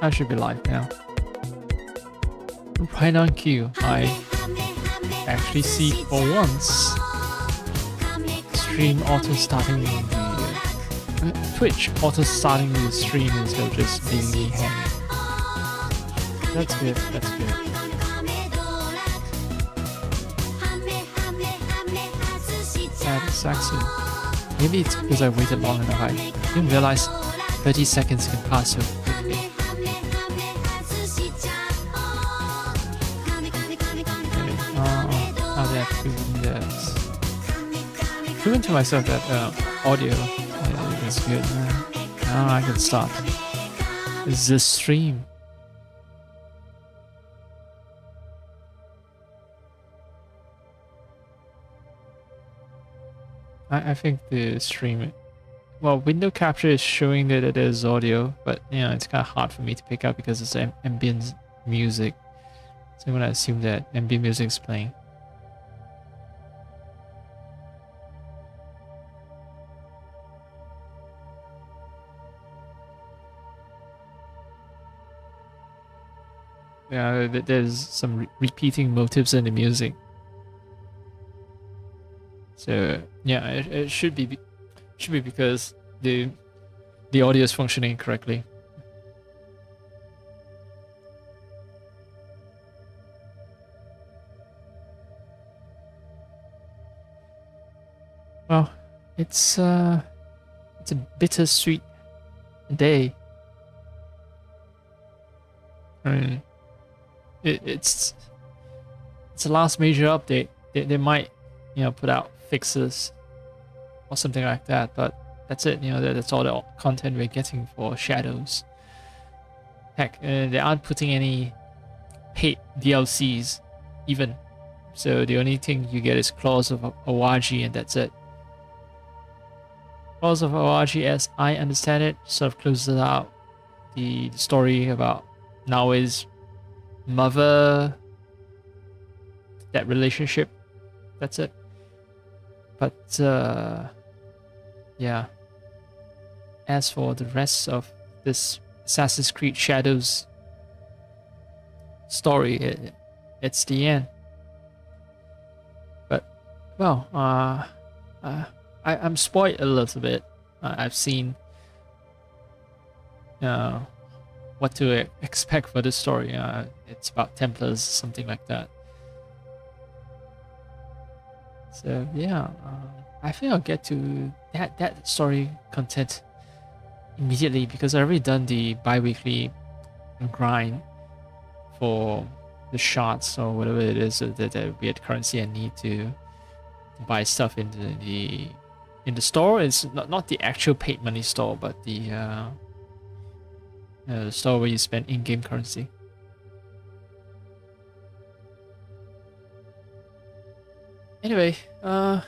I should be live now. Right on cue. I actually see for once stream auto starting the Twitch auto starting the stream instead of just leaving me hanging. That's good. That's good. That is actually. Maybe it's because I waited long enough. I didn't realize 30 seconds can pass so quickly. Now that I've proven to myself that audio is good. Now I can start the stream. I think the stream, well, window capture is showing that it is audio, but it's kind of hard for me to pick up because it's ambient music. So I'm gonna assume that ambient music is playing. Yeah, there's some repeating motifs in the music. So yeah, it should be because the audio is functioning correctly. Well, it's a bittersweet day. I mean, it's the last major update. They might put out fixes or something like that, but that's it. That's all the content we're getting for Shadows. Heck, they aren't putting any paid DLCs even, so the only thing you get is Claws of Awaji, and that's it. Claws of Awaji, as I understand it, sort of closes out the story about Naoe's mother, that relationship. That's it. But yeah, as for the rest of this Assassin's Creed Shadows story, it's the end. But well, I'm spoiled a little bit. I've seen what to expect for this story. It's about Templars, something like that. So yeah, I think I'll get to that story content immediately because I've already done the bi-weekly grind for the shards or whatever it is, that weird currency I need to buy stuff in the store. It's not the actual paid money store, but the store where you spend in-game currency. Anyway, I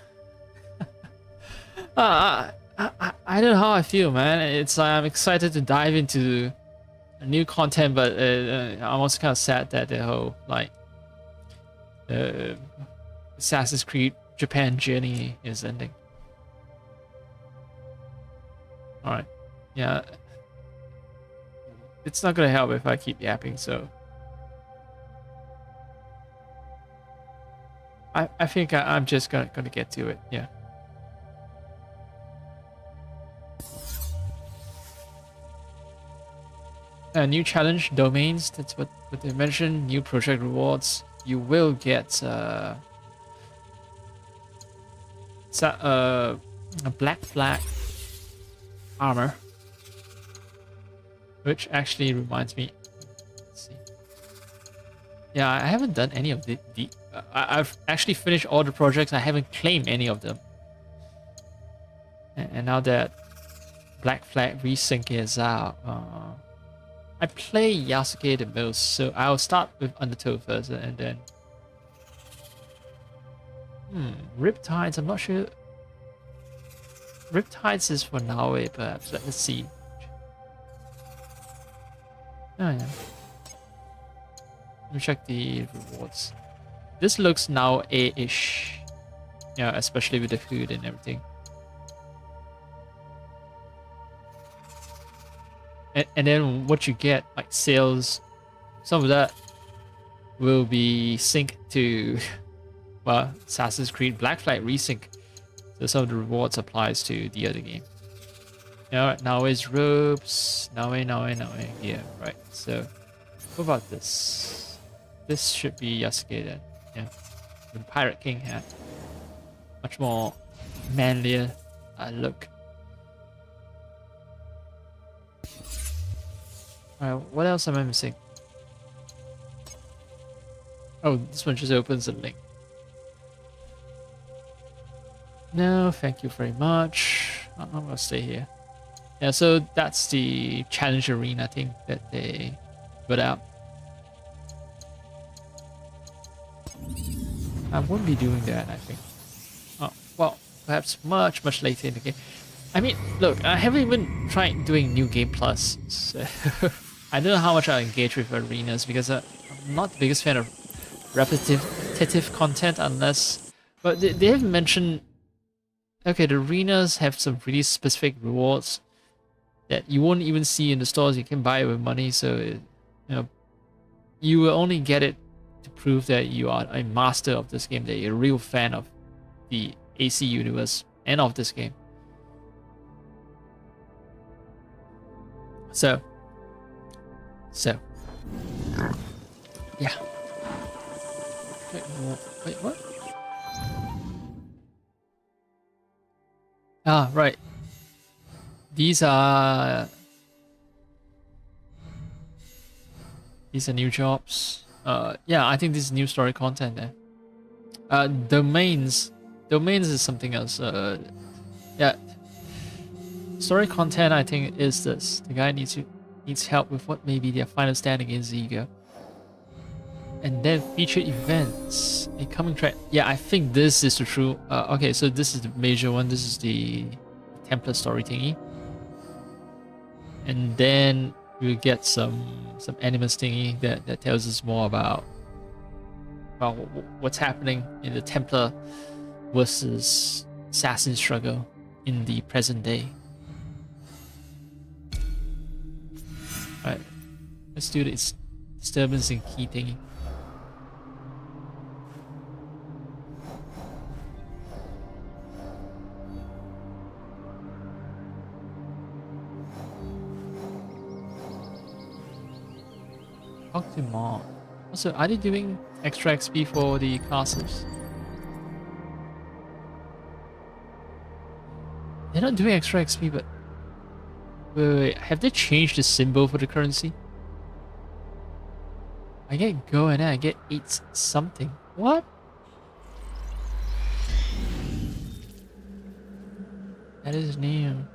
don't know how I feel, man. It's I'm excited to dive into new content, but I'm also kind of sad that the whole Assassin's Creed Japan journey is ending. All right, yeah, it's not gonna help if I keep yapping, so. I think I'm just gonna get to it. Yeah. New challenge domains. That's what they mentioned. New project rewards. You will get a black flag armor, which actually reminds me. Let's see. Yeah, I haven't done any of the I've actually finished all the projects. I haven't claimed any of them. And now that Black Flag Resync is out, I play Yasuke the most, so I'll start with Undertow first, and then Riptides. I'm not sure. Riptides is for Naoe, perhaps. Let's see. Oh yeah. Let me check the rewards. This looks now A-ish. Yeah, especially with the food and everything. And then what you get, like sales, some of that will be synced to, well, Assassin's Creed Black Flag resync. So some of the rewards applies to the other game. Alright, now is ropes. Now yeah, right. So what about this? This should be Yasuke then. Yeah. The Pirate King hat. Much more manlier look. Alright, what else am I missing? Oh, this one just opens a link. No, thank you very much. I'm gonna stay here. Yeah, so that's the challenge arena thing that they put out. I won't be doing that, I think. Oh, well, perhaps much later in the game. I mean, look, I haven't even tried doing New Game Plus, so I don't know how much I engage with arenas because I'm not the biggest fan of repetitive content unless... But they have mentioned... Okay, the arenas have some really specific rewards that you won't even see in the stores. You can buy it with money, so you will only get it to prove that you are a master of this game, that you're a real fan of the AC universe and of this game. So yeah. Wait, what? Ah, right. These are new jobs. Yeah, I think this is new story content there. Domains is something else. Yeah. Story content, I think, is this. The guy needs help with what may be their final stand against Ego. And then featured events. A coming track. Yeah, I think this is the true... okay, so this is the major one. This is the Templar story thingy. And then we'll get some animus thingy that tells us more about what's happening in the Templar versus assassin struggle in the present day. Alright, let's do this disturbance and key thingy. Talk to Mom. Also, are they doing extra XP for the classes? They're not doing extra XP, but... Wait, have they changed the symbol for the currency? I get go and then I get 8 something. What? That is new.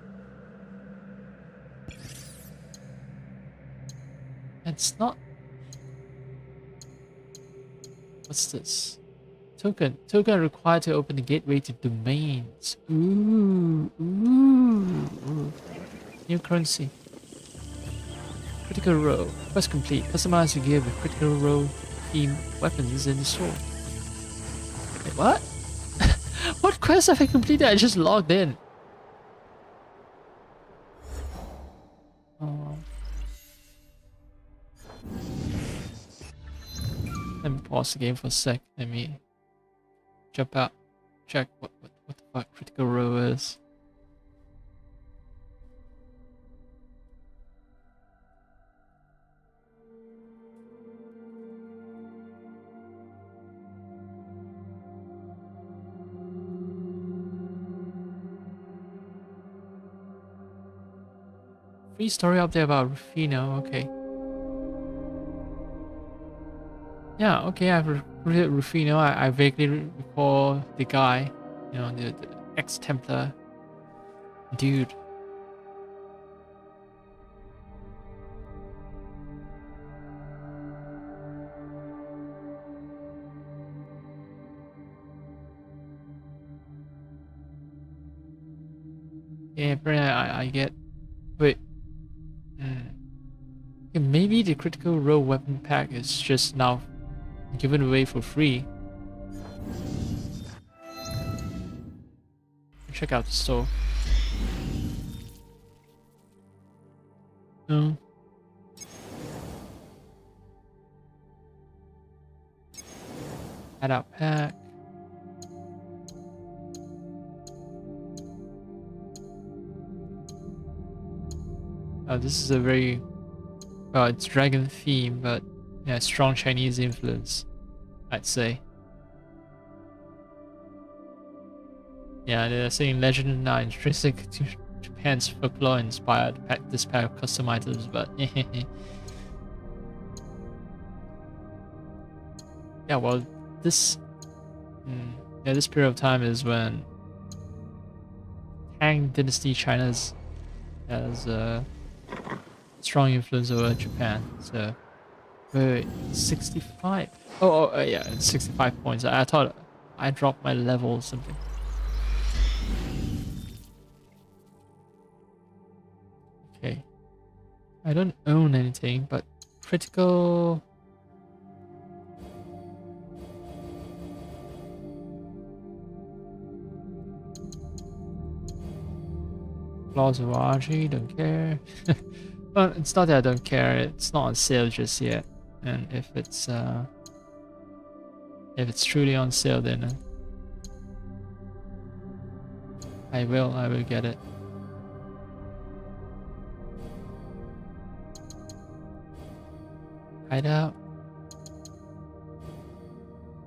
It's not... What's this? Token required to open the gateway to domains. Ooh. New currency. Critical row. Quest complete. Customize your gear with critical row theme weapons in the store. Wait, what? What quest have I completed? I just logged in. Let me pause the game for a sec. Let me jump out. Check what the fuck critical row is. Free story up there about Rufino, okay. Yeah, okay, I've recruited Rufino. I vaguely recall the guy, the ex-Templar dude. Yeah, apparently I get... Wait. Okay, maybe the critical row weapon pack is just now given away for free. Check out the store. No. Add out pack. This is a very, well, it's dragon theme, but yeah, strong Chinese influence, I'd say. Yeah, they're saying legend are not intrinsic to Japan's folklore inspired this pack of custom items, but yeah, well, this this period of time is when Tang Dynasty China's has a strong influence over Japan. So, wait, 65. Yeah, it's 65 points. I thought I dropped my level or something. Okay, I don't own anything, but critical. Laws of Archie, don't care. Well, it's not that I don't care. It's not on sale just yet, and if it's truly on sale, then I will get it. Hideout.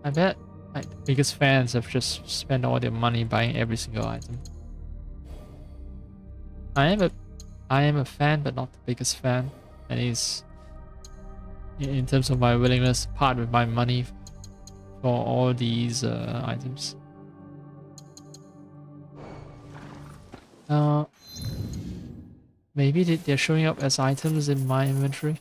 I bet my biggest fans have just spent all their money buying every single item. I am a fan, but not the biggest fan, and he's in terms of my willingness to part with my money for all these items. Maybe they're showing up as items in my inventory.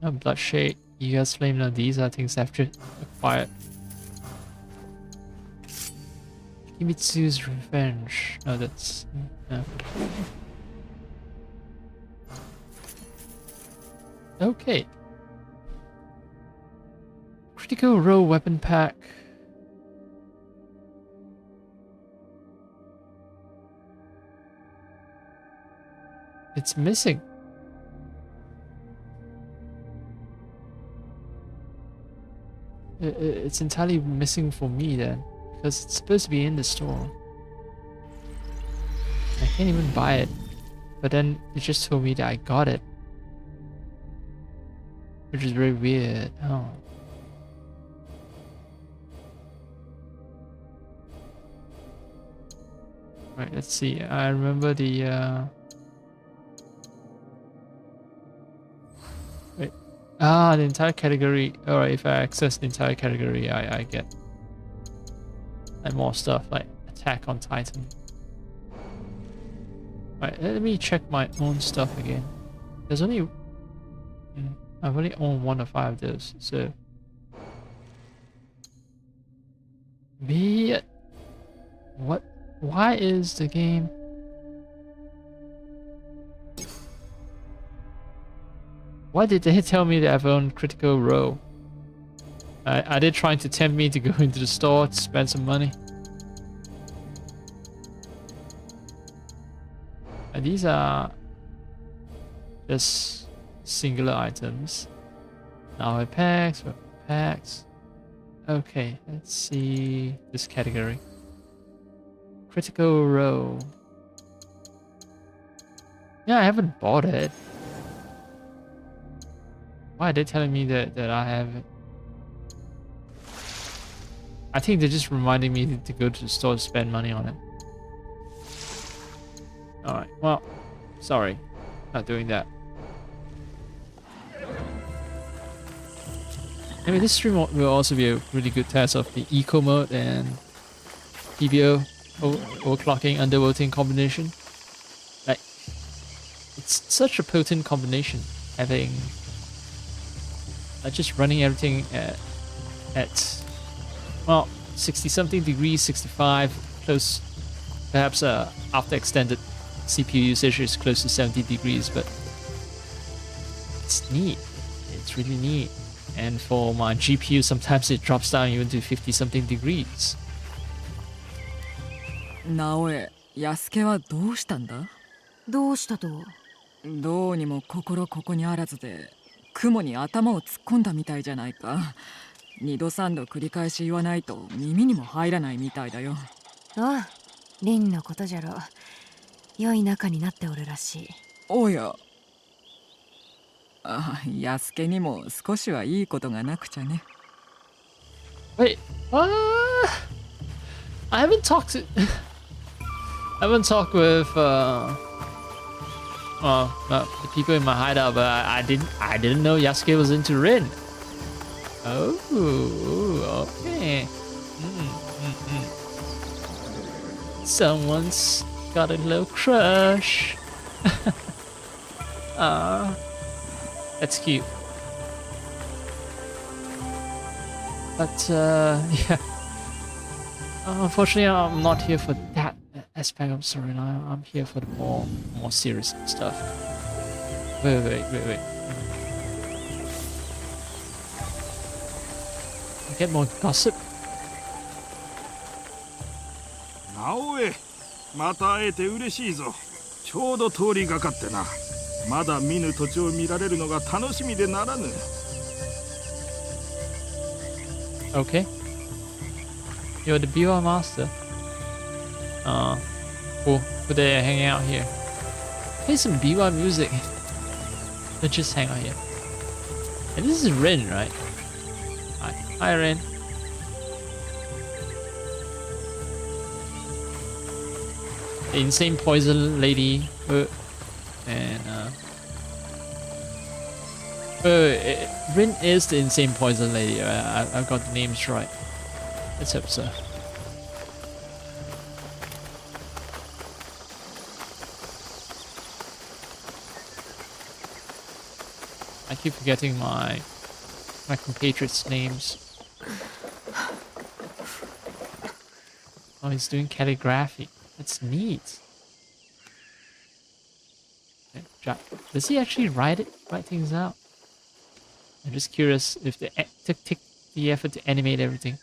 Oh, Bloodshade, you guys flame. Now these are things I've just acquired. Kimitsu's Revenge. No, that's... no. Okay. Critical Row Weapon Pack. It's missing. It's entirely missing for me then. Because it's supposed to be in the store. I can't even buy it. But then it just told me that I got it. Which is very weird. Oh. Right, let's see. I remember the wait. The entire category. Alright, if I access the entire category, I get like more stuff like Attack on Titan. Right, let me check my own stuff again. There's only I've only owned 1 of 5 of those, so be it. What? Why is the game? Why did they tell me that I've owned Critical Row? Are they trying to tempt me to go into the store to spend some money? These are just singular items. Now packs. Okay, let's see this category. Critical Row. Yeah, I haven't bought it. Why are they telling me that I have it? I think they're just reminding me to go to the store to spend money on it. Alright, well, sorry. Not doing that. Anyway, this stream will also be a really good test of the eco mode and PBO overclocking undervolting combination. Like, it's such a potent combination, having just running everything at well, 60 something degrees, 65, close, perhaps after extended CPU usage is close to 70 degrees, but it's neat. It's really neat. And for my GPU, sometimes it drops down even to 50 something degrees. 直江、安家はどうしたんだ？どうしたと？どうにも心ここにあらずで雲に頭を突っ込んだみたいじゃないか。二度三度繰り返し言わないと耳にも入らないみたいだよ。ああ、凛のことじゃろ。良い仲になっておるらしい。おや、安家にも少しはいいことがなくちゃね。Wait, I haven't talked to. I haven't talked with the people in my hideout, but I didn't know Yasuke was into Rin. Oh, okay. Someone's got a little crush. That's cute. But yeah. Unfortunately, I'm not here for that aspect of storyline. I'm here for the more serious stuff. Wait. Get more gossip. 直江、また会えて嬉しいぞ。ちょうど通りがかってな。まだ見ぬ土地を見られるのが楽しみでならぬ。Okay. You're the Biwa master. Cool. Good day hanging out here. Play some Biwa music. Let's just hang out here. And this is Rin, right? Hi Rin. The insane poison lady. Rin is the insane poison lady. I got the names right. Let's hope so. I keep forgetting my compatriots' names. Oh, he's doing calligraphy. That's neat. Okay, does he actually write things out? I'm just curious if they took the effort to animate everything.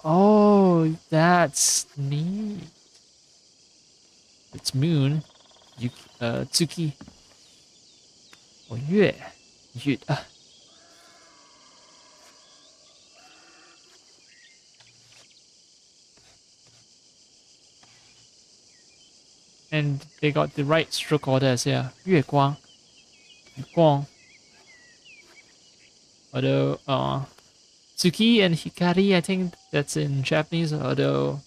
Oh, that's neat. It's Moon, Tsuki, or Yue. And they got the right stroke orders here. Yue Guang. Although, Tsuki and Hikari, I think that's in Japanese, although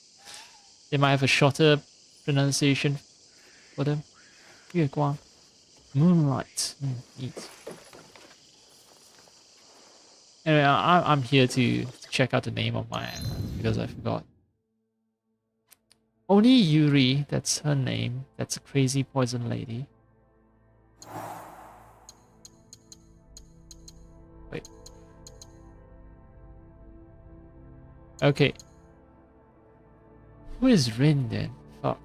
they might have a shorter pronunciation for them. Yue Guang. Moonlight. Neat. Anyway, I'm here to check out the name of my aunt because I forgot. Only Yuri, that's her name. That's a crazy poison lady. Wait. Okay. Who is Rin then? Fuck.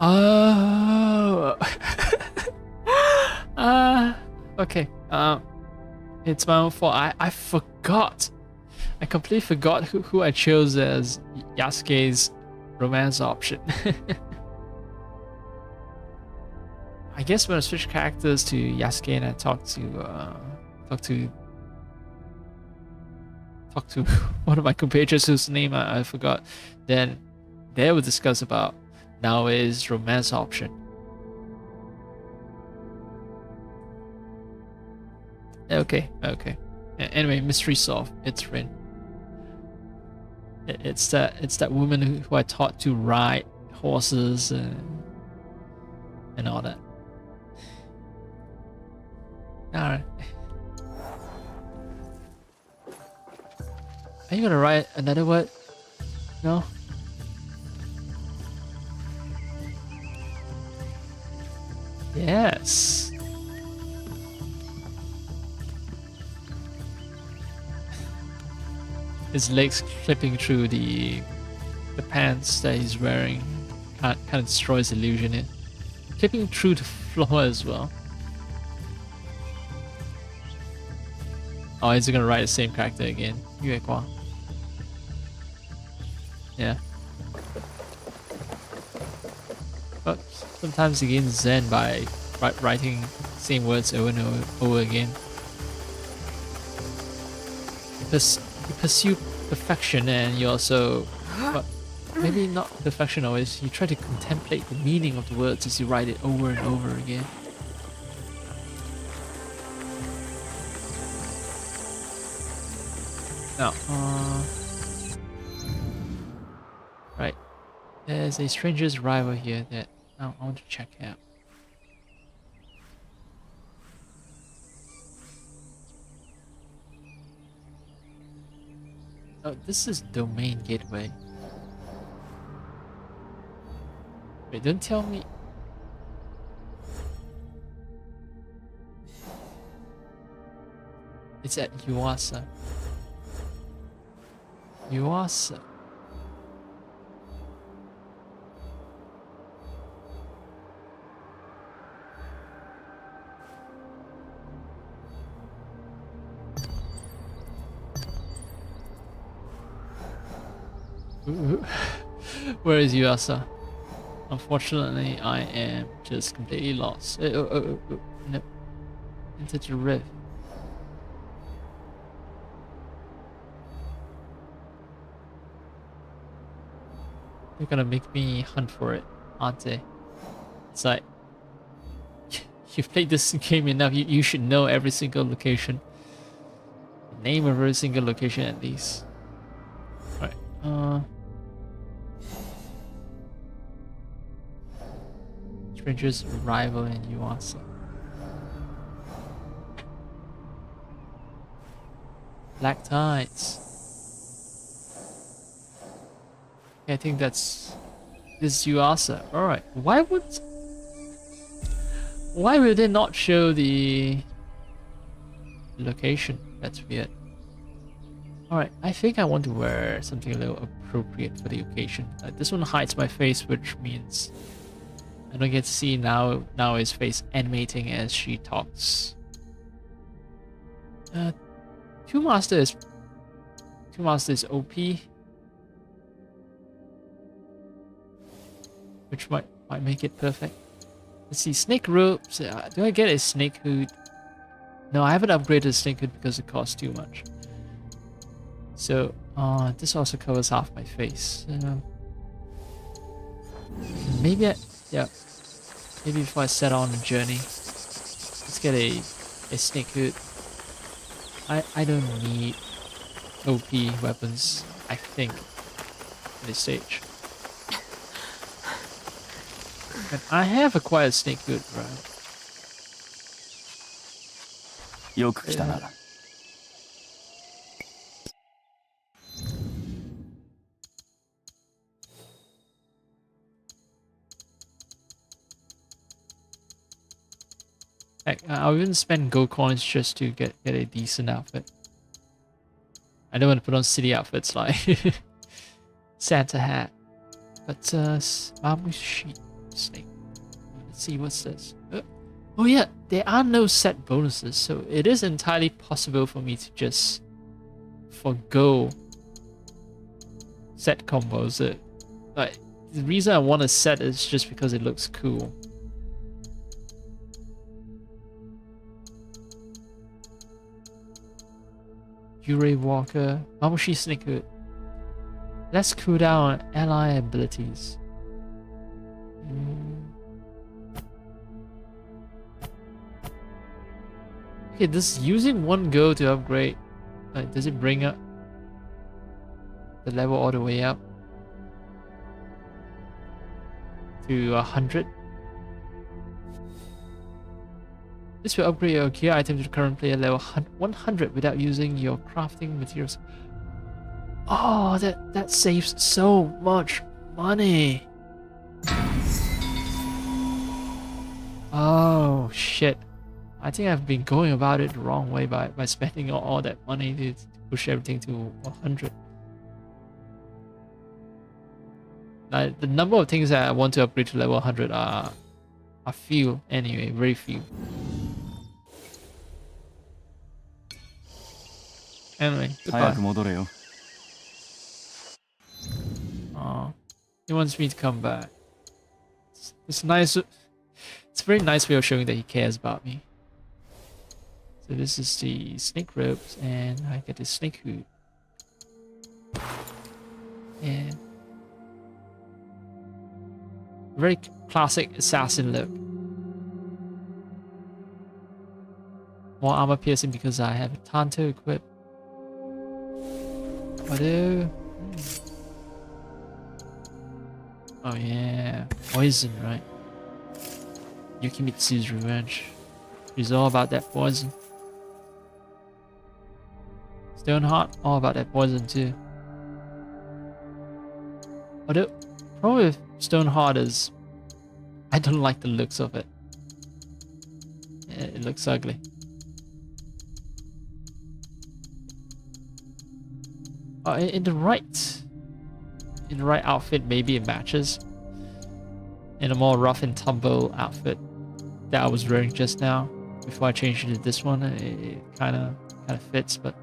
Oh. Okay. It's my own fault. I forgot. I completely forgot who I chose as Yasuke's romance option. I guess when I switch characters to Yasuke and I talk to one of my compatriots whose name I forgot, then they will discuss about Naoe's romance option. Okay. Anyway, mystery solved. It's Rin. It's that woman who I taught to ride horses and all that. Alright. Are you gonna write another word? No? Yes. His legs clipping through the the pants that he's wearing kind of destroys illusion here. Keeping true to floor as well. Oh, is he gonna write the same character again? Yue Guang. Yeah. But sometimes he gains zen by writing same words over and over again. Because you pursue perfection, and you also, well, maybe not perfection always, you try to contemplate the meaning of the words as you write it over and over again. Now, right, there's a stranger's arrival here that I want to check out. Oh, this is domain gateway. Wait, don't tell me. It's at Yuasa. Yuasa. Where is Yuasa? Unfortunately, I am just completely lost. No. Into the rift. They're gonna make me hunt for it, aren't they? It's like, you've played this game enough, you should know every single location. The name of every single location at least. Alright, Stranger's arrival in Yuasa. Black tides. I think that's this Yuasa. Alright. Why would they not show the location? That's weird. Alright, I think I want to wear something a little appropriate for the occasion. This one hides my face, which means I don't get to see now his face animating as she talks. Two Master is OP. Which might make it perfect. Let's see, snake robes. Do I get a snake hood? No, I haven't upgraded a snake hood because it costs too much. So, this also covers half my face. Maybe maybe before I set on a journey, let's get a snake hood. I don't need OP weapons, I think, at this stage. And I have acquired snake hood, right? よく来たな。Heck, I'll even spend gold coins just to get a decent outfit. I don't want to put on city outfits like Santa hat. But bamboo sheet snake. Let's see what's this. Oh yeah, there are no set bonuses, so it is entirely possible for me to just forgo set combos. Like, the reason I want a set is just because it looks cool. Yurei Walker, Mamushi Snake Hood. Let's cool down on ally abilities. Okay, this using one go to upgrade. Like, does it bring up the level all the way up to 100? This will upgrade your gear item to the current player level 100 without using your crafting materials. Oh, that saves so much money. Oh shit. I think I've been going about it the wrong way by spending all that money to push everything to 100. Like the number of things that I want to upgrade to level 100 are few anyway, very few. Anyway, 早 goodbye. く戻れよ。 Aw, he wants me to come back. It's nice. It's a very nice way of showing that he cares about me. So this is the snake ropes, and I get the snake hood. And very classic assassin look. More armor piercing because I have a Tanto equipped. Oh yeah, poison, right? Yukimitsu's revenge. She's all about that poison. Stoneheart, all about that poison too. Although, problem with Stoneheart is I don't like the looks of it. Yeah, it looks ugly. In the right outfit, maybe it matches. In a more rough and tumble outfit that I was wearing just now, before I changed it to this one, it kind of fits. But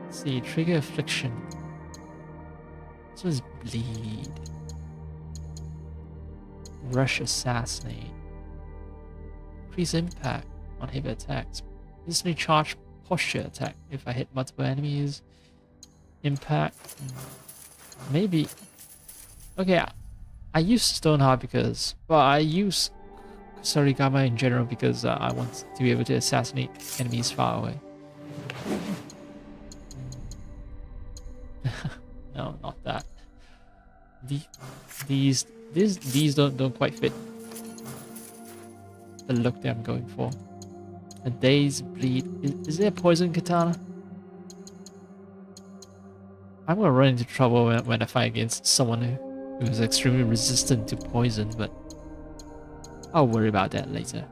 let's see, trigger affliction. This was bleed. Rush assassinate. Increase impact on heavy attacks. Instantly charge posture attack if I hit multiple enemies. Impact. Maybe. Okay, I use Stoneheart because, well, I use Sarigama in general because I want to be able to assassinate enemies far away. No, not that. These don't quite fit the look that I'm going for. A day's bleed. Is there a poison katana? I'm gonna run into trouble when I fight against someone who is extremely resistant to poison, but I'll worry about that later.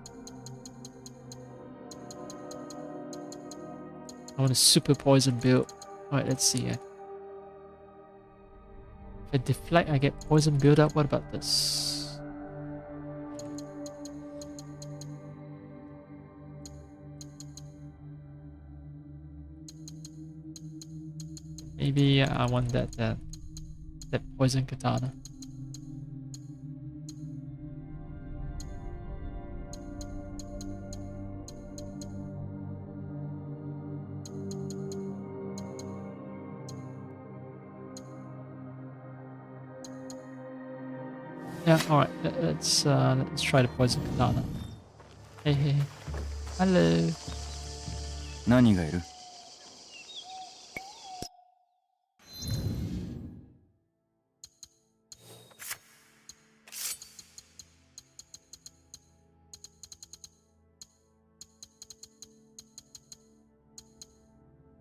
I want a super poison build. Alright, let's see. If I deflect, I get poison build up. What about this? Maybe I want that poison katana. Yeah, alright, let's try the poison katana. Hey. Hello. 何がいる？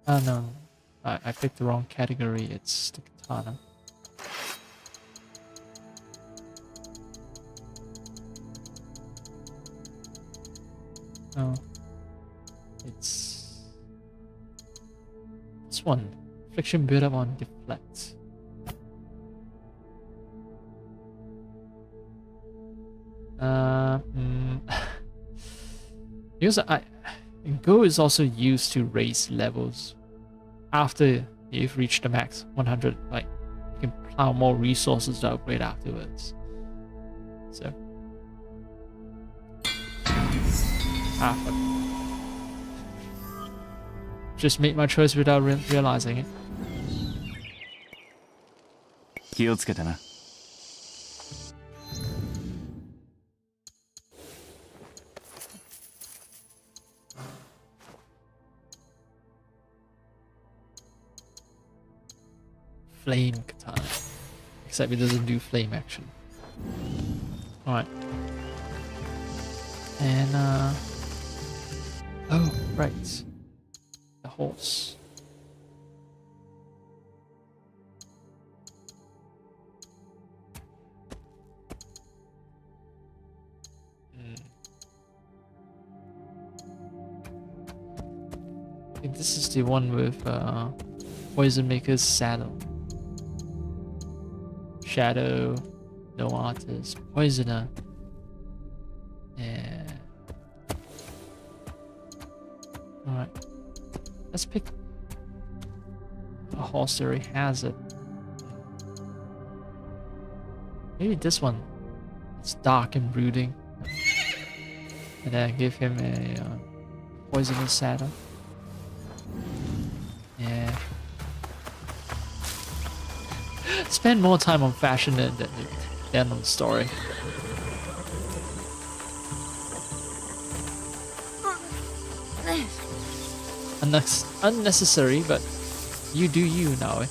Oh no, I picked the wrong category. It's the katana. Oh, it's this one. Friction build up on deflect. Because Go is also used to raise levels after you've reached the max 100. Like you can plow more resources to upgrade afterwards. So just made my choice without realizing it. 気をつけてな。 Flame katana. Except it doesn't do flame action. Alright. And oh, right. The horse. I think this is the one with Poison Maker's saddle. Shadow, no artist, poisoner, and alright. Let's pick a horse that already has it. Maybe this one. It's dark and brooding. And then give him a poisonous saddle. Yeah. Spend more time on fashion than on story. Unnecessary, but you do you now.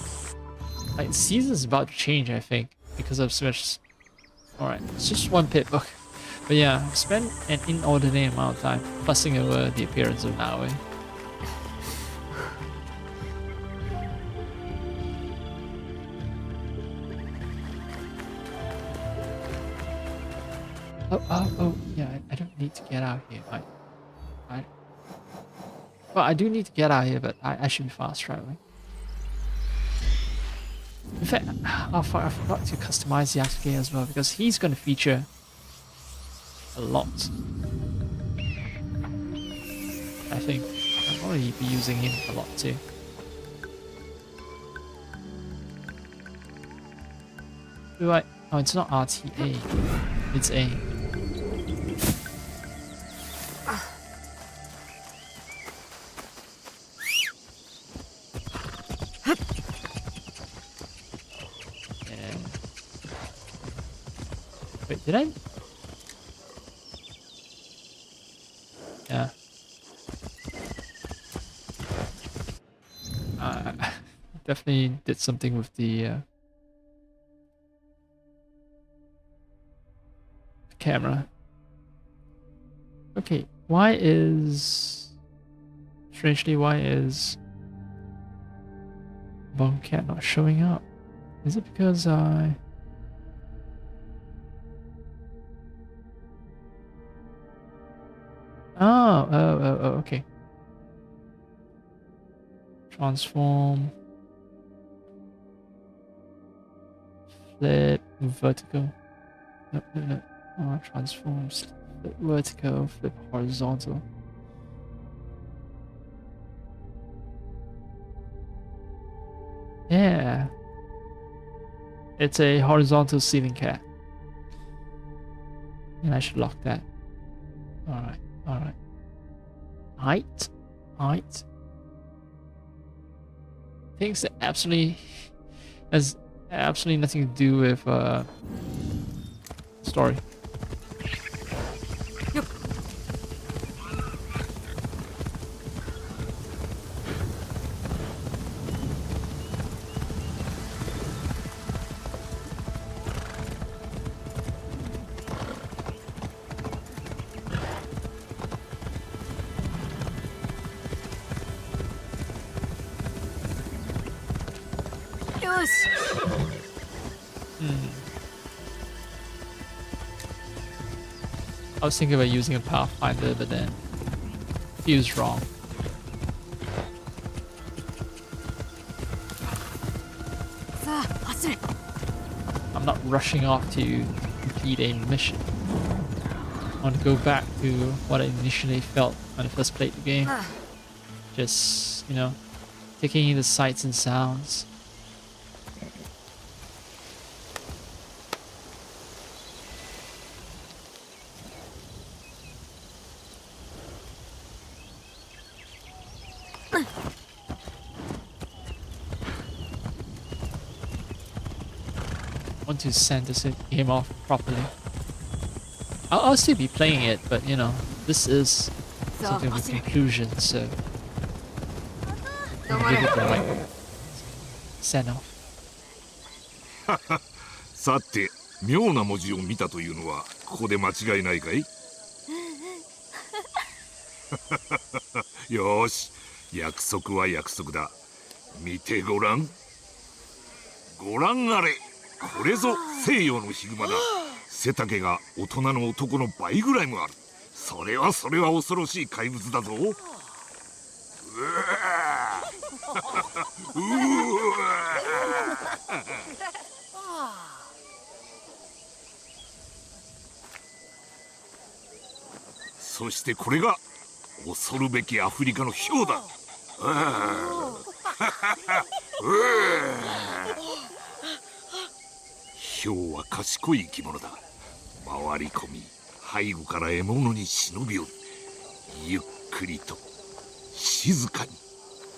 Like, season's about to change, I think, because of Switch. Alright, it's just one pit book. But yeah, I've spent an inordinate amount of time fussing over the appearance of Naui. Oh, yeah, I don't need to get out here. Well, I do need to get out here, but I should be fast traveling. In fact, I forgot to customize Yasuke as well, because he's going to feature a lot. I think I'll probably be using him a lot too. Do I? Oh, it's not RTA. It's A. Wait, did I? Yeah. Definitely did something with the camera. Okay, strangely, why is Bone Cat not showing up? Is it because I... Oh, okay. Transform. Flip, vertical. No. Oh, transform, flip vertical, flip horizontal. Yeah. It's a horizontal ceiling cat. And I should lock that. Alright. Height. Things that has absolutely nothing to do with story. Yep. I was thinking about using a Pathfinder, but then he was wrong. I'm not rushing off to complete a mission. I want to go back to what I initially felt when I first played the game. Just, taking in the sights and sounds. Want to send this game off properly. I'll still be playing it, but this is something with conclusion, so I'll give it the right send off. さて、妙な文字を見たというのはここで間違いないかい？よーし、約束は約束だ。見てごらん。ごらんあれ。これぞ西洋のヒグマだ。背丈が大人の男の倍ぐらいもある。それは恐ろしい怪物だぞ。うわそしてこれが恐るべきアフリカのヒョウだ。ヒョウは賢い生き物だ。回り込み、背後から獲物に忍び寄る。ゆっくりと静かに、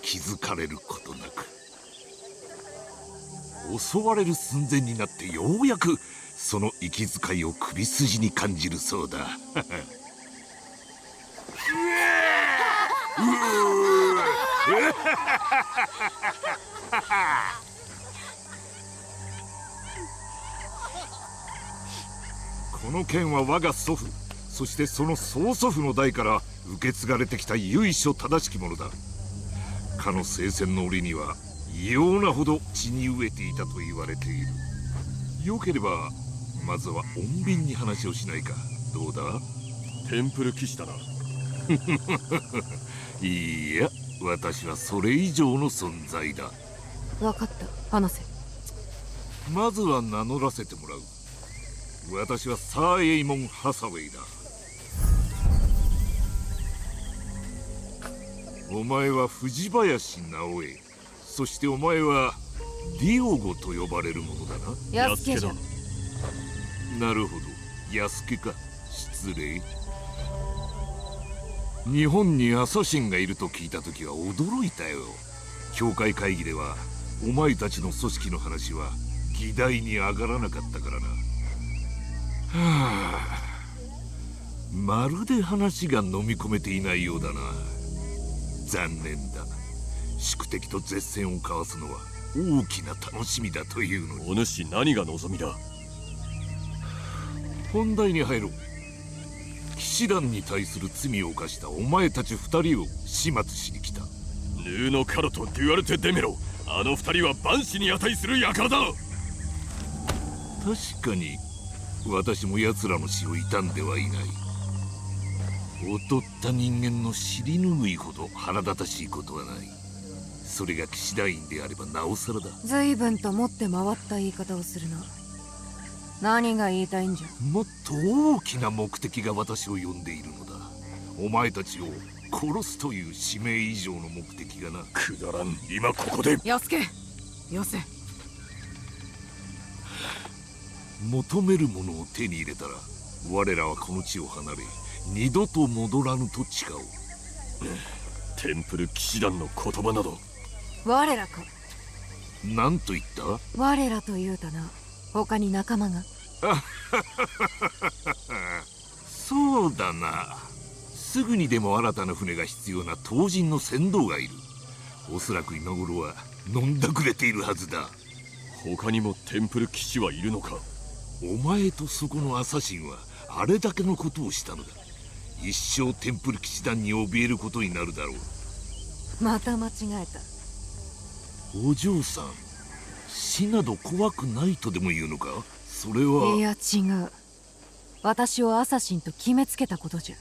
気づかれることなく。襲われる寸前になってようやくその息遣いを首筋に感じるそうだ。この剣は我が祖父、そしてその曽祖父の代から受け継がれてきた由緒正しきものだ。かの聖戦の折には異様なほど血に飢えていたと言われている。よければまずは穏便に話をしないか。どうだ？テンプル騎士だな。いや、私はそれ以上の存在だ。分かった、話せ。まずは名乗らせてもらう。私はサーエイモン・ハサウェイだ。お前は藤林直江、そしてお前はディオゴと呼ばれるものだな。安家じゃ。なるほど、安家か。失礼。日本にアサシンがいると聞いた時は驚いたよ。教会会議ではお前たちの組織の話は議題に上がらなかったからな。はあ、まるで話が飲み込めていないようだな。残念だ。宿敵と絶戦を交わすのは大きな楽しみだというのに。お主何が望みだ？本題に入ろう。騎士団に対する罪を犯したお前たち二人を始末しに来た。ヌーノカロとデュアルテ・デメロ、あの二人は万死に値する輩だ。確かに私も奴らの死を悼んではいない。劣った人間の尻拭いほど腹立たしいことはない。それが騎士団員であればなおさらだ。随分と持って回った言い方をするな。何が言いたいんじゃ。もっと大きな目的が私を呼んでいるのだ。お前たちを殺すという使命以上の目的がな。くだらん。今ここで。安家、よせ。求めるものを手に入れたら我らはこの地を離れ二度と戻らぬと誓おう。テンプル騎士団の言葉など。我らか。何と言った？我らと言うたな。他に仲間が。そうだな。すぐにでも新たな船が必要な唐人の船頭がいる。おそらく今頃は飲んだくれているはずだ。他にもテンプル騎士はいるのか？お前とそこのアサシンはあれだけのことをしたのだ。一生テンプル騎士団に怯えることになるだろう。また間違えた。お嬢さん、死など怖くないとでも言うのか？それは。いや違う。私をアサシンと決めつけたことじゃ。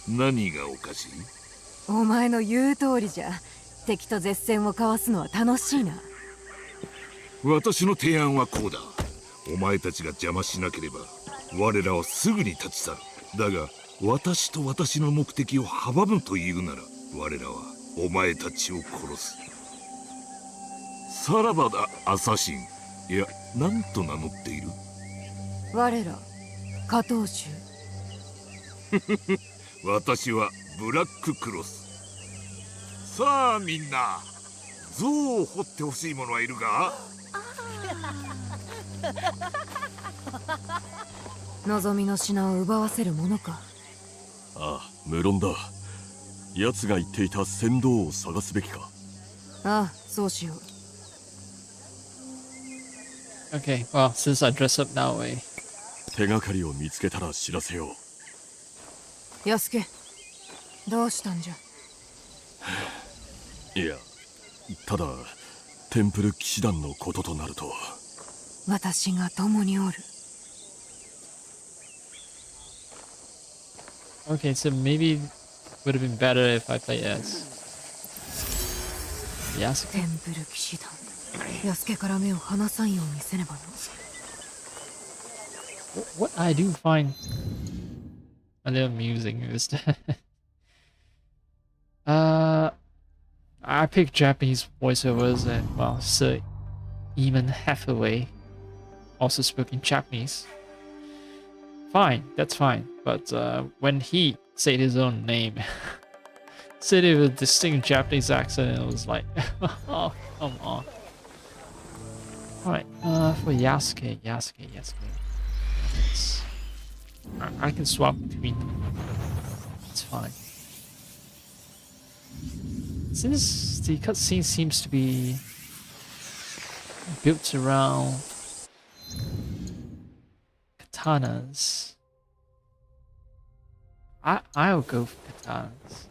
何がおかしい？お前の言う通りじゃ。敵と絶戦を交わすのは楽しいな。私の提案はこうだ。お前たちが邪魔しなければ我らはすぐに立ち去る。だが私と私の目的を阻むというなら我らはお前たちを殺す。さらばだ、アサシン。いや、何と名乗っている？我ら加藤衆。私はブラッククロス。さあみんな、像を掘ってほしい者はいるか？望みの品を奪わせるものか。ああ、無論だ。奴が言っていた船頭を探すべきか。ああ、そうしよう。Okay, well, since I dress up that way. 手がかりを見つけたら知らせよう。安家、どうしたんじゃ。いや、ただテンプル騎士団のこととなると。私が共におる。Okay, so maybe would have been better if I played as Yasuke. テンプル騎士団。安家から目を離さんようにせねばな。What I do find a little amusing is that I picked Japanese voiceovers and well, Sir Eamon Hathaway also spoke in Japanese. Fine, that's fine. But when he said his own name, said it with a distinct Japanese accent, it was like, oh, come on. Alright, for Yasuke. I can swap between them. It's fine. Since the cutscene seems to be built around katanas, I'll go for katanas.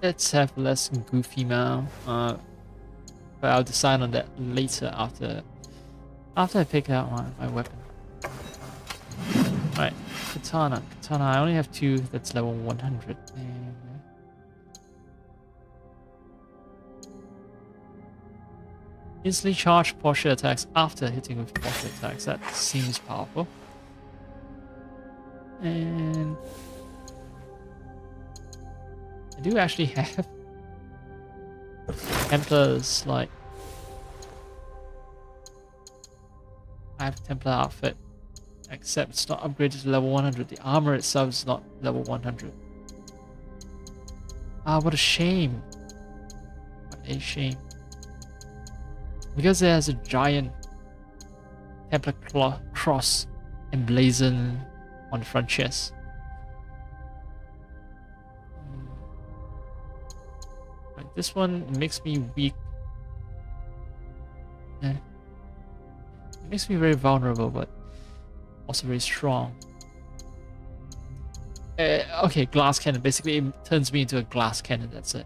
Let's have less goofy now. But I'll decide on that later after I pick out my weapon. Alright, katana. I only have 2 that's level 100. And instantly charge posture attacks after hitting with posture attacks. That seems powerful. And I do actually have Templar's, like, I have a Templar outfit, except it's not upgraded to level 100. The armor itself is not level 100. Ah, what a shame. What a shame. Because it has a giant Templar cross emblazoned on the front chest. This one makes me weak. It makes me very vulnerable, but also very strong. Okay, glass cannon. Basically, it turns me into a glass cannon. That's it.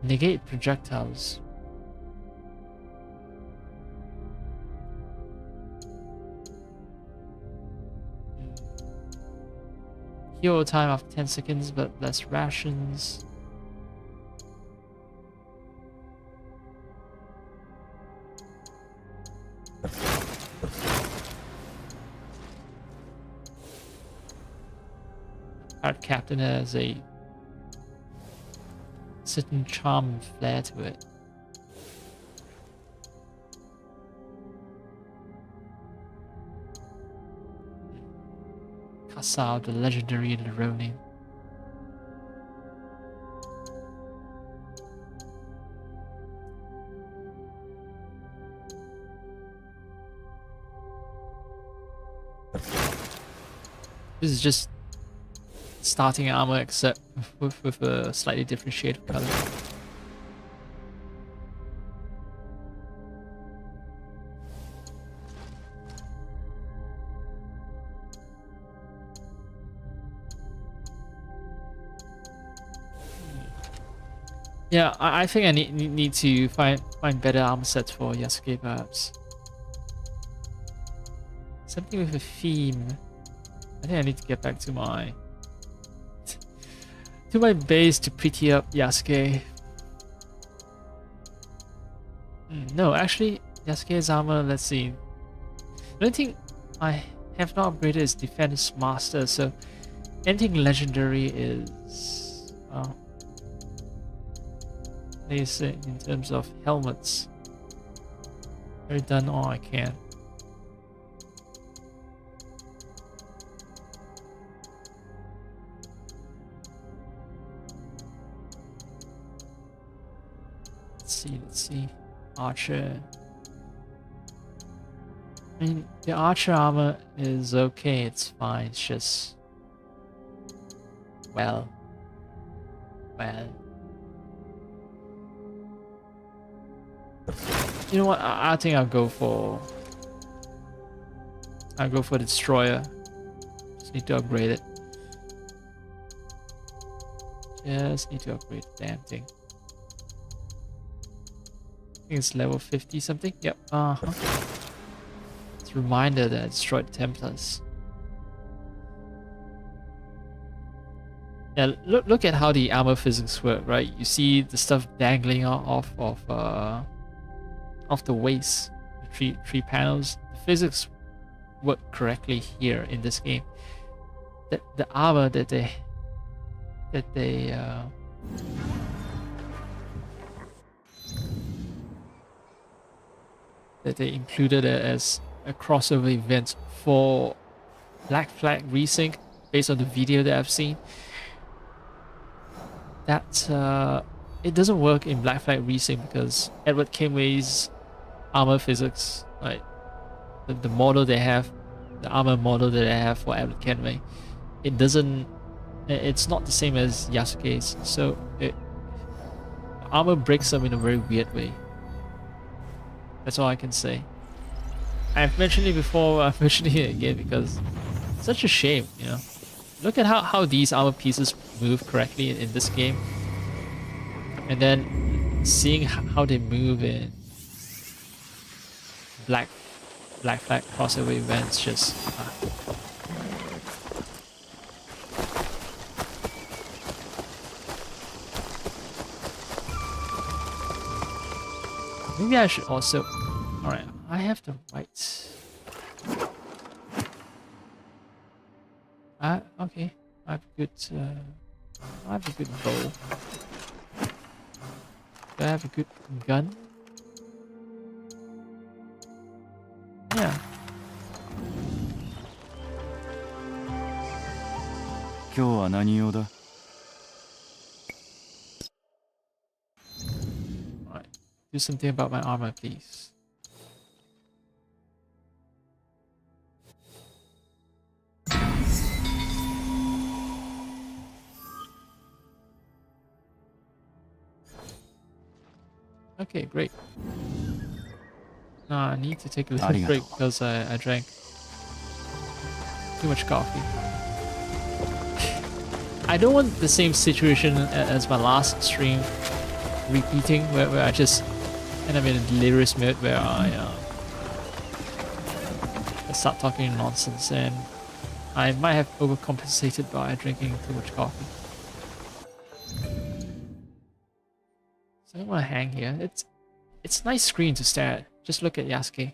Negate projectiles. Heal time after 10 seconds, but less rations. Our captain has a certain charm and flair to it. Kasao, the legendary Leronin. This is just starting armor, except with a slightly different shade of color. Yeah, I think I need to find better armor sets for Yasuke, perhaps. Something with a theme. I think I need to get back to my base to pretty up Yasuke. No, actually, Yasuke's armor. Let's see. The only thing I have not upgraded is Defense Master, so anything legendary is in terms of helmets. I've done all I can. Let's see. Archer. I mean, the archer armor is okay, it's fine, it's just... Well... You know what, I think I'll go for I go for the destroyer. Just need to upgrade it. Just need to upgrade the damn thing. I think it's level 50 something. Yep. It's a reminder that I destroyed the Templars. Yeah, look at how the armor physics work, right? You see the stuff dangling off of the waist, the three panels. The physics work correctly here in this game. The armor that they included as a crossover event for Black Flag Resync, based on the video that I've seen. That it doesn't work in Black Flag Resync because Edward Kenway's armor physics, like the model they have, the armor model that they have for Edward Kenway, it's not the same as Yasuke's, so armor breaks them in a very weird way. That's all I can say. I've mentioned it before, I'm mentioning it again because it's such a shame, you know. Look at how these armor pieces move correctly in this game. And then seeing how they move in Black Flag crossover events just... Maybe I should also... Alright, I have the right... Okay. I have a good bow. Do I have a good gun? Yeah. 今日は何用だ Alright. Do something about my armor, please. Okay, great. No, I need to take a little break because I drank too much coffee. I don't want the same situation as my last stream repeating, where I just end up in a delirious mode where I start talking nonsense, and I might have overcompensated by drinking too much coffee. So I don't want to hang here. It's a nice screen to stare at. Just look at Yasuke.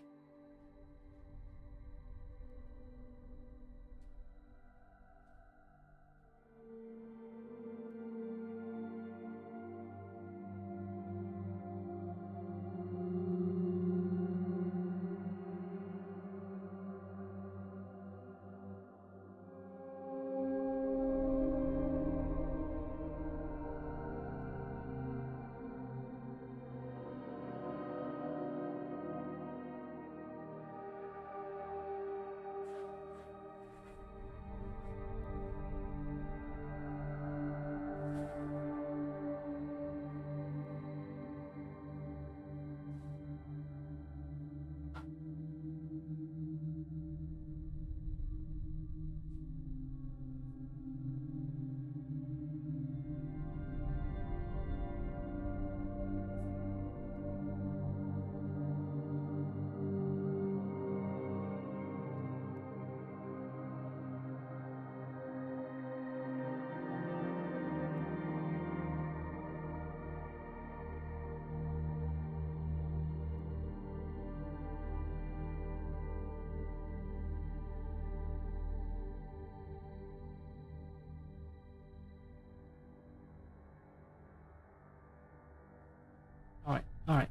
Alright.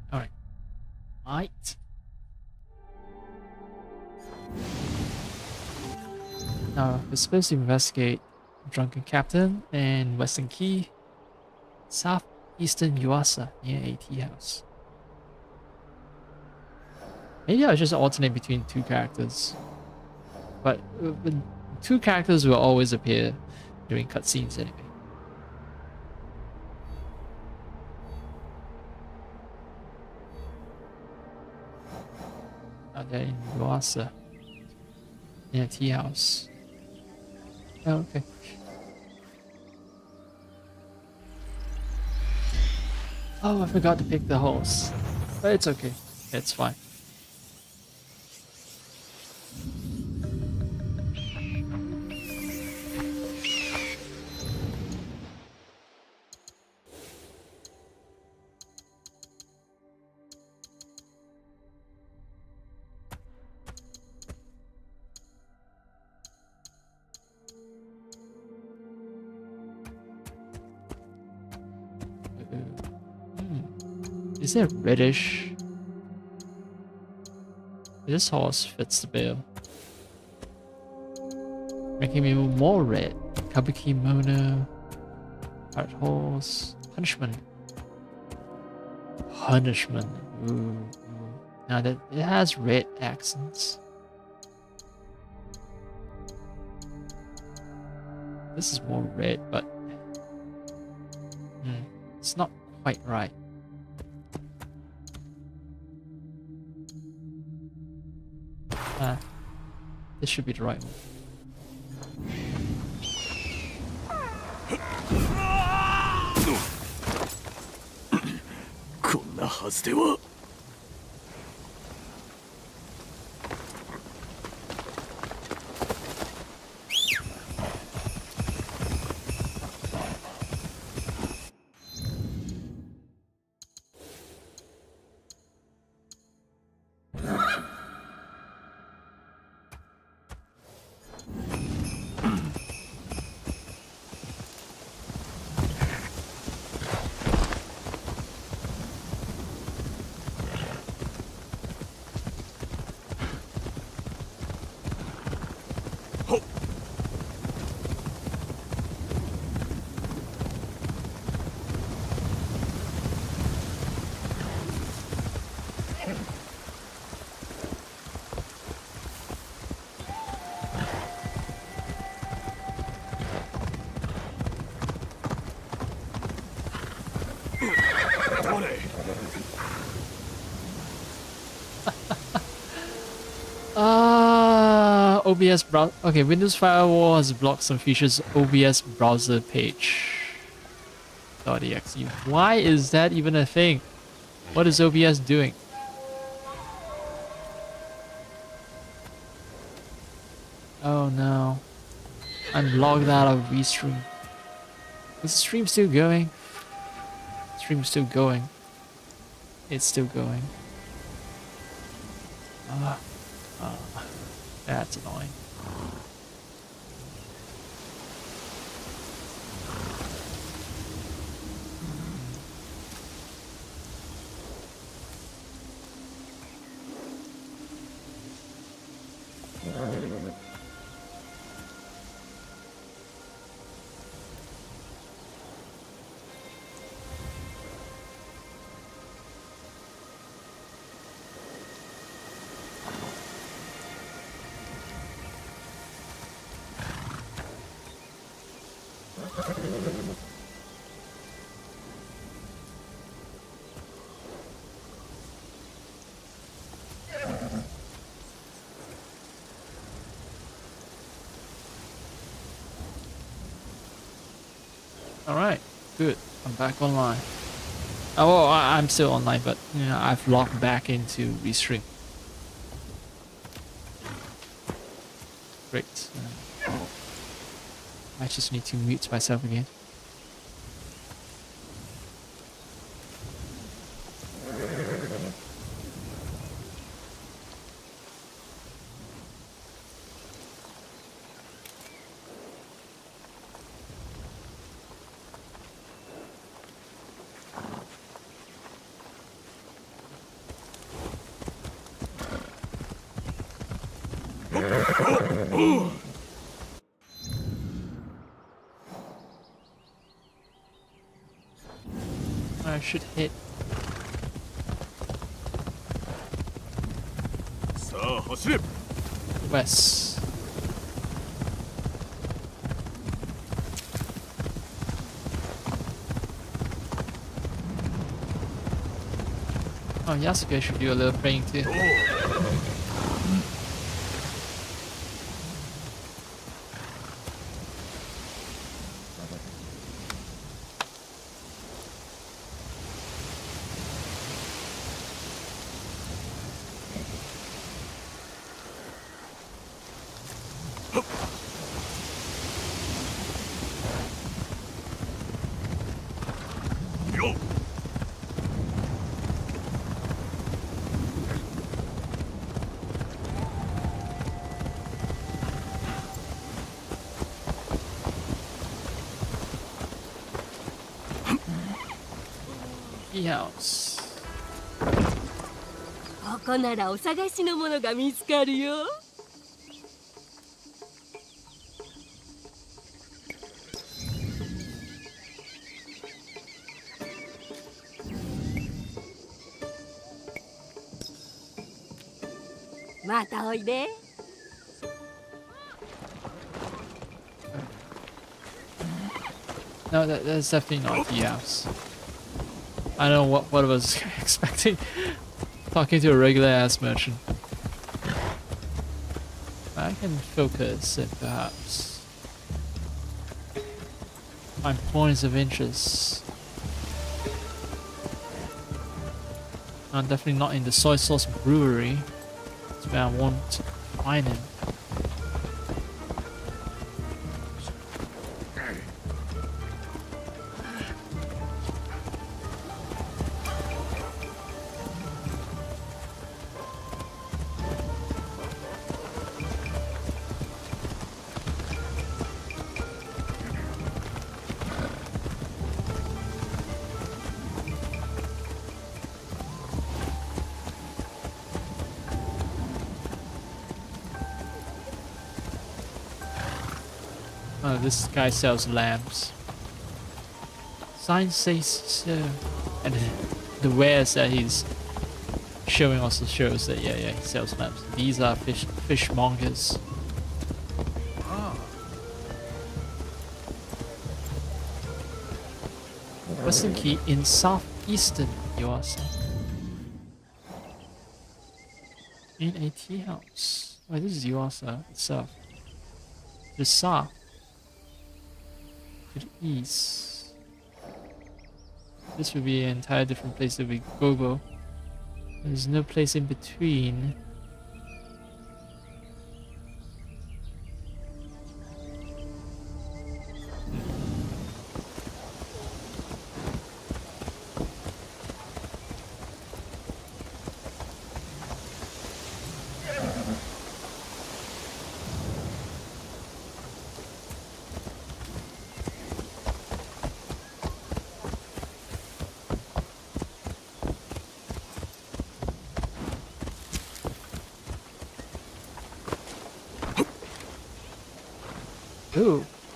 Right. Now, we're supposed to investigate Drunken Captain and Western Key, southeastern Yuasa near AT House. Maybe I'll just alternate between two characters. But two characters will always appear during cutscenes anyway. They're in Yuasa. in a tea house. Oh, okay. Oh, I forgot to pick the horse. But it's okay. It's fine. Is it reddish? This horse fits the bill. Making me more red. Kabuki mono. Pirate horse. Punishment. Punishment. Ooh. Now that it has red accents. This is more red, but it's not quite right. This should be the right one. こんなはずでは。OBS browser. Okay, Windows Firewall has blocked some features. OBS browser page. .exe. Why is that even a thing? What is OBS doing? Oh no. I'm logged out of Restream. Is the stream still going? Stream's still going. It's still going. That's annoying. Alright, good. I'm back online. Oh, well, I'm still online, but you know, I've logged back into Restream. Great. I just need to mute myself again. I should hit. さあ走れ。 West. Oh, Yasuke should do a little praying too. ろ。 Tea house. ここならお探しのものが見つかるよ。またおいで。 No, that's definitely not a tea house. I don't know what I was expecting. Talking to a regular ass merchant. I can focus it perhaps. Find points of interest. I'm definitely not in the soy sauce brewery. That's where I want to find him. Oh, this guy sells lamps. Sign says so. And the wares that he's showing also shows that, yeah, he sells lamps. These are fishmongers. Western Key in southeastern USA. In a tea house. Wait, this is Yuasa itself. The south. To the east. This would be an entire different place that we go. There's no place in between.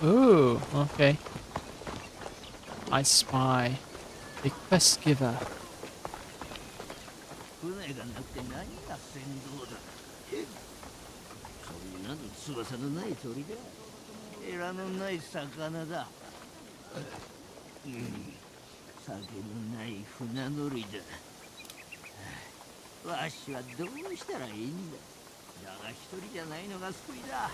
Ooh, okay. I spy a quest giver. 船がなくて何が船頭だ。そんなの翼のない鳥だ。エラのない魚だ。酒のない船乗りだ。わしはどうしたらいいんだ。だが一人じゃないのが救いだ。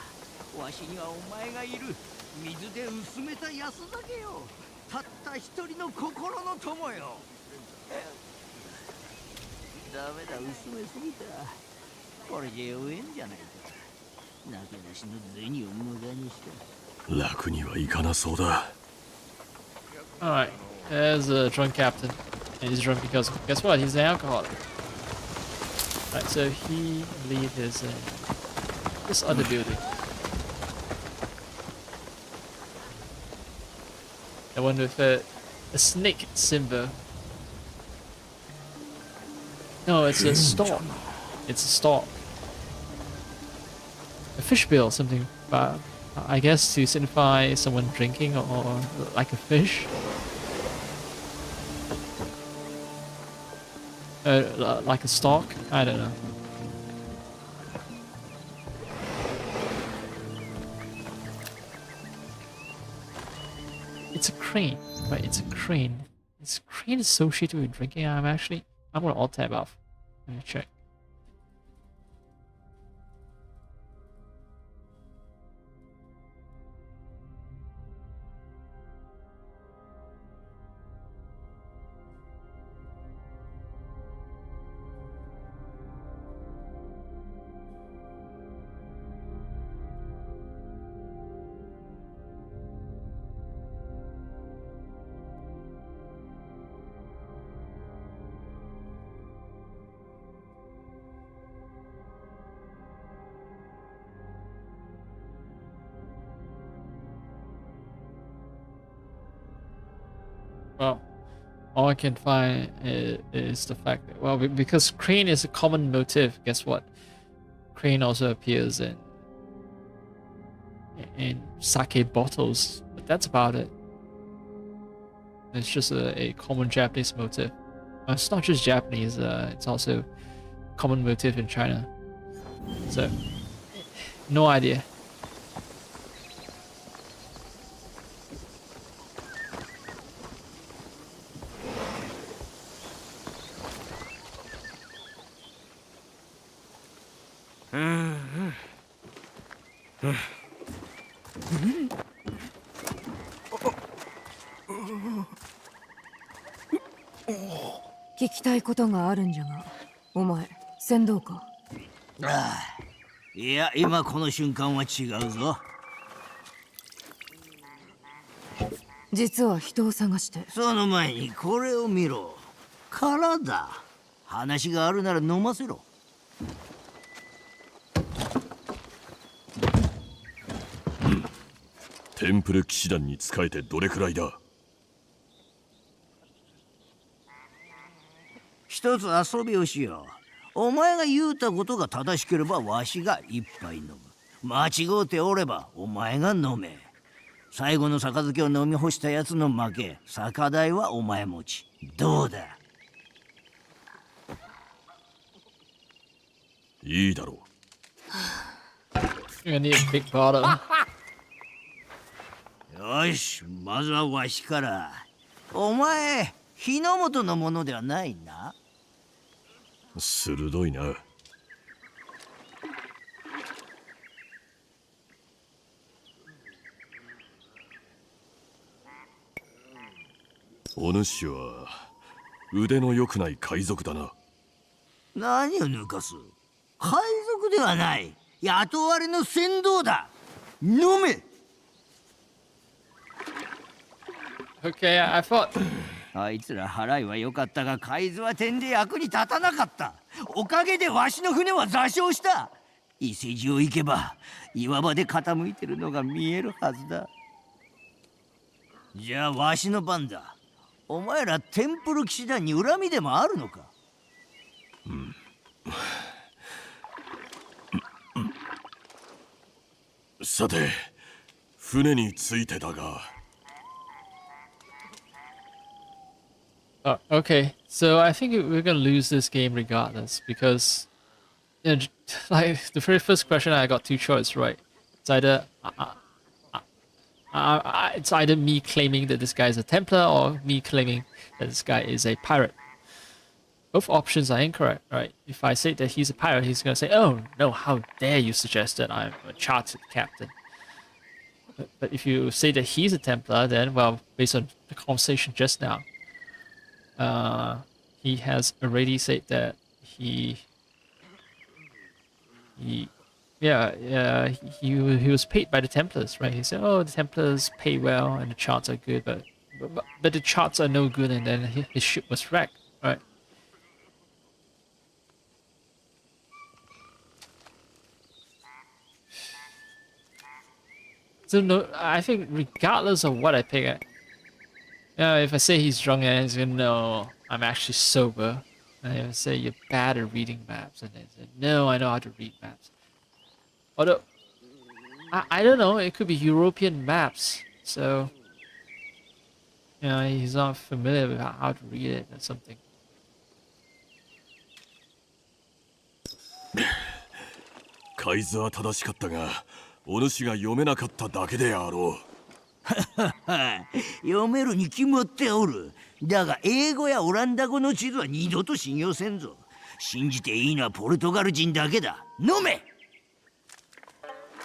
わしにはお前がいる。水で薄めた安酒よ。たった一人の心の友よ。ダメだ、薄めすぎた。これじゃ酔えんじゃないか。なけなしの銭を無駄にした。楽にはいかなそうだ。Alright, there's a drunk captain. And he's drunk because, guess what? He's an alcoholic. Right, so he lead is in this other building. I wonder if a snake symbol. No, it's a stalk. It's a stalk. A fish bill or something, but I guess to signify someone drinking or like a fish. Like a stalk? I don't know. It's a crane, right? It's a crane. Is crane associated with drinking? I'm gonna alt tab off. Let me check. Well, all I can find is the fact that, well, because crane is a common motif, guess what? Crane also appears in sake bottles, but that's about it. It's just a common Japanese motif. It's not just Japanese, it's also a common motif in China. So, no idea. Hmm. 聞きたいことがあるんじゃが、お前船頭か？ああ、いや、今この瞬間は違うぞ。実は人を探して。その前にこれを見ろ。空だ。話があるなら飲ませろ。テンプル騎士団に仕えてどれくらいだ？一つ遊びをしよう。お前が言うたことが正しければわしが一杯飲む。間違うておればお前が飲め。最後の杯を飲み干したやつの負け。酒代はお前持ち。どうだ？いいだろう。You're gonna need a big bottle. よし、まずはわしから。お前、日の本のものではないな。鋭いな。お主は腕の良くない海賊だな。何を抜かす？海賊ではない。雇われの船頭だ。飲め。Okay, I thought. あいつら払いは良かったが海津は点で役に立たなかった。おかげでわしの船は座礁した。伊勢路を行けば岩場で傾いてるのが見えるはずだ。じゃあわしの番だ。お前らテンプル騎士団に恨みでもあるのか？さて、船についてだが。Okay, so I think we're gonna lose this game regardless because, you know, like the very first question, I got two choices right. It's either me claiming that this guy is a Templar or me claiming that this guy is a pirate. Both options are incorrect, right? If I say that he's a pirate, he's gonna say, "Oh no, how dare you suggest that I'm a chartered captain?" But if you say that he's a Templar, then, well, based on the conversation just now, he has already said that he was paid by the Templars, right? He said, "Oh, the Templars pay well and the charts are good, but the charts are no good, and then his ship was wrecked, right?" So no, I think regardless of what I pick, if I say he's drunk and he's gonna know I'm actually sober, and if I say you're bad at reading maps, and they say no, I know how to read maps. Although I don't know, it could be European maps, so he's not familiar with how to read it or something. 海図は正しかったが、お主が読めなかっただけであろう。読めるに決まっておる。だが英語やオランダ語の地図は二度と信用せんぞ。信じていいのはポルトガル人だけだ。飲め。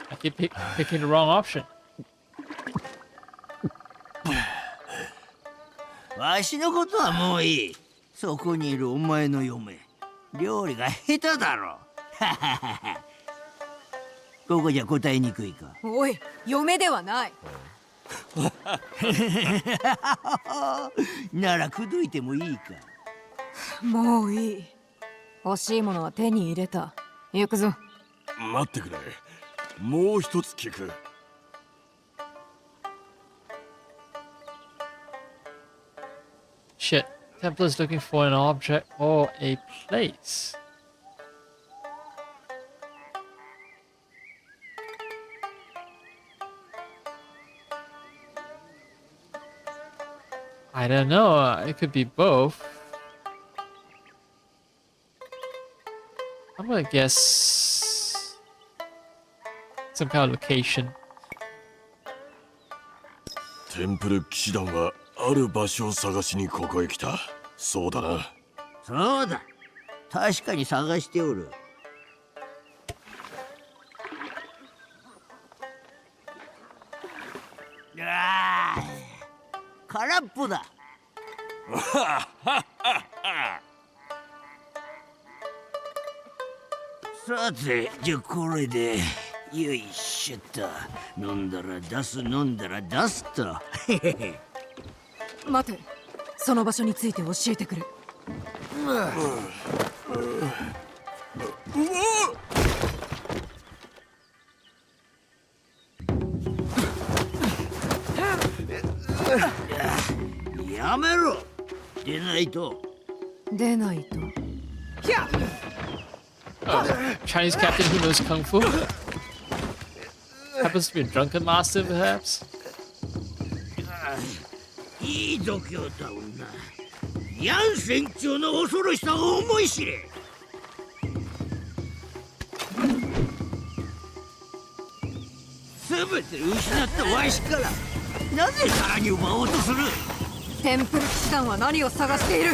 I keep picking the wrong option. わしのことはもういい。そこにいるお前の嫁。料理が下手だろ。ここじゃ答えにくいか。おい、嫁ではない。なら口説いてもいいか。もういい。欲しいものは手に入れた。行くぞ。待ってくれ。もう一つ聞く。Shit. Templar's looking for an object or a place. I don't know. It could be both. I'm gonna guess some kind of location. テンプル騎士団はある場所を探しにここへ来た。そうだな。そうだ、確かに探しておる。ああ、空っぽだ。さて、じゃあこれでよいしょっと。飲んだら出す、飲んだら出すと。待て、その場所について教えてくれ。やめろ。出ないと。出ないと。Oh, Chinese captain who knows kung fu? Happens to be a drunken master, perhaps? いい度胸だ女。ヤン船長の恐ろしさを思い知れ。すべて失ったわしからなぜさらに奪おうとする。テンプル騎士団は何を探している。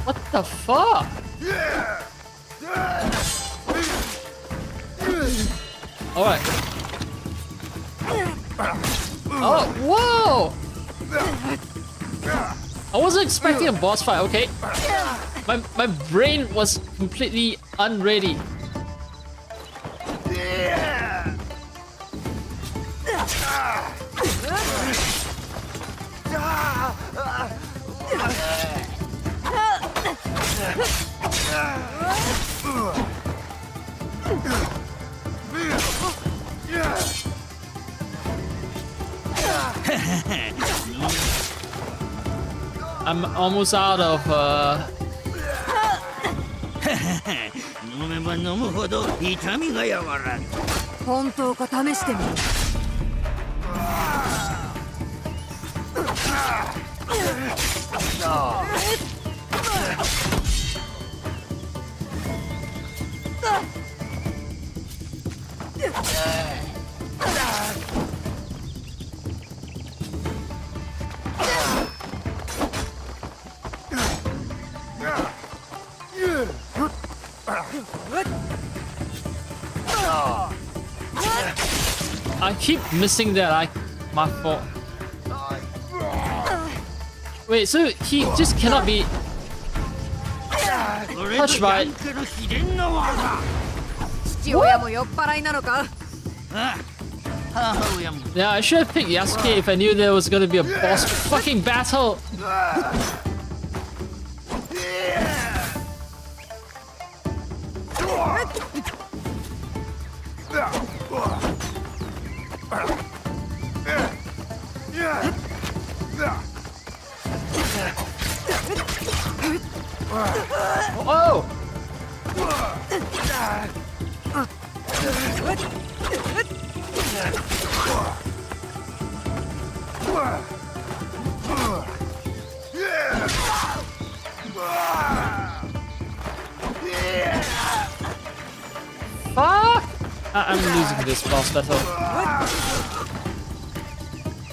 What the fuck? Alright. Oh, whoa! I wasn't expecting a boss fight, okay? My brain was completely unready. I'm almost out of 飲めば飲むほど痛みが和らぐ。本当か試してみる。I keep missing that. My fault. Wait, so he just cannot be touched by it. 父親も酔っ払いなのか。母親も Yeah, I should have picked Yasuke if I knew there was gonna be a boss fucking battle. Oh! Fuck! I'm losing this boss battle.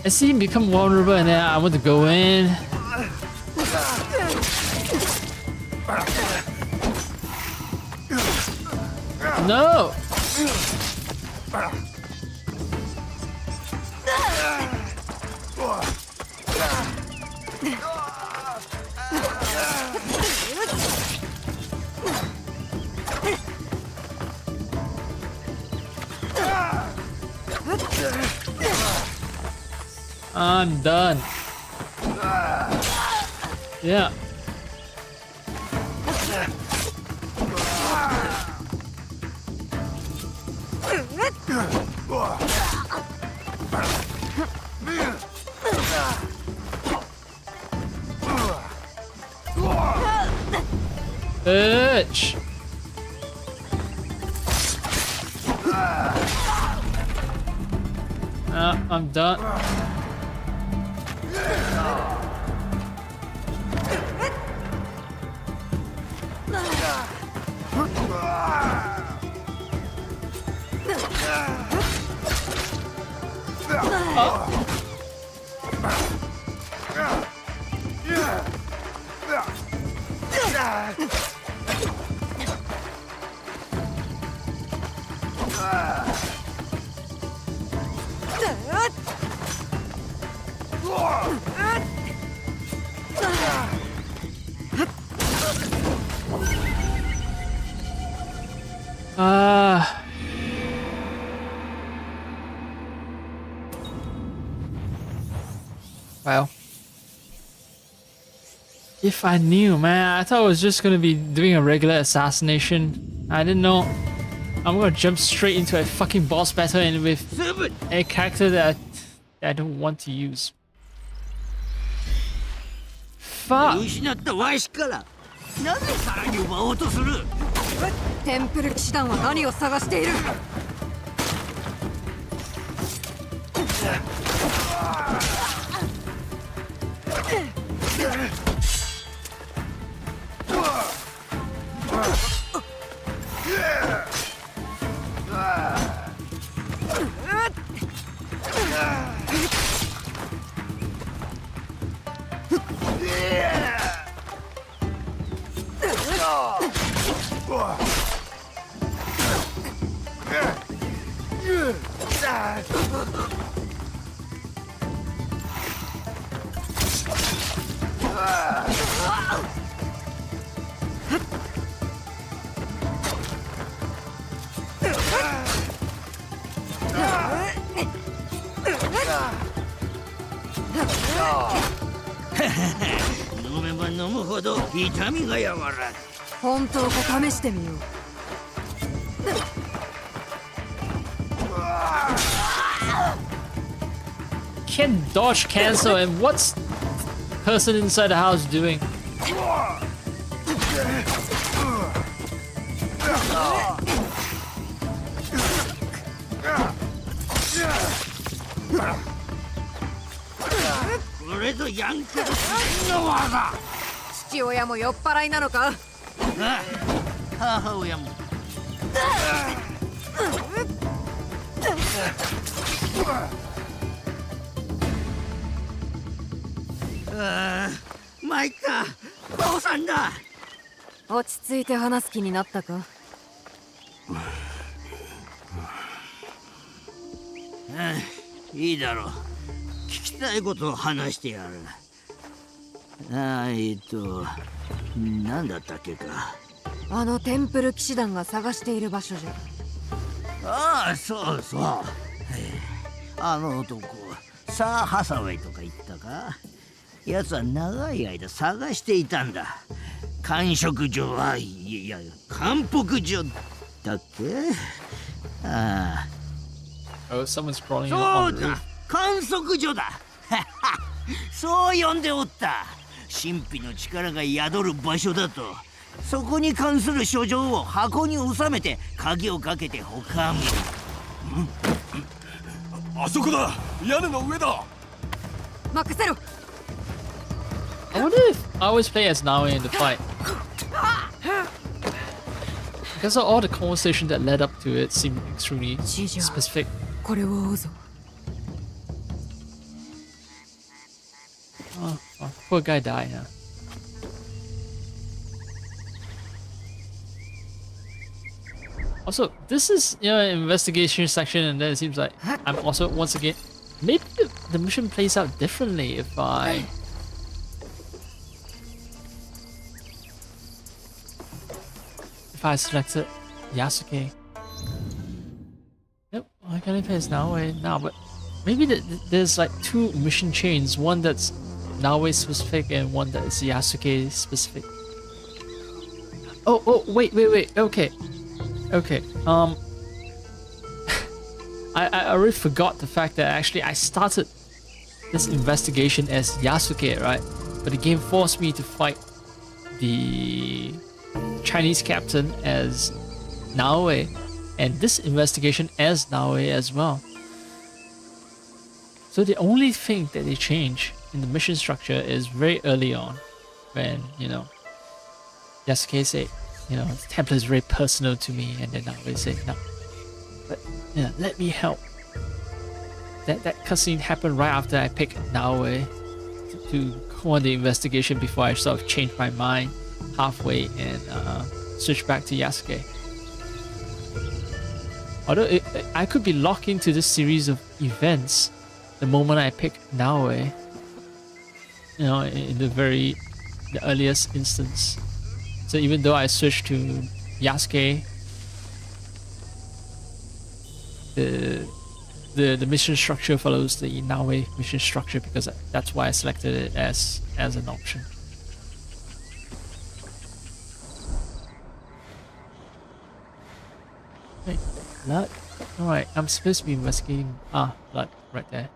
I see him become vulnerable and then I want to go in. No! I'm done. Yeah. Bitch. I'm done. Well, if I knew, man, I thought I was just gonna be doing a regular assassination. I didn't know I'm gonna jump straight into a fucking boss battle and with a character that I don't want to use. Fuck. 失ったわしからなぜさらに奪おうとする。テンプル騎士団は何を探している。飲めば飲むほど痛みが和らぐ。本当か試してみよう。Can dodge cancel and what's the person inside the house doing? No 父親も酔っ払いなのか。母親も。参った。父さんだ。落ち着いて話す気になったか。いいだろう。聞きたいことを話してやる。何だったっけか。あのテンプル騎士団が探している場所じゃ。ああ、そうそう。あの男、サー・ハサウェイとか言ったか。奴は長い間探していたんだ。観測所はいや観測所だっけ。ああ。Oh, someone's crawling そ on う the だ roof. 観測所だそう呼んでおった。神秘の力が宿る場所だと。そこに関する書状を箱に収めて鍵をかけて保管。あそこだ。屋根の上だ。任せろ。 I wonder if I always play as Naoe in the fight. Because of all the conversation that led up to it seemed extremely specific. これを追うぞ。 Oh, poor guy died, huh? Also, this is, you know, an investigation section, and then it seems like I'm also, once again, maybe the mission plays out differently if I selected Yasuke. Yep, I can only play as now, but maybe there's like two mission chains, one that's Naoe specific and one that is Yasuke specific. Oh, wait. Okay. I already forgot the fact that actually I started this investigation as Yasuke, right? But the game forced me to fight the Chinese captain as Naoe, and this investigation as Naoe as well. So the only thing that they change in the mission structure is very early on, when, you know, Yasuke say, you know, the temple is very personal to me, and then Naoe say, no, but, you know, let me help. That cutscene happened right after I picked Naoe to go on the investigation, before I sort of changed my mind halfway and switch back to Yasuke. Although I could be locked into this series of events the moment I pick Naoe, you know, in the earliest instance. So even though I switched to Yasuke, the mission structure follows the Naoe mission structure, because that's why I selected it as an option. Wait, blood? Alright, I'm supposed to be investigating. Ah, blood, right there.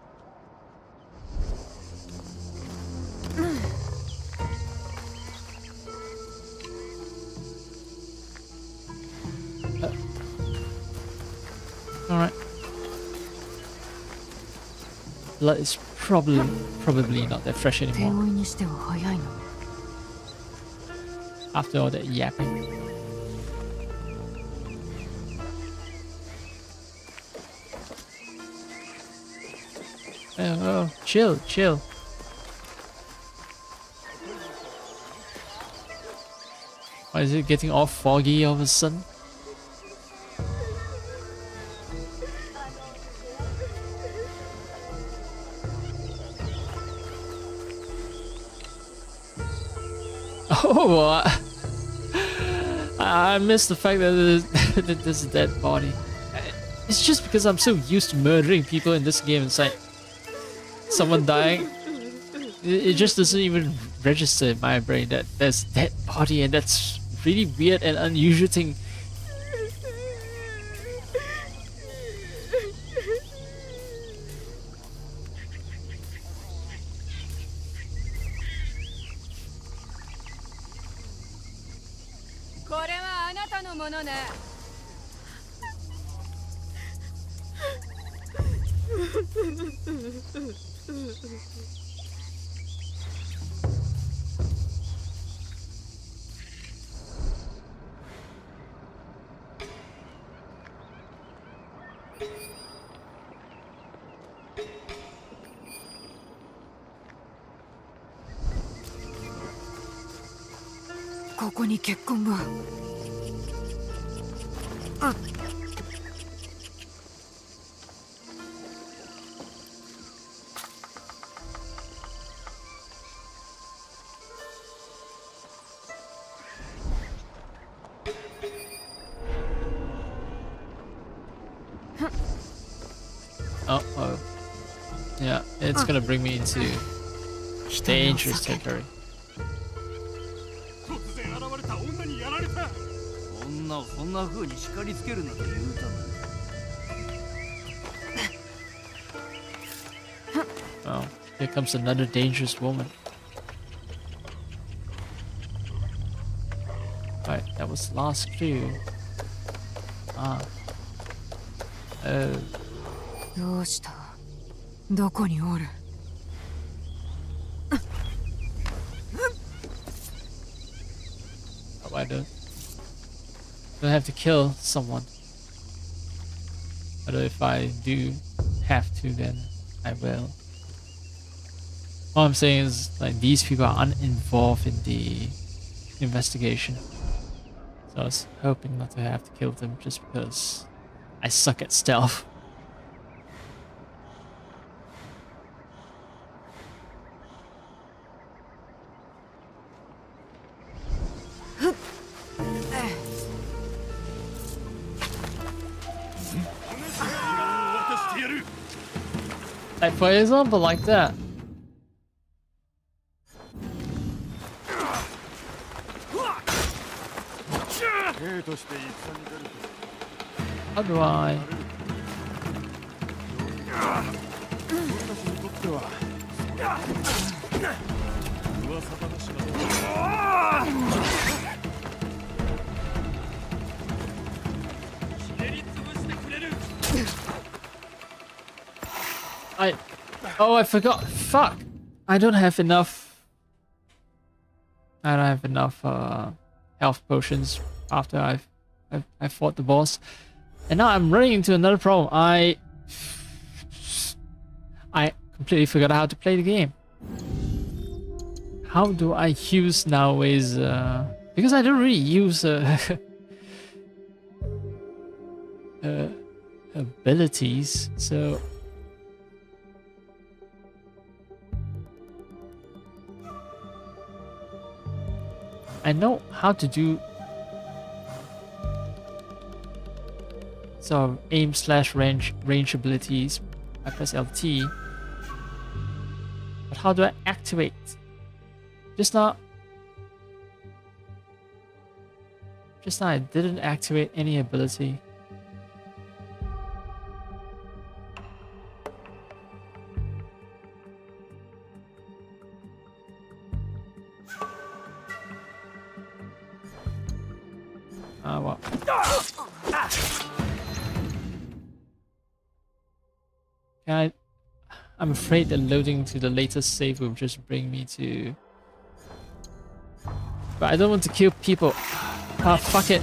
Alright. Blood is probably not that fresh anymore after all that yapping. Oh, chill. Why is it getting all foggy all of a sudden? Oh, I missed the fact that there's a dead body. It's just because I'm so used to murdering people in this game. It's like someone dying. It just doesn't even register in my brain that there's a dead body, and that's really weird and unusual thing. Oh. Yeah, it's gonna bring me into dangerous territory. 女をそんな風に叱りつけるなと言うたのに。 Oh, here comes another dangerous woman. Right, that was the last clue. Ah. Oh. どうした？どこにおる？ Oh, I don't have to kill someone. But if I do have to, then I will. All I'm saying is, like, these people are uninvolved in the investigation. So I was hoping not to have to kill them just because I suck at stealth. Like, for example, like that. How do I? Oh, I forgot. Fuck. I don't have enough. I don't have enough health potions after I fought the boss, and now I'm running into another problem. I completely forgot how to play the game. How do I use nowadays? Because I don't really use abilities, so. I know how to do so aim / range abilities. I press LT, but how do I activate? Just now I didn't activate any ability. Well. I'm afraid that loading to the latest save will just bring me to... But I don't want to kill people. Ah, fuck it.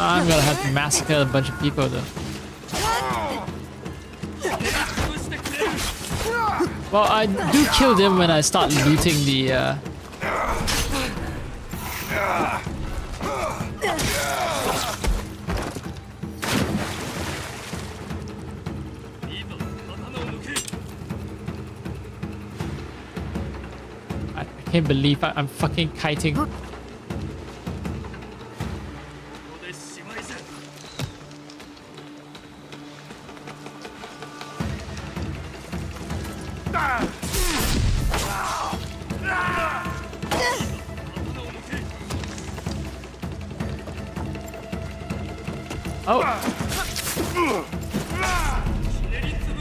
I'm gonna have to massacre a bunch of people though. Well, I do kill them when I start looting the I can't believe I'm fucking kiting. Oh.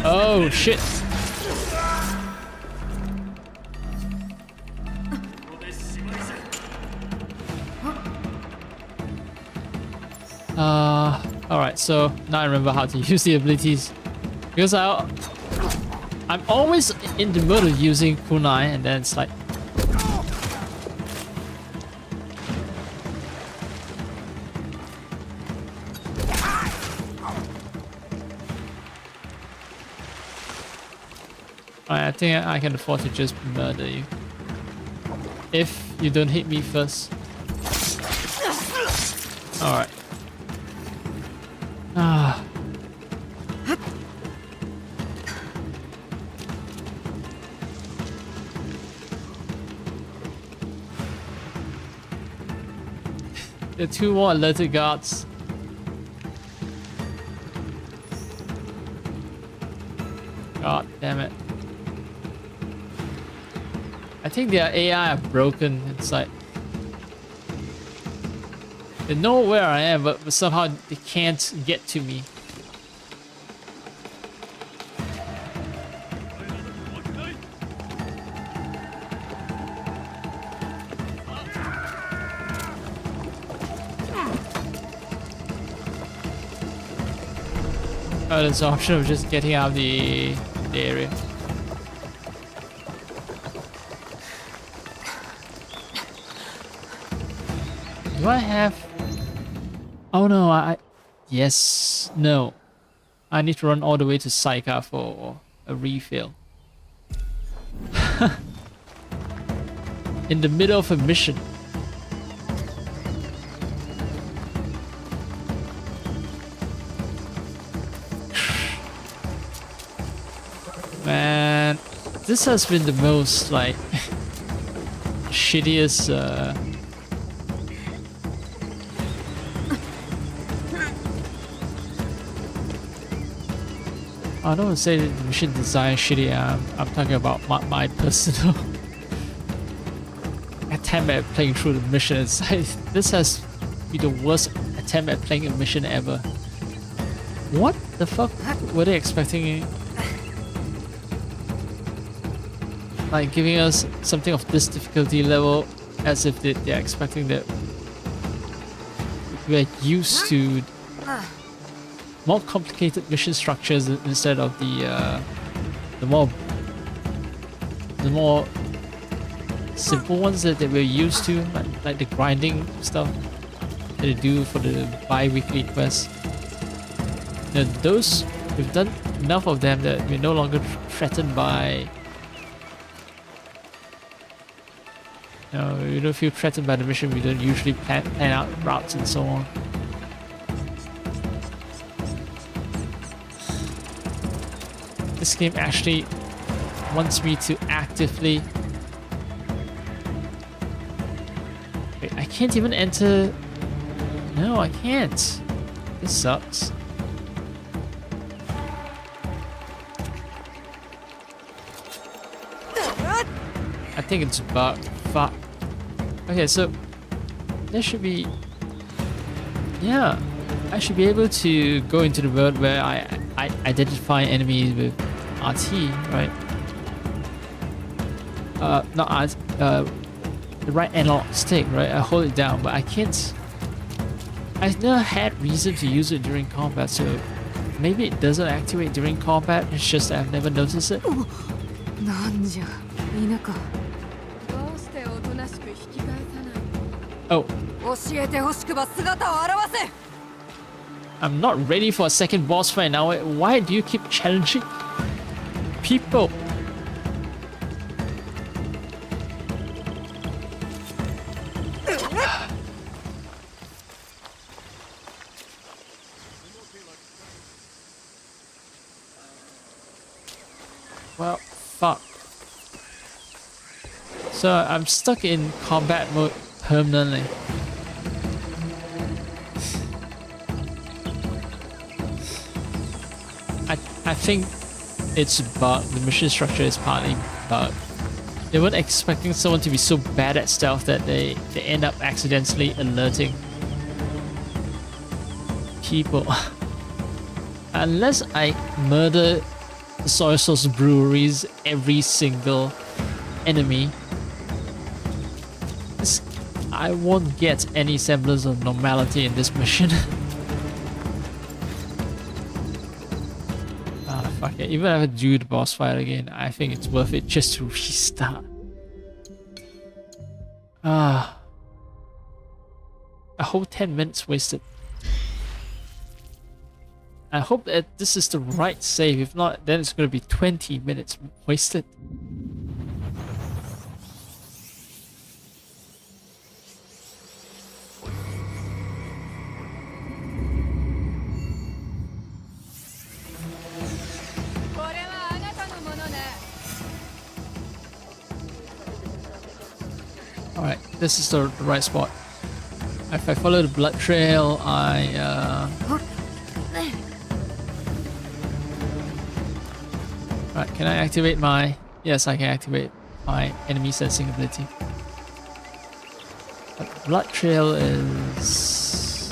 Oh shit. Alright, so now I remember how to use the abilities. Because I'm always in the mode of using kunai, and then it's like... I think I can afford to just murder you. If you don't hit me first. Alright. Ah. There are 2 more alerted guards. God damn it. I think their AI are broken. It's like they know where I am, but somehow they can't get to me. Oh, there's an option of just getting out of the area. Do I have... Oh no, Yes, no. I need to run all the way to Saika for a refill. In the middle of a mission. Man, this has been the most, like, shittiest, I don't want to say that the mission design is shitty. I'm talking about my personal attempt at playing through the mission. This has been the worst attempt at playing a mission ever. What the fuck were they expecting? Like giving us something of this difficulty level as if they're expecting that we're used to more complicated mission structures instead of the more simple ones that we're used to, like the grinding stuff that they do for the bi-weekly quests. You know, those, we've done enough of them that we're no longer threatened by, you know, we don't feel threatened by the mission. We don't usually plan out routes and so on. This game actually wants me to actively... Wait, I can't even enter... No, I can't. This sucks. I think it's a bug. Fuck. Okay, so there should be... Yeah, I should be able to go into the world where I identify enemies with RT, right? Not RT, the right analog stick, right? I hold it down, but I can't... I've never had reason to use it during combat, so maybe it doesn't activate during combat, it's just that I've never noticed it. Oh. I'm not ready for a second boss fight now. Why do you keep challenging people? Well, fuck. So I'm stuck in combat mode permanently. I think it's a bug. The mission structure is partly bug. They weren't expecting someone to be so bad at stealth that they end up accidentally alerting people. Unless I murder the soy sauce breweries every single enemy, I won't get any semblance of normality in this mission. Fuck it. Even if I do the boss fight again, I think it's worth it just to restart. A whole 10 minutes wasted. I hope that this is the right save. If not, then it's going to be 20 minutes wasted. Alright, this is the right spot. If I follow the blood trail, Alright, can I activate my... Yes, I can activate my enemy sensing ability. But blood trail is...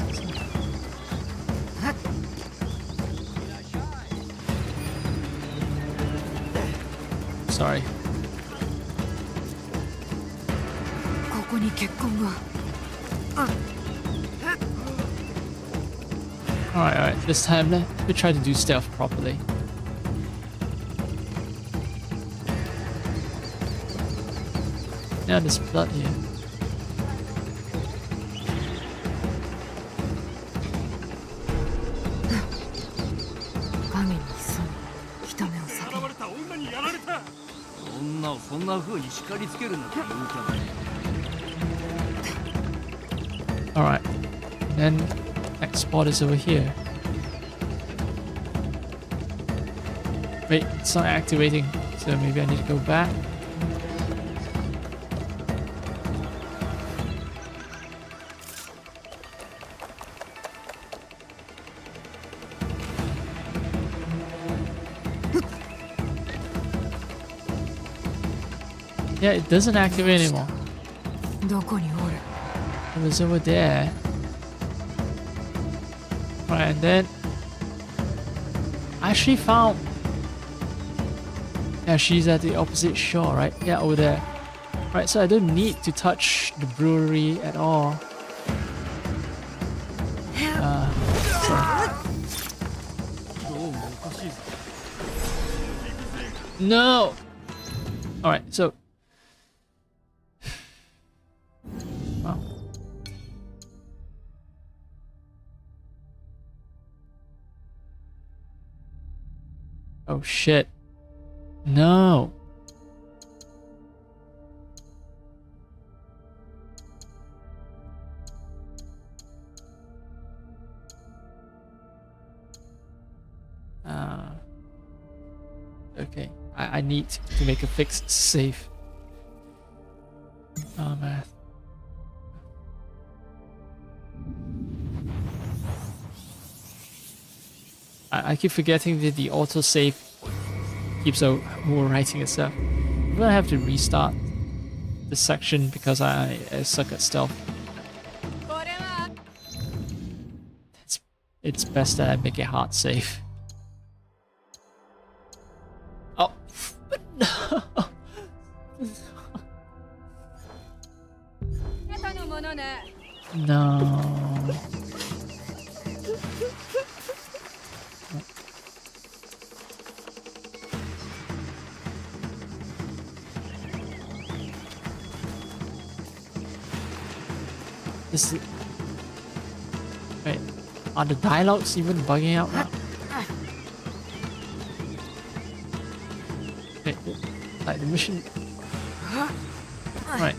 Sorry. Alright, this time let me try to do stealth properly. Now there's blood here. そんな風に叱りつけるなって言うからね。 Alright. Then next spot is over here. Wait, it's not activating, so maybe I need to go back. Yeah, it doesn't activate anymore. どこにおる？ It was over there. Right, and then I actually found. Yeah, she's at the opposite shore, right? Yeah, over there. Right, so I don't need to touch the brewery at all. No! Alright, so. Wow. Oh shit. No. Okay. I need to make a fixed save. Oh man. I keep forgetting that the autosave keeps overwriting itself. I'm gonna have to restart this section because I suck at stealth. It's best that I make a hard save. Oh no. This is... Wait, are the dialogues even bugging out now? Wait, like the mission... Right.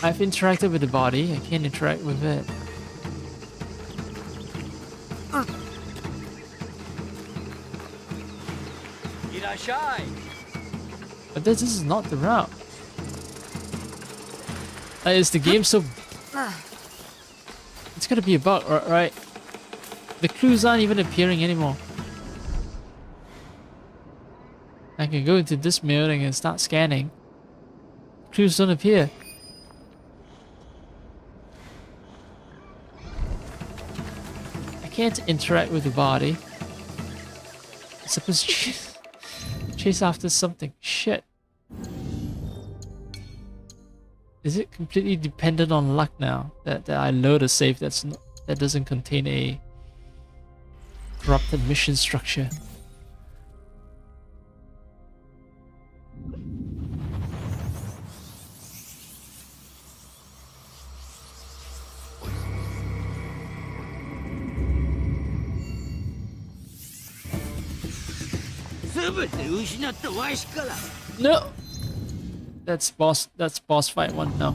I've interacted with the body, I can't interact with it. But this is not the route. Is the game so... It's gotta be a bug, right? The clues aren't even appearing anymore. I can go into this building and start scanning. Clues don't appear. I can't interact with the body. I'm supposed to chase after something. Shit. Is it completely dependent on luck now that I load a save that doesn't contain a corrupted mission structure? No! That's boss fight 1, no.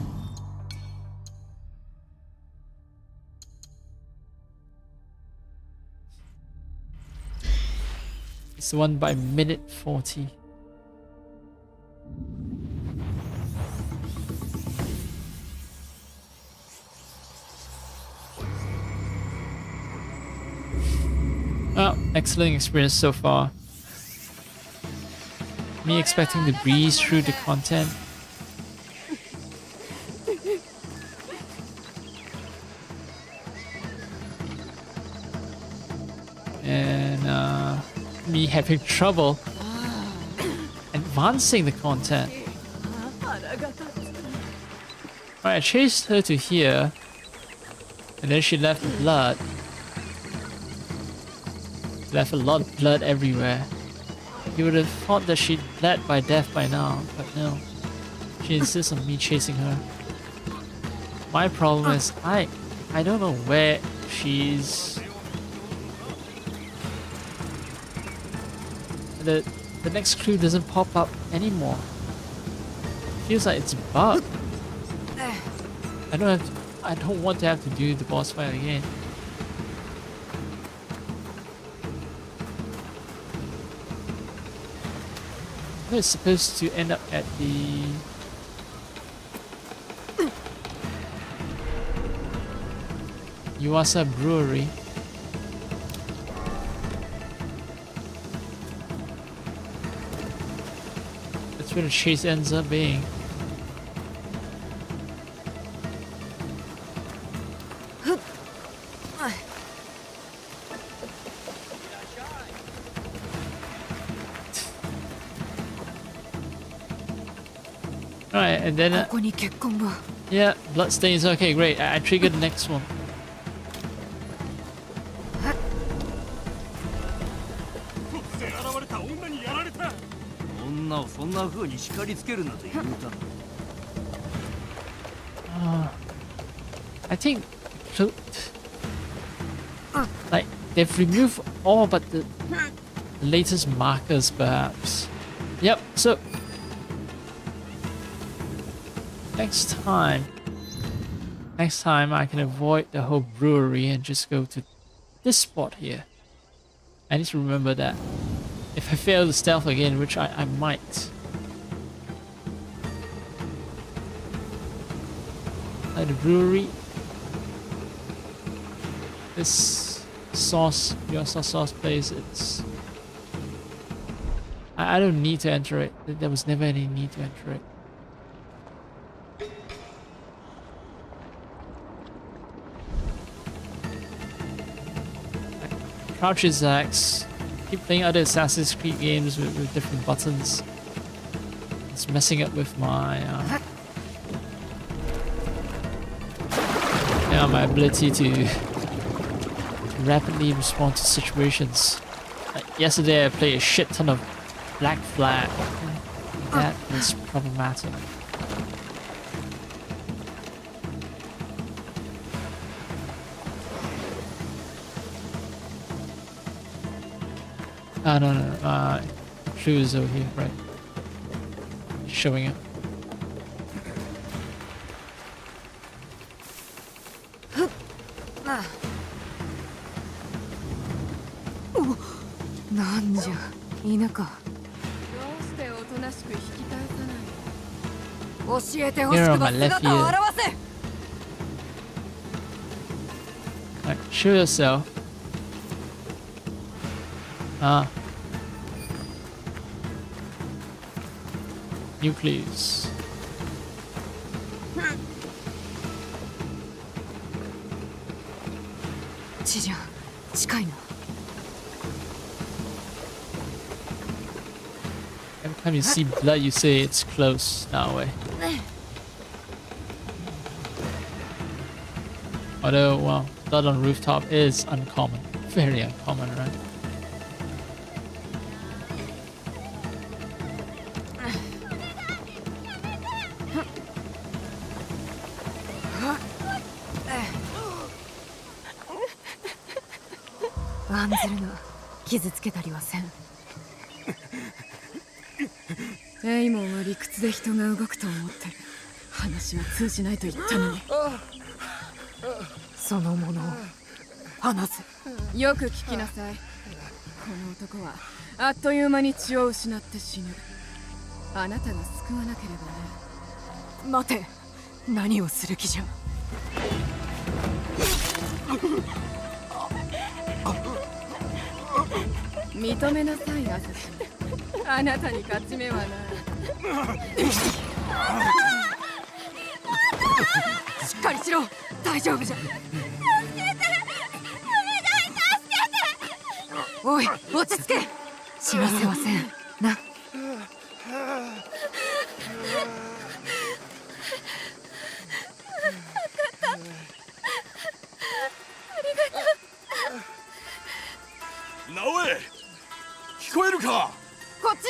It's the one by minute 40. Oh, excellent experience so far. Me expecting to breeze through the content. And me having trouble advancing the content. Alright, I chased her to here, and then she left blood. Left a lot of blood everywhere. You would have thought that she'd bled by death by now, but no. She insists on me chasing her. My problem is I don't know where she's... The next clue doesn't pop up anymore. Feels like it's bugged. I don't want to have to do the boss fight again. It's supposed to end up at the Yuasa Brewery. That's where the chase ends up being. Alright, and then yeah, bloodstains. Okay, great. I triggered the next one. 女をそんな風に叱りつけるなと言うたの。I think like they've removed all but the latest markers, perhaps. Yep. So next time I can avoid the whole brewery and just go to this spot here. I need to remember that. If I fail the stealth again, which I might. Like the brewery. This sauce, Yuasa sauce place, it's... I don't need to enter it. There was never any need to enter it. Crouch is X. Keep playing other Assassin's Creed games with different buttons. It's messing up with my my ability to rapidly respond to situations. Like yesterday I played a shit ton of Black Flag. That is problematic. No. Clue is over here, right? Showing it. Here on my left ear. Right, show yourself. Nucleus. Every time you see blood, you say it's close. No way. Although, well, blood on rooftop is uncommon. Very uncommon, right?エイモンは理屈で人が動くと思ってる。話は通じないと言ったのに。そのものを話せ。よく聞きなさい。この男はあっという間に血を失って死ぬ。あなたが救わなければね。待て。何をする気じゃ。認めなさい、アサシン。あなたに勝ち目はない。しっかりしろ。大丈夫じゃ。助けて。おい、落ち着け。死なせません。な。直江、聞こえるか。こっちじ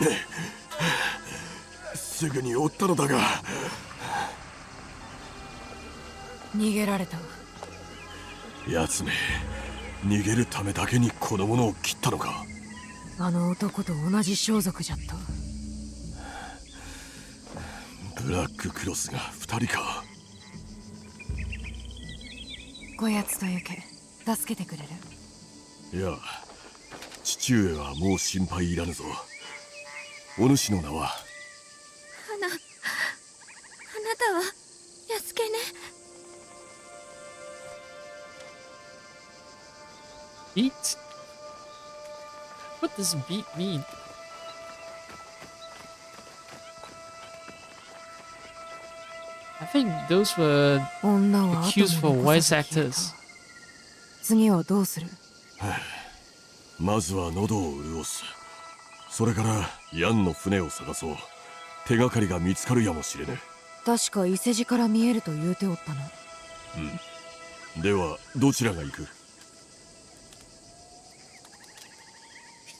ゃ。すぐに追ったのだが。逃げられた。やつめ、逃げるためだけにこの者を切ったのか。あの男と同じ装束じゃった。ブラッククロスが2人か。こやつとゆけ、助けてくれる？いや、父上はもう心配いらぬぞ。お主の名は？あなたは安家ね。Beat? What does beat mean? I think those were 女は後 accused for も残 voice さず消え actors. た。次はどうする？まずは喉を潤す。それからヤンの船を探そう。手がかりが見つかるやもしれぬ。確か伊勢路から見えると言うておったな。ではどちらが行く？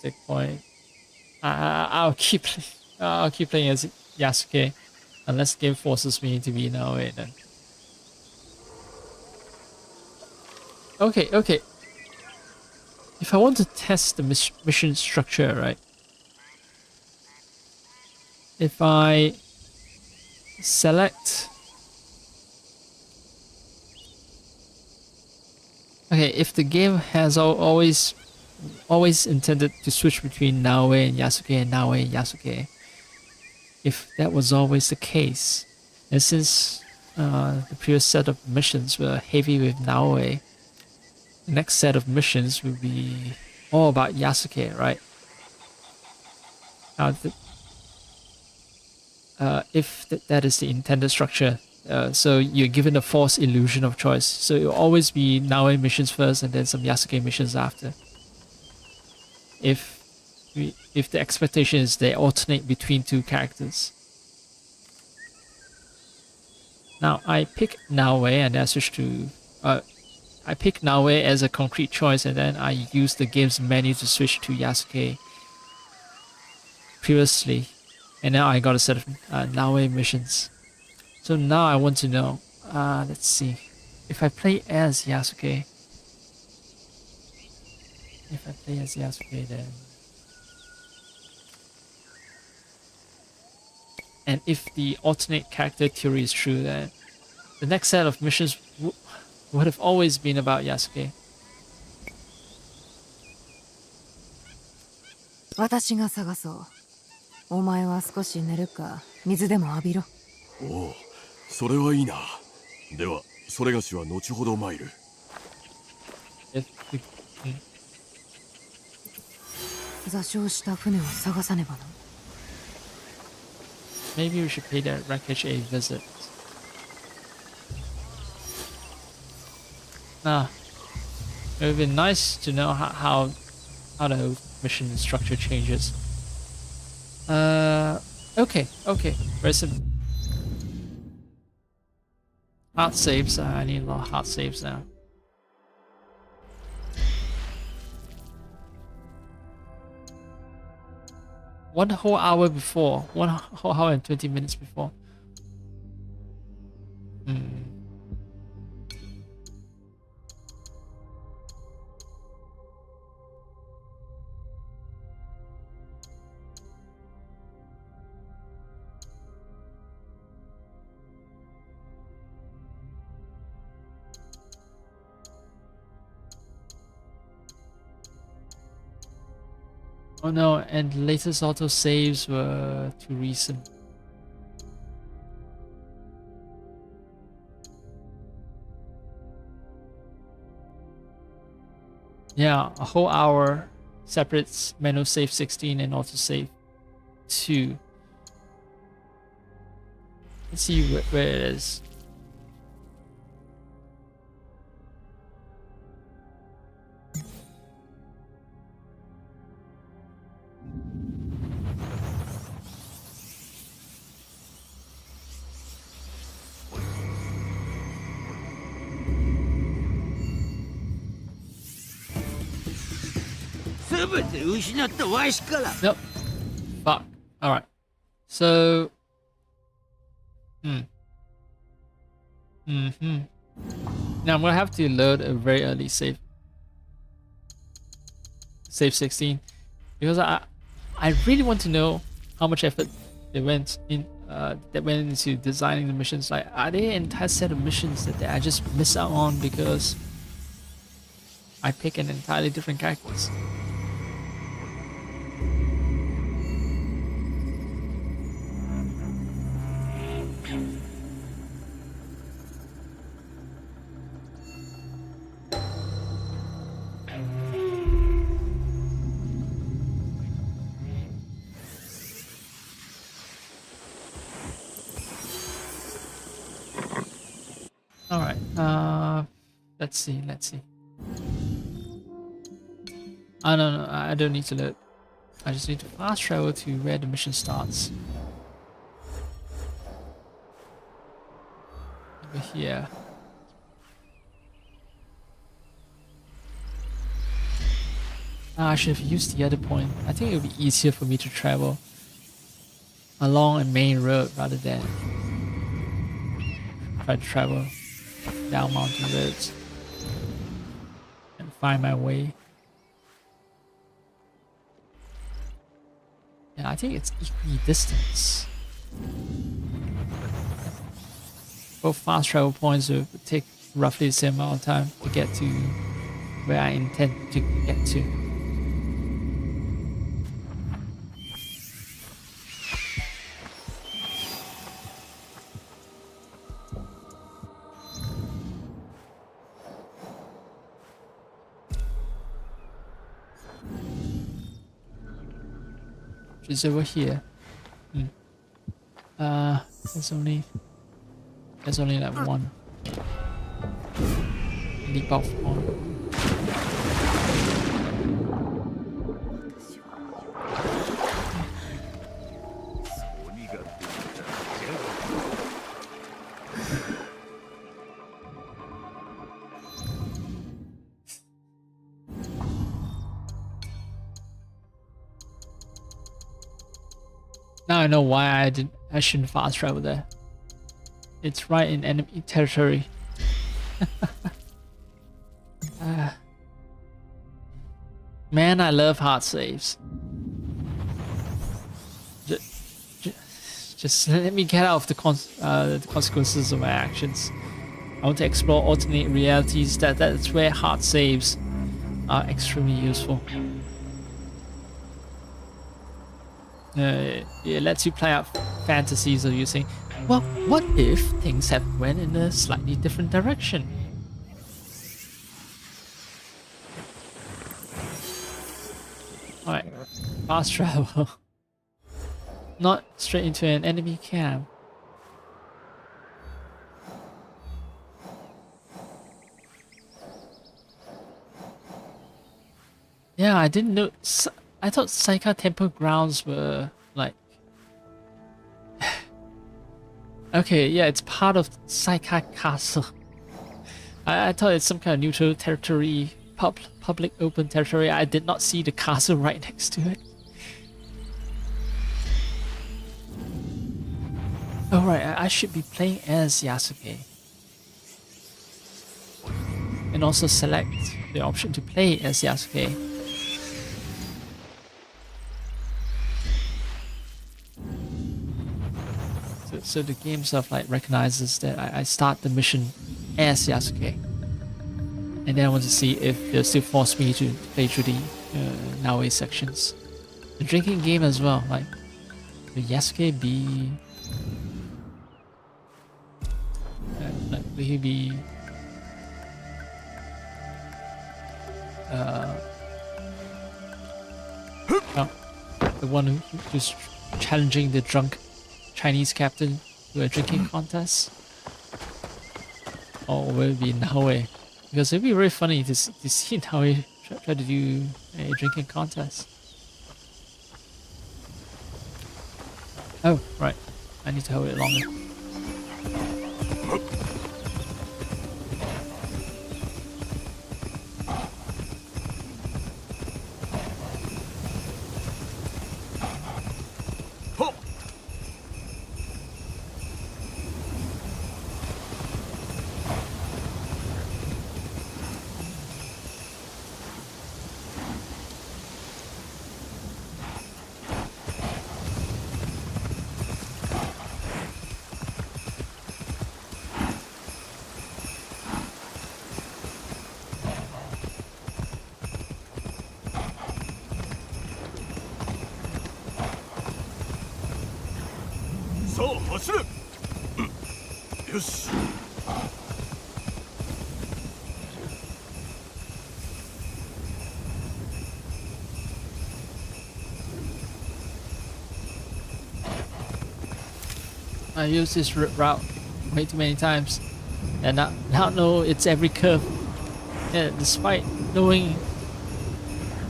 Stick point. I'll keep playing as Yasuke unless the game forces me to be Naoe then. Okay. If I want to test the mission structure, right? If I select... Okay, if the game has always intended to switch between Naoe and Yasuke and Naoe and Yasuke, if that was always the case, and since the previous set of missions were heavy with Naoe, the next set of missions will be all about Yasuke, right? Now, if that is the intended structure, so you're given a false illusion of choice. So it'll always be Naoe missions first and then some Yasuke missions after. If the expectation is they alternate between two characters. Now I pick Naoe and then I switch to I pick Naoe as a concrete choice and then I use the game's menu to switch to Yasuke previously, and now I got a set of Naoe missions. So now I want to know, let's see, if I play as Yasuke, then, and if the alternate character theory is true, then the next set of missions would have always been about Yasuke. 私が探そう。お前は少し寝るか、水でも浴びろ。おお、それはいいな。では、それがしは後ほど参る。座礁した船を探さねばな。Maybe we should pay that wreckage a visit. It would be nice to know how the mission structure changes. Okay. Very simple. Heart saves. I need a lot of heart saves now. One whole hour before. 1 whole hour and 20 minutes before. Oh no, and latest auto saves were too recent. Yeah, a whole hour separates manual save 16 and auto save 2. Let's see where it is. Nope. Fuck. Alright. So... Now I'm gonna have to load a very early save. Save 16. because I really want to know how much effort they went into designing the missions. Like, are there an entire set of missions that I just miss out on because I pick an entirely different characters? All right. Let's see. Oh no, I don't need to look. I just need to fast travel to where the mission starts. Over here. I should have used the other point. I think it would be easier for me to travel along a main road rather than try to travel down mountain roads and find my way. Yeah, I think it's equidistance. Both fast travel points will take roughly the same amount of time to get to where I intend to get to. It's over here. There's only like one leap off point. Now I know why I shouldn't fast travel there. It's right in enemy territory. Man, I love hard saves. Just let me get out of the consequences of my actions. I want to explore alternate realities. That's where hard saves are extremely useful. It lets you play out fantasies of you saying, well, what if things have went in a slightly different direction? Alright, fast travel. Not straight into an enemy camp. Yeah, I didn't know. I thought Saika Temple grounds were like. Okay, yeah, it's part of Saika Castle. I thought it's some kind of neutral territory, public open territory. I did not see the castle right next to it. Oh right, I should be playing as Yasuke. And also select the option to play as Yasuke. So the game stuff like recognizes that I start the mission as Yasuke. And then I want to see if they'll still force me to play through the Naoe sections. The drinking game as well, like will Yasuke be like will he be the one who's challenging the drunk Chinese captain to a drinking contest? Or will it be Naoe? Because it'd be very funny to see Naoe try to do a drinking contest. Oh, right. I need to hold it longer. さあ走れ。よし。I used this route way too many times, and now know it's every curve. Yeah, despite knowing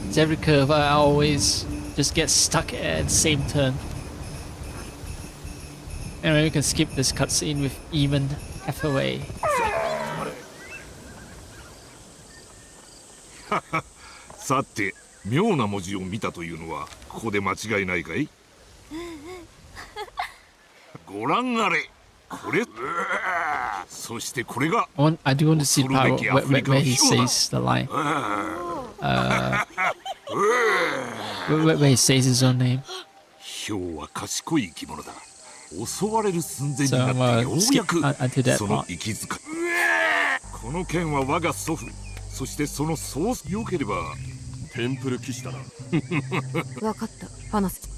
it's every curve, I always just get stuck at the same turn. Anyway, we can skip this cutscene with even Hathaway. さて妙な文字を見たというのはここで間違いないかい？ご覧あれこれそしてこれが I do want to see the part where he says the line. Where he says his own name. ヒョウは賢い生き物だ。襲われる寸前に So なってようや skip く until that その part. 息遣い。この剣は我が祖父、そしてそのそう良ければテンプル騎士だな。わかった。話せ。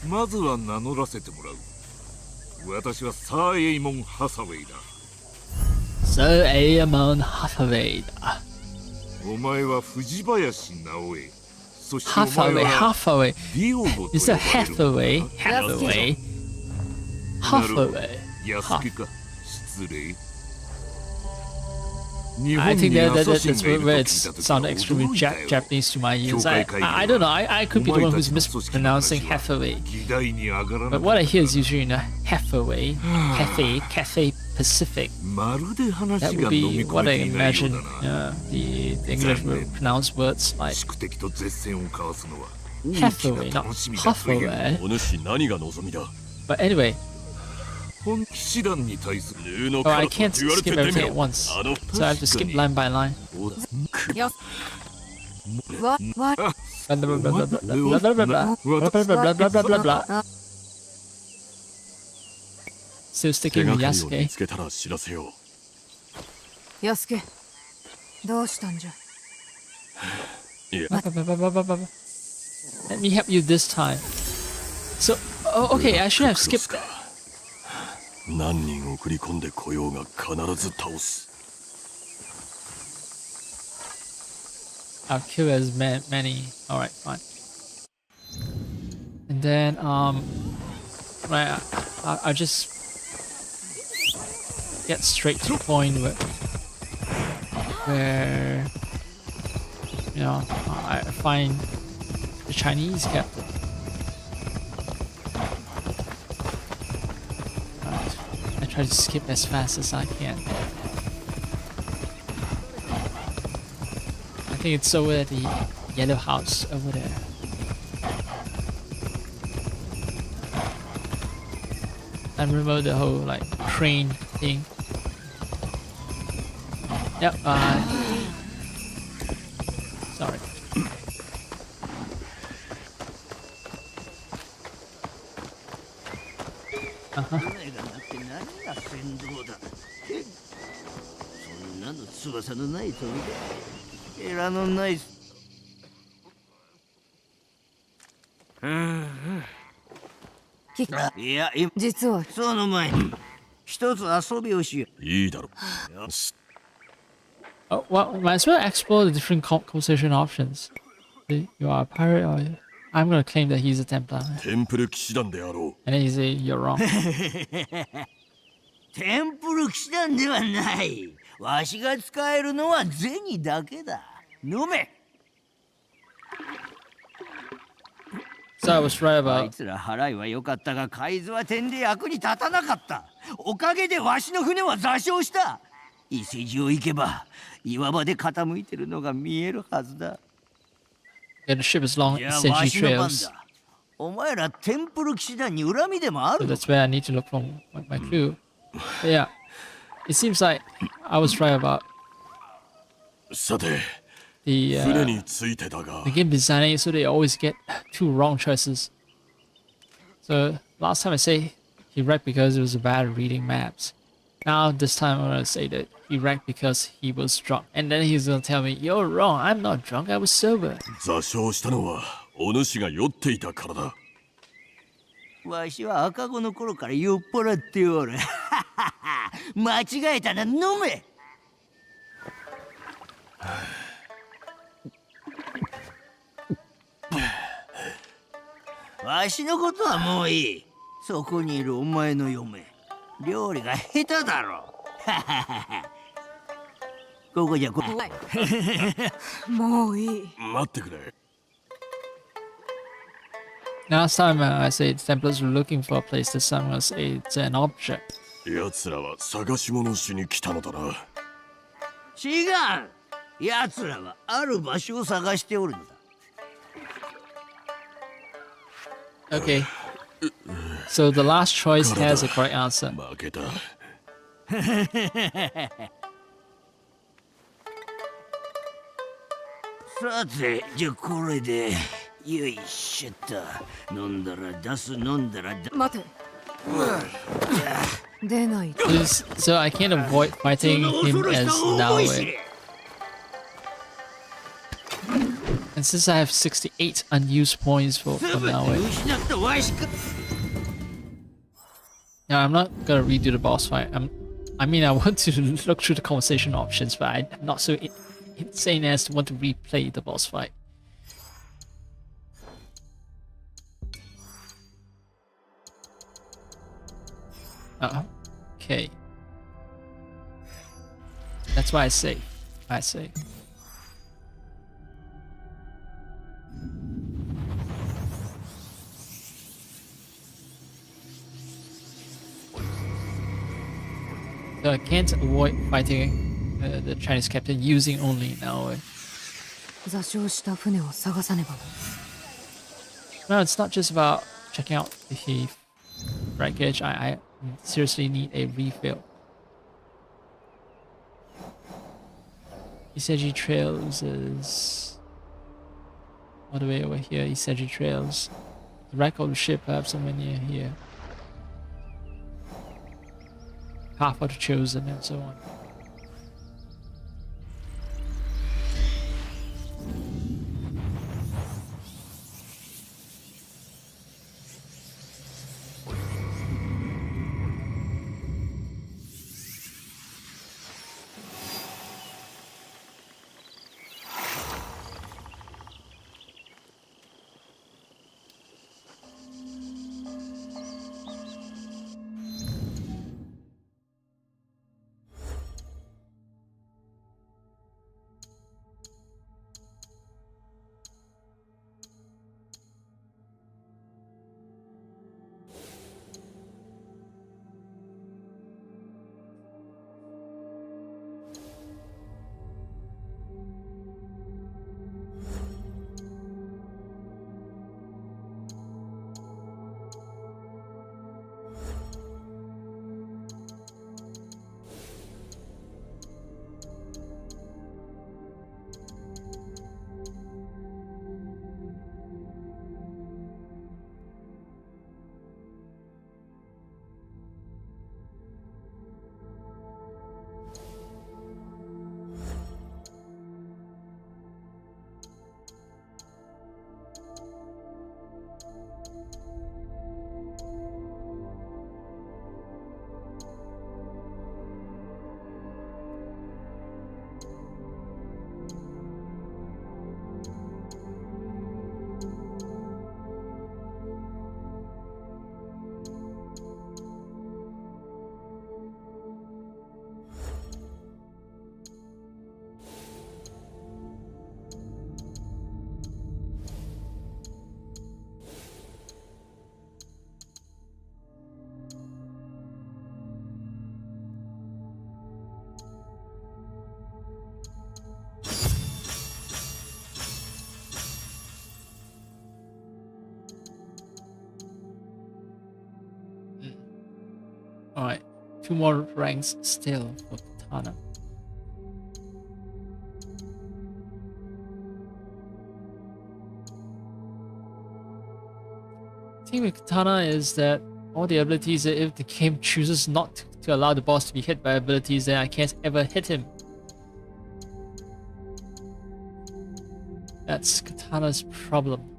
まずは名乗らせてもらう。私はサーエイモン・ハサウェイだ。 So Amon Hathaway. お前は藤林直江。そしてお前 Hathaway, は Hathaway. ディオゴと Is 呼 it ばれる。 Hathaway? Hathaway? Hathaway. 安家か失礼。日 I 本 think に that's アサシンがいると where 聞 it いた時 sounded は extremely 驚いたよ。 Japanese to my ears. I don't know. I could be the one who's mispronouncing Hathaway. 議題に上がら But な what I hear is usually in a Hathaway, Cafe Pacific. まるで話 That が would 飲み be what 込 I めていないよう imagine だな。the English would pronounce words like 宿敵と絶戦を交わすのは大き Hathaway, な not 楽しみだという。 Hathaway. お主何が望みだ。 But anyway, 本騎士団に対する竜の oh, I カラ can't と言われて skip て everything み at ろ。 once, あの so I have to skip line by line. よわ Blah blah blah blah blah blah blah blah blah blah blah blah blah. Still 手 sticking が with かりを見 Yasuke. つけたら知らせよやすけ。どうしたんじゃ。う。いや、 Blah, blah, blah, blah, blah, blah, blah. Let me help you this time. So, oh, okay, I should have クロス skipped. か。何人送り込んでこようが必ず倒す。 I'll kill as many. All right, fine. And then, right, I'll just get straight to the point where you know I find the Chinese captain. I try to skip as fast as I can. I think it's over at the yellow house over there. I remember the whole like crane thing. Yep, sorry. Uh-huh. 船がなくて何が船頭だ。そんなの翼のない鳥だ。エラのないきいや、今実はその前に一つ遊びをしよう。いいだろう。 Oh, well, might as well explore the different conversation options. You are a pirate, or I'm gonna claim that he's a Templar, テンプル騎士団であろ and then you say you're wrong. テンプル騎士団ではない。わしが使えるのは銭だけだ。飲め。 So I was right あい about つら払いは良かったが海津は点で役に立たなかった。おかげでわしの船は座礁した。伊勢路を行けば岩場で傾いてるのが見えるはずだ。 the ship is long じゃあ essentially わしの番 trails, だ。お前らテンプル騎士団に恨みでもあ so るの that's where I need to look for my clue. But yeah, it seems like I was right about う。さて、 the 船についてだが the game designing, so they always get two wrong choices. So last time I say he wrecked because it was bad reading maps. Now this time I'm gonna say that he wrecked because he was drunk. And then he's gonna tell me, "You're wrong. I'm not drunk. I was sober." 座礁したのはお主が酔っていたからだ。わしは赤子の頃から酔っ払っておる。間違えたら飲め。わしのことはもういい。そこにいるお前の嫁、料理が下手だろ。ここじゃここ。怖いもういい待ってくれ。 Last time I said Templars were looking for a place. This time I say it's an object. 奴らは探し物しに来たのだな。違う。奴らはある場所を探しておるのだ。Okay. So the last choice has a correct answer. 負けた。さて、じゃあこれで。よいしょっと。飲んだら出す、飲んだら出す。待て出ないと So I can't avoid fighting him as Naoe. And since I have 68 unused points for Naoe, now I'm not gonna redo the boss fight. I mean, I want to look through the conversation options, but I'm not so insane as to want to replay the boss fight. Okay. That's why I say. So I can't avoid fighting the Chinese captain using only Naoe. 座礁した船を探さねば No, it's not just about checking out the wreckage. I seriously need a refill. Iseji Trails is all the way over here. Iseji Trails. The wreck of the ship, perhaps somewhere near here. Path of the Chosen and so on. Alright, 2 more ranks still for Katana. The thing with Katana is that all the abilities, if the game chooses not to allow the boss to be hit by abilities, then I can't ever hit him. That's Katana's problem.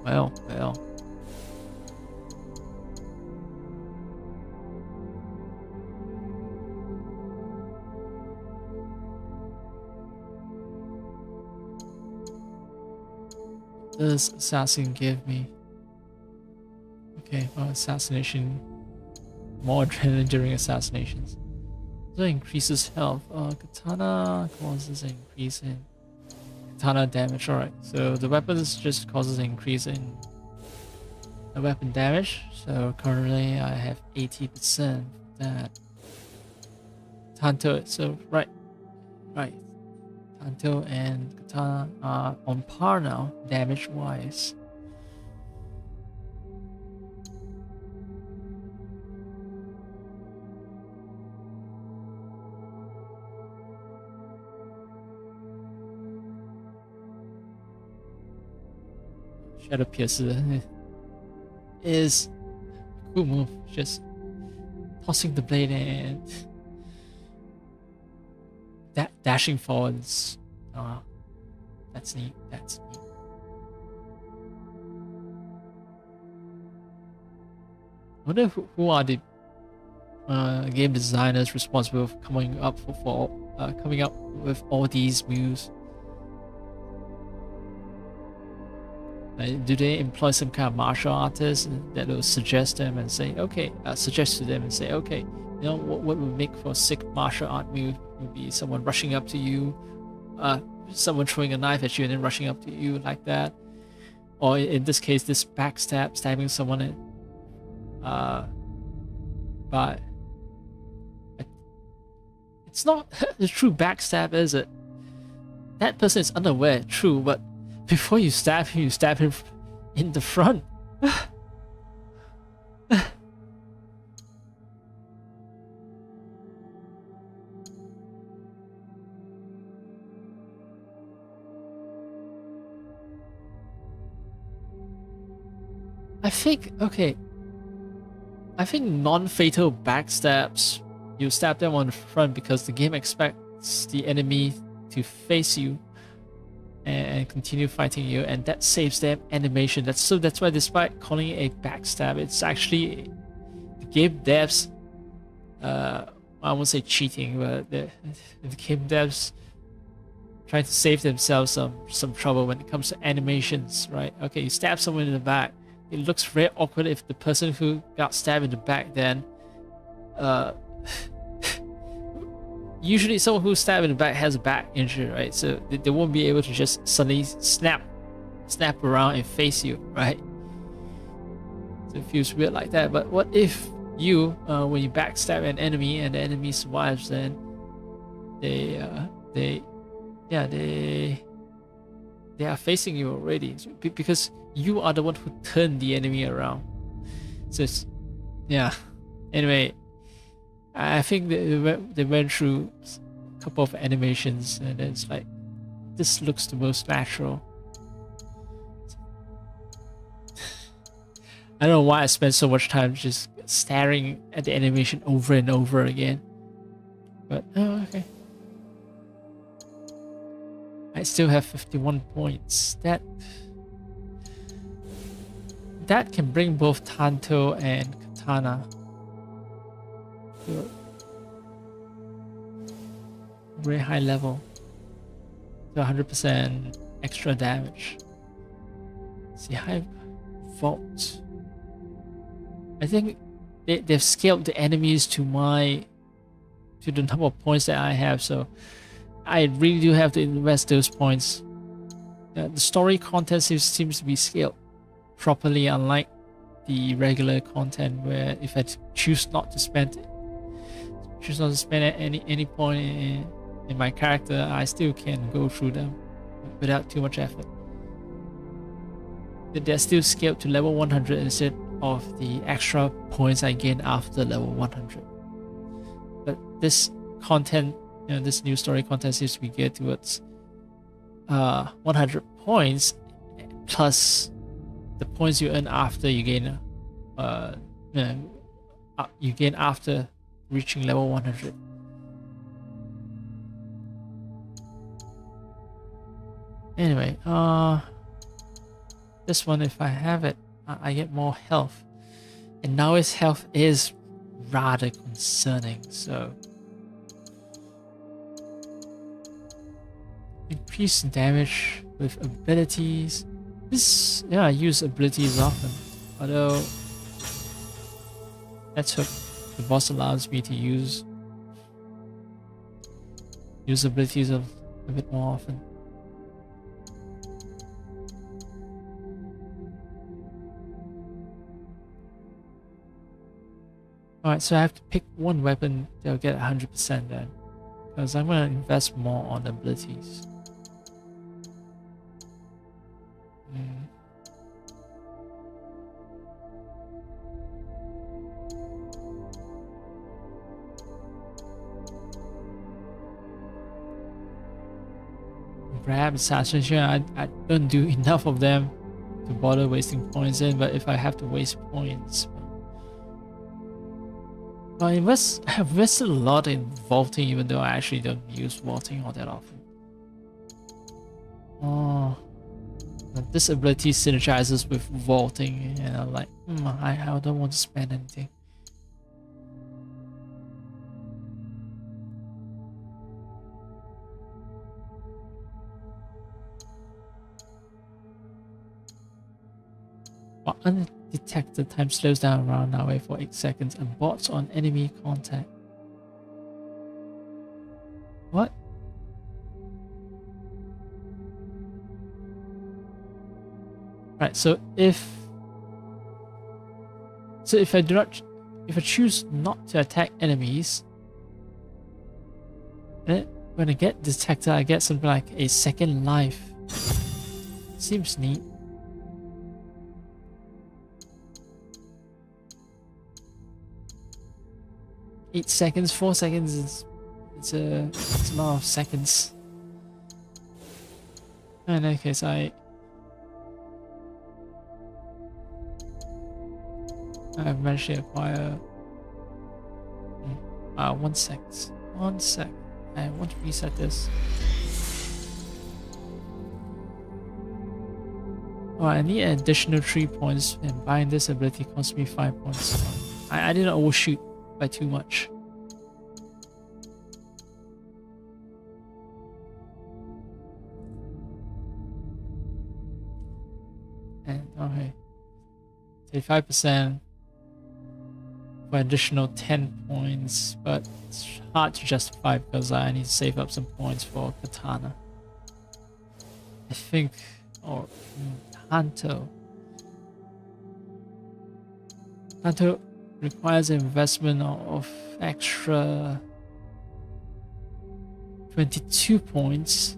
Well. Does assassin give me? Okay, well, assassination. More adrenaline during assassinations. So increases health. Katana causes an increase in katana damage. Alright, so the weapons just causes an increase in the weapon damage. So currently I have 80% that. Tanto, so right. Tanto and katana are on par now, damage wise. Shadow Piercer is a cool move, just tossing the blade and dashing forwards. That's neat. That's neat. I wonder who are the game designers responsible for coming up coming up with all these moves. Do they employ some kind of martial artist that will suggest them and say, okay, suggest to them and say, okay, you know, what would make for a sick martial art move would be someone rushing up to you, someone throwing a knife at you and then rushing up to you like that, or in this case, this backstab, stabbing someone in, but it's not the true backstab, is it? That person is unaware, true, but before you stab him in the front. I think non-fatal backstabs, you stab them on the front because the game expects the enemy to face you and continue fighting you, and that saves them animation. That's why, despite calling it a backstab, it's actually the game devs, I won't say cheating, but the game devs trying to save themselves some trouble when it comes to animations, right? Okay, you stab someone in the back, it looks very awkward if the person who got stabbed in the back then usually someone who's stabbed in the back has a back injury, right? So they won't be able to just suddenly snap around and face you, right? So it feels weird like that. But what if you, when you backstab an enemy and the enemy survives, then they are facing you already, because you are the one who turned the enemy around. So it's, yeah. Anyway, I think they went through a couple of animations and it's like, this looks the most natural. I don't know why I spent so much time just staring at the animation over and over again. But, oh, okay. I still have 51 points. That can bring both Tanto and Katana to a very high level, to 100% extra damage. See, high vault. I think they've scaled the enemies to the number of points that I have, so I really do have to invest those points. The story content seems to be scaled properly, unlike the regular content where if I choose not to spend any point in my character, I still can go through them without too much effort. They're still scaled to level 100 instead of the extra points I gain after level 100. But this content, this new story content seems to be geared towards 100 points plus the points you earn after you gain after reaching level 100. Anyway, this one, if I have it, I get more health. And now his health is rather concerning, so increase damage with abilities. This, yeah, I use abilities often, although let's hope the boss allows me to use abilities a bit more often. Alright, so I have to pick one weapon that'll get 100% then, because I'm going to invest more on abilities. Grab assassination. I don't do enough of them to bother wasting points in, but if I have to waste points, I have invested a lot in vaulting, even though I actually don't use vaulting all that often. Oh, this ability synergizes with vaulting, and I'm like, I don't want to spend anything. While undetected, time slows down around now for 8 seconds and bots on enemy contact. What? Right, so if I choose not to attack enemies, then when I get detected, I get something like a second life. Seems neat. Eight seconds, 4 seconds is it's a lot of seconds. In that case, I've managed to acquire 1 sec. 1 sec. I want to reset this. Oh, I need an additional 3 points, and buying this ability cost me 5 points. I didn't overshoot by too much. And okay, 35% for additional 10 points, but it's hard to justify because I need to save up some points for Katana. I think, or Hanto. Hanto requires an investment of extra 22 points.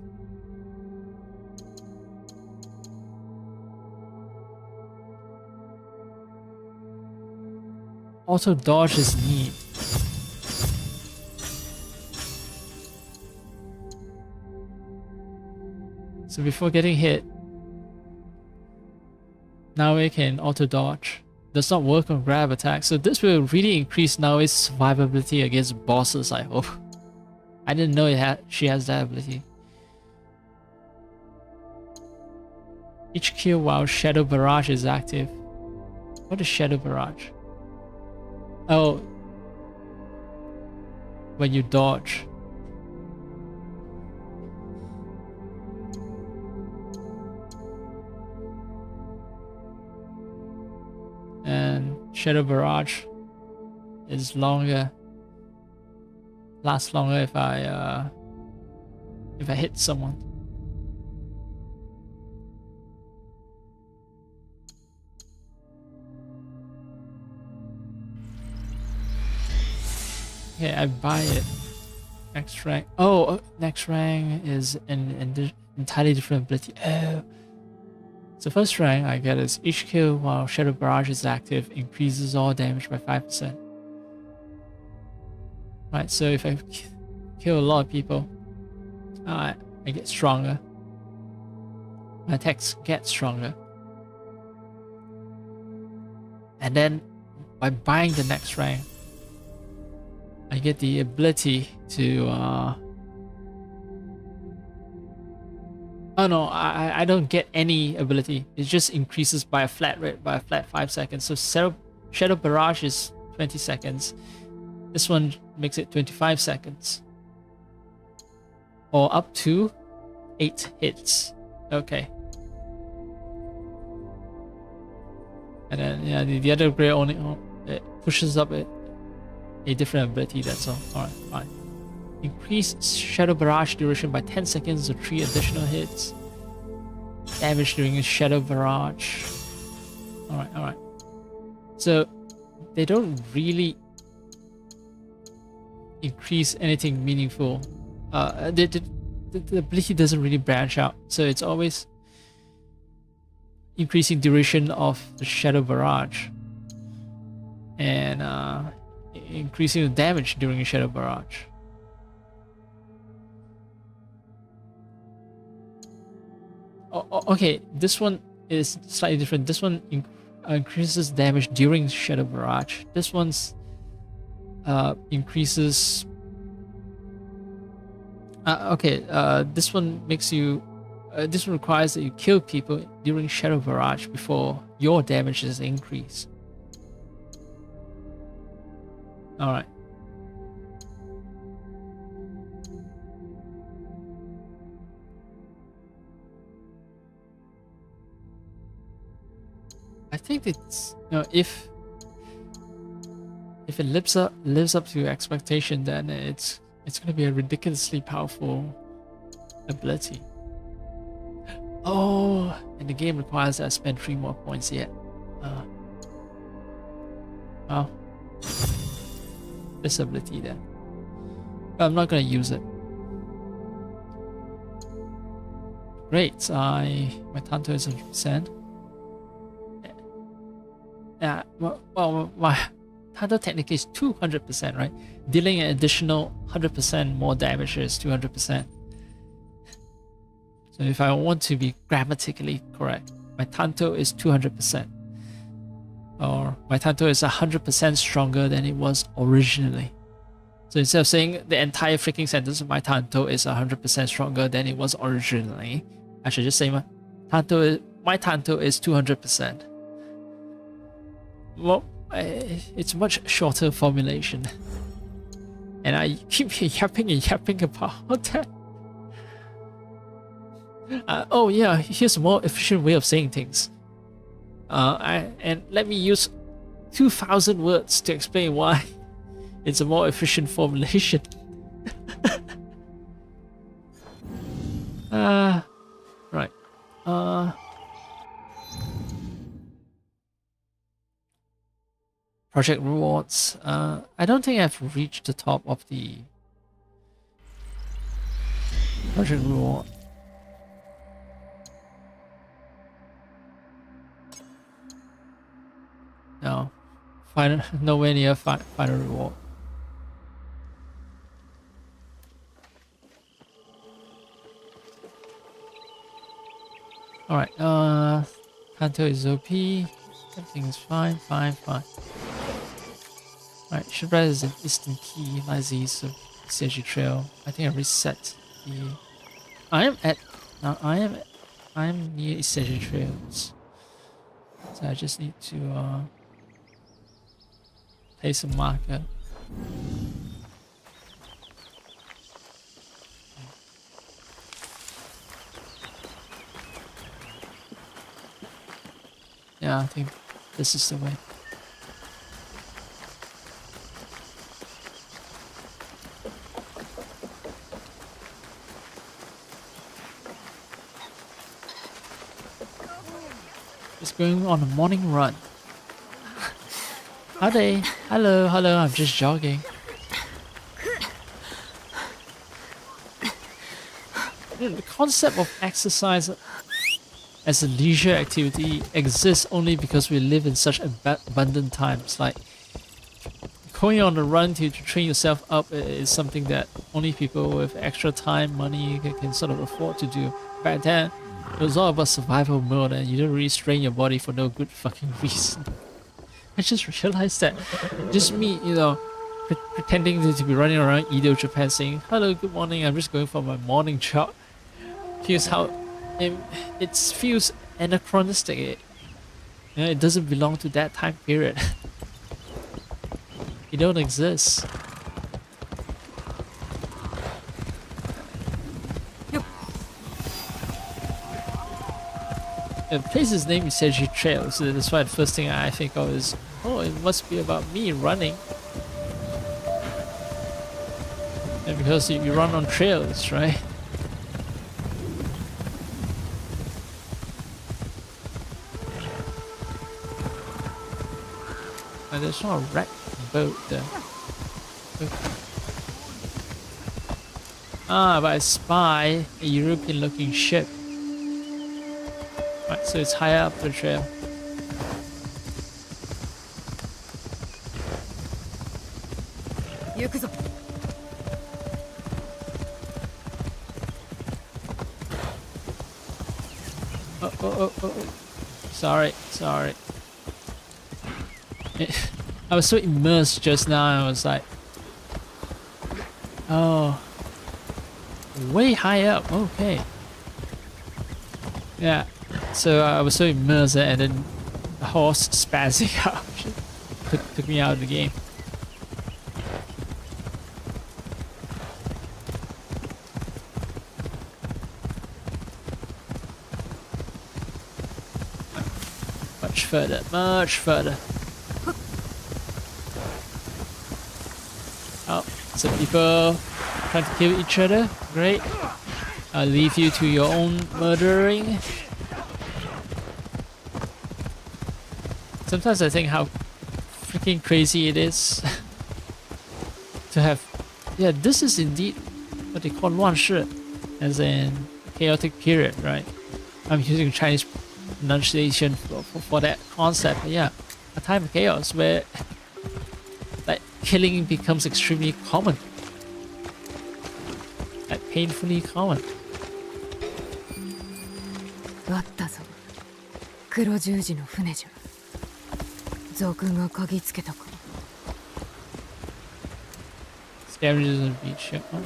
Auto dodge is neat. So before getting hit, now it can auto dodge. Does not work on grab attack, so this will really increase Naoi's survivability against bosses, I hope. I didn't know she has that ability. Each kill while Shadow Barrage is active. What is Shadow Barrage? Oh, when you dodge. And Shadow Barrage is longer, lasts longer if I hit someone. Okay, I buy it. Next rank. Oh, next rank is an entirely different ability. Oh. So first rank I get is each kill while Shadow Barrage is active increases all damage by 5%. Right, so if I kill a lot of people, I get stronger. My attacks get stronger. And then by buying the next rank, I get the ability to Oh no, I don't get any ability. It just increases by a flat rate, by a flat 5 seconds. So Shadow Barrage is 20 seconds. This one makes it 25 seconds. Or up to 8 hits. Okay. And then yeah, the other upgrade only it pushes up a different ability, that's all. Alright, fine. Increase Shadow Barrage duration by 10 seconds or 3 additional hits. Damage during a Shadow Barrage. Alright. So they don't really increase anything meaningful. The ability doesn't really branch out, so it's always increasing duration of the Shadow Barrage and increasing the damage during a Shadow Barrage. Okay, this one is slightly different. This one increases damage during Shadow Barrage. This one's increases. This one makes you. This one requires that you kill people during Shadow Barrage before your damage is increased. All right. I think it's, you know, if it lives up to your expectation, then it's gonna be a ridiculously powerful ability. Oh, and the game requires that I spend 3 more points yet. Well, this ability then. But I'm not gonna use it. Great, my Tanto is 100%. Yeah, well, my Tanto technically is 200%, right? Dealing an additional 100% more damage is 200%. So if I want to be grammatically correct, my Tanto is 200%. Or my Tanto is 100% stronger than it was originally. So instead of saying the entire freaking sentence, my Tanto is 100% stronger than it was originally, I should just say my Tanto is 200%. Well, it's a much shorter formulation. And I keep yapping about that. Oh yeah, here's a more efficient way of saying things. And let me use 2,000 words to explain why it's a more efficient formulation. Right. Project rewards. I don't think I've reached the top of the project reward. No, nowhere near final reward. All right. Kanto is OP. Everything is fine. Alright, Shipwright is an instant key, Lazy, so Seiji Trail. I think I reset the. I am near Seiji Trails. So I just need to place a marker. Yeah, I think this is the way. Just going on a morning run. Howdy. Hello, I'm just jogging. The concept of exercise as a leisure activity exists only because we live in such abundant times. Like, going on a run to train yourself up is something that only people with extra time, money can sort of afford to do. Back then, it was all about survival mode and you don't really strain your body for no good fucking reason. I just realized that just me, you know, pretending to be running around Edo, Japan saying, hello, good morning, I'm just going for my morning jog. Here's how it feels anachronistic. It doesn't belong to that time period. It don't exist. The place's name is Seiji Trail, so that's why the first thing I think of is, oh, it must be about me running. And because you run on trails, right? And there's not a wrecked boat there. Okay. Ah, but I spy a European-looking ship. Right, so it's higher up the trail. Oh. Sorry. I was so immersed just now, I was like, oh, way high up, okay. Yeah, so I was so immersed and then the horse spazzing out took me out of the game. Much further. Oh, some people trying to kill each other. Great. I'll leave you to your own murdering. Sometimes I think how freaking crazy it is to have. Yeah, this is indeed what they call 乱世, as in chaotic period, right? I'm using Chinese pronunciation for that concept, but yeah, a time of chaos where like killing becomes extremely common, like painfully common. あったぞ。黒十字の船じゃ。賊が嗅ぎつけたか。Scavengers on the beach. Yeah. Oh.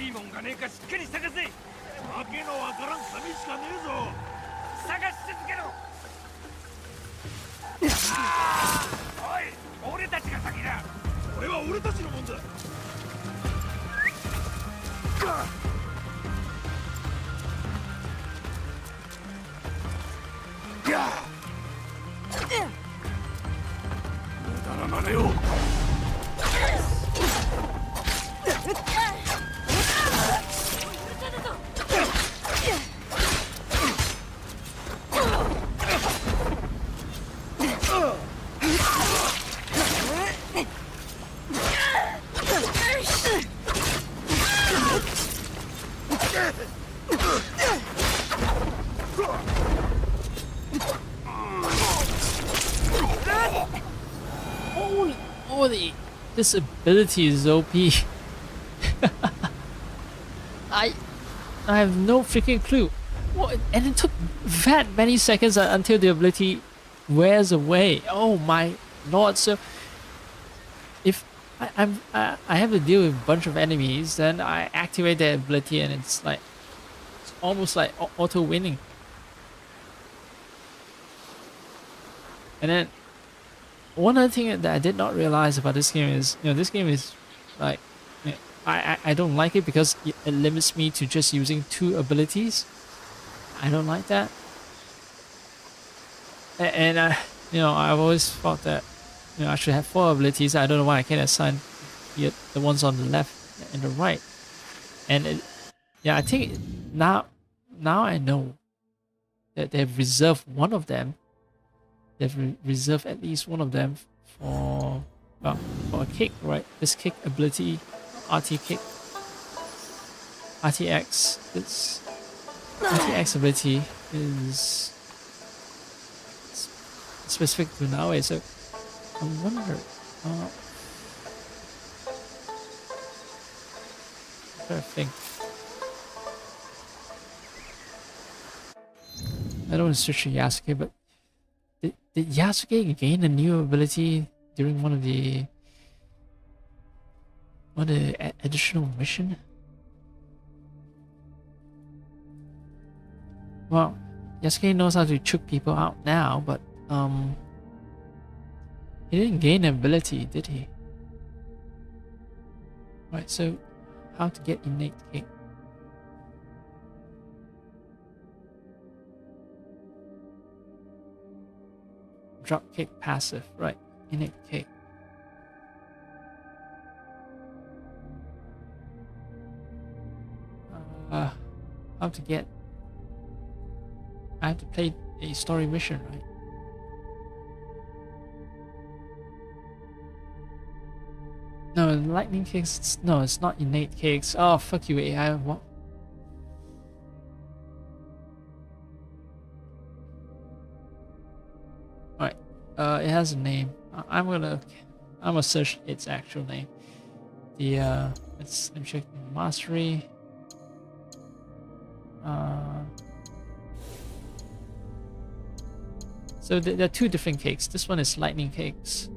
いいもんがねえかしっかり探せ。わけのわからん紙しかねえぞ。探し続けろ。おい、俺たちが先だ。これは俺たちのもんだ。無駄な真似を。Holy, this ability is OP. I have no freaking clue. What? And it took that many seconds until the ability wears away. Oh my lord! So if I have to deal with a bunch of enemies, then I activate that ability, and it's almost like auto winning. And then one other thing that I did not realize about this game is, this game is like, I don't like it because it limits me to just using 2 abilities. I don't like that. And I've always thought that, I should have 4 abilities. I don't know why I can't assign the ones on the left and the right. And I think now I know that they've reserved one of them. They've reserved at least one of them for a kick, right? This kick ability, RT kick, RTX. This RTX ability is specific to Naoe, so I wonder. I'm trying to think. I don't want to search for Yasuke, but did Yasuke gain a new ability during one of the additional mission? Well, Yasuke knows how to choke people out now, but he didn't gain ability, did he? Right, so how to get innate kick? Drop kick passive, right? Innate kick. How to get? I have to play a story mission, right? No, lightning kicks. No, it's not innate kicks. Oh, fuck you, AI. What? Alright. It has a name. I'm gonna search its actual name. The let me check the mastery. So there are two different cakes. This one is lightning cakes.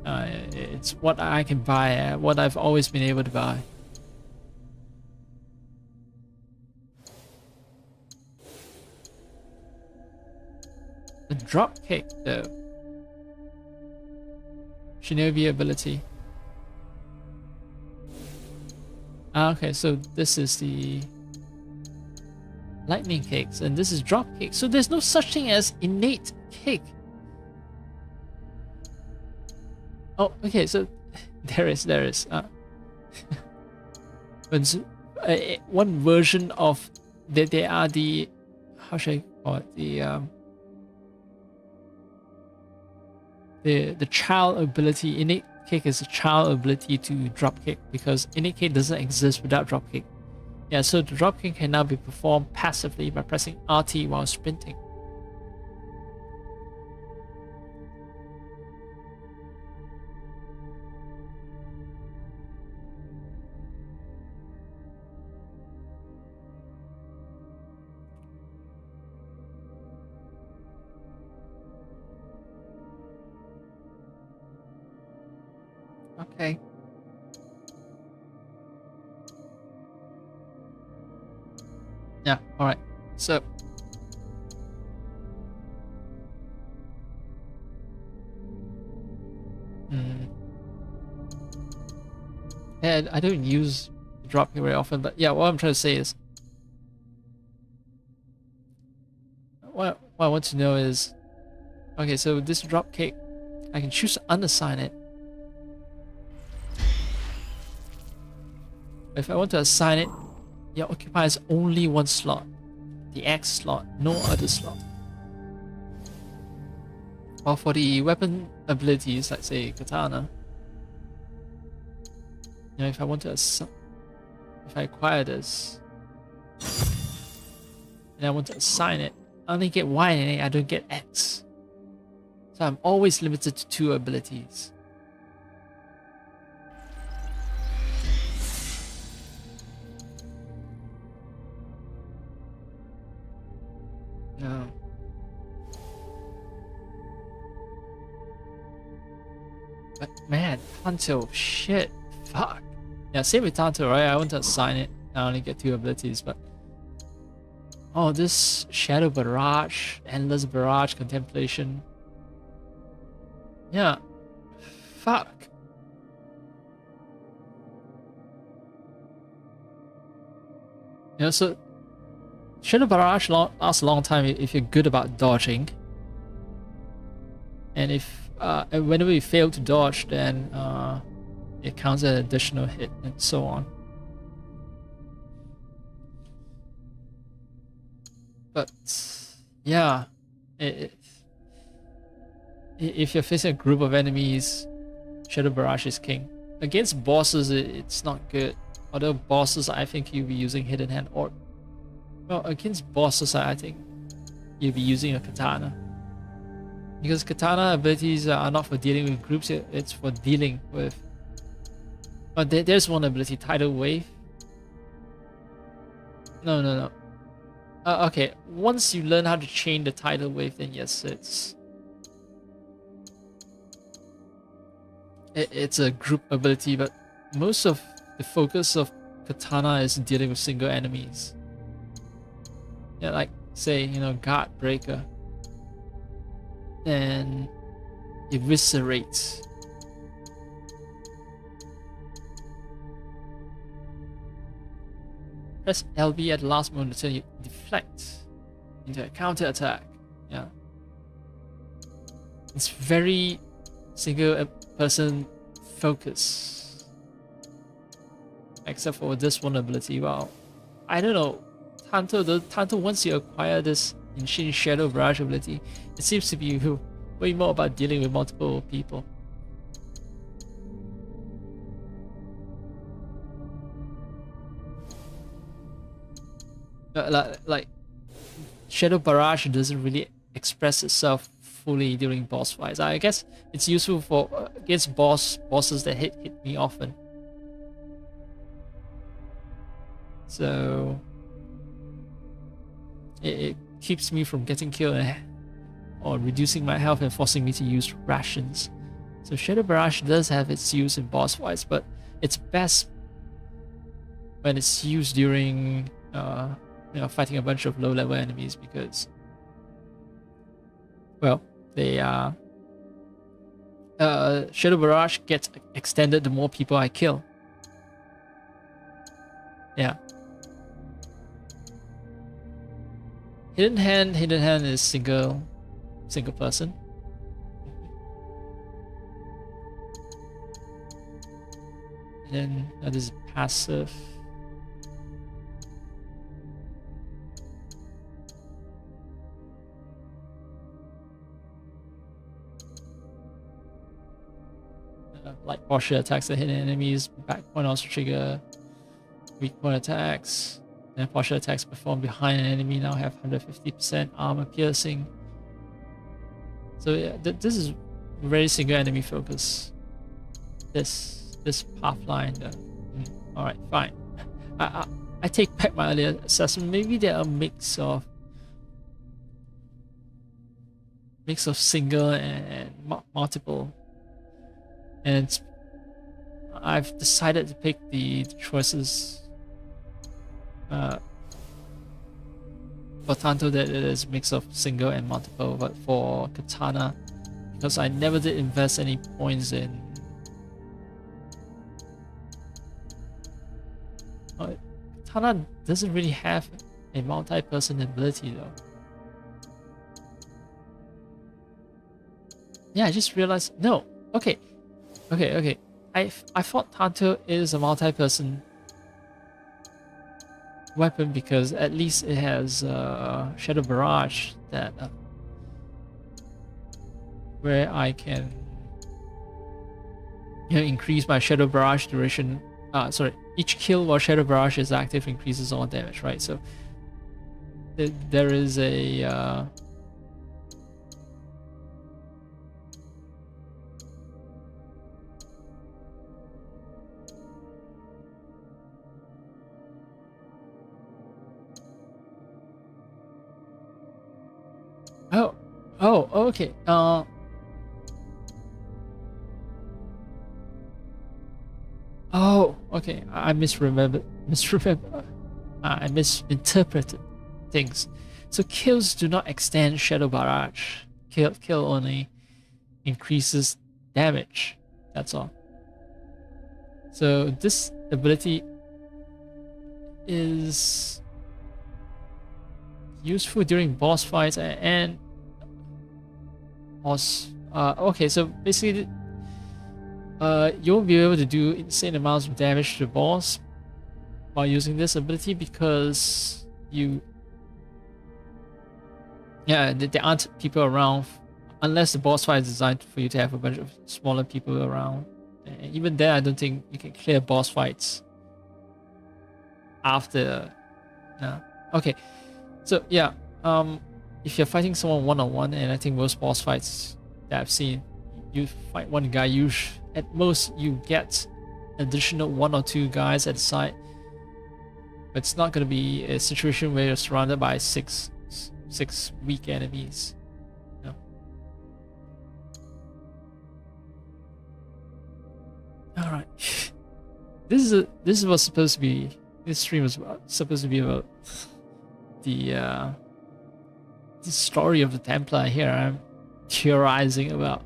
It's what I can buy, what I've always been able to buy. The drop kick, though. Shinobi ability. Okay, so this is the lightning kicks, and this is drop kick. So there's no such thing as innate kick. Oh, okay, so there is. But one version of they are the, how should I call it, the child ability. Innate kick is a child ability to drop kick, because innate kick doesn't exist without drop kick. Yeah, so the drop kick can now be performed passively by pressing RT while sprinting. Okay. Yeah, alright. So yeah, I don't use the drop kick very often, but yeah, what I'm trying to say is what I want to know is, okay, so this drop kick, I can choose to unassign it. If I want to assign it, it occupies only one slot, the X slot, no other slot. While for the weapon abilities, like say katana, if I want to if I acquire this and I want to assign it, I only get Y and A, I don't get X. So I'm always limited to two abilities. No. But man, Tanto, shit, fuck. Yeah, same with Tanto, right? I want to assign it. I only get two abilities, but oh, this Shadow Barrage, Endless Barrage, Contemplation. Yeah, fuck. So Shadow Barrage lasts a long time if you're good about dodging. And if whenever you fail to dodge, then it counts as an additional hit and so on. But yeah, if you're facing a group of enemies, Shadow Barrage is king. Against bosses, it's not good. Other bosses, I think you'll be using Hidden Hand, or well, against bosses, I think you'll be using a katana. Because katana abilities are not for dealing with groups, it's for dealing with... But there's one ability, Tidal Wave. No. Okay, once you learn how to chain the Tidal Wave, then yes, it's a group ability, but most of the focus of katana is dealing with single enemies. yeah, like say, you know, guard breaker, then eviscerate. Press LB at the last moment until you deflect into a counter attack. Yeah. It's very single person focus. Except for this one ability. Well, I don't know. Tanto once you acquire this Inshin Shadow Barrage ability, it seems to be way more about dealing with multiple people. Like Shadow Barrage doesn't really express itself fully during boss fights. I guess it's useful for against bosses that hit me often. So it keeps me from getting killed or reducing my health and forcing me to use rations. So Shadow Barrage does have its use in boss fights, but it's best when it's used during you know, fighting a bunch of low-level enemies, because, well, they Shadow Barrage gets extended the more people I kill. Yeah. Hidden Hand is single person. And then that is passive. Like posture attacks that hit enemies, back point also trigger weak point attacks. And posture attacks performed behind an enemy now have 150% armor piercing. So yeah, this is very single enemy focus. This path line. All right, fine. I take back my earlier assessment. Maybe there are a mix of single and multiple. And I've decided to pick the choices for Tanto that it is a mix of single and multiple, but for Katana, because I never did invest any points in Katana doesn't really have a multi-person ability though. Yeah, I just realized, no, okay. I thought Tanto is a multi-person weapon because at least it has Shadow Barrage that where I can, you know, increase my Shadow Barrage duration. Sorry, each kill while Shadow Barrage is active increases all damage, right? So there is a okay. Okay. I misremembered. I misinterpreted things. So kills do not extend Shadow Barrage. Kill only increases damage. That's all. So this ability is useful during boss fights and okay, so basically you won't be able to do insane amounts of damage to the boss while using this ability because there aren't people around unless the boss fight is designed for you to have a bunch of smaller people around. And even then I don't think you can clear boss fights after. Okay, so yeah, if you're fighting someone one-on-one, and I think most boss fights that I've seen, you fight one guy, at most you get additional 1 or 2 guys at the side, but it's not going to be a situation where you're surrounded by six weak enemies. No. All right, this stream was supposed to be about the story of the Templar here. I'm theorizing about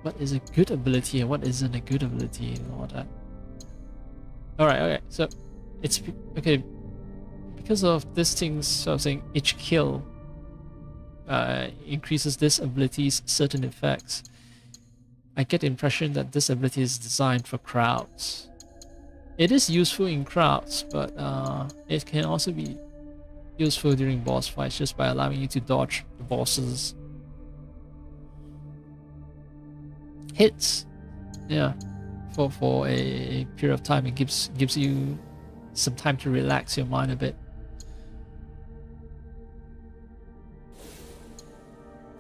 what is a good ability and what isn't a good ability and all that. Alright, okay, so it's okay because of this thing sort of saying each kill increases this ability's certain effects. I get the impression that this ability is designed for crowds. It is useful in crowds, but it can also be useful during boss fights just by allowing you to dodge the bosses' hits. Yeah, for a period of time, it gives you some time to relax your mind a bit.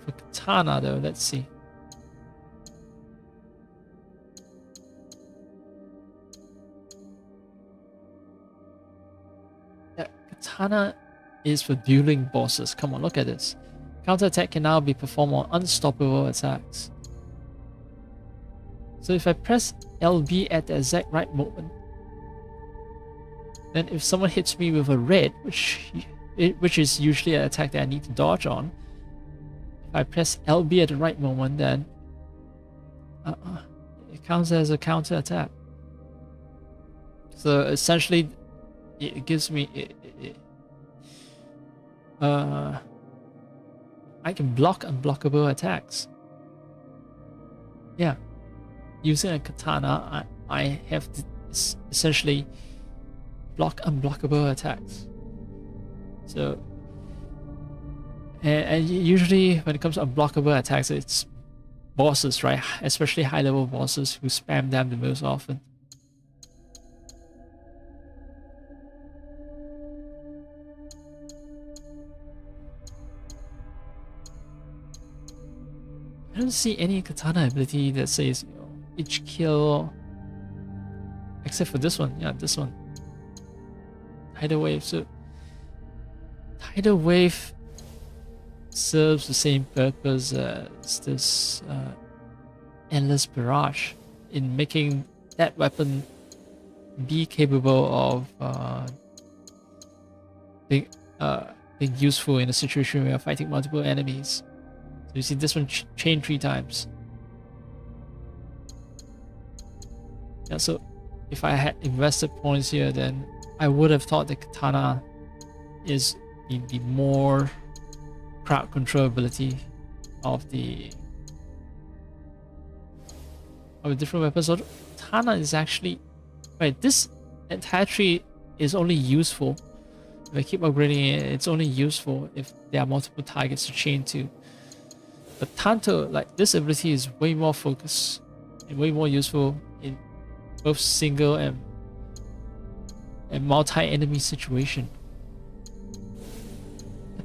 For katana though, let's see. Yeah, katana is for dueling bosses. Come on, look at this. Counterattack can now be performed on unstoppable attacks. So if I press LB at the exact right moment, then if someone hits me with a red, which is usually an attack that I need to dodge on, if I press LB at the right moment, then it counts as a counter attack. So essentially, it gives me I can block unblockable attacks. Yeah, using a katana, I have to essentially block unblockable attacks. So, and usually when it comes to unblockable attacks, it's bosses, right? Especially high-level bosses who spam them the most often. I don't see any katana ability that says, you know, each kill, except for this one. Yeah, this one. Tidal wave. So tidal wave serves the same purpose as this endless barrage in making that weapon be capable of being useful in a situation where you're fighting multiple enemies. So you see this one chain 3 times. Yeah, so if I had invested points here, then I would have thought the katana is the more crowd control ability of the different weapons. So katana is actually right. This entire tree is only useful if I keep upgrading it. It's only useful if there are multiple targets to chain to. But Tanto, like this ability, is way more focused and way more useful in both single and multi-enemy situation.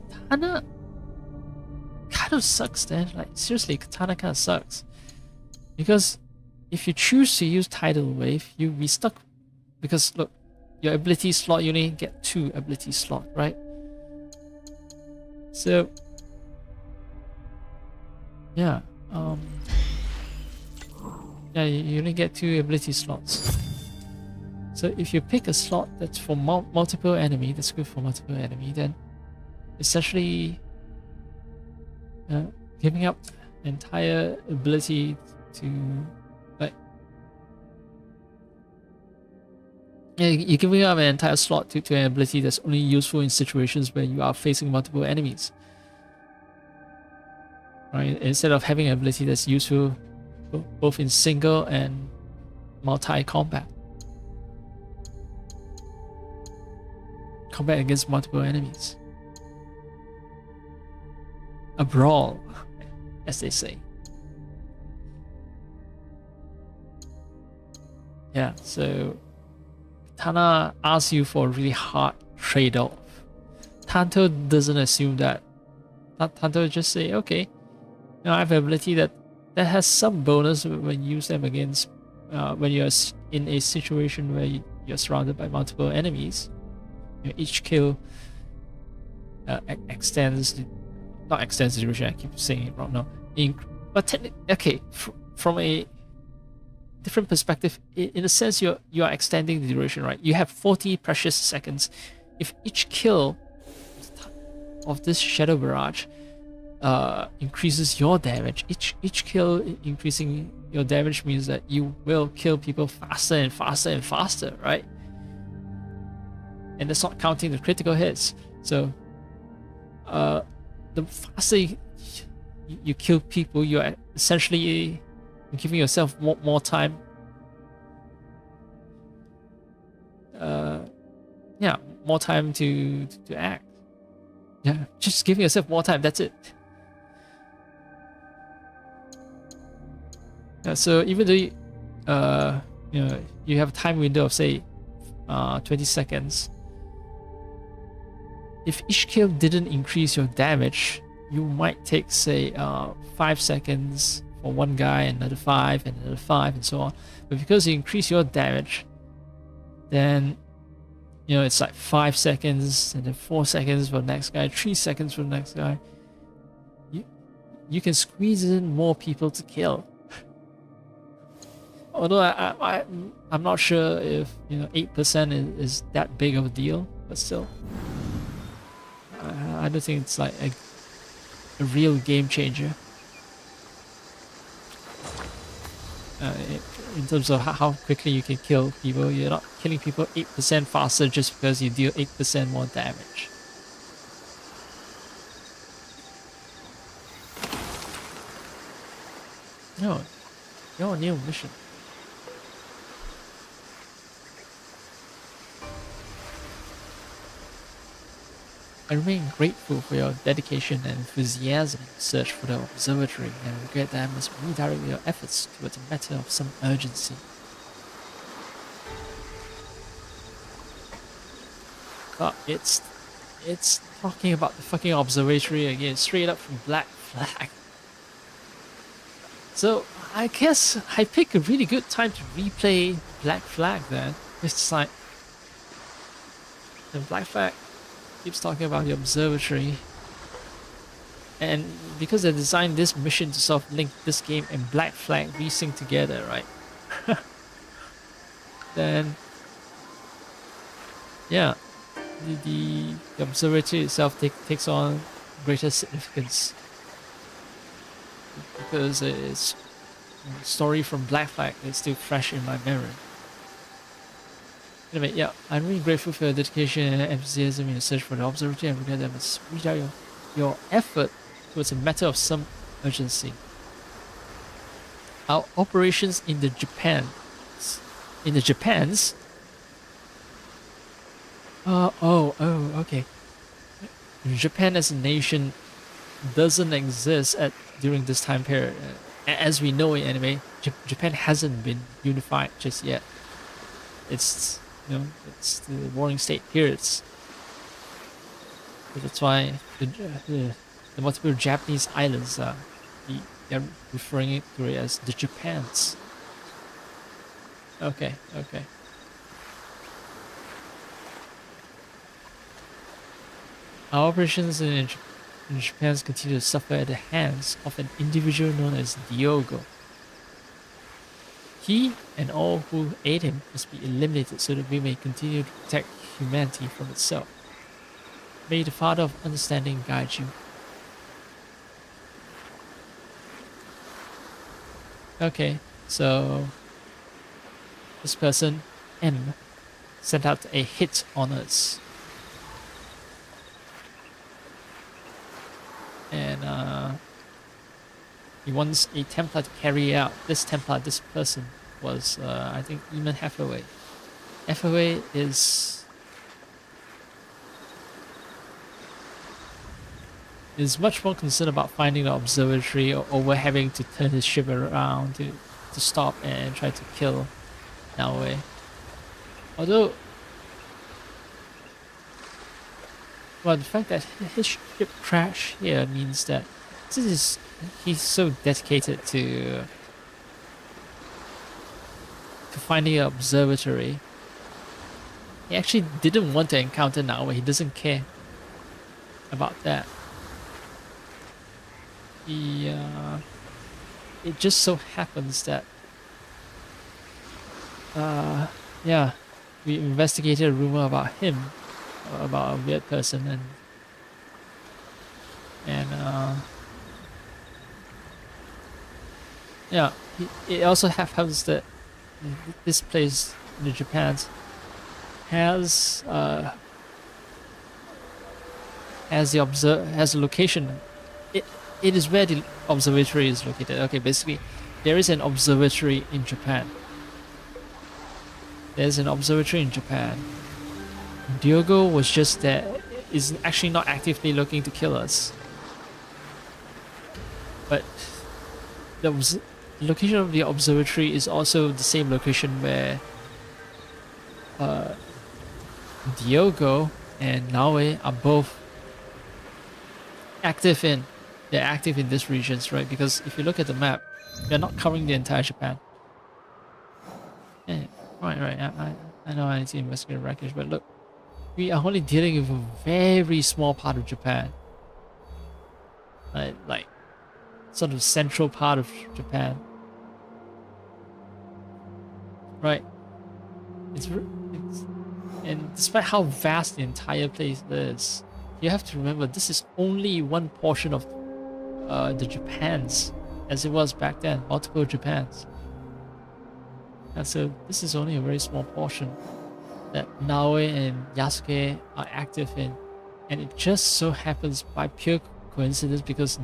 Katana kind of sucks then. Like seriously, katana kind of sucks. Because if you choose to use tidal wave, you'll be stuck. Because look, your ability slot, you only get 2 ability slot, right? So yeah, yeah, you only get 2 ability slots. So if you pick a slot that's for multiple enemy, that's good for multiple enemy, then essentially giving up entire ability to like you're giving up an entire slot to an ability that's only useful in situations where you are facing multiple enemies. Right? Instead of having an ability that's useful both in single and multi-combat. Combat against multiple enemies. A brawl, as they say. Yeah, so Katana asks you for a really hard trade-off. Tanto doesn't assume that. Tanto just say, okay, you know, I have an ability that has some bonus when you use them against when you're in a situation where you're surrounded by multiple enemies. You know, each kill extends, not extends the duration. I keep saying it wrong now. But technically, okay, from a different perspective, in a sense, you are extending the duration, right? You have 40 precious seconds. If each kill of this shadow barrage increases your damage. Each kill increasing your damage means that you will kill people faster and faster and faster, right? And that's not counting the critical hits. So the faster you kill people, you're essentially giving yourself more time. Yeah, more time to act. Yeah, just giving yourself more time. That's it. Yeah, so even though you have a time window of say 20 seconds, if each kill didn't increase your damage, you might take say 5 seconds for one guy, another 5, and another 5, and so on. But because you increase your damage, then it's like 5 seconds, and then 4 seconds for the next guy, 3 seconds for the next guy. You can squeeze in more people to kill. Although I'm not sure if 8% is that big of a deal, but still, I don't think it's like a real game changer. In terms of how quickly you can kill people, you're not killing people 8% faster just because you deal 8% more damage. No, you're on a new mission. I remain grateful for your dedication and enthusiasm in the search for the observatory, and regret that I must redirect your efforts towards a matter of some urgency. But it's talking about the fucking observatory again, straight up from Black Flag. So I guess I pick a really good time to replay Black Flag then. It's like the Black Flag keeps talking about the observatory, and because they designed this mission to sort of link this game and Black Flag resync together, right? Then yeah, the observatory itself takes on greater significance because it's a story from Black Flag that's still fresh in my memory. Anyway, yeah, I'm really grateful for your dedication and enthusiasm in your search for the observatory, and regret that I must redirect your effort towards a matter of some urgency. Our operations in the Japans. Okay. Japan as a nation doesn't exist during this time period. As we know in anime, Japan hasn't been unified just yet. It's the warring state periods. So that's why the multiple Japanese islands they're referring to it as the Japans. Okay. Our operations in Japan continue to suffer at the hands of an individual known as Diogo. He and all who aid him must be eliminated so that we may continue to protect humanity from itself. May the Father of Understanding guide you. Okay, so this person, M, sent out a hit on us. And he wants a Templar to carry out. This person was, I think, Eamon Hathaway. Hathaway is much more concerned about finding the observatory over having to turn his ship around to stop and try to kill Naoe. Although, well, the fact that his ship crashed here means that he's so dedicated to finding an observatory. He actually didn't want to encounter Naoe. He doesn't care about that. It just so happens that yeah, we investigated a rumor about him, about a weird person, and and yeah, it also happens that this place in Japan has has a location. It is where the observatory is located. Okay, basically, there is an observatory in Japan. There's an observatory in Japan. Diogo was just there. Is actually not actively looking to kill us. But the location of the observatory is also the same location where Diogo and Naue are both active in. They're active in these regions, right? Because if you look at the map, they're not covering the entire Japan. Yeah, right. I know I need to investigate wreckage, but look, we are only dealing with a very small part of Japan. Like sort of central part of Japan. Right. And despite how vast the entire place is, you have to remember this is only one portion of the Japans, as it was back then, multiple Japans. And so this is only a very small portion that Naoe and Yasuke are active in. And it just so happens by pure coincidence because the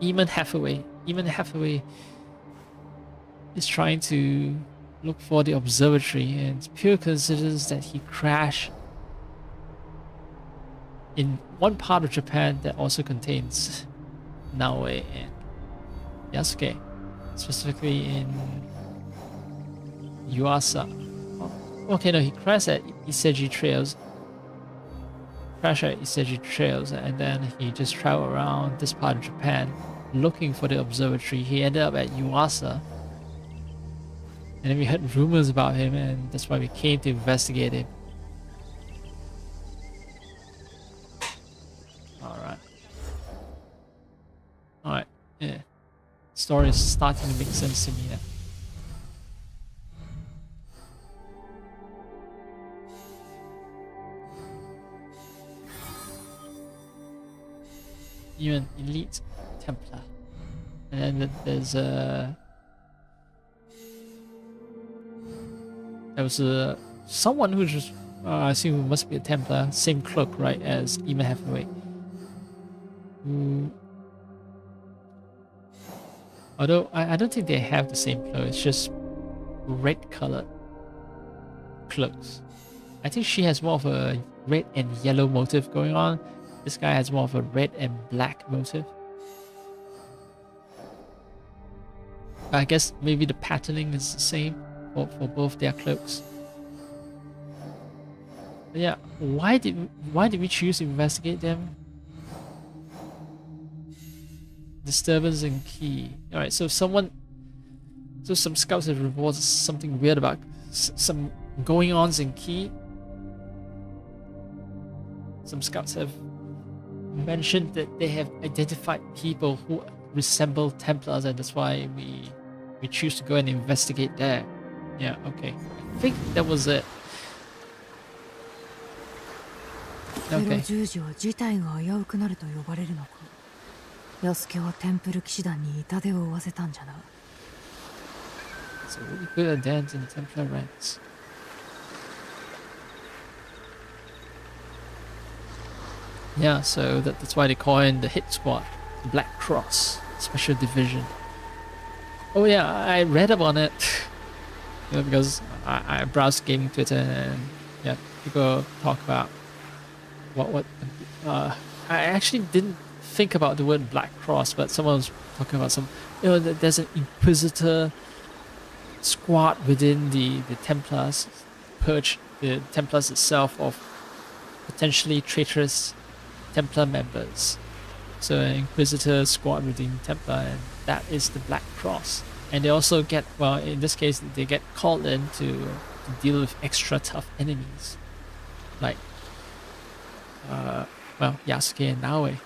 Eamon Hathaway is trying to look for the observatory, and it's pure coincidence that he crashed in one part of Japan that also contains Naoe and Yasuke, specifically in Yuasa. Oh, okay, no, he crashed at Iseji Trails. And then he just traveled around this part of Japan looking for the observatory. He ended up at Yuasa. And then we heard rumors about him, and that's why we came to investigate him. Alright, yeah. Story is starting to make sense to me now. You're an elite Templar. And then there's there was someone who just I assume must be a Templar, same cloak, right, as Eamon Hathaway. Although I don't think they have the same cloak, it's just red colored cloaks. I think she has more of a red and yellow motif going on. This guy has more of a red and black motif. I guess maybe the patterning is the same for both their cloaks. But yeah, why did we choose to investigate them? Disturbance in Key. Alright, so some scouts have reported something weird about some going-ons in Key. Some scouts have mentioned that they have identified people who resemble Templars, and that's why we choose to go and investigate there. Yeah, okay. I think that was it. Okay. 十字自体が危うくなると呼ばれるのか。安家はテンプル騎士団に痛手を負わせたんじゃな。It's a really good advance in Templar ranks. Yeah, so that's why they call in the hit squad, Black Cross Special Division. Oh yeah, I read about it. Because I browsed gaming Twitter, and yeah, people talk about what I actually didn't think about the word Black Cross, but someone was talking about there's an Inquisitor squad within the Templars, purge the Templars itself of potentially traitorous Templar members. So an Inquisitor squad within Templar, and that is the Black Cross. And they also get, well, in this case, they get called in to deal with extra tough enemies. Like, well, Yasuke and Naoe.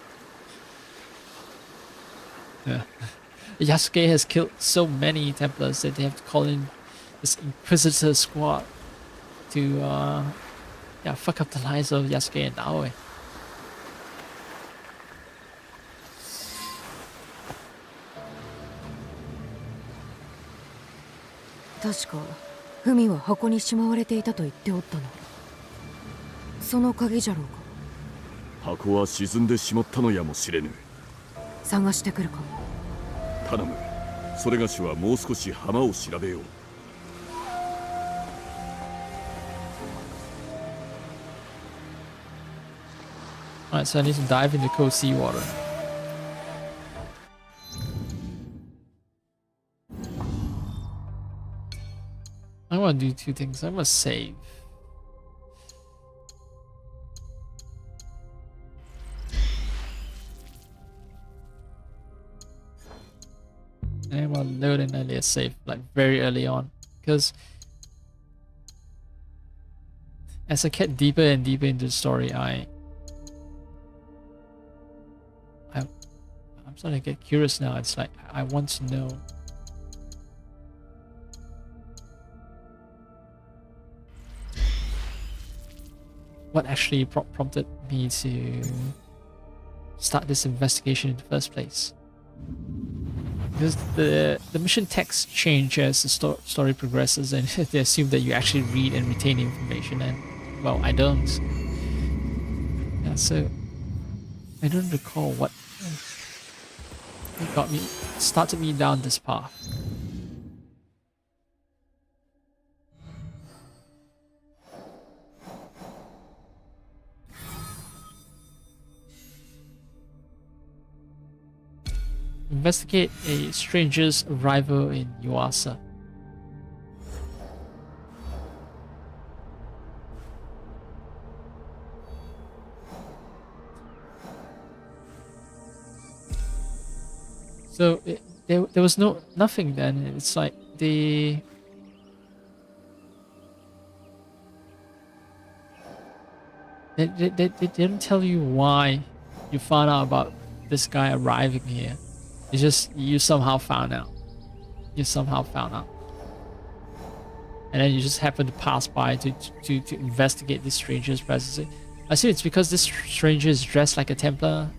Yeah. Yasuke has killed so many Templars that they have to call in this Inquisitor squad to, fuck up the lives of Yasuke and Naoe. 確かフミは箱にしまわれていたと言っておったの。その鍵じゃろうか。箱は沈んでしまったのやもしれぬ。探してくるか。頼む。それがしはもう少し浜を調べよう。Alright, so I need to dive into cold seawater. I want to do two things. I must save. And I want to load in earlier save, like very early on. Because as I get deeper and deeper into the story, I'm starting to get curious now. It's like I want to know what actually prompted me to start this investigation in the first place. Because the mission text change as the story progresses, and they assume that you actually read and retain information, and well, I don't. Yeah, so I don't recall what started me down this path. Investigate a stranger's arrival in Yuasa. So there was nothing then. It's like they didn't tell you why you found out about this guy arriving here. It's just you somehow found out. And then you just happen to pass by to investigate this stranger's presence. I see it's because this stranger is dressed like a Templar.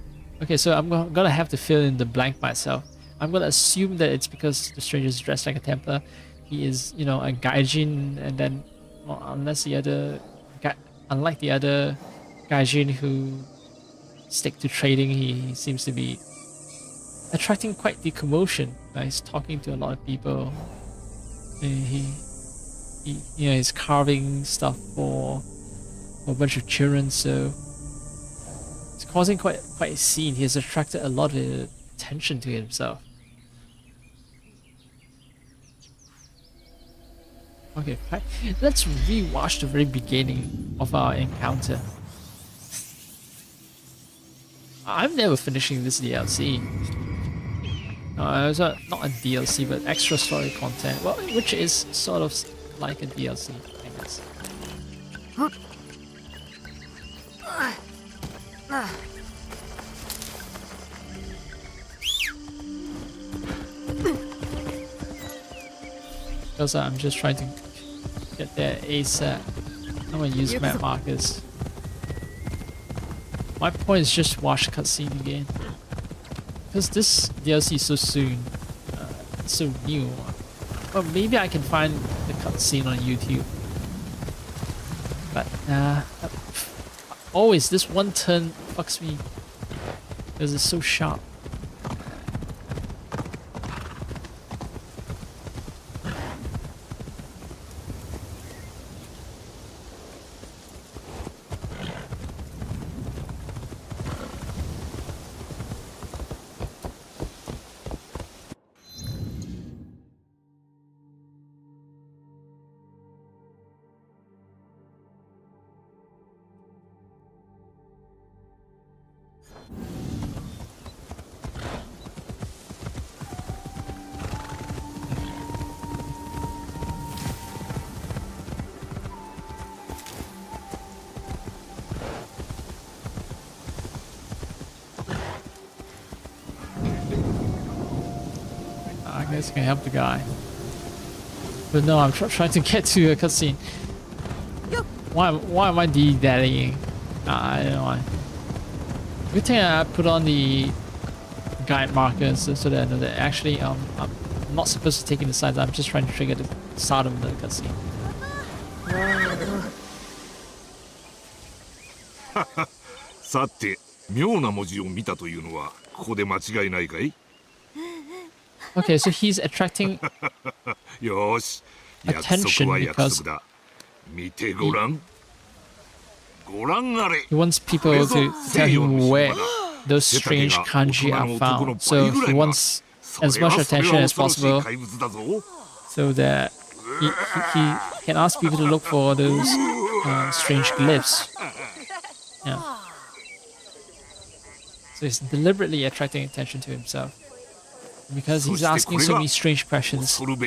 Okay, so I'm gonna have to fill in the blank myself. I'm gonna assume that it's because the stranger is dressed like a Templar. He is, you know, a gaijin, and then, well, unlike the other gaijin who stick to trading, he seems to be attracting quite the commotion. He's talking to a lot of people. He you know, he's carving stuff for a bunch of children, so it's causing quite a scene. He has attracted a lot of attention to himself. Okay, let's rewatch the very beginning of our encounter. I'm never finishing this DLC. It's not a DLC, but extra story content, well, which is sort of like a DLC, I guess. Because I'm just trying to get there ASAP. I'm gonna use map markers. My point is just watch the cutscene again. Because this DLC is so soon. It's so new. Well, maybe I can find the cutscene on YouTube. But always this one turn fucks me. Because it's so sharp. I guess I can help the guy. But no, I'm trying to get to a cutscene. Why am I de-daddying? I don't know why. Good thing I put on the guide markers so that I know that actually I'm not supposed to take in the sides. I'm just trying to trigger the start of the cutscene. さて、妙な文字を見たというのはここで間違いないかい？ Okay, so he's attracting よし、約束は約束だ。見てごらん。ごらんあれ。 he wants people to tell him where those strange kanji are found. So he wants as much attention as possible so that he can ask people to look for those strange glyphs. Yeah. So he's deliberately attracting attention to himself. Because he's asking so many strange questions. Well,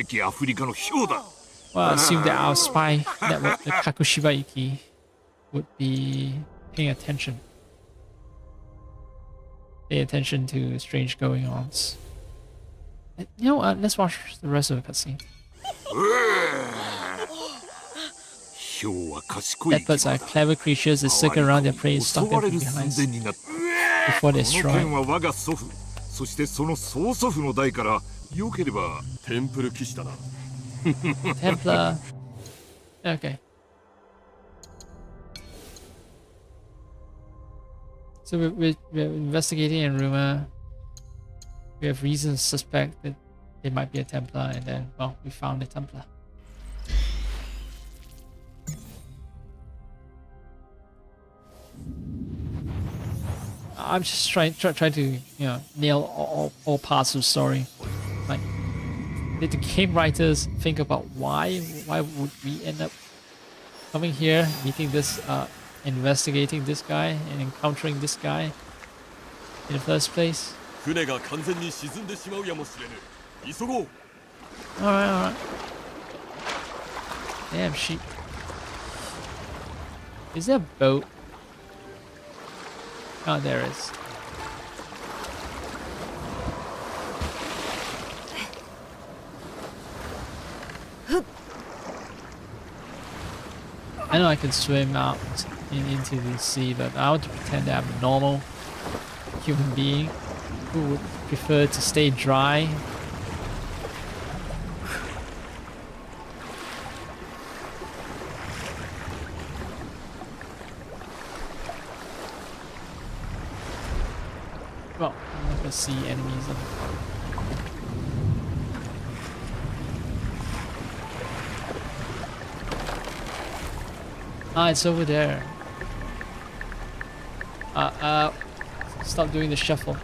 I assume that our spy network, the Kakushiba Iki, would be paying attention. Pay attention to strange going-ons. You know what? Let's watch the rest of the cutscene. Leopards are clever creatures that circle around their prey and stalk them from behind before they destroy. そしてその曽祖父の代から良ければテンプル騎士だな。 Templar. Okay. So we're investigating a rumor. We have reason to suspect that they might be a Templar, and then, well, we found a Templar. I'm just trying to nail all parts of the story. Like, did the game writers think about why would we end up coming here, meeting this, investigating this guy, and encountering this guy in the first place? 船が完全に沈んでしまうやもしれぬ。急ごう。 Alright. Damn sheep. Is there a boat? Oh, there is. I know I can swim out into the sea, but I want to pretend that I'm a normal human being who would prefer to stay dry. Well, I'm not gonna see enemies. Ah, it's over there. Stop doing the shuffle.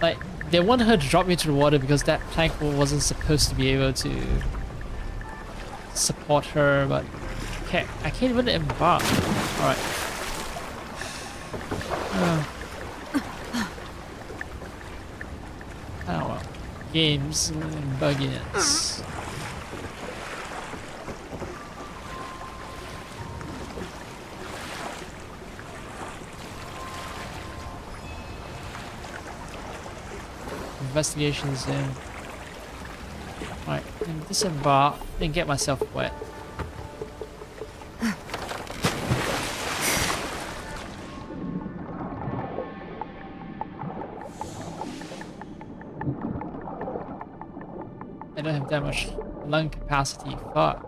Like, they want her to drop me to the water because that plank wasn't supposed to be able to support her, but I can't even embark. Alright. Oh well. Games and bugginess. Investigations in. Alright, disembark and get myself wet. I don't have that much lung capacity, fuck.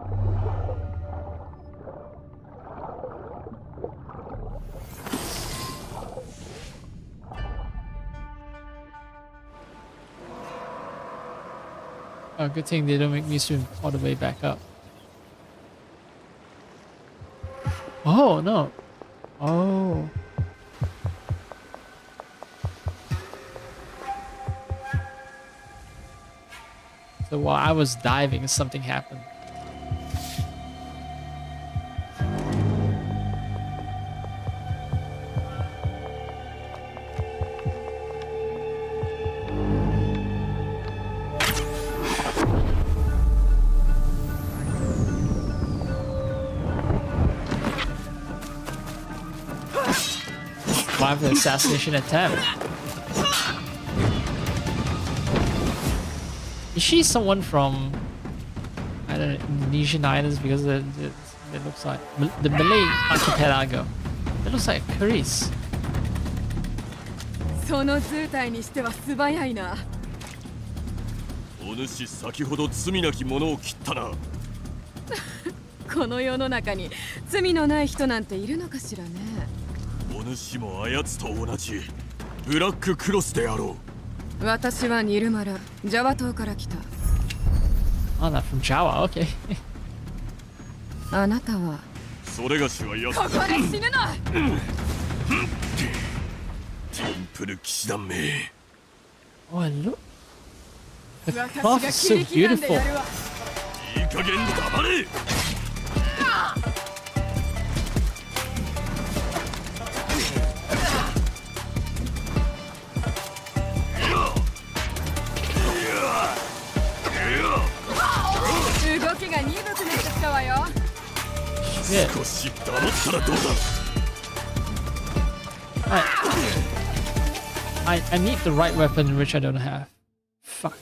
Oh, good thing they don't make me swim all the way back up. Oh, no. Oh. So while I was diving, something happened. Survived the assassination attempt. Is she someone from, I don't know, Indonesian islands? Because it looks like the Malay archipelago. It looks like a Carice. その図体にしては素早いな。お主先ほど罪なき者を切ったな。この世の中に罪のない人なんているのかしらね。お主もあやつと同じブラッククロスであろう。私はニルマラ、ジャワ島から来た。Oh, not from Jawa. Okay. あなたはそれがしはやここで死ぬの。テンプル騎士団め。 Oh, look. The 私 craft が is 切 so り刻んで beautiful. やるわ。いい加減黙れ。動きが鈍くなってきたわよ。Yeah. 少し黙ったらどうだ。 I need the right weapon, which I don't have. Fuck.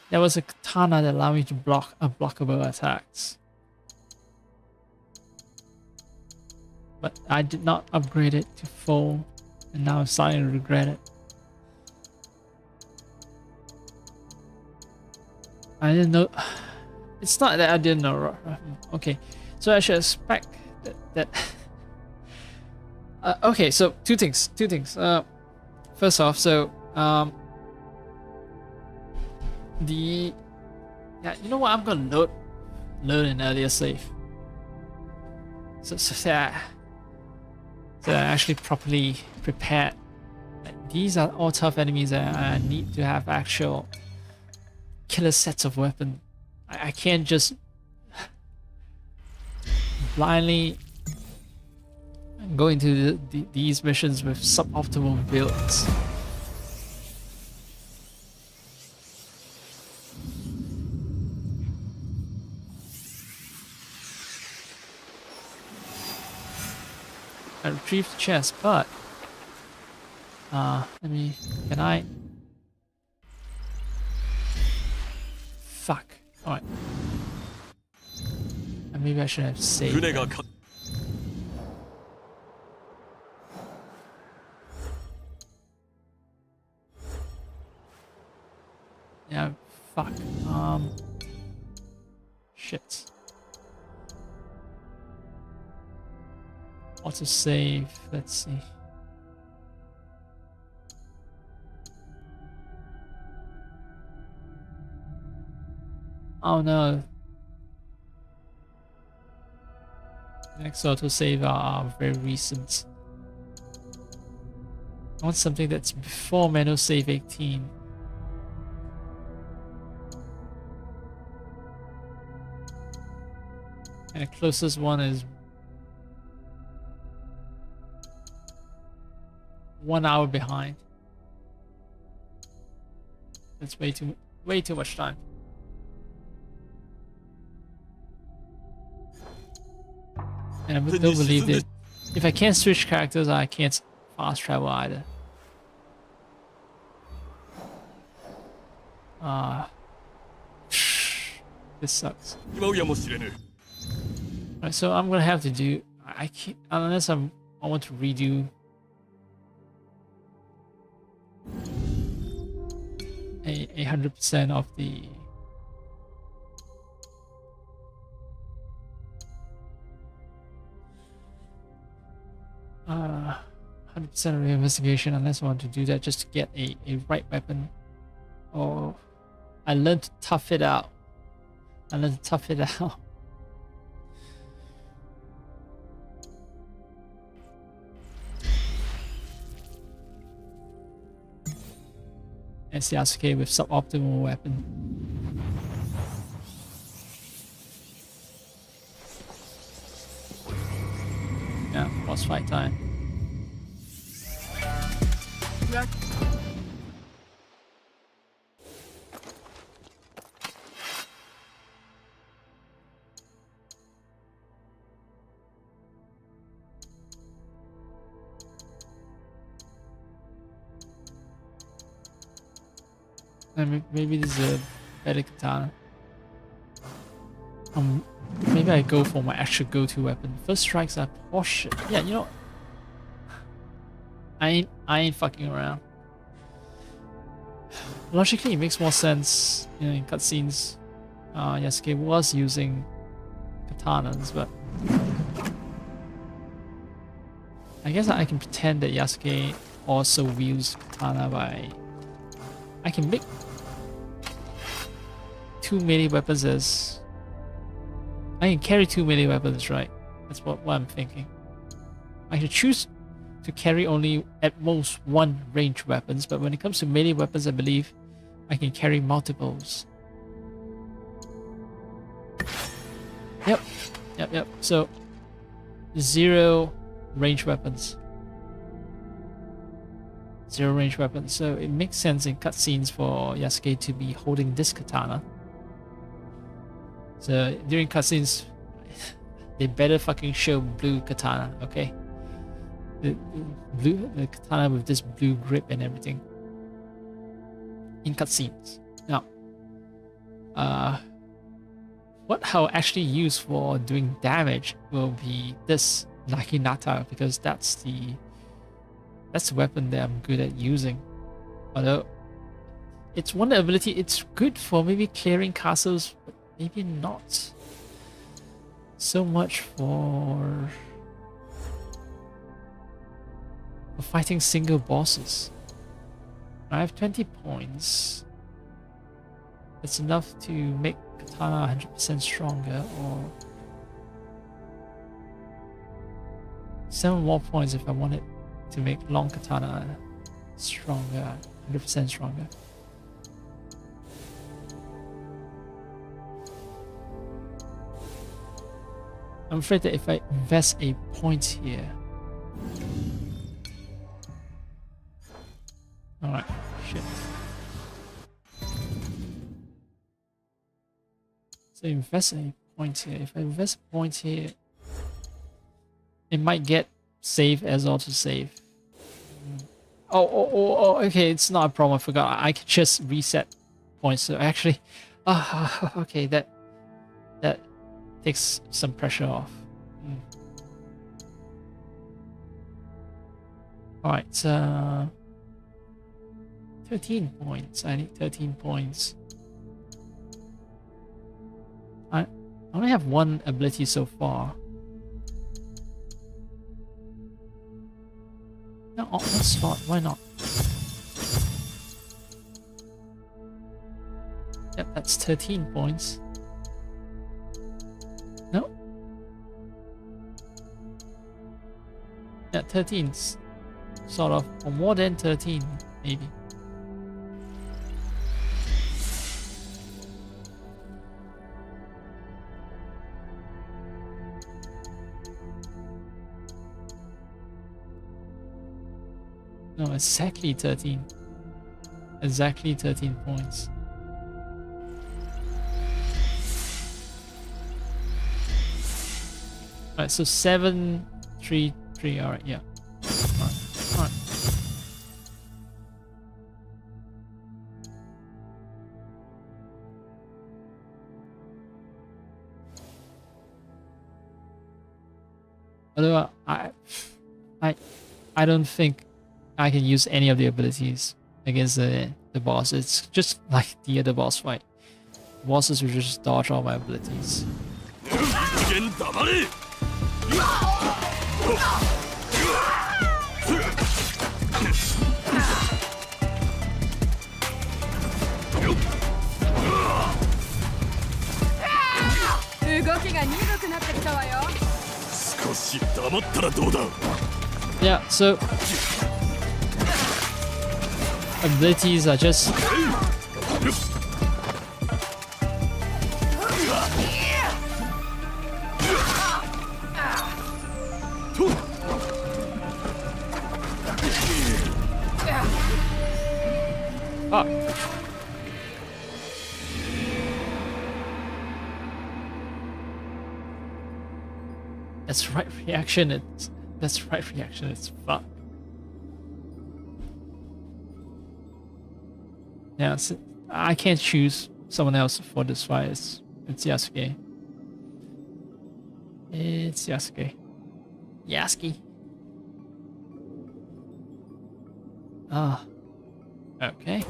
There was a katana that allowed me to block unblockable attacks. But I did not upgrade it to full, and now I'm starting to regret it. I didn't know. It's not that I didn't know. Okay, so I should expect that. Okay, so two things. First off, so you know what? I'm gonna load an earlier save. So that I actually properly prepared. Like, these are all tough enemies, and I need to have actual killer sets of weapons. I can't just blindly go into these missions with suboptimal builds. I retrieved the chest, but can I? Fuck. Alright. Maybe I should have saved 船が them. か Yeah, fuck. Shit. Auto save. Let's see. Oh no. Next auto save are very recent. I want something that's before manual save 18. And the closest one is 1 hour behind. That's way too much time. And I don't believe that if I can't switch characters, I can't fast travel either. This sucks. 今うやもしれぬ。 Alright, so I'm gonna have to do. I can't unless I want to redo a 100% of the. Uh, 100% of the investigation, unless I want to do that just to get a right weapon. Or I learned to tough it out. And Yasuke with suboptimal weapon. Yeah, boss fight time. And maybe this is a better katana. Maybe I go for my actual go-to weapon. First strikes are horseshit. Yeah, you know, I ain't fucking around. logically, it makes more sense, you know, in cutscenes. Yasuke was using katanas, but I guess I can pretend that Yasuke also wields katana by... I can make 2 melee weapons as... I can carry 2 melee weapons, right? That's what I'm thinking. I should choose to carry only at most 1 ranged weapons, but when it comes to melee weapons, I believe I can carry multiples. Yep. So 0 range weapons. 0 range weapons. So it makes sense in cutscenes for Yasuke to be holding this katana. So during cutscenes, they better fucking show blue katana, okay? The katana with this blue grip and everything. In cutscenes. Now, what I'll actually use for doing damage will be this Naginata, because that's the weapon that I'm good at using. Although it's one ability, it's good for maybe clearing castles, but maybe not so much for fighting single bosses. I have 20 points. It's enough to make katana 100% stronger, or 7 more points if I want it to make long katana stronger, 100% stronger. I'm afraid that if I invest a point here... Alright, shit. So invest a point here. If I invest a point here, it might get save as autosave. Oh, okay, it's not a problem. I forgot. I could just reset points. So actually, okay, that takes some pressure off. Alright, 13 points. I need 13 points. I only have 1 ability so far. No, on the spot, why not? Yep, that's 13 points. No? Yeah, 13's sort of, or more than 13, maybe. No, exactly 13. Exactly 13 points. Alright, so 7, 3, 3, alright, yeah. Alright. Although I don't think I can use any of the abilities against the boss. It's just like the other boss fight. Bosses will just dodge all my abilities. Yeah, so abilities are just that's right reaction. That's right reaction. It's fuck. Yeah, I can't choose someone else for this fight. It's Yasuke. It's Yasuke. Yasuke. Ah. Okay.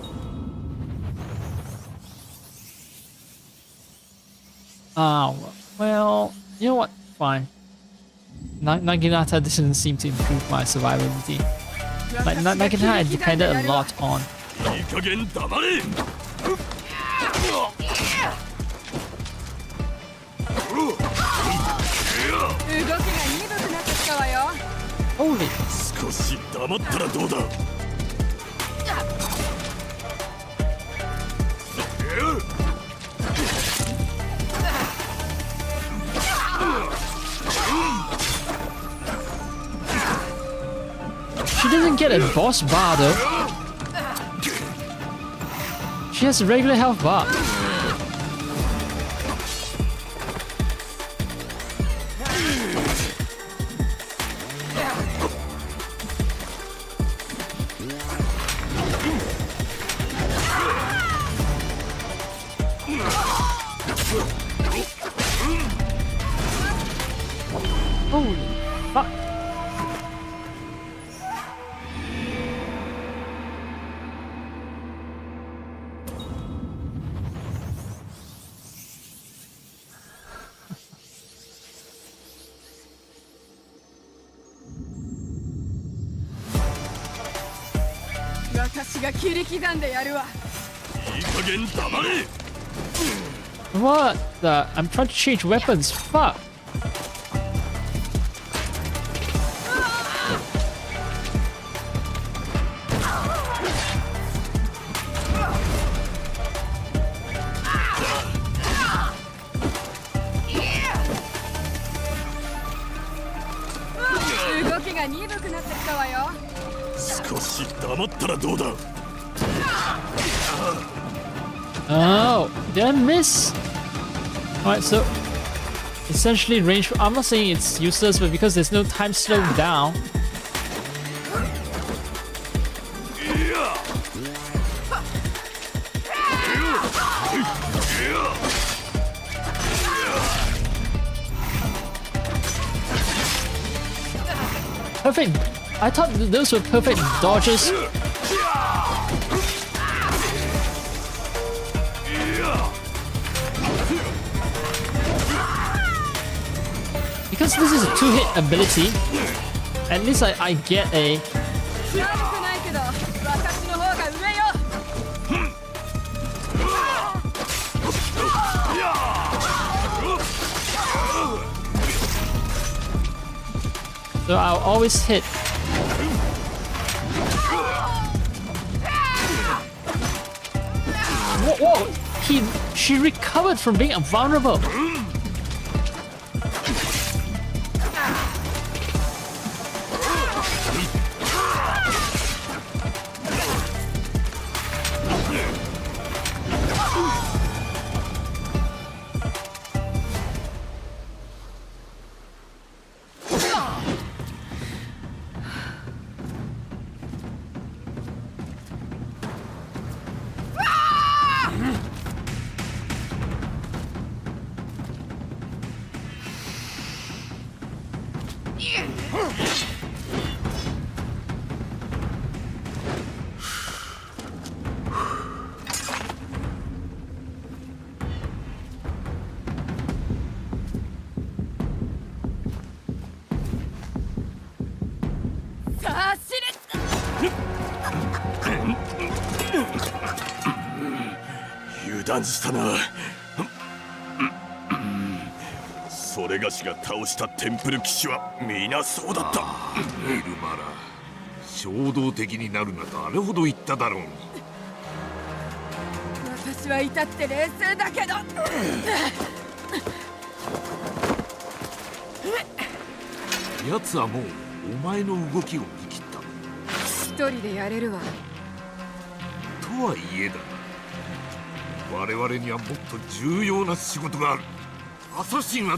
Well, you know what? Fine. Naginata didn't seem to improve my survivability. Like, Naginata depended a lot on. いい加減黙れ。 Holy! 少し黙ったらどうだ。 She doesn't get a boss bar though. She has a regular health bar. Holy fuck. What the? I'm trying to change weapons. Fuck. Oh, did I miss? Alright, so essentially range. I'm not saying it's useless, but because there's no time slowing down. Perfect. I thought those were perfect dodges. Because this is a two-hit ability, at least I get a... So I'll always hit. Whoa! She recovered from being invulnerable.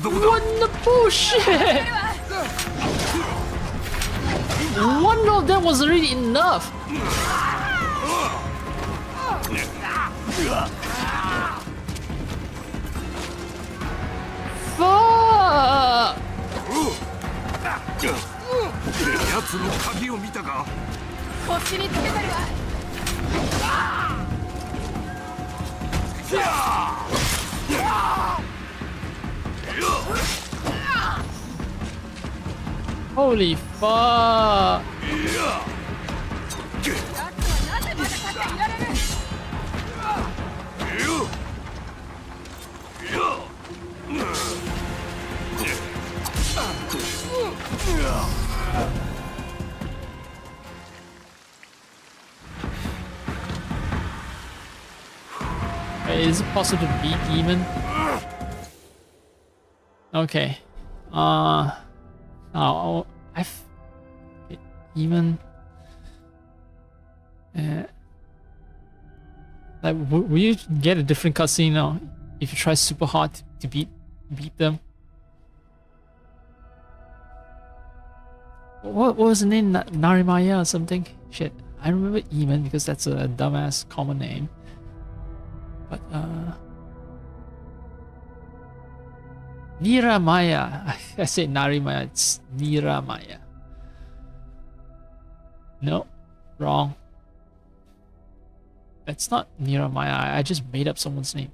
What the bullshit? One of them was already enough. Fuck! 奴の鍵を見たか？腰につけてるわ。Holy fuck! Wait, is it possible to beat Demon? Okay. Oh, Demon. Like, will you get a different cutscene now if you try super hard to beat them? What was the name? Narimaya or something? Shit, I remember Eamon because that's a dumbass common name. But Niramaya. I say Narimaya. It's Niramaya. No, wrong. It's not Niramaya. I just made up someone's name.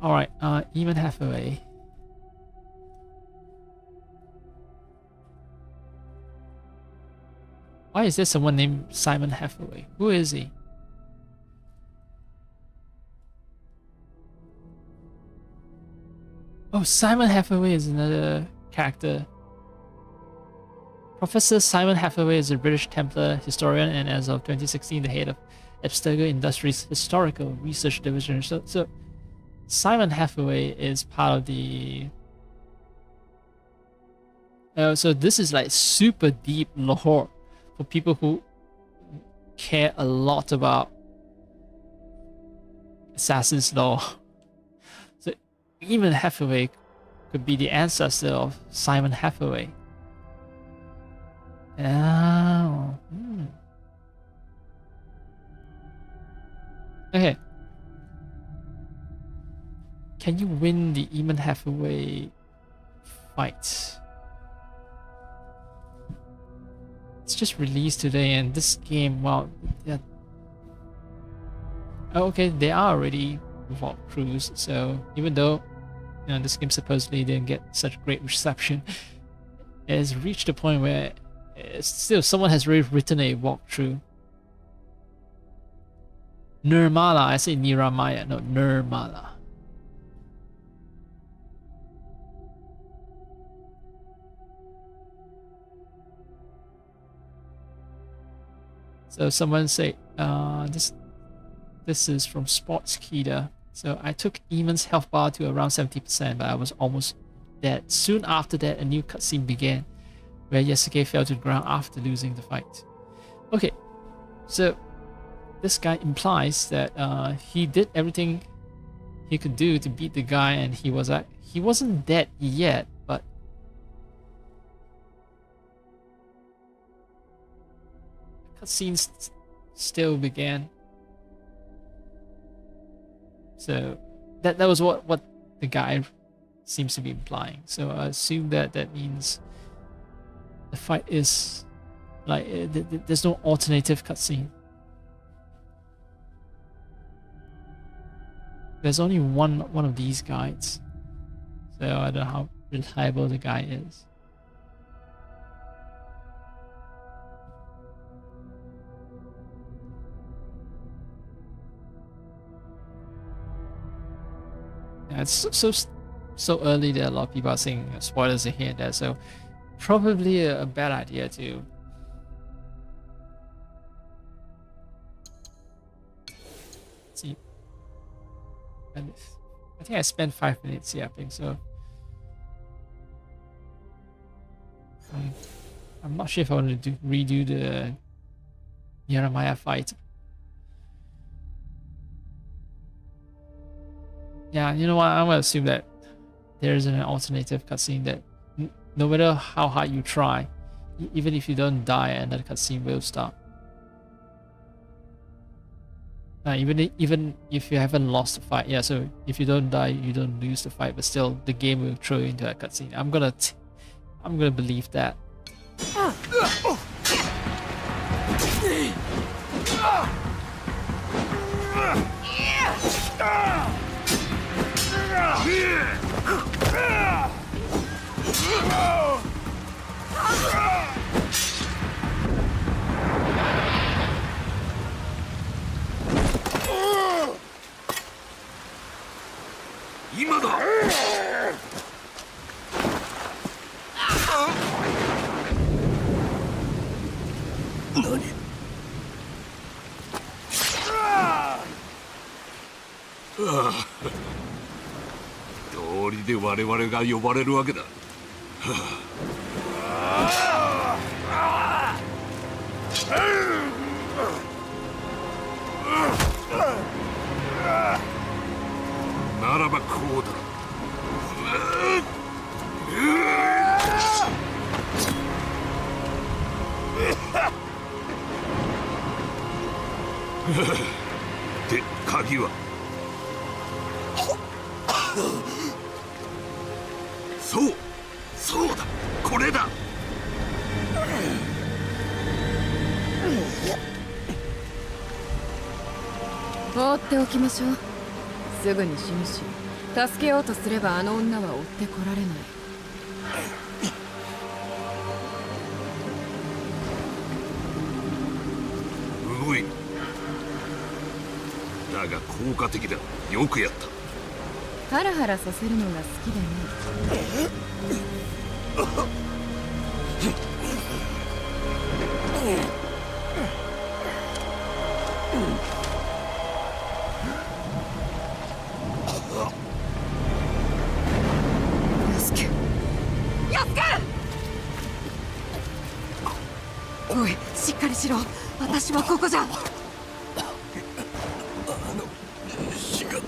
Alright, Eamon Hathaway. Why is there someone named Simon Hathaway? Who is he? Oh, Simon Hathaway is another character. Professor Simon Hathaway is a British Templar historian and as of 2016 the head of Abstergo Industries Historical Research Division. So Simon Hathaway is part of the... so this is like super deep lore for people who care a lot about Assassin's Law. So even Hathaway could be the ancestor of Simon Hathaway. Oh. Okay. Can you win the Eamon Hathaway fight? It's just released today, and this game, well, yeah. Oh, okay, they are already walkthroughs, so even though this game supposedly didn't get such great reception, it has reached a point where still someone has already written a walkthrough. Nirmala, I say Niramaya, no, Nirmala. So someone say, this is from Sportskeeda. So I took Eamon's health bar to around 70%, but I was almost dead. Soon after that, a new cutscene began, where Yasuke fell to the ground after losing the fight. Okay, so this guy implies that he did everything he could do to beat the guy, and he wasn't dead yet, but cutscenes still began. So that was what the guy seems to be implying. So I assume that means the fight is like there's no alternative cutscene. There's only one of these guides, so I don't know how reliable the guy is. Yeah, it's so early that a lot of people are saying spoilers are here and there, so probably a bad idea to see. And I think I spent 5 minutes here, I think so. I'm not sure if I want to redo the Yaramaya fight. Yeah, you know what? I'm gonna assume that there is an alternative cutscene that no matter how hard you try, even if you don't die, another cutscene will start. Even if you haven't lost the fight, yeah. So if you don't die, you don't lose the fight, but still the game will throw you into a cutscene. I'm gonna believe that. 今だ。何？道理で我々が呼ばれるわけだ。ならばこうだ。で、鍵はそうだ、これだ。放っておきましょう。すぐに死ぬし、助けようとすればあの女は追ってこられない。動い。だが効果的だ。よくやった。ハラハラさせるのが好きでね。おい、しっかりしろ。私はここじゃ。死が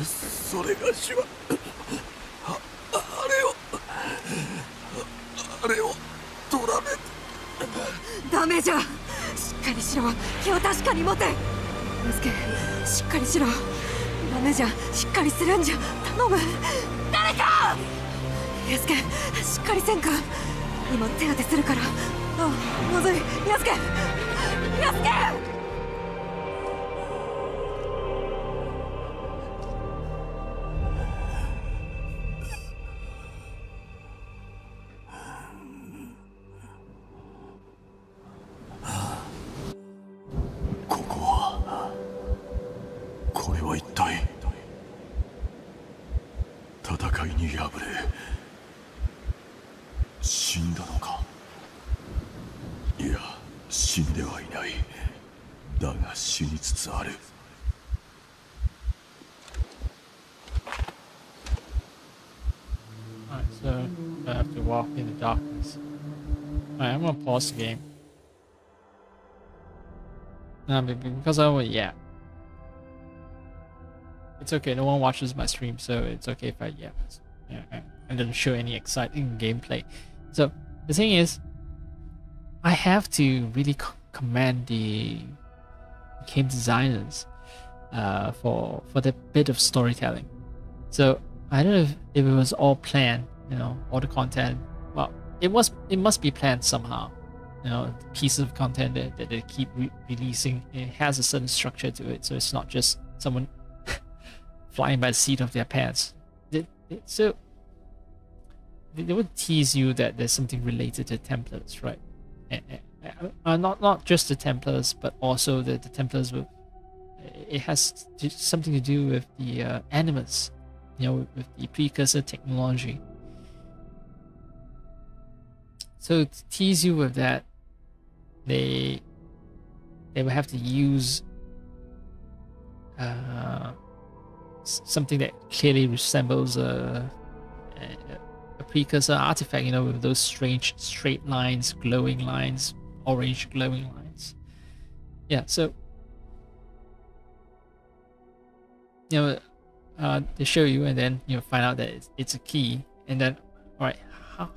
それがしはあれを取られダメじゃ。しっかりしろ。気を確かに持て。ユスケ、しっかりしろ。ダメじゃ。しっかりするんじゃ。頼む、誰か。ユスケ、しっかりせんか。今手当てするから。あ、まずい。ユスケ、ユスケ。これは一体。戦いに敗れ死んだのか。いや、死んではいない。だが死につつある。Alright, so I have to walk in the darkness. Alright, I'm gonna pause the game. No, because yeah. It's okay, no one watches my stream, so it's okay if I I don't show any exciting gameplay. So the thing is, I have to really commend the game designers for the bit of storytelling. So I don't know if it was all planned, all the content. Well, it must be planned somehow. The pieces of content that they keep releasing, it has a certain structure to it, so it's not just someone flying by the seat of their pants. So they would tease you that there's something related to Templars, right? Not just the Templars, but also the Templars. It has something to do with the animus, with the precursor technology. So to tease you with that, they will have to use something that clearly resembles a precursor artifact, with those strange straight lines, glowing lines, orange glowing lines. Yeah, so they show you, and then find out that it's a key, and then all right,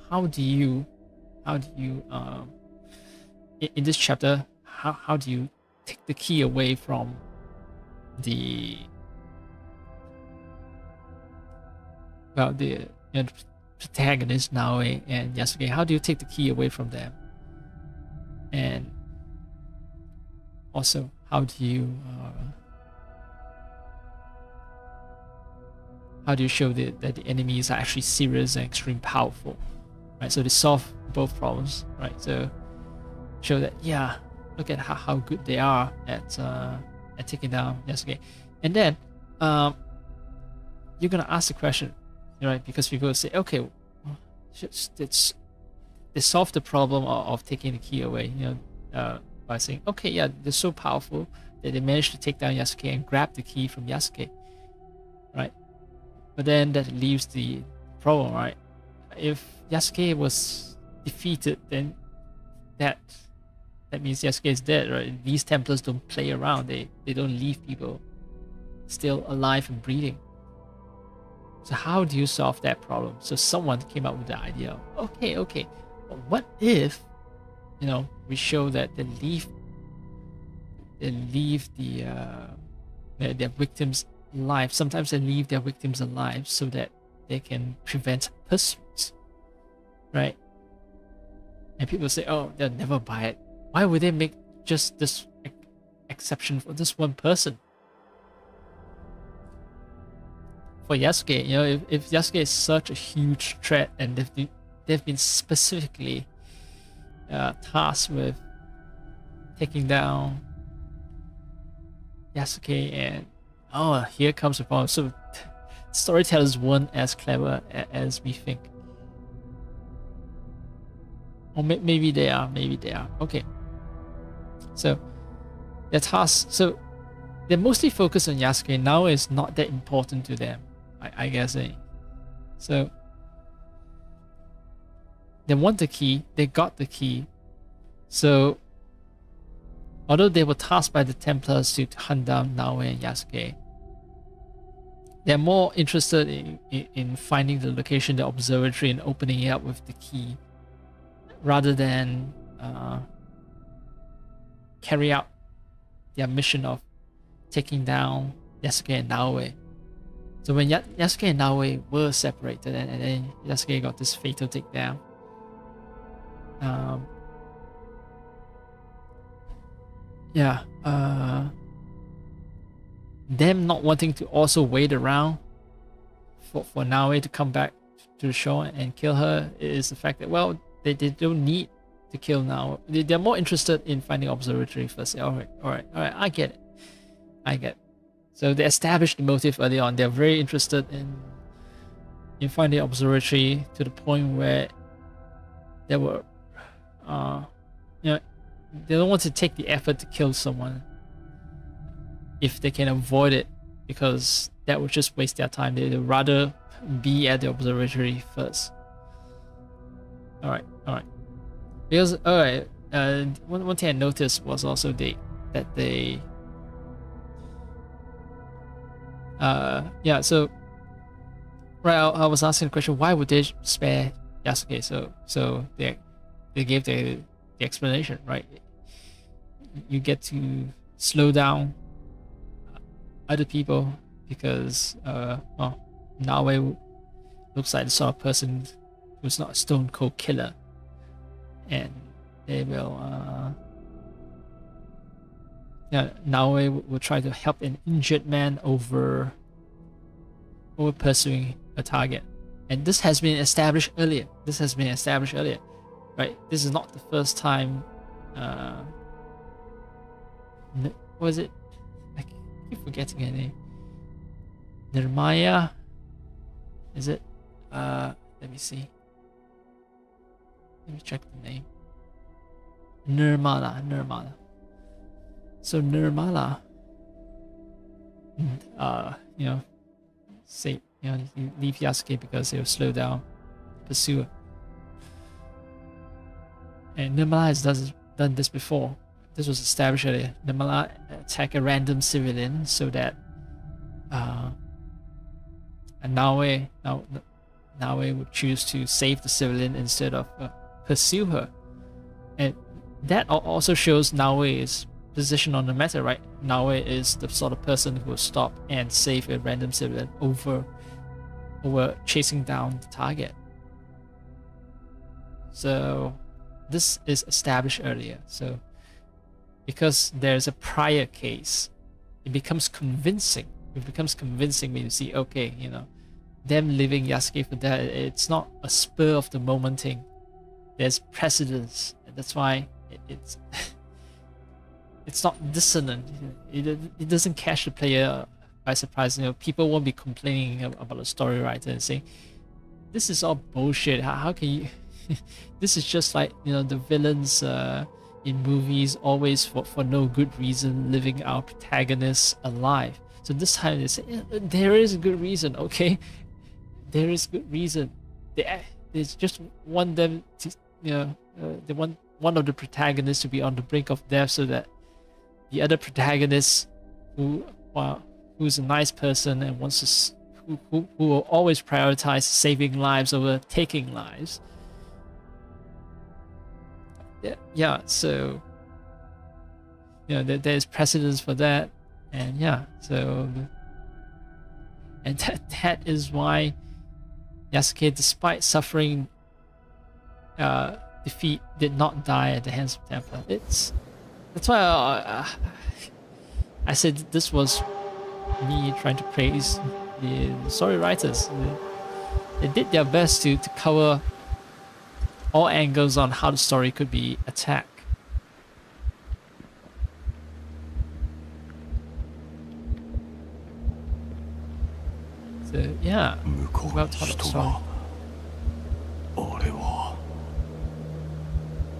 how do you in this chapter, how do you take the key away from the protagonist Naoe and Yasuke? How do you take the key away from them? And also, how do you how do you show that the enemies are actually serious and extremely powerful, right? So they solve both problems, right? So show that, yeah, look at how good they are at taking down Yasuke. And then you're gonna ask the question, right? Because people will say, okay, they solved the problem of taking the key away, by saying, okay, yeah, they're so powerful that they managed to take down Yasuke and grab the key from Yasuke, right? But then that leaves the problem, right? If Yasuke was defeated, then that means Yasuke is dead, right? These Templars don't play around. They don't leave people still alive and breathing. So how do you solve that problem? So someone came up with the idea, okay, but what if, we show that they leave their victims alive. Sometimes they leave their victims alive so that they can prevent pursuits, right? And people say, oh, they'll never buy it. Why would they make just this exception for this one person? For Yasuke, if Yasuke is such a huge threat and they've been specifically tasked with taking down Yasuke, and here comes the problem. So storytellers weren't as clever as we think. Or maybe they are. Okay. So their task. So they're mostly focused on Yasuke. Now it's not that important to them, I guess. So they want the key. They got the key. So although they were tasked by the Templars to hunt down Naoe and Yasuke, they're more interested in finding the location, the observatory, and opening it up with the key, rather than carry out their mission of taking down Yasuke and Naoe. So when Yasuke and Naoe were separated, and then Yasuke got this fatal takedown, them not wanting to also wait around for Naoe to come back to the shore and kill her is the fact that, well, they don't need to kill Naoe. They're more interested in finding observatory first. All right, I get it. So they established the motive early on. They're very interested in finding observatory to the point where they were they don't want to take the effort to kill someone if they can avoid it, because that would just waste their time. They'd rather be at the observatory first. All right. Because one thing I noticed was also that they so right, I was asking the question, why would they spare Yasuke? So they gave the explanation, right? You get to slow down other people because Naoe looks like the sort of person who's not a stone cold killer, and they will Naoe will try to help an injured man over pursuing a target. And this has been established earlier. Right? This is not the first time. What is it? I keep forgetting her name. Nirmaya? Is it? Let me see. Let me check the name. Nirmala. So Nirmala, say, leave Yasuke because they will slow down the pursuer. And Nirmala has done this before. This was established earlier. Nirmala attack a random civilian so that Naoe would choose to save the civilian instead of pursue her. And that also shows Naoe's position on the matter, right? Naoe is the sort of person who will stop and save a random civilian over chasing down the target. So this is established earlier. So because there's a prior case, it becomes convincing. It becomes convincing when you see, okay, them leaving Yasuke for dead. It's not a spur of the moment thing. There's precedence, and that's why it's it's not dissonant. It doesn't catch the player by surprise. People won't be complaining about the story writer and saying, "This is all bullshit. How can you?" This is just like the villains in movies, always for no good reason, leaving our protagonists alive. So this time they say there is a good reason. Okay, there is good reason. They just want them to, they want one of the protagonists to be on the brink of death, so that the other protagonist, who's a nice person and wants to, who will always prioritize saving lives over taking lives. Yeah. So there's precedence for that, and and that is why Yasuke, despite suffering defeat, did not die at the hands of Templar. That's why I said this was me trying to praise the story writers. They did their best to cover all angles on how the story could be attacked. So yeah, well told story.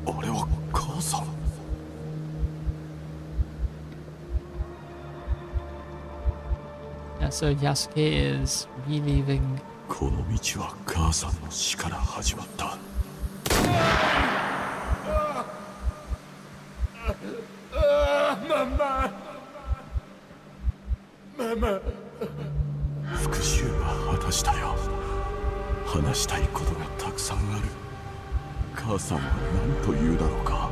俺は母さん。 Yeah, so Yasuke is reliving. この道は母さんの死から始まった。復讐は果たしたよ。話したいことがたくさんある。母さんは何と言うだろうか。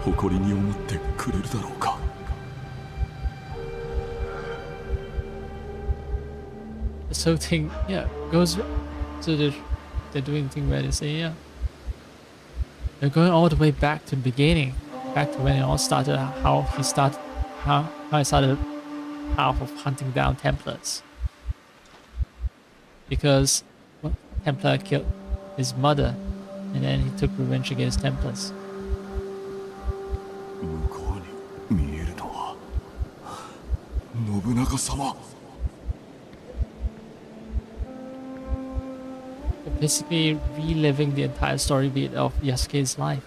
誇りに思ってくれるだろうか。 This whole thing, goes to they're doing the thing where they say, they're going all the way back to the beginning, back to when it all started, how he started half of hunting down Templars. Because Templar killed his mother, and then he took revenge against Templars. 向こうに見えるのは信長様。 Basically reliving the entire story beat of Yasuke's life.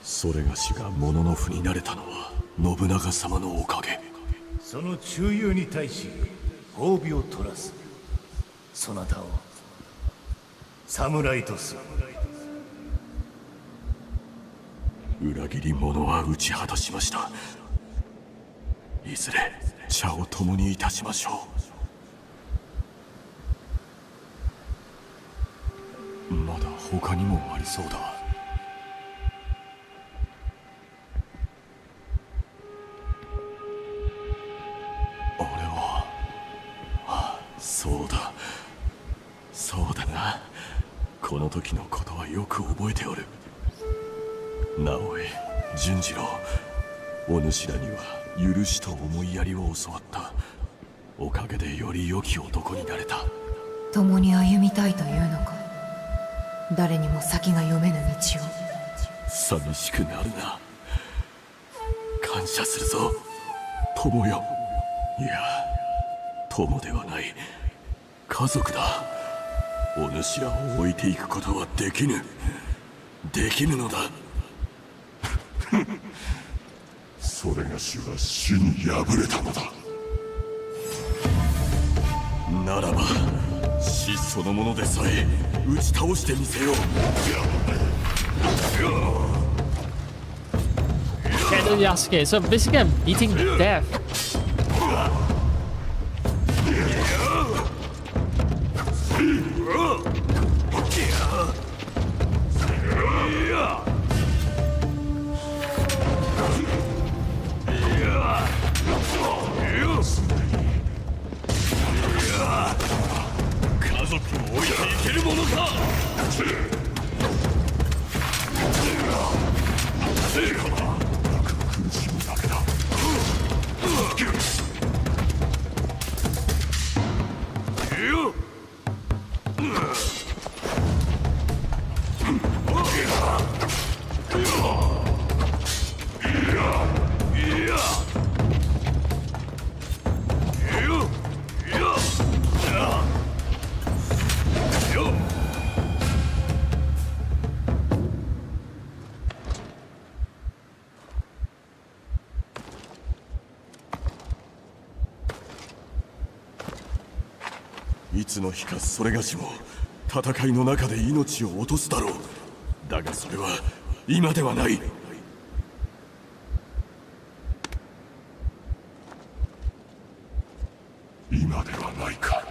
それがしがモノノフになれたのは信長様のおかげ。その忠勇に対し褒美を取らす。そなたを侍とする。裏切り者は打ち果たしました。いずれ茶を共にいたしましょう。まだ他にもありそうだ。俺は、そうだ、そうだな。この時のことはよく覚えておる。直江、純次郎、お主らには許しと思いやりを教わった。おかげでより良き男になれた。共に歩みたいというのか。誰にも先が読めぬ道を。寂しくなるな。感謝するぞ、友よ。いや、友ではない、家族だ。お主らを置いていくことはできぬ。できぬのだ。それがしは死に敗れたのだ。ならば死そのものでさえ打ち倒してみせよう。Get Yasuke. So basically, I'm beating death. いつの日かそれがしも戦いの中で命を落とすだろう。だがそれは今ではない。今ではないか。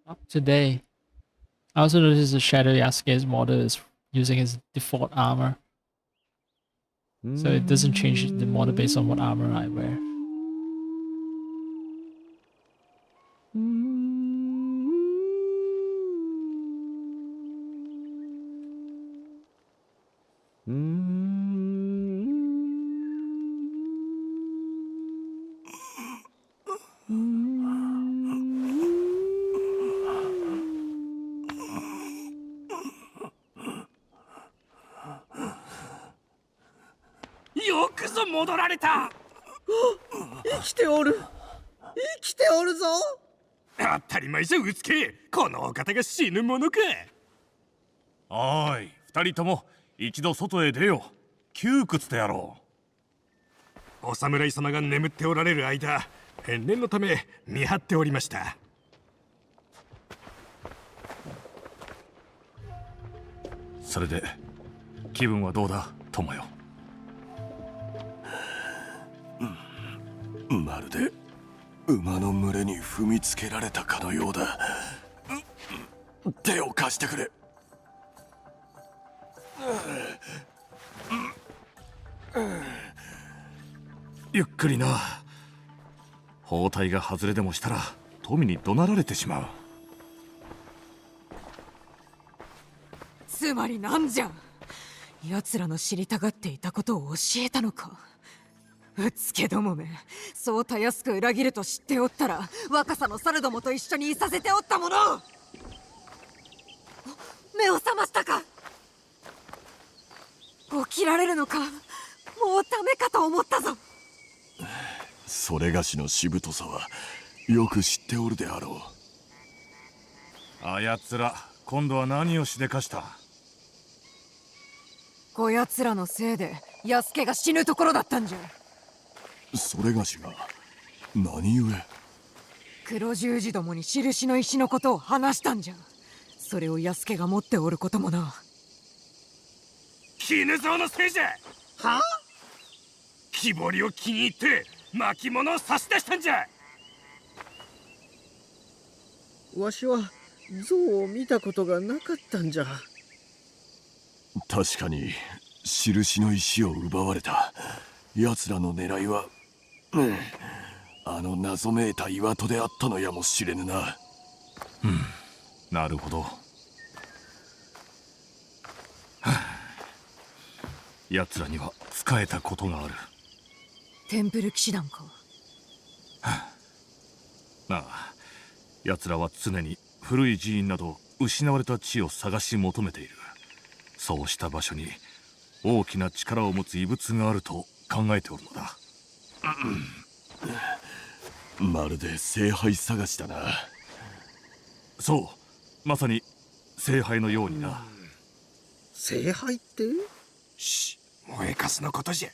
Up today. I also noticed the Shadow Yasuke's model is using his default armor. So it doesn't change the model based on what armor I wear. Yo よくぞ戻られた。生きておる。生きておるぞ。当たり前じゃうつけ。このお方が死ぬものか。おーい、二人とも一度外へ出よう。窮屈であろお侍様が眠っておられる間、念のため見張っておりました。それで気分はどうだ、友よ。まるで馬の群れに踏みつけられたかのようだ。手を貸してくれ。ゆっくりな。包帯が外れでもしたら富に怒鳴られてしまう。つまりなんじゃ。奴らの知りたがっていたことを教えたのか。うつけどもめ、そうたやすく裏切ると知っておったら若さの猿どもと一緒にいさせておったもの。目を覚ましたか。起きられるのか。もうダメかと思ったぞ。それがしのしぶとさはよく知っておるであろう。あやつら今度は何をしでかした。こやつらのせいで安家が死ぬところだったんじゃ。それがしが何故。黒十字どもに印の石のことを話したんじゃ。それを安家が持っておることもな。絹蔵のせいじゃ。はあ。木彫りを気に入って巻物を差し出したんじゃ。わしは像を見たことがなかったんじゃ。確かに印の石を奪われた。奴らの狙いは、あの謎めいた岩戸であったのやもしれぬな。なるほど。奴らには仕えたことがある。テンプル騎士団か。なあ、奴らは常に古い寺院など失われた地を探し求めている。そうした場所に大きな力を持つ遺物があると考えておるのだ。まるで聖杯探しだな。そう、まさに聖杯のようにな。聖杯って。し、燃えかすのことじゃ。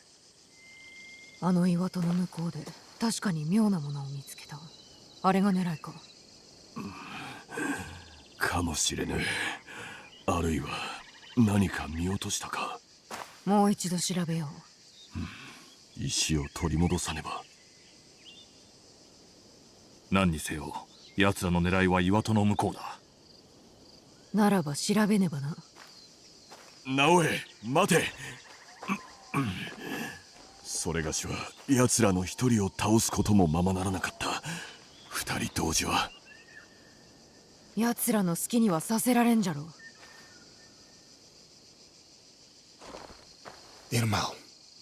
あの岩戸の向こうで確かに妙なものを見つけた。あれが狙いか。かもしれぬ。あるいは何か見落としたか。もう一度調べよう。石を取り戻さねば。何にせよ奴らの狙いは岩戸の向こうだ。ならば調べねばな。直江、待て。それがしは奴らの一人を倒すこともままならなかった。二人同時は奴らの好きにはさせられんじゃろう。Irmão,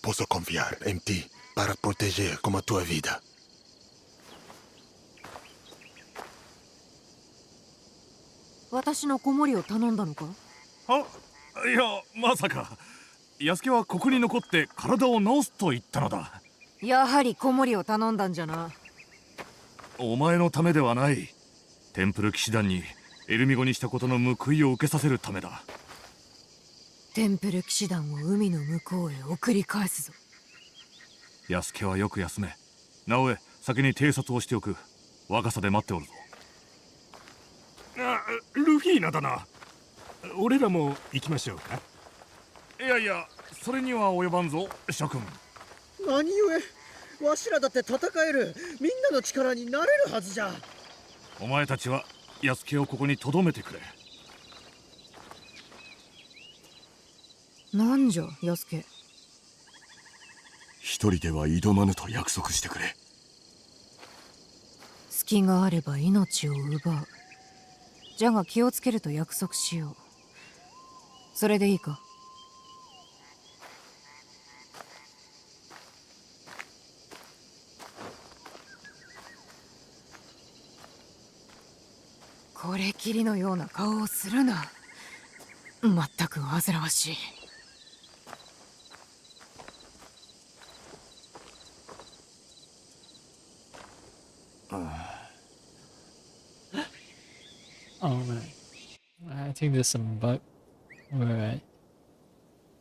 posso confiar em ti para proteger como a tua vida. 私の子守を頼んだのか。いや、まさか。安家はここに残って体を治すと言ったのだ。やはり子守を頼んだんじゃな。お前のためではない。テンプル騎士団にエルミ語にしたことの報いを受けさせるためだ。テンプル騎士団を海の向こうへ送り返すぞ。安家はよく休め。直江、先に偵察をしておく。若さで待っておるぞ。ルフィーナだな。俺らも行きましょうか。いやいや、それには及ばんぞ、諸君。何故わしらだって戦える。みんなの力になれるはずじゃ。お前たちは安家をここに留めてくれ。なんじゃ安家。一人では挑まぬと約束してくれ。隙があれば命を奪う。じゃが気をつけると約束しよう。それでいいか。これきりのような顔をするな。まったく煩わしい。Oh man, I think there's some bug where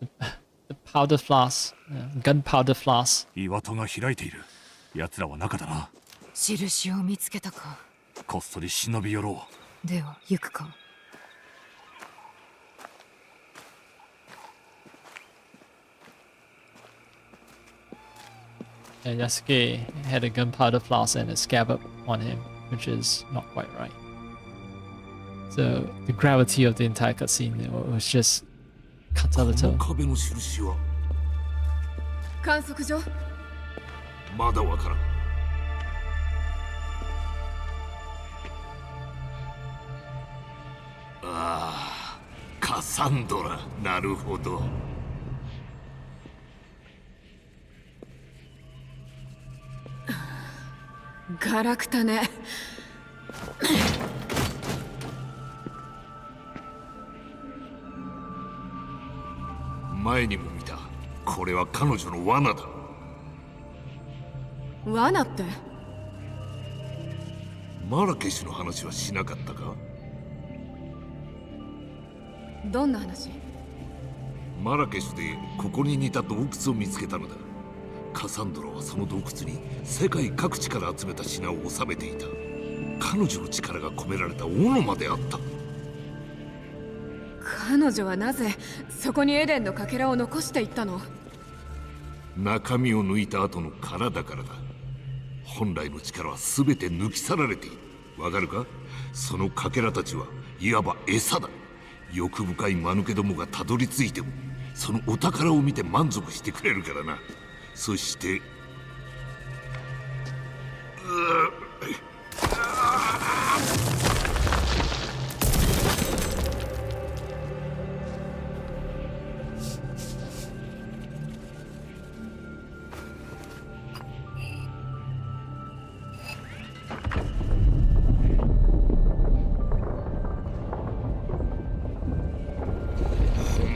the powder flask, gunpowder flask. 岩戸が開いている。奴らは中だな。印を見つけたか。こっそり忍び寄ろう。では行くか。And Yasuke had a gunpowder flask and a scabbard on him, which is not quite right. So the gravity of the entire cutscene was just cut a little. 壁の印は観測所。まだわからん。ああ、カサンドラ。なるほど。ガラクタね。前にも見た。これは彼女の罠だ。罠って？マラケシュの話はしなかったか？どんな話？マラケシュでここに似た洞窟を見つけたのだ。カサンドラはその洞窟に世界各地から集めた品を収めていた。彼女の力が込められた斧まであった。彼女はなぜそこにエデンのかけらを残していったの？中身を抜いた後の殻だからだ。本来の力は全て抜き去られている。わかるか？そのかけらたちはいわば餌だ。欲深い間抜けどもがたどり着いてもそのお宝を見て満足してくれるからな。そして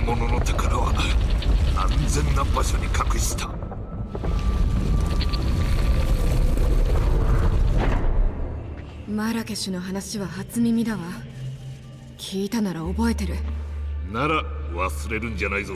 本物の宝は安全な場所に隠した。マラケシュの話は初耳だわ。聞いたなら覚えてる。なら忘れるんじゃないぞ。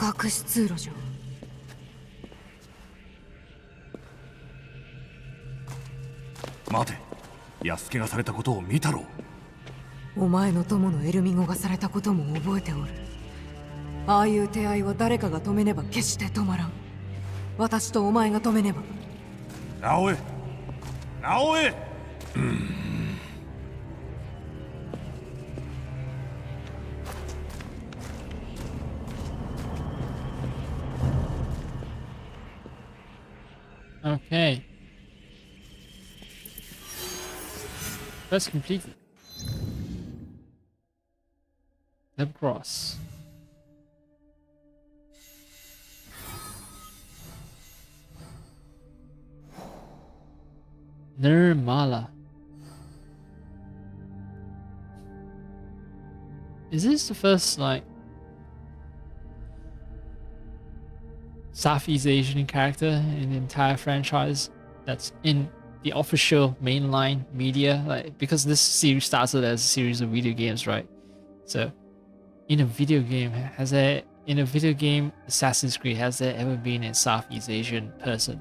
隠し通路じゃ。待て、安家がされたことを見たろう。お前の友のエルミゴがされたことも覚えておる。ああいう手合いは誰かが止めねば決して止まらん。私とお前が止めねば。直江、直江。Okay. Quest completed. Lip cross. Nirmala. Is this the first, like, Southeast Asian character in the entire franchise that's in the official mainline media? Like, because this series started as a series of video games, right? So, in a video game, Assassin's Creed, has there ever been a Southeast Asian person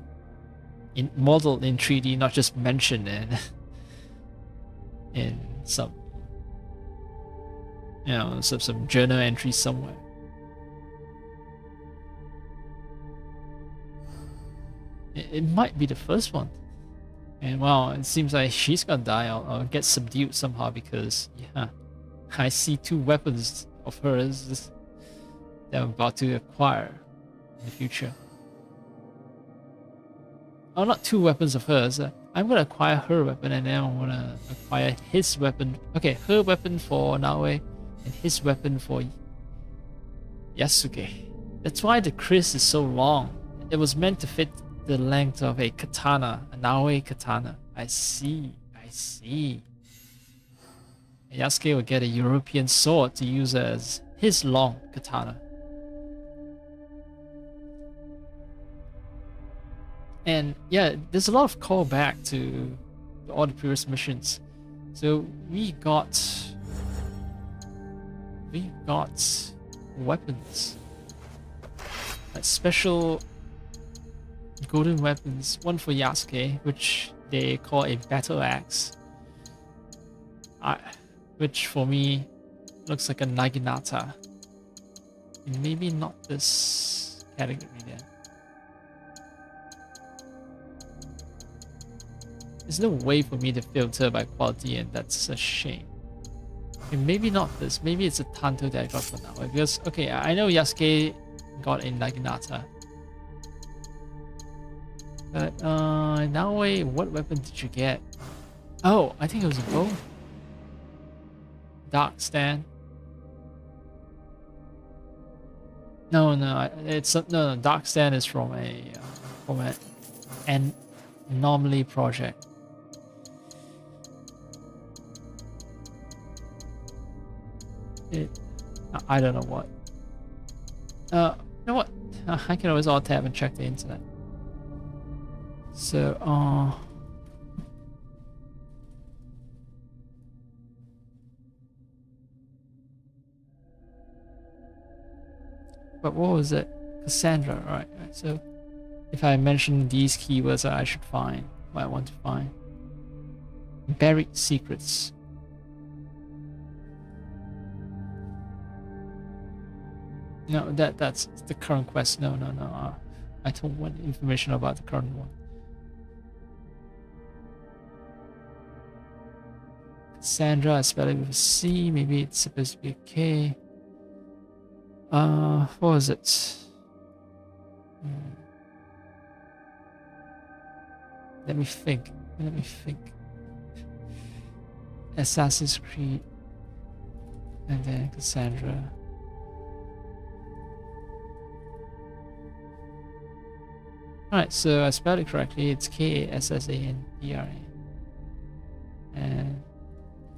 modeled in 3D, not just mentioned in some, some journal entry somewhere? It might be the first one. And well, it seems like she's gonna die or get subdued somehow, because yeah, I see 2 weapons of hers that I'm about to acquire in the future. Oh, not 2 weapons of hers. I'm gonna acquire her weapon, and then I'm gonna acquire his weapon. Okay, her weapon for Naoe and his weapon for Yasuke. That's why the Chris is so long. It was meant to fit the length of a katana, a Naoe katana. I see. And Yasuke will get a European sword to use as his long katana. And yeah, there's a lot of callback to all the previous missions. So we got weapons, like special golden weapons. One for Yasuke, which they call a battle axe, which for me looks like a naginata. Maybe not this category then. There's no way for me to filter by quality, and that's a shame. And maybe not this. Maybe it's a Tanto that I got for now. Because, okay, I know Yasuke got a Naginata. But, Naoe, what weapon did you get? Oh, I think it was a bow. Dark Stand. No, Dark Stand is from an Anomaly project. I don't know what. You know what? I can always alt tab and check the internet. So, but what was it? Cassandra, right? So, if I mention these keywords, I should find what I want to find. Buried secrets. No, that's the current quest. No. I don't want information about the current one. Cassandra, I spell it with a C. Maybe it's supposed to be a K. What was it? Let me think. Assassin's Creed. And then Cassandra. Alright, so I spelled it correctly. It's Kassandra. And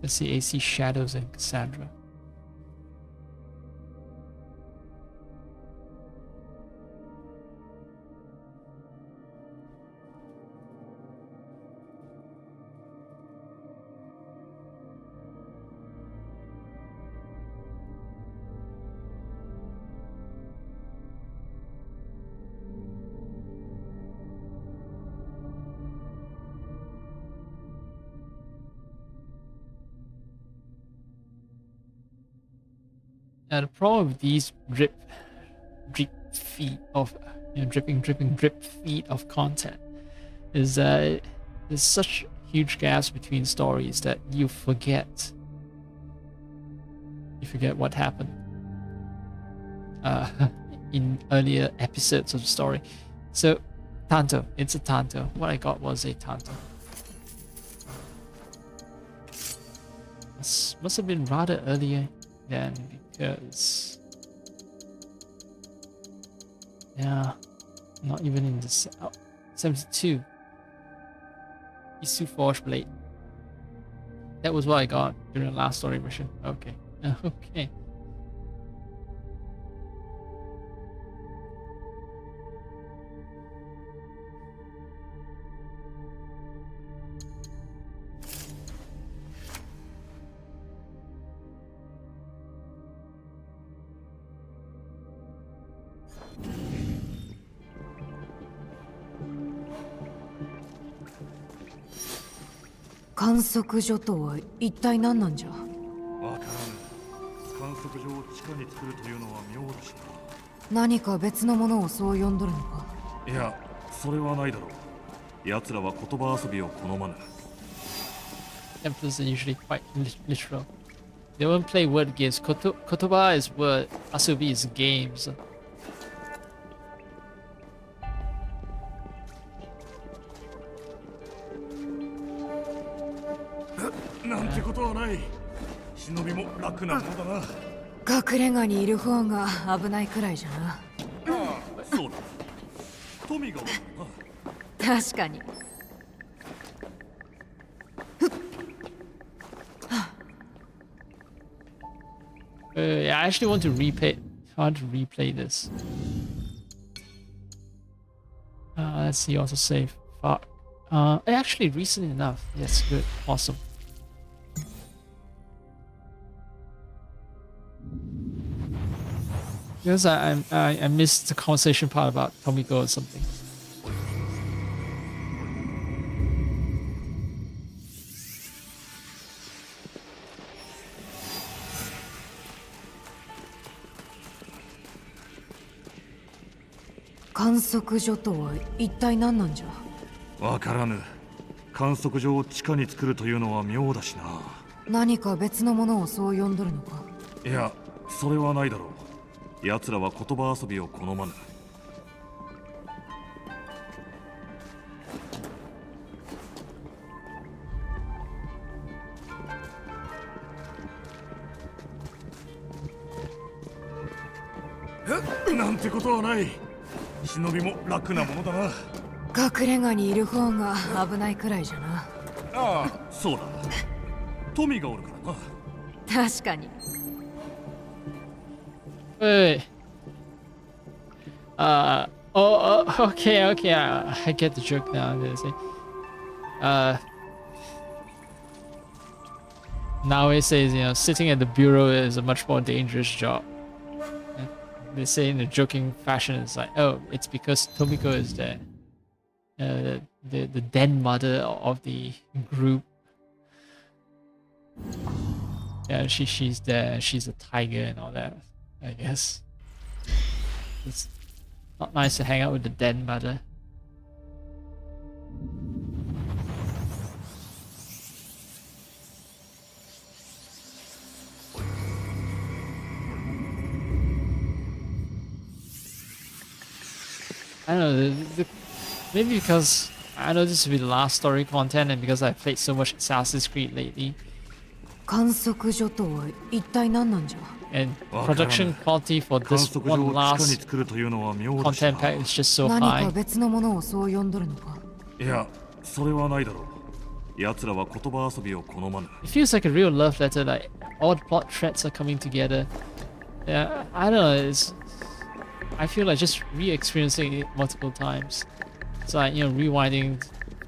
let's see, AC Shadows and Cassandra. Now the problem with these drip feet of dripping drip feet of content is that there's such huge gaps between stories that you forget what happened in earlier episodes of the story. So Tanto, it's a Tanto. What I got was a Tanto. This must have been rather earlier then, because yeah, not even in the 72. Isu Forge Blade. That was what I got during the last story mission. Okay. Okay.観測所とは一体何なんじゃ。わからぬ。観測所を地下に作るというのは妙だしな。何か別のものをそう呼んどるのか。いや、それはないだろう。奴らは言葉遊びを好まぬ。Emperors are usually quite literal. They won't play word games. Kotoba is word, asobi is games. なんてことはない。忍びも楽なものだな。隠れ家にいる方が危ないくらいじゃな。ああ、そうだ。富がおるな。確かに。Yeah, I actually want to replay. I want to replay this. Let's see. Also save. Fuck. Actually, recent enough. Yes, good. Awesome. Because I missed the conversation part about Tomiko or something.観測所とは一体何なんじゃ。わからぬ。観測所を地下に作るというのは妙だしな。何か別のものをそう呼んどるのか。いや、それはないだろう。奴らは言葉遊びを好まぬ。なんてことはない。忍びも楽なものだな。隠れ家にいる方が危ないくらいじゃな。ああ、そうだ。富がおるからな。確かに。Wait. Okay, okay. I get the joke now. I'm gonna say. Now it says, you know, sitting at the bureau is a much more dangerous job. They say in a joking fashion, it's like, oh, it's because Tomiko is there. The den mother of the group. Yeah, she's there. She's a tiger and all that. I guess it's not nice to hang out with the den mother. I don't know, maybe because I know this will be the last story content and because I played so much Assassin's Creed lately. 観測所とは一体何なんじゃ。And production quality for this one last content pack is just so high. 何か別のものをそう呼んどるのか。いや、それはないだろう。奴らは言葉遊びを好まぬ。It feels like a real love letter, like all the plot threads are coming together. Yeah, I don't know, I feel like just re-experiencing it multiple times. It's like, you know, rewinding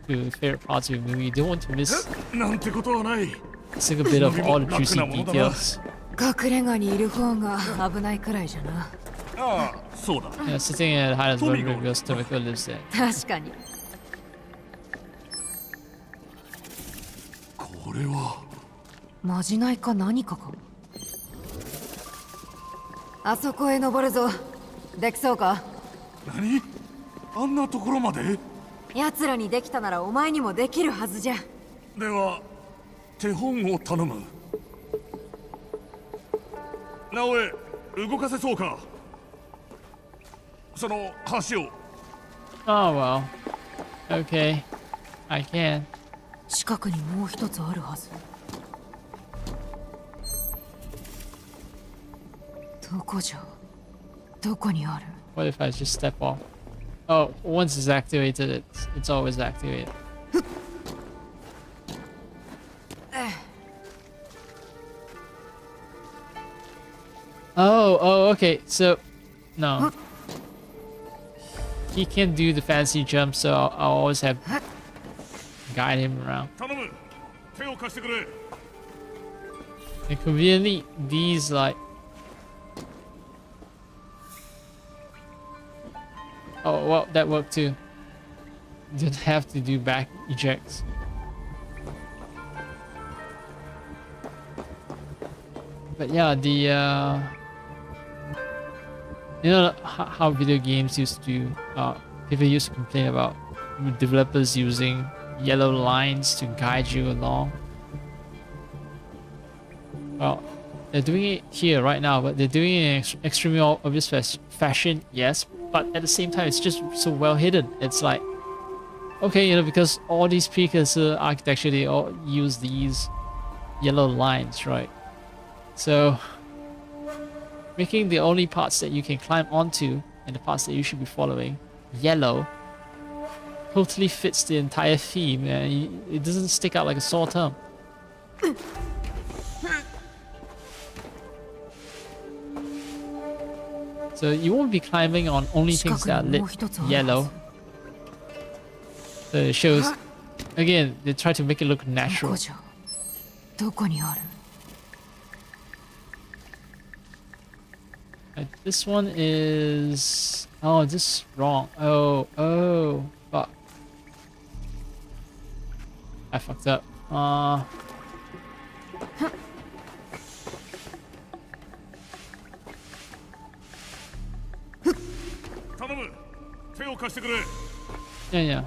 to favorite parts of your movie. You don't want to miss a single bit of all the juicy details. 隠れ家にいる方が危ないくらいじゃな。ああ、そうだ。Yeah, sitting at Highlands Road because Tomiko lives there. 確かに。これはまじないか何かか。あそこへ登るぞ。できそうか。何？あんなところまで？奴らにできたならお前にもできるはずじゃ。では手本を頼む。なおえ、動かせそうか。その橋を。Oh well. Okay. I can. 近くにもう一つあるはず。どこじゃ。どこにある。What if I just step off? Oh, once it's activated, it's always activated. Oh, okay. So, no. He can't do the fancy jump, so I'll always have to guide him around. And conveniently, these like... Oh, well, that worked too. Didn't have to do back ejects. But yeah, the you know how video games used to people used to complain about developers using yellow lines to guide you along. Well, they're doing it here right now, but they're doing it in extremely obvious fashion, yes, but at the same time it's just so well hidden. It's like, okay, you know, because all these precursor architecture, they all use these yellow lines, right? So making the only parts that you can climb onto and the parts that you should be following yellow totally fits the entire theme, and it doesn't stick out like a sore thumb. So you won't be climbing on only things that are lit yellow. So it shows, again, they try to make it look natural. This one is... Oh, this is wrong. Oh, fuck. I fucked up. Yeah.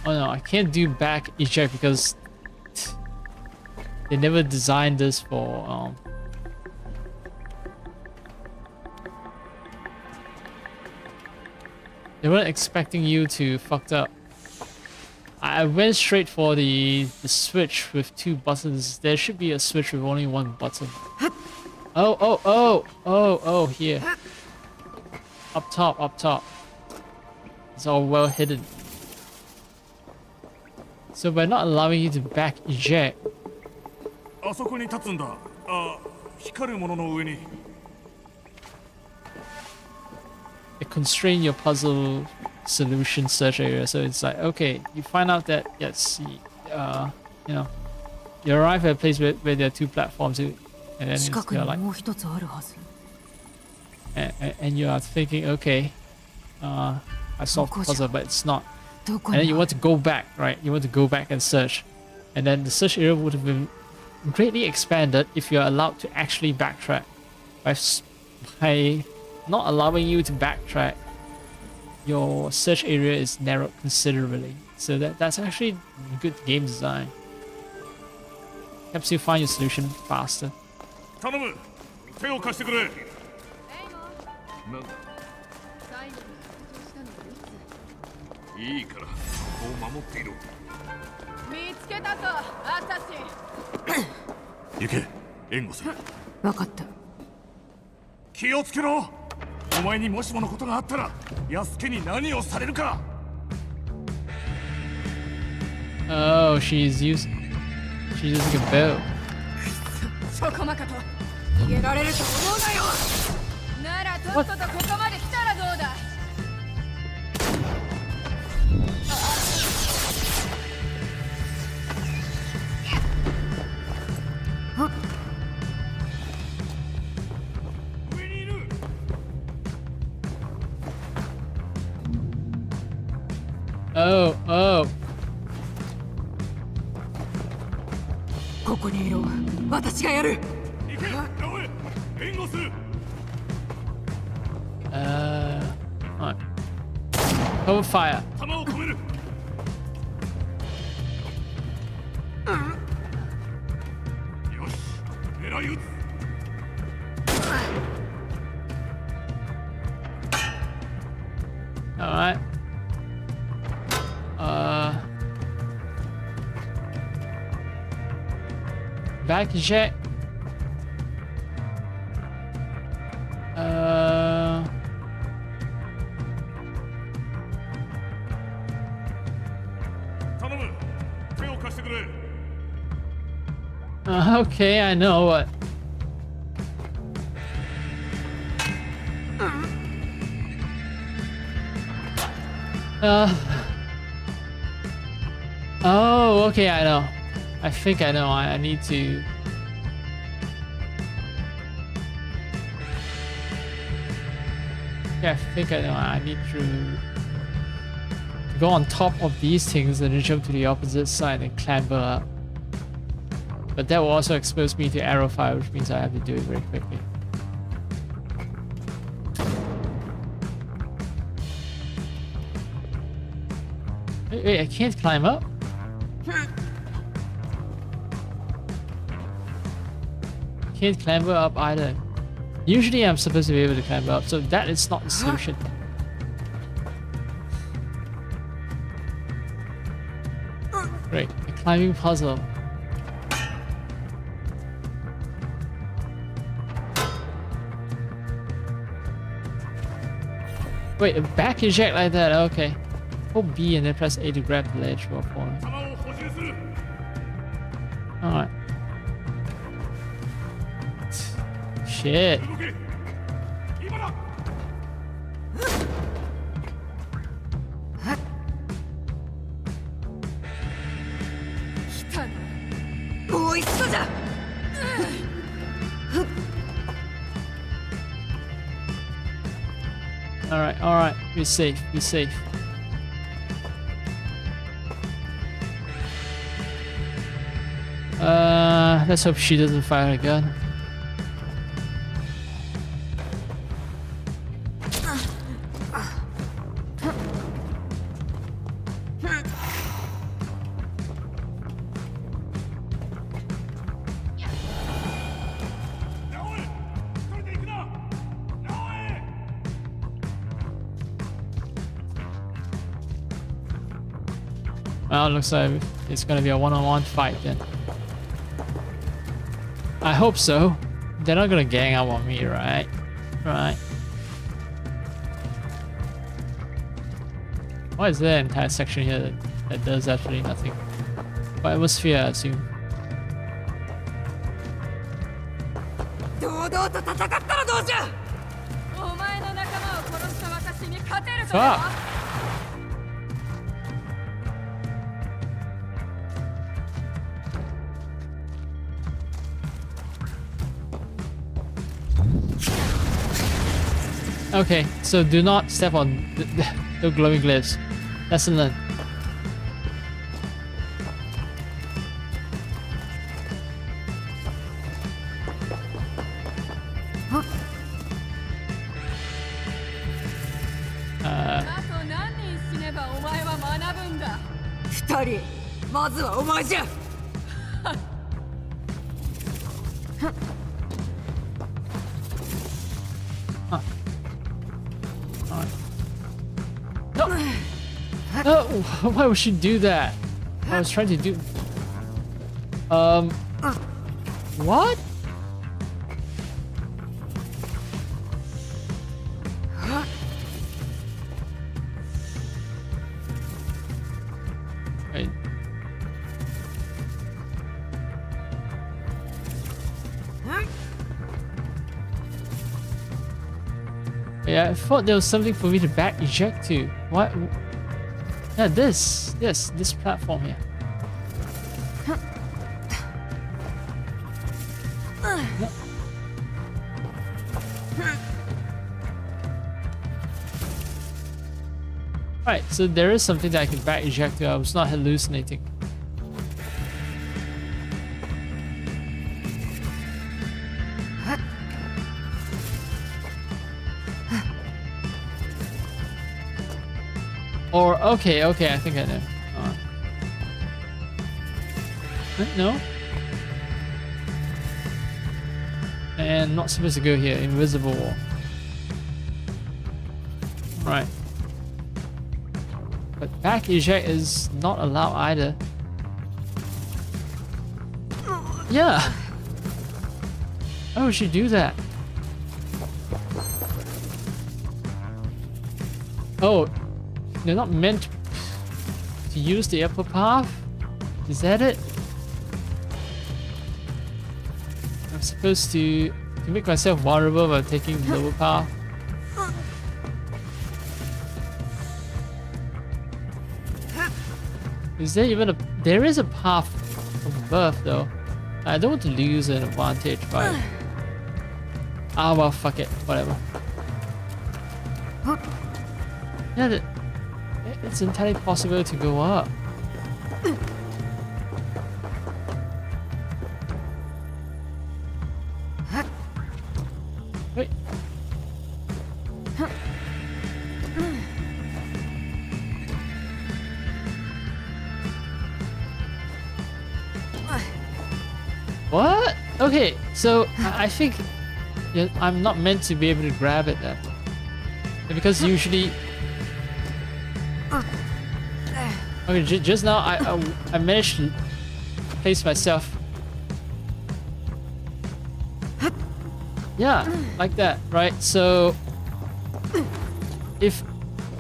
Oh no, I can't do back eject because they never designed this for they weren't expecting you to fucked up. I went straight for the switch with 2 buttons. There should be a switch with only 1 button. Oh, here. Up top. It's all well hidden. So by not allowing you to back eject, it constrains your puzzle solution search area. So it's like, okay, you find out that, yes, you know, you arrive at a place where there are 2 platforms, and then you're like, and you are thinking, okay, I solved the puzzle, but it's not. And then you want to go back, right? You want to go back and search. And then the search area would have been greatly expanded if you're allowed to actually backtrack. By not allowing you to backtrack, your search area is narrowed considerably. So that's actually good game design. Helps you find your solution faster. Oh, she's using a bow. What? Oh. ここにいろ。私がやる。Alright. Cover fire. Alright. Back eject. Okay, I know what. Oh, okay, I know. I think I know. I need to. Yeah, I think I know. I need to go on top of these things and then jump to the opposite side and clamber up. But that will also expose me to arrow fire, which means I have to do it very quickly. Wait, I can't climb up? Can't clamber up either. Usually I'm supposed to be able to climb up, so that is not the solution. Great, a climbing puzzle. Wait, a back eject like that, okay. Hold B and then press A to grab the ledge for a corner. Alright. Shit. Alright, alright. Be safe, be safe. Let's hope she doesn't fire a gun. Well, looks like it's gonna be a one-on-one fight then. I hope so. They're not gonna gang up on me, right? Right. Why is there an entire section here that does absolutely nothing? Atmosphere, I assume. Fuck! Okay, so do not step on the glowing glyphs. Lesson learned. No, why would she do that? I was trying to do. What? Wait. Yeah, I thought there was something for me to back eject to. What? Yeah, this platform here. No. Right, so there is something that I can back eject to. I was not hallucinating. Or, okay, I think I know. No? And not supposed to go here. Invisible wall. Right. But back eject is not allowed either. Yeah. Why would you do that? Oh, they're not meant to use the upper path? Is that it? I'm supposed to make myself vulnerable by taking the lower path. Is there even a... There is a path from birth though. I don't want to lose an advantage by... Ah well, fuck it. Whatever. Yeah, it's entirely possible to go up. Wait. What? Okay, so I think I'm not meant to be able to grab it then. Because usually... Okay, just now I managed to place myself. Yeah, like that, right? So if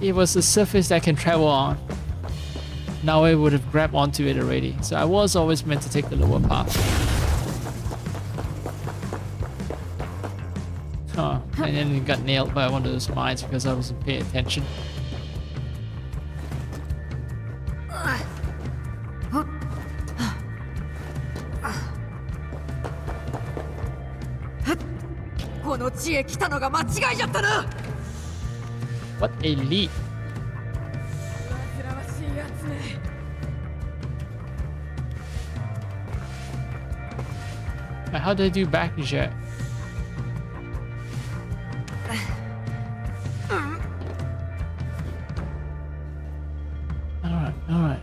it was a surface that I can travel on, now I would have grabbed onto it already. So I was always meant to take the lower path. Huh, and then it got nailed by one of those mines because I wasn't paying attention. What a leap. How do I do back jet? Alright.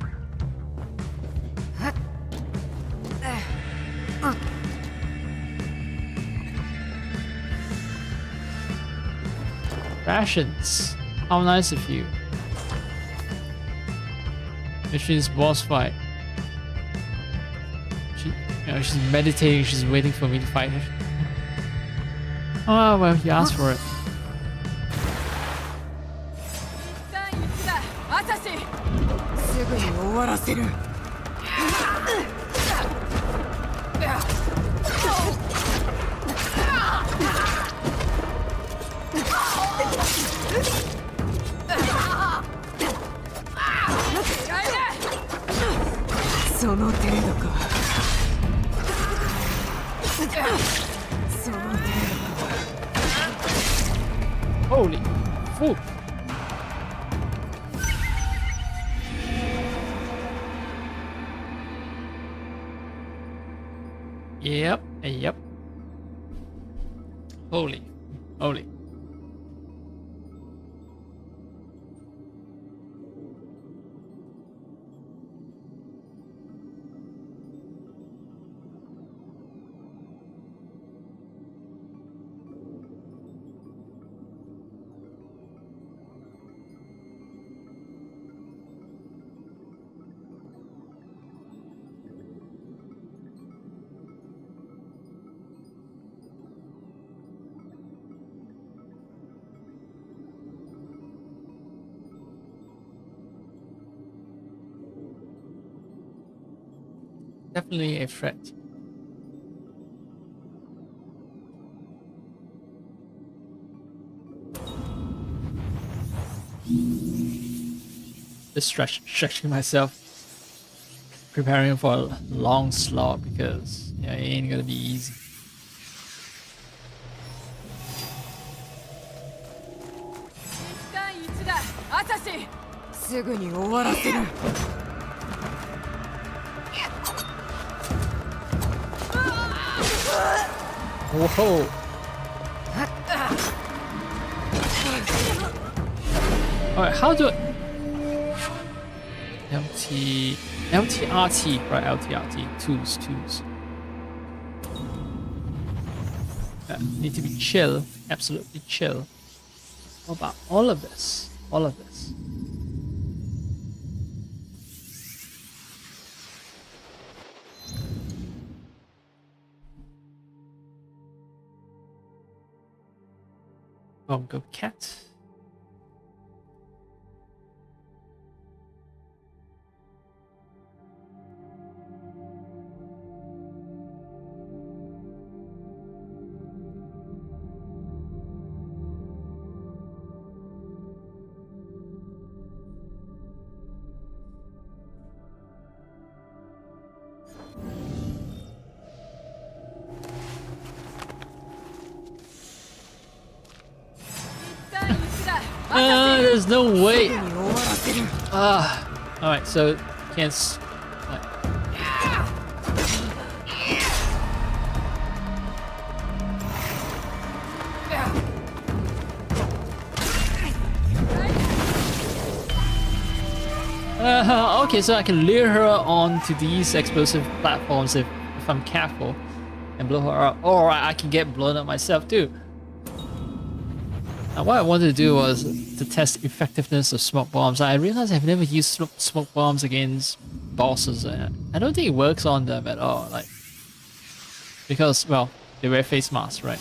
Rations. How nice of you. Mission's boss fight. She's meditating, she's waiting for me to fight her. Oh well, you asked for it. Holy fuck. Yep. Holy. Definitely a threat. Just stretching myself, preparing for a long slog because it ain't gonna be easy. Whoa. Alright, how do I... LTRT, right, LTRT, tools. Need to be chill, absolutely chill. What about all of this? Bongo cat. There's no way. Alright, so can't. Okay, so I can lure her onto these explosive platforms if I'm careful and blow her up. Or I can get blown up myself too. Now, what I wanted to do was to test effectiveness of smoke bombs. I realized I've never used smoke bombs against bosses. I don't think it works on them at all. Like, because, well, they wear face masks, right?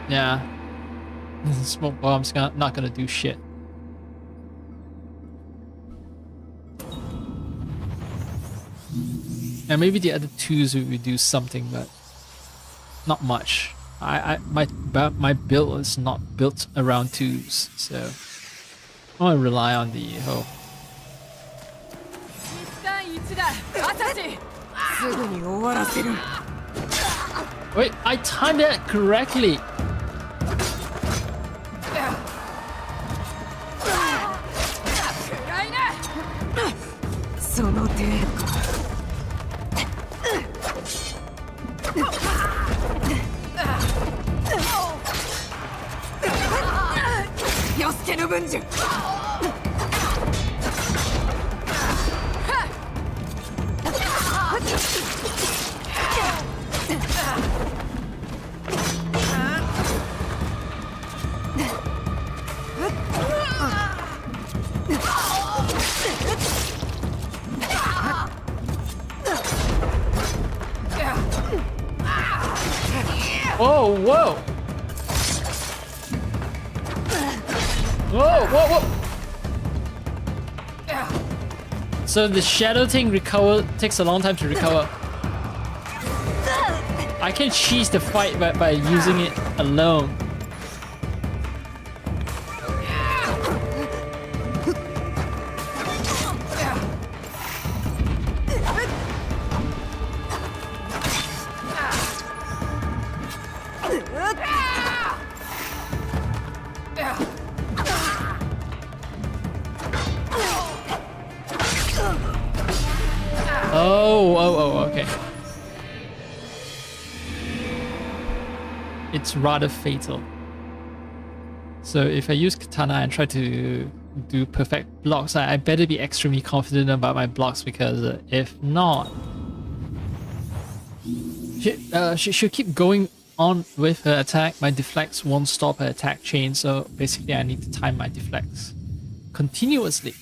Yeah, smoke bomb's not gonna do shit. And maybe the other twos would do something, but not much. My build is not built around twos, so I want to rely on the whole. Wait, I timed that correctly. Whoa, whoa! Whoa, whoa, whoa! So the shadow thing takes a long time to recover. I can cheese the fight by using it alone. Oh, okay. It's rather fatal. So if I use katana and try to do perfect blocks, I better be extremely confident about my blocks, because if not, she'll keep going on with her attack. My deflects won't stop her attack chain, so basically I need to time my deflects continuously.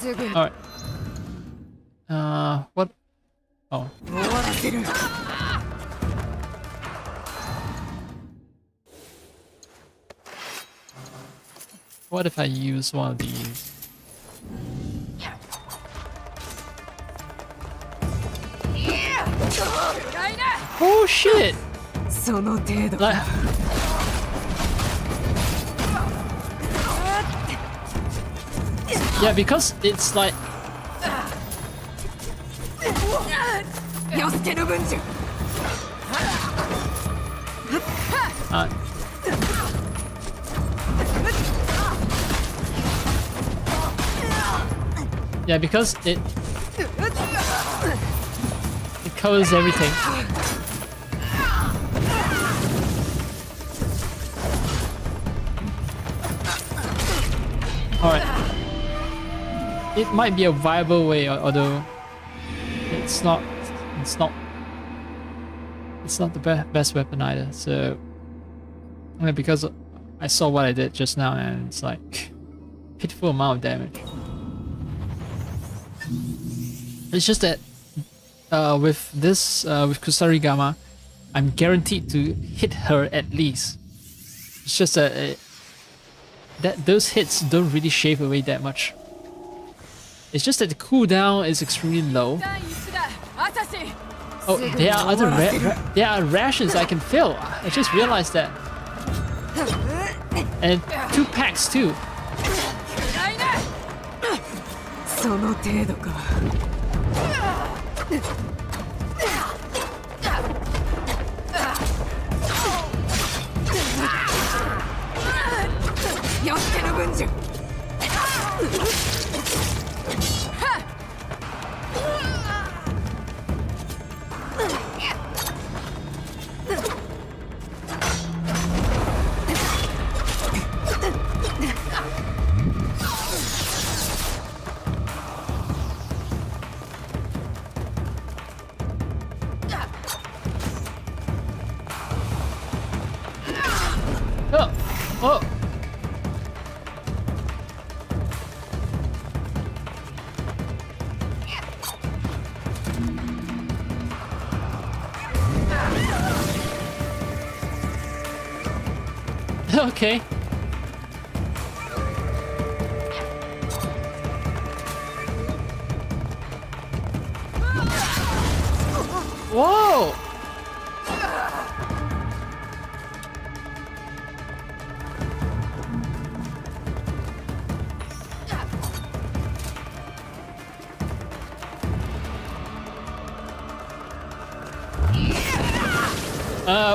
Alright. What? Oh. What if I use one of these? Oh shit! Like, yeah, because it's like yeah, because it covers everything. Alright. it might be a viable way, although it's not the best weapon either. So I mean, because I saw what I did just now, and it's like pitiful amount of damage. It's just that with this with Kusarigama, I'm guaranteed to hit her at least. It's just that those hits don't really shave away that much. It's just that the cooldown is extremely low. Oh, there are other there are rations I can fill. I just realized that. And 2 packs too. その程度か。やってる分じゃ。Oh! Okay. Whoa!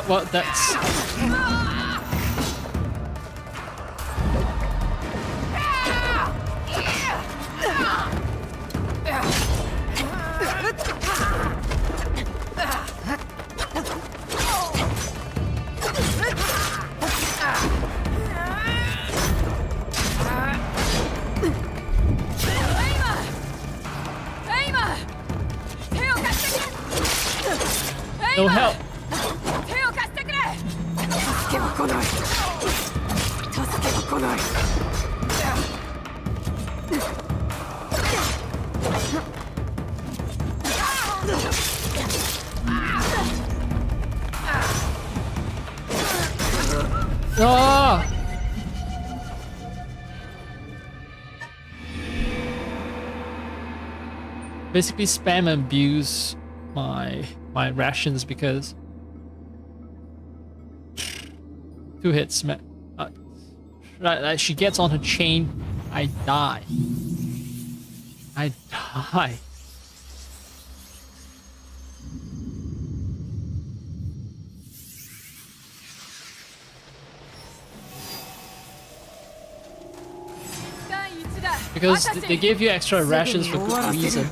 Well, that's... No help. Oh! Basically spam and abuse my rations because 2 hits, man. Right, she gets on her chain, I die. I die. Because they gave you extra rations for good reason.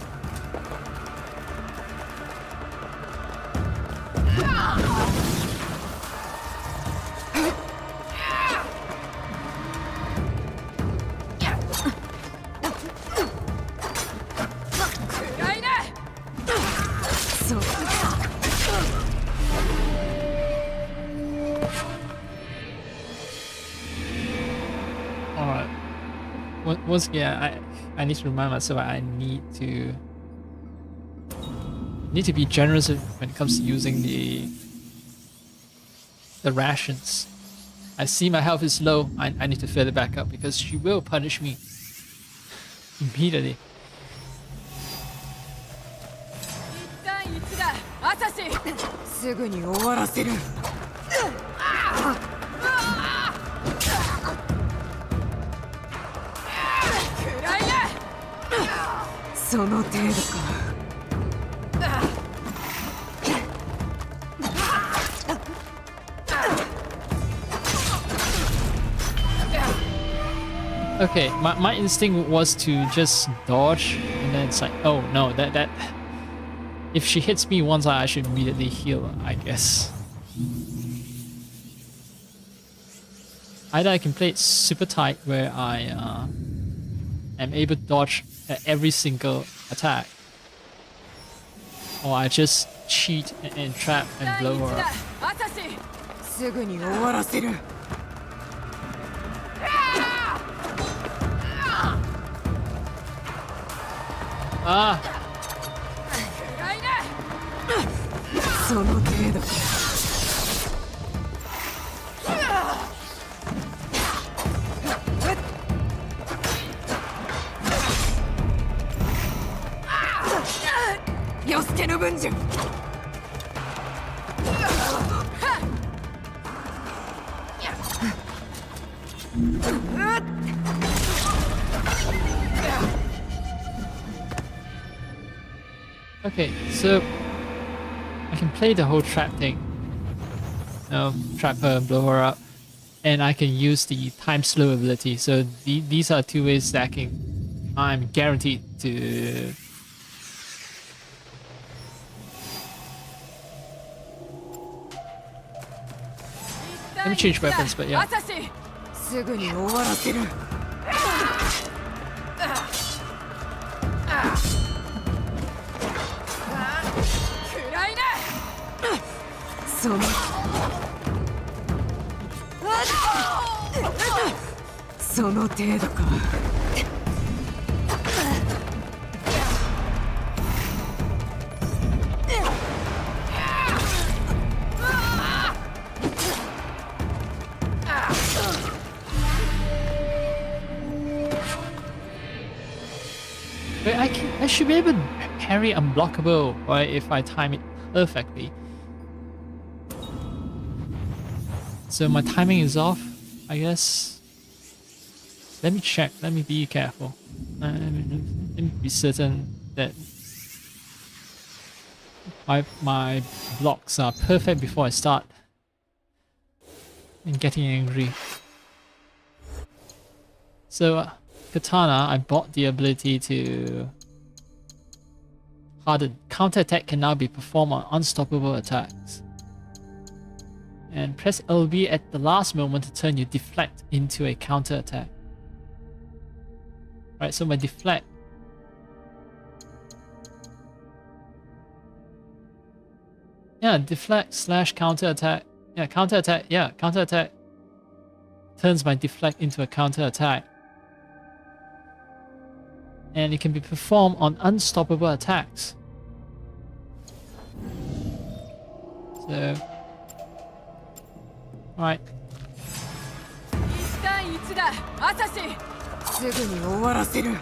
Once again, I need to remind myself I need to be generous when it comes to using the rations. I see my health is low. I need to fill it back up because she will punish me immediately. Okay, my instinct was to just dodge, and then it's like, oh no, that if she hits me once, I should immediately heal, I guess. Either I can play it super tight where I am able to dodge every single attack, or I just cheat and trap and blow her up. すぐに終わらせる。Ah! その程度か。よすけの分じゃ。Okay, so I can play the whole trap thing. Trap her and blow her up. And I can use the time slow ability. So these are two ways that I'm guaranteed to... Let me change weapons, but yeah. すぐに終わらせる。そのその程度か。But I should be able to parry unblockable, right, if I time it perfectly. So my timing is off, I guess. Let me check, let me be careful. Let me be certain that my blocks are perfect before I start and getting angry. So Katana, I bought the ability to harden. Counterattack can now be performed on unstoppable attacks. And press LB at the last moment to turn your deflect into a counterattack. Right, so my deflect. Yeah, deflect slash counterattack. Yeah, counterattack. Yeah, counterattack turns my deflect into a counterattack. And it can be performed on unstoppable attacks. So, right. 1対1だ、アサシ。すぐに終わらせる。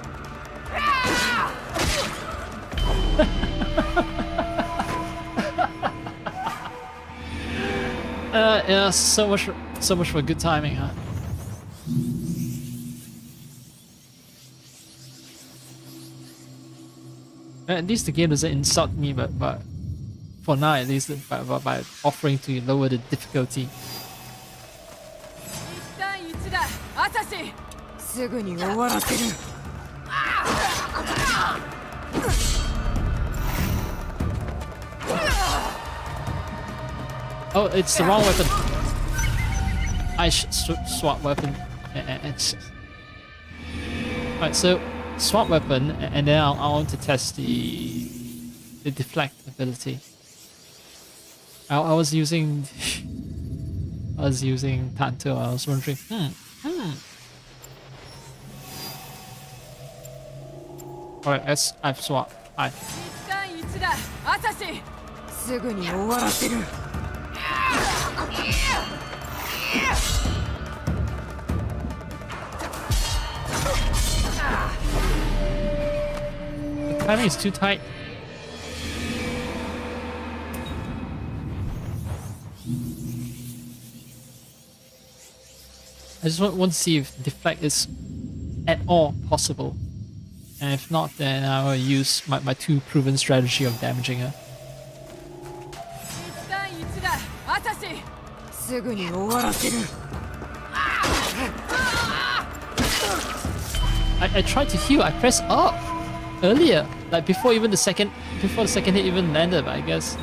Yeah, so much for good timing, huh? At least the game doesn't insult me, but for now at least by offering to lower the difficulty. 1対1だ、アサシ。すぐに終わらせる。Oh, it's the wrong weapon. I should swap weapon. Right, so swap weapon, and then I want to test the deflect ability. I was using Tanto. I was wondering. Alright, I've swapped. Hi. 1対1だ、アサシ。すぐに終わらせる。The timing is too tight. I just want to see if deflect is at all possible. And if not, then I will use my too proven strategy of damaging her. 1対1だ、アサシ。すぐに終わらせる。I tried to heal. I pressed up earlier, like before the second hit even landed. But I guess.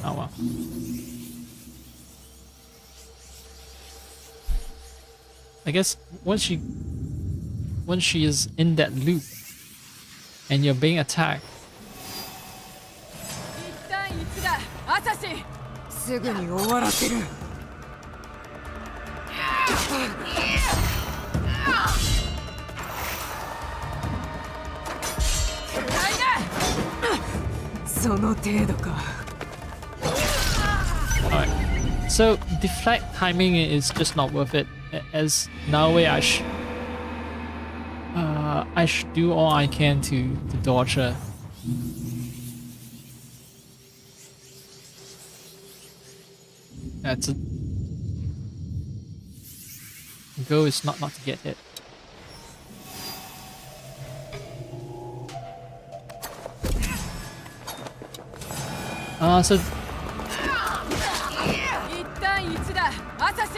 Oh well. I guess once she when she is in that loop and you're being attacked. 一旦一だアサシすぐに終わらせる。その程度か。Alright, so deflect timing is just not worth it. As Naoe, I should do all I can to dodge her. That's a the goal is not to get hit. So 一旦一だアサシ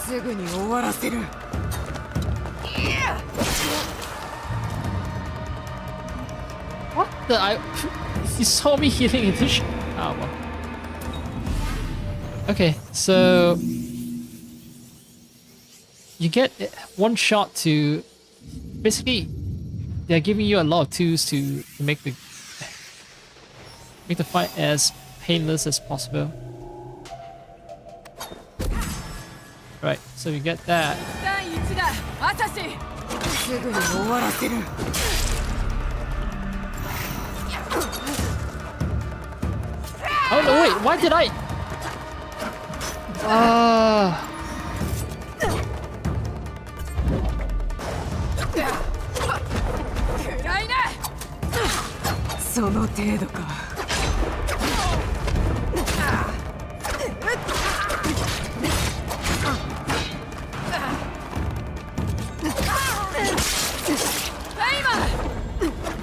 すぐに終わらせる。what the you saw me healing addition. Ah well. Okay, so you get one shot to basically they're giving you a lot of tools to make the fight as painless as possible. Right, so you get that. 一旦一だアサシすぐに終わらせる。Oh no, wait, why did I? Ah. その程度か。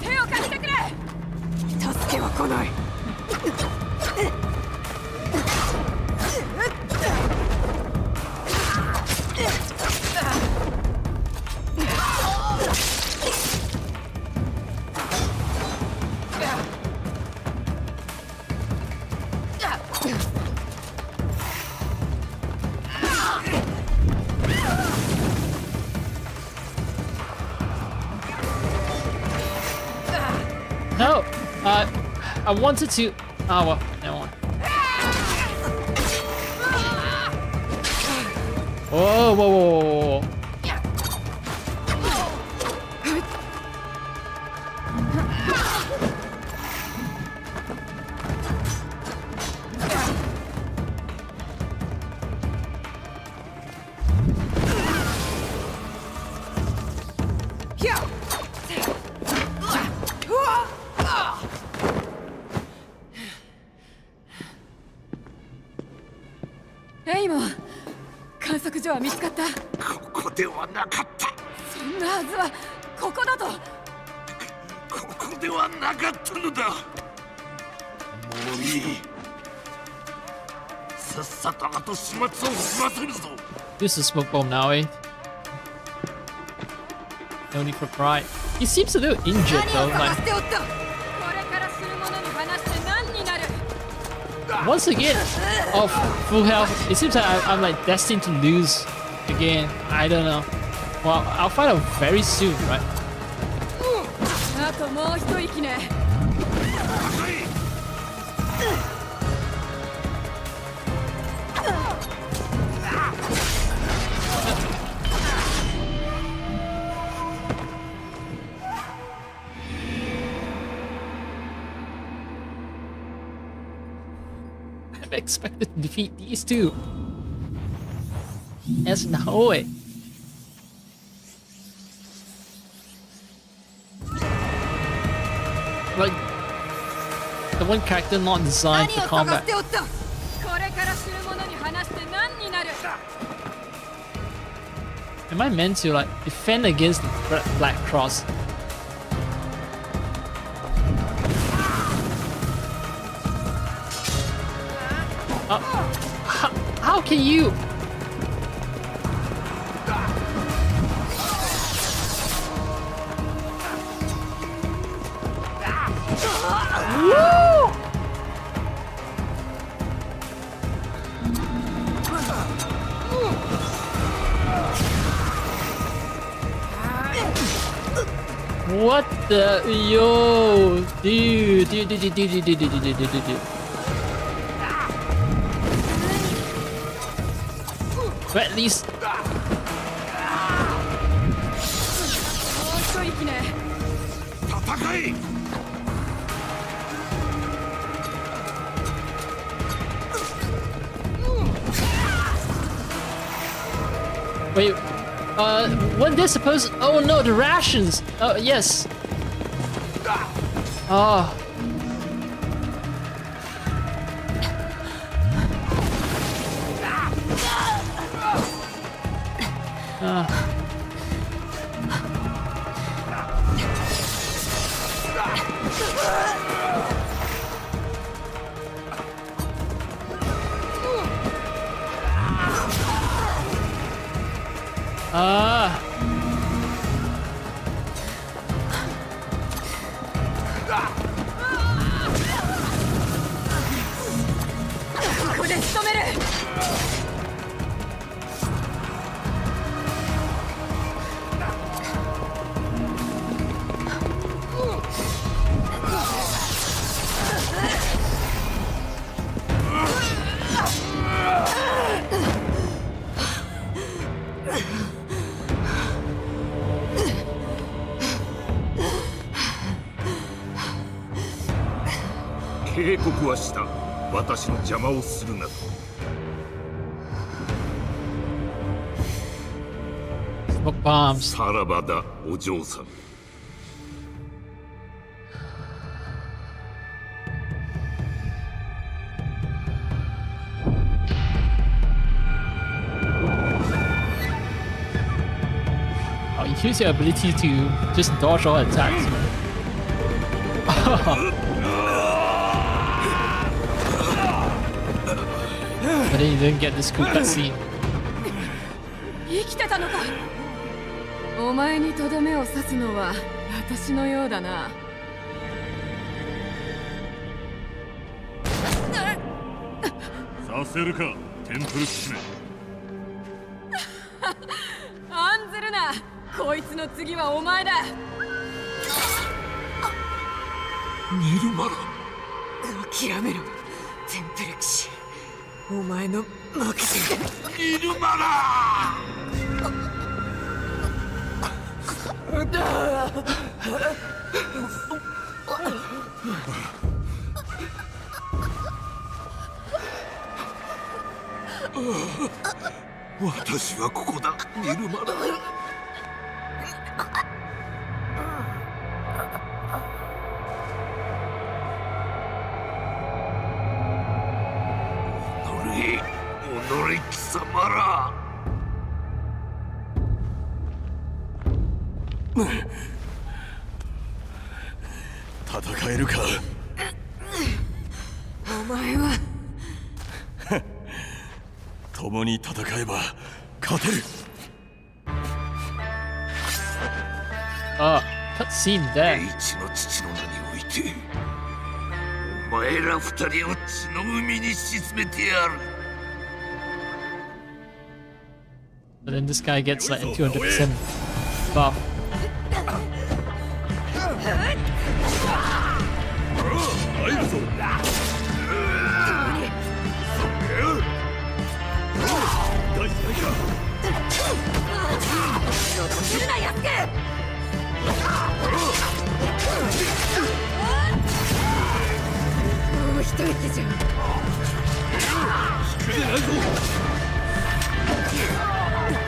手を貸してくれ助けは来ない。No, I wanted to. Oh well, never mind. Whoa, whoa, whoa, whoa, whoa. Yeah. エイモン観測所は見つかった。ここではなかった。そんなはずはここだと。ここではなかったのだ。もういい。さっさと後始末を済ませるぞ。 Use the smoke bomb now, eh? No need for pride. He seems a little injured though. Like, これからするものに話して何になる。 once again, off full health, it seems like I'm like destined to lose again. I don't know. Well, I'll find out very soon, right? あともう一息ね。I'm expected to defeat these two. There's no way. Like, the one character not designed for combat. これからするものに話して何になる。 Am I meant to like defend against the Black Cross? How can you? Woo! What the yo, dude. But at least. 一息ね。戦え。Wait, when they're supposed? Oh no, the rations. Oh yes. Oh. Ah. ここで仕留める。警告はした。私の邪魔をするなと。Smoke bombs. さらばだ、お嬢さん。Oh, you use your ability to just dodge all attacks. But then you didn't get this cool cutscene. 生きてたのか。お前にとどめを刺すのは私のようだな。させるか、テンプル騎士め。案ずるな。こいつの次はお前だ。ニルマラ。諦めろ、テンプル騎士。お前の負けじニルマラ。私はここだ、ニルマラ。己貴様ら。戦えるか。お前は共に戦えば勝てる。Ah, cutscene there. 栄一の父の名において、お前ら二人を血の海に沈めてやる。But then this guy gets like a 200% buff.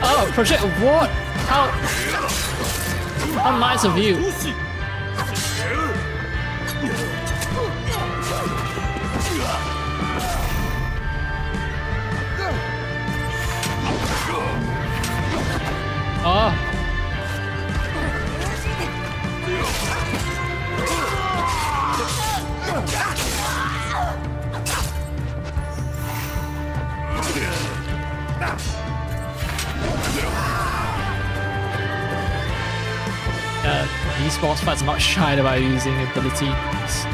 Oh, project what? How nice of you. Oh. These boss fights are not shy about using abilities.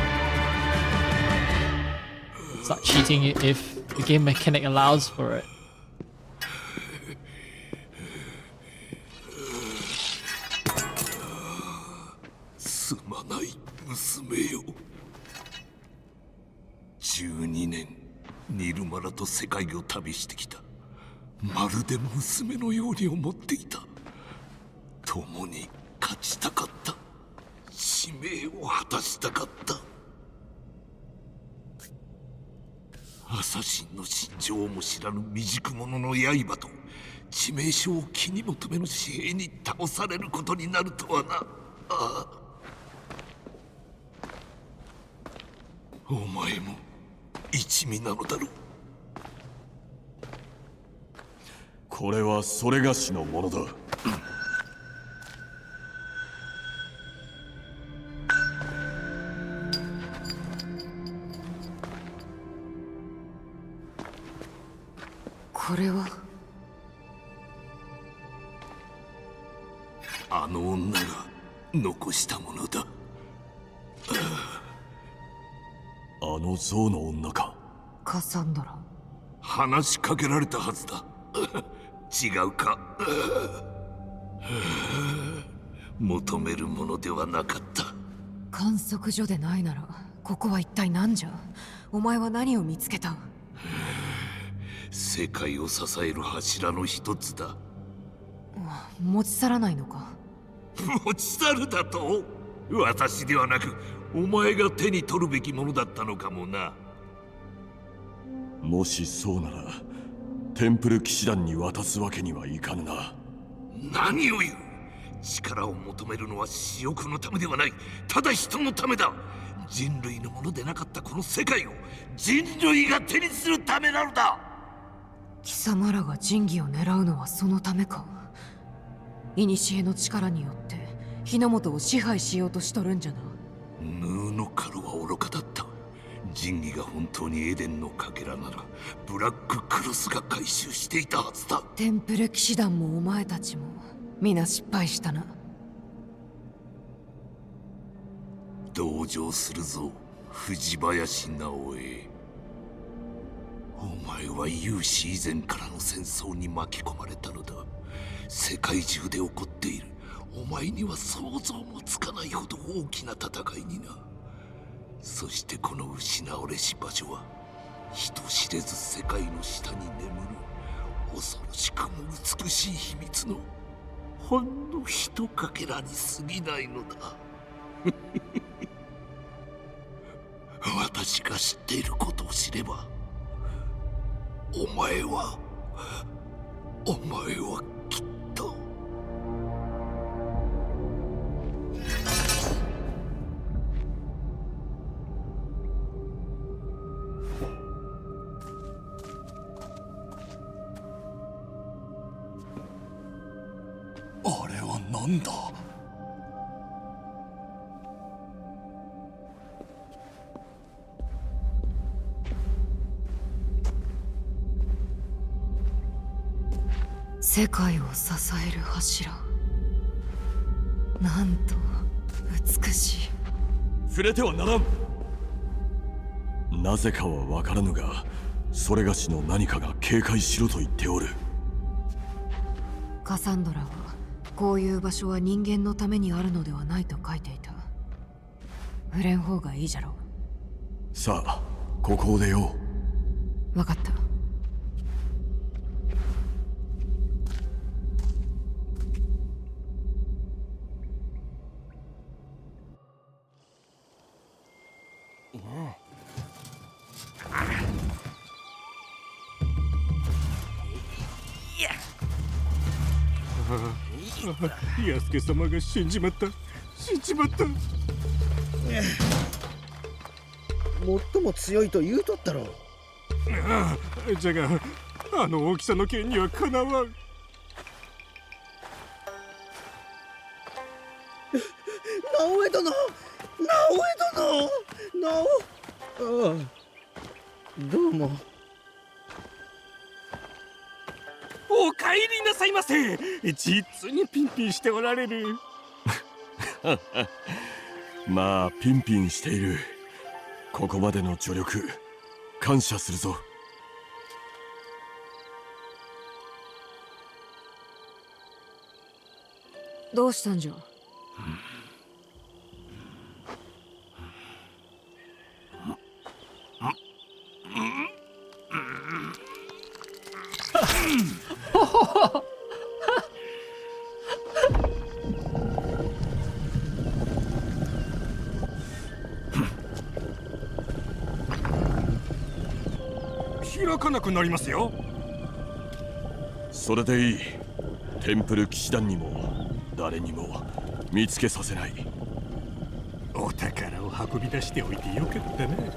It's not cheating if the game mechanic allows for it. と世界を旅してきた。まるで娘のように思っていた。共に勝ちたかった。使命を果たしたかった。アサシンの心情も知らぬ未熟者の刃と致命傷を気に求めぬ紙幣に倒されることになるとはな。ああ、お前も一味なのだろう。これはそれがしのものだ。これはあの女が残したものだ。あの象の女か。カサンドラ。話しかけられたはずだ。違うか。求めるものではなかった。観測所でないならここは一体何じゃ。お前は何を見つけた。世界を支える柱の一つだ。持ち去らないのか。持ち去るだと。私ではなくお前が手に取るべきものだったのかもな。もしそうならテンプル騎士団に渡すわけにはいかぬな。何を言う。力を求めるのは私欲のためではない。ただ人のためだ。人類のものでなかったこの世界を人類が手にするためなのだ。貴様らが神器を狙うのはそのためか。古の力によって日の本を支配しようとしとるんじゃな。ヌーの狩るは愚かだった。神器が本当にエデンのかけらならブラッククロスが回収していたはずだ。テンプル騎士団もお前たちも皆失敗したな。同情するぞ藤林直江。お前は有史以前からの戦争に巻き込まれたのだ。世界中で起こっているお前には想像もつかないほど大きな戦いにな。そしてこの失われし場所は人知れず世界の下に眠る恐ろしくも美しい秘密のほんのひとかけらに過ぎないのだ。私が知っていることを知ればお前はきっと。あれは何だ。世界を支える柱。なんと美しい。触れてはならん。なぜかは分からぬがそれがしの何かが警戒しろと言っておる。カサンドラはこういう場所は人間のためにあるのではないと書いていた。触れん方がいいじゃろう。さあここを出よう。分かった。弥助様が死んじまった。最も強いと言うとったろ。じゃがあの大きさの剣にはかなわん。直江殿、ああ、どうも。お帰りなさいませ。実にピンピンしておられる。まあピンピンしている。ここまでの助力感謝するぞ。どうしたんじゃ。かなくなりますよ。それでいい。テンプル騎士団にも誰にも見つけさせない。お宝を運び出しておいてよかったね。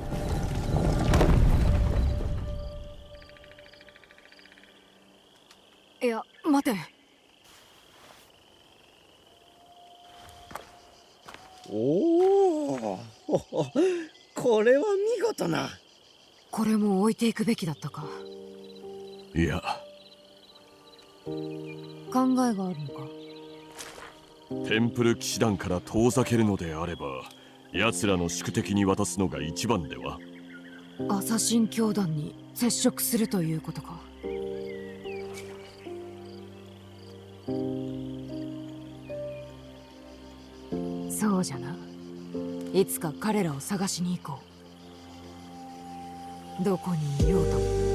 いや、待て。おお、これは見事な。これも置いていくべきだったか。いや、考えがあるのか。テンプル騎士団から遠ざけるのであれば、奴らの宿敵に渡すのが一番では。アサシン教団に接触するということか。そうじゃな。いつか彼らを探しに行こう。どこにいようとも。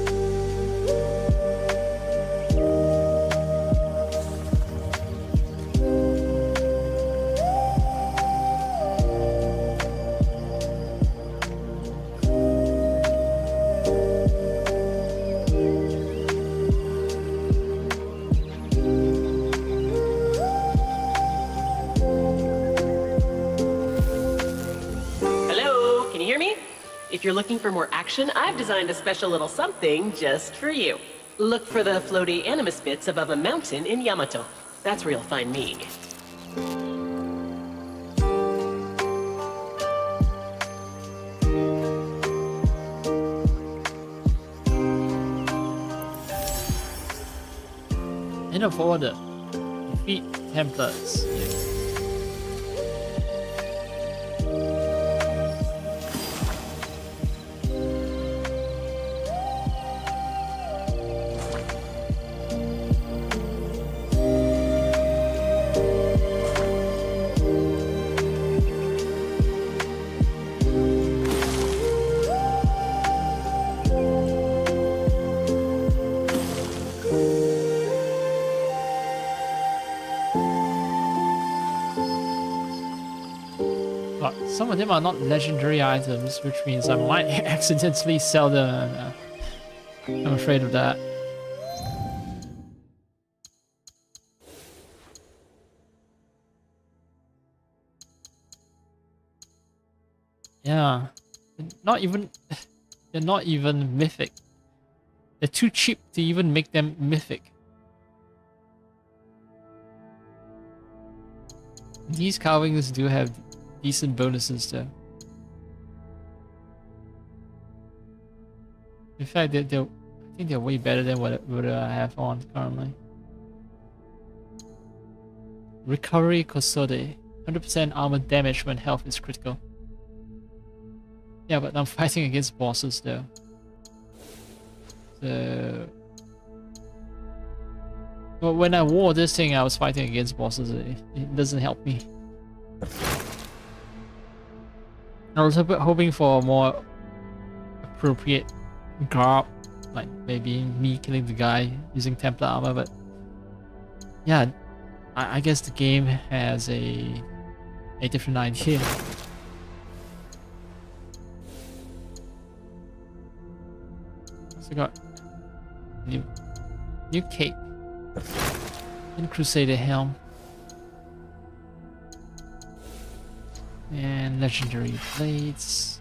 If you're looking for more action, I've designed a special little something just for you. Look for the floaty animus bits above a mountain in Yamato. That's where you'll find me. End of order. Defeat Templars. Some of them are not legendary items, which means I might accidentally sell them. I'm afraid of that. Yeah, they're not even mythic. They're too cheap to even make them mythic. These carvings do have decent bonuses though. In fact, I think they're way better than what I have on currently. Recovery Kosode. 100% armor damage when health is critical. Yeah, but I'm fighting against bosses though. So... Well, when I wore this thing, I was fighting against bosses. It doesn't help me. I was hoping for a more appropriate garb, like maybe me killing the guy using Templar armor, but yeah, I guess the game has a different idea. So got new cape and Crusader helm. And legendary blades.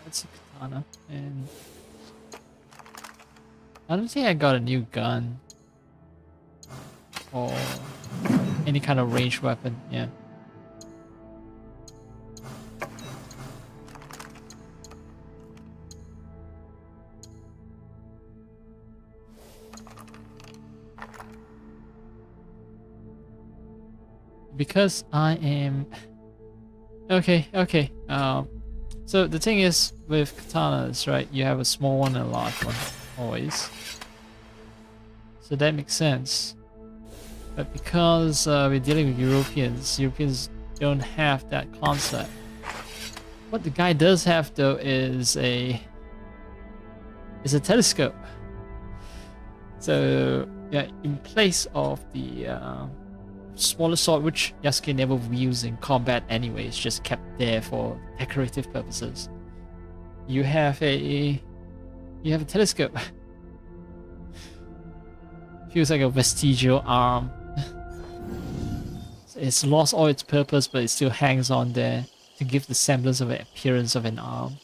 That's a katana. And I don't think I got a new gun or any kind of ranged weapon. Yeah. Because I am okay. So the thing is with katanas, right? You have a small one and a large one always. So that makes sense. But because we're dealing with Europeans don't have that concept. What the guy does have though is a telescope. So yeah, in place of the smaller sword, which Yasuke never wields in combat anyway, it's just kept there for decorative purposes. You have a telescope. Feels like a vestigial arm. It's lost all its purpose, but it still hangs on there to give the semblance of an appearance of an arm.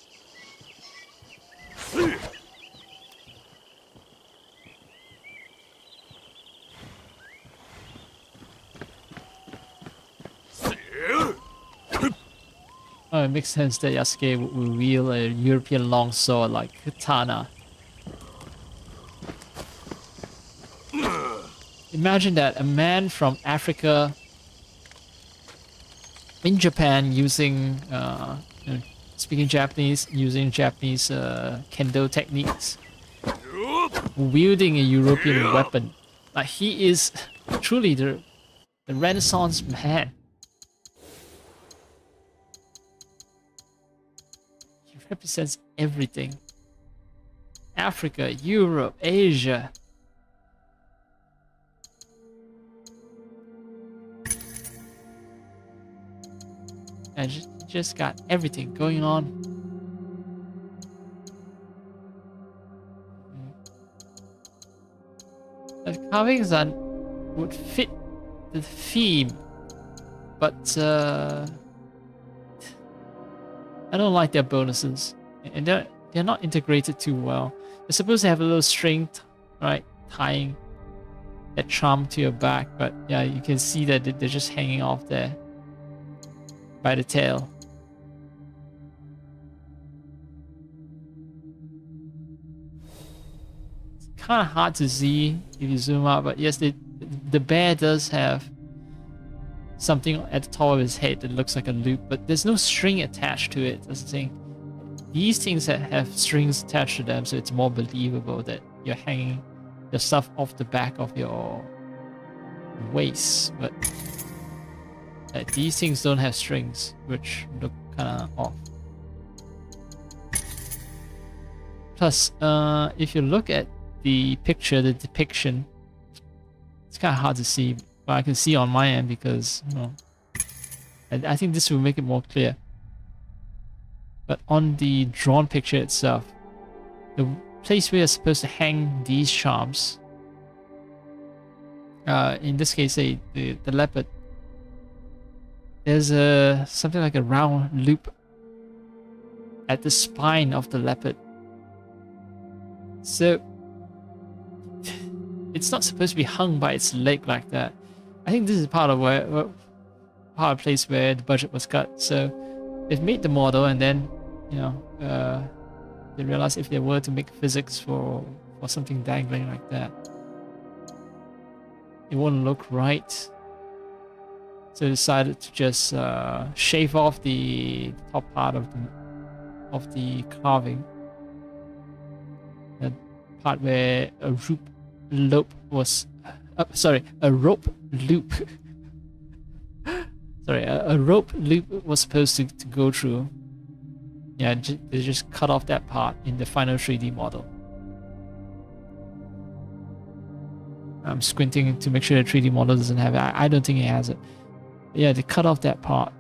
Oh, it makes sense that Yasuke would wield a European longsword like katana. Imagine that a man from Africa in Japan using, speaking Japanese, using Japanese kendo techniques, wielding a European weapon. Like, he is truly the Renaissance man. He represents everything. Africa, Europe, Asia. And just got everything going on. The carvings would fit the theme, but I don't like their bonuses, and they're not integrated too well. They're supposed to have a little string, right, tying that charm to your back, but yeah, you can see that they're just hanging off there by the tail. It's kind of hard to see if you zoom out, but yes, the bear does have something at the top of his head that looks like a loop, but there's no string attached to it. That's the thing. These things that have strings attached to them, so it's more believable that you're hanging your stuff off the back of your waist, but these things don't have strings, which look kind of off. Plus, if you look at the picture, the depiction, it's kind of hard to see, but I can see on my end because, you know, I think this will make it more clear. But on the drawn picture itself, the place where you're supposed to hang these charms, in this case, the leopard, there's something like a round loop at the spine of the leopard. So it's not supposed to be hung by its leg like that. I think this is part of a place where the budget was cut. So they've made the model, and then, you know, they realized if they were to make physics for something dangling like that, it wouldn't look right. So they decided to just shave off the top part of the carving, the part where a rope loop was, a rope loop. Sorry, a rope loop was supposed to go through. Yeah, they just cut off that part in the final 3D model. I'm squinting to make sure the 3D model doesn't have it. I don't think it has it. Yeah, they cut off that part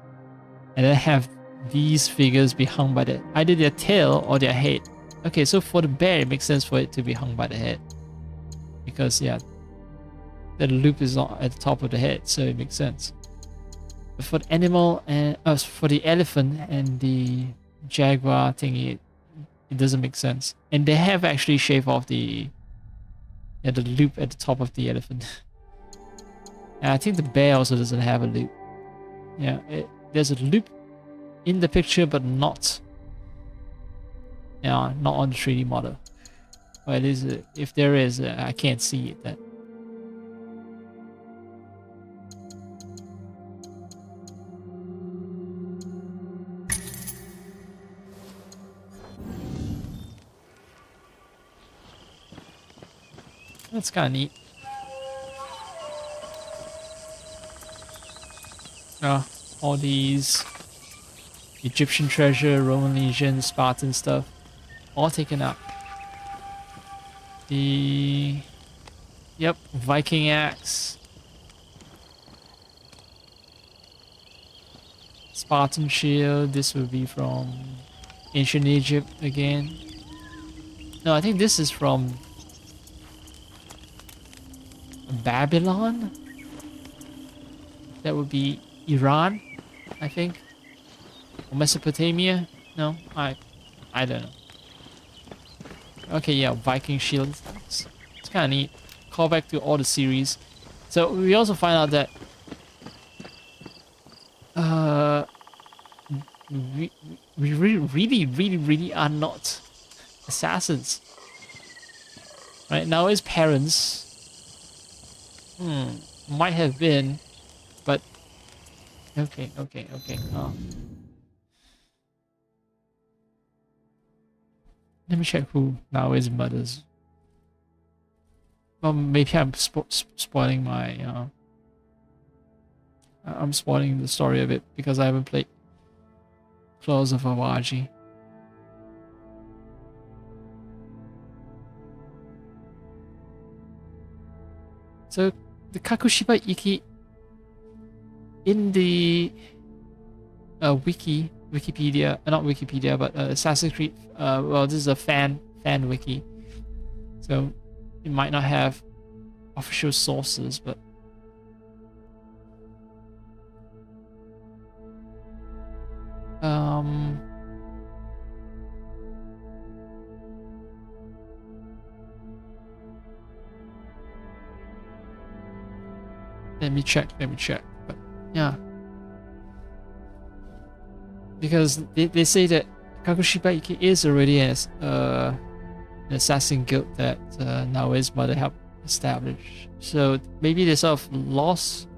and then have these figures be hung by either their tail or their head. Okay, so for the bear, it makes sense for it to be hung by the head, because yeah, the loop is not at the top of the head, so it makes sense. But for the animal and for the elephant and the jaguar thingy, it doesn't make sense. And they have actually shaved off the loop at the top of the elephant. And I think the bear also doesn't have a loop. Yeah, there's a loop in the picture, but not on the 3D model. Or it is, if there is, I can't see it then. That's kind of neat. All these Egyptian treasure, Roman legion, Spartan stuff, all taken up. The Yep, Viking axe. Spartan shield. This would be from ancient Egypt again. No, I think this is from Babylon. That would be Iran, I think. Or Mesopotamia. No, I don't know. Okay, yeah, Viking shield. It's kind of neat. Call back to all the series. So we also find out that we really are not assassins. Right now, his parents might have been, but okay. Oh. Let me check who now is mother's. Well, maybe I'm spoiling my. I'm spoiling the story of it because I haven't played Claws of Awaji. So the Kakushiba Iki in the Wikipedia, not Wikipedia, but Assassin's Creed. Well, this is a fan wiki, so it might not have official sources, but let me check. But yeah, because they say that Kakushiba Iki is already an assassin guild that Naoe's mother helped establish. So maybe they sort of lost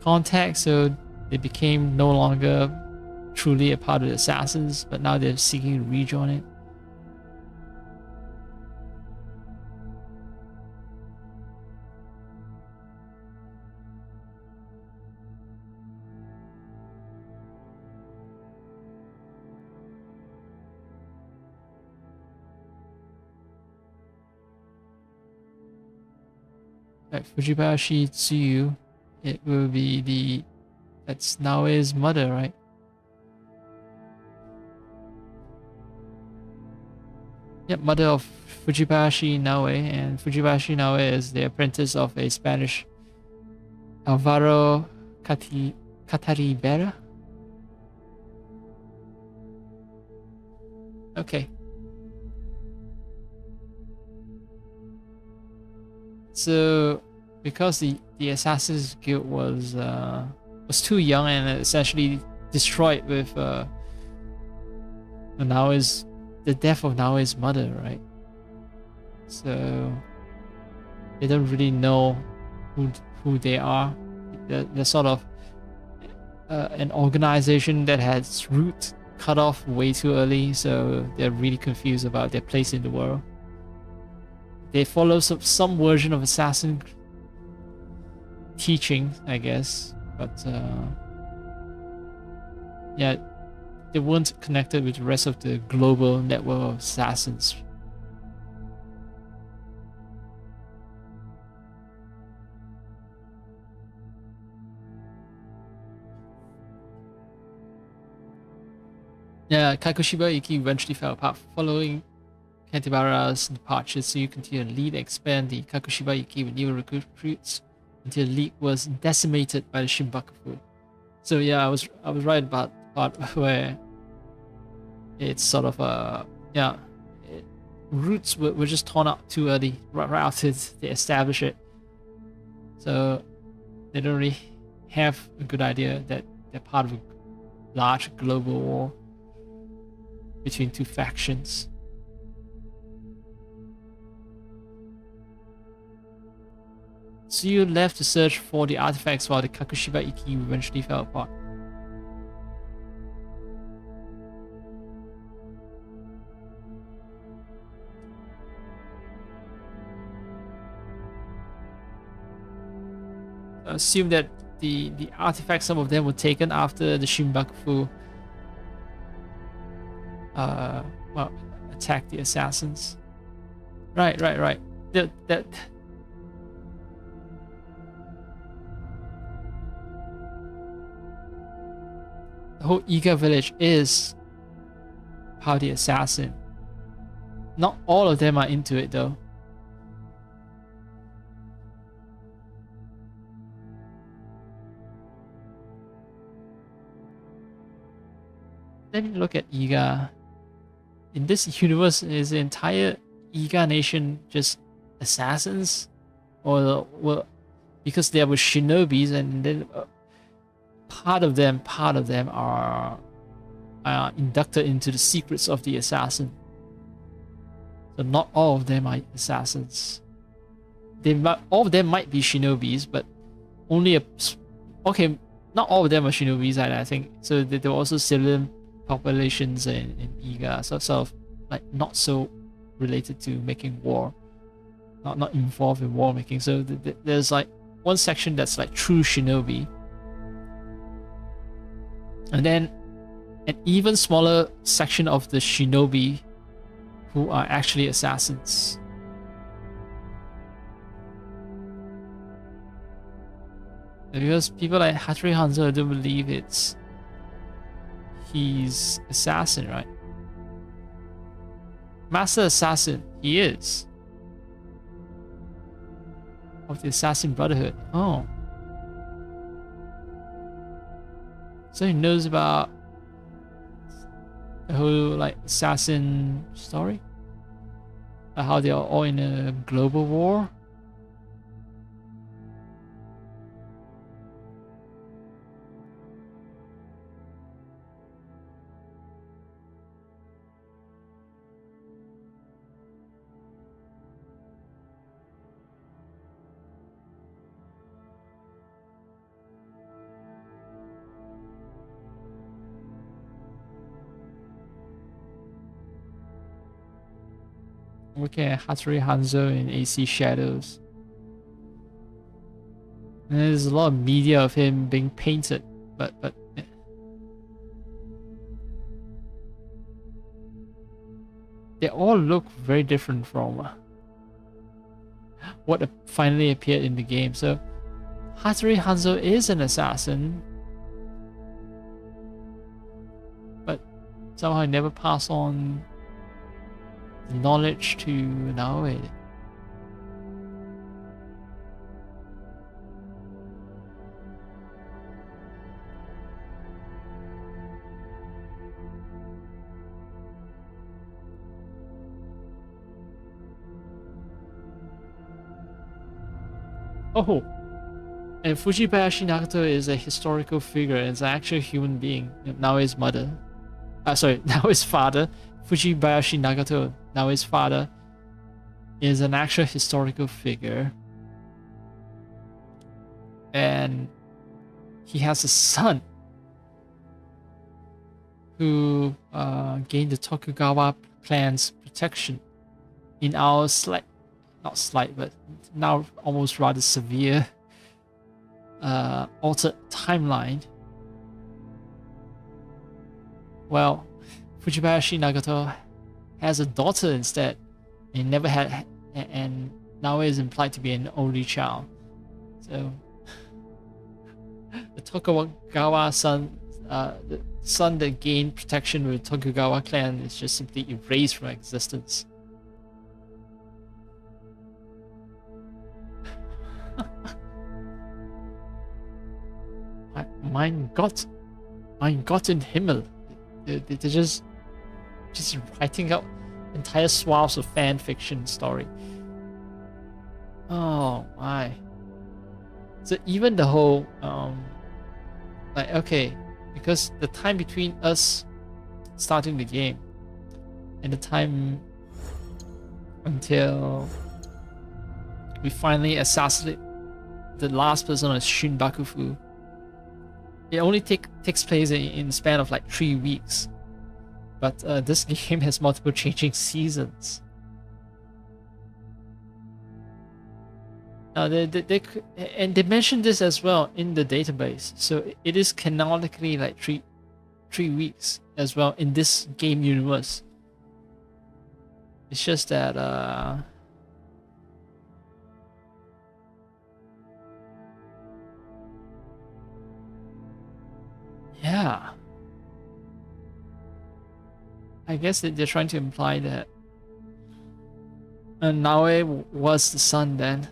contact, so they became no longer truly a part of the assassins, but now they're seeking to rejoin it. Like Fujibayashi Tsuyu, it will be that's Naoe's mother, right? Yep, mother of Fujibayashi Naoe, and Fujibayashi Naoe is the apprentice of a Spanish Alvaro Cataribera. Okay. So, because the Assassin's Guild was too young and essentially destroyed with Naoe's the death of Naoe's mother, right? So they don't really know who they are. They're sort of an organization that has its roots cut off way too early, so they're really confused about their place in the world. They follow some version of assassin teaching, I guess, but yeah, they weren't connected with the rest of the global network of assassins. Yeah, Kakushiba Iki eventually fell apart following Kantibara's departure, so you continue to lead and expand the Kakushiba Iki with new recruits until the league was decimated by the Shinbakufu. So yeah, I was right about the part where it's sort of roots were just torn up too early, right after they establish it. So they don't really have a good idea that they're part of a large global war between two factions. So you left to search for the artifacts while the Kakushiba Iki eventually fell apart. I assume that the artifacts, some of them were taken after the Shinbakufu attacked the assassins. Right. the whole Iga village is part of the assassin. Not all of them are into it though. Let me look at Iga. In this universe, is the entire Iga nation just assassins? Or well, because there were shinobis, and then part of them are inducted into the secrets of the assassin. So not all of them are assassins. All of them might be shinobis, but only okay. Not all of them are shinobis, I think. So there were also civilian populations in Iga, so sort of like not so related to making war, not involved in war making. So there's like one section that's like true shinobi, and then an even smaller section of the shinobi who are actually assassins. Because people like Hattori Hanzo don't believe he's assassin, right? Master Assassin, he is. Of the Assassin Brotherhood. Oh. So he knows about the whole like assassin story? How they are all in a global war? Looking at Hattori Hanzo in AC Shadows. And there's a lot of media of him being painted, but they all look very different from what finally appeared in the game. So Hattori Hanzo is an assassin, but somehow he never passed on the knowledge to Naoe. Oh, and Fujibayashi Nagato is a historical figure. It's an actual human being. Naoe's mother. Sorry, Naoe's father. Fujibayashi Nagato, Naoe's father, is an actual historical figure. And he has a son who gained the Tokugawa clan's protection in our not slight, but now almost rather severe altered timeline. Well, Fujibayashi Nagato has a daughter instead, and never had, and now is implied to be an only child. So the Tokugawa son, the son that gained protection with Tokugawa clan, is just simply erased from existence. Mein Gott in Himmel. They're just writing out entire swaths of fan fiction story. Oh my. So even the whole like, okay, because the time between us starting the game and the time until we finally assassinate the last person on Shin Bakufu, it only takes place in the span of like 3 weeks. But this game has multiple changing seasons. They mentioned this as well in the database. So it is canonically like three weeks as well in this game universe. It's just that yeah. I guess that they're trying to imply that Naoe was the son then.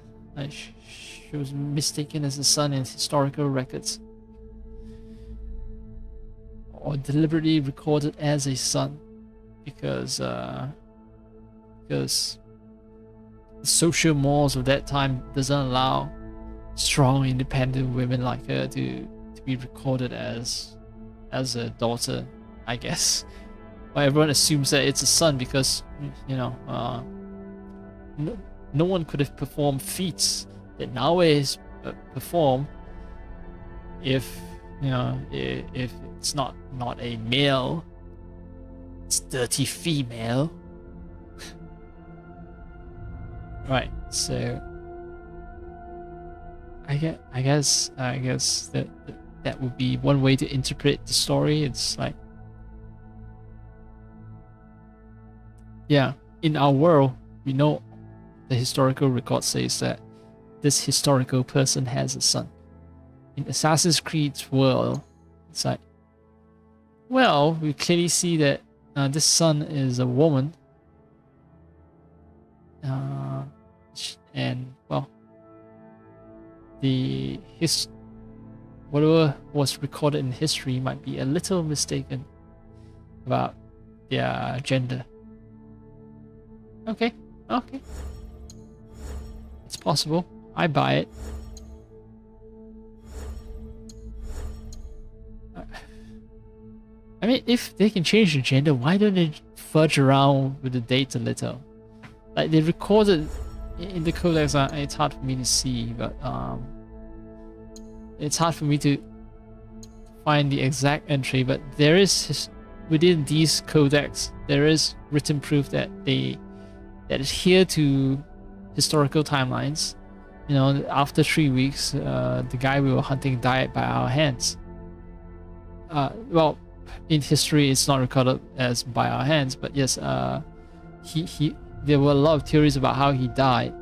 She was mistaken as the son in historical records, or deliberately recorded as a son, because the social mores of that time doesn't allow strong, independent women like her to be recorded as a daughter, I guess. But everyone assumes that it's a son because, you know, no one could have performed feats that nowadays perform if, you know, if it's not a male, it's dirty female. Right, so I guess that would be one way to interpret the story. It's like, yeah, in our world, we know the historical record says that this historical person has a son. In Assassin's Creed's world, it's like, well, we clearly see that this son is a woman. And well, whatever was recorded in history might be a little mistaken about their gender. Okay, it's possible. I buy it. I mean, if they can change the gender, why don't they fudge around with the dates a little? Like, they recorded in the codex, it's hard for me to see, but it's hard for me to find the exact entry, but there is, within these codex, there is written proof that they adhere to historical timelines. You know, after 3 weeks, the guy we were hunting died by our hands. Well, in history, it's not recorded as by our hands, but yes, there were a lot of theories about how he died,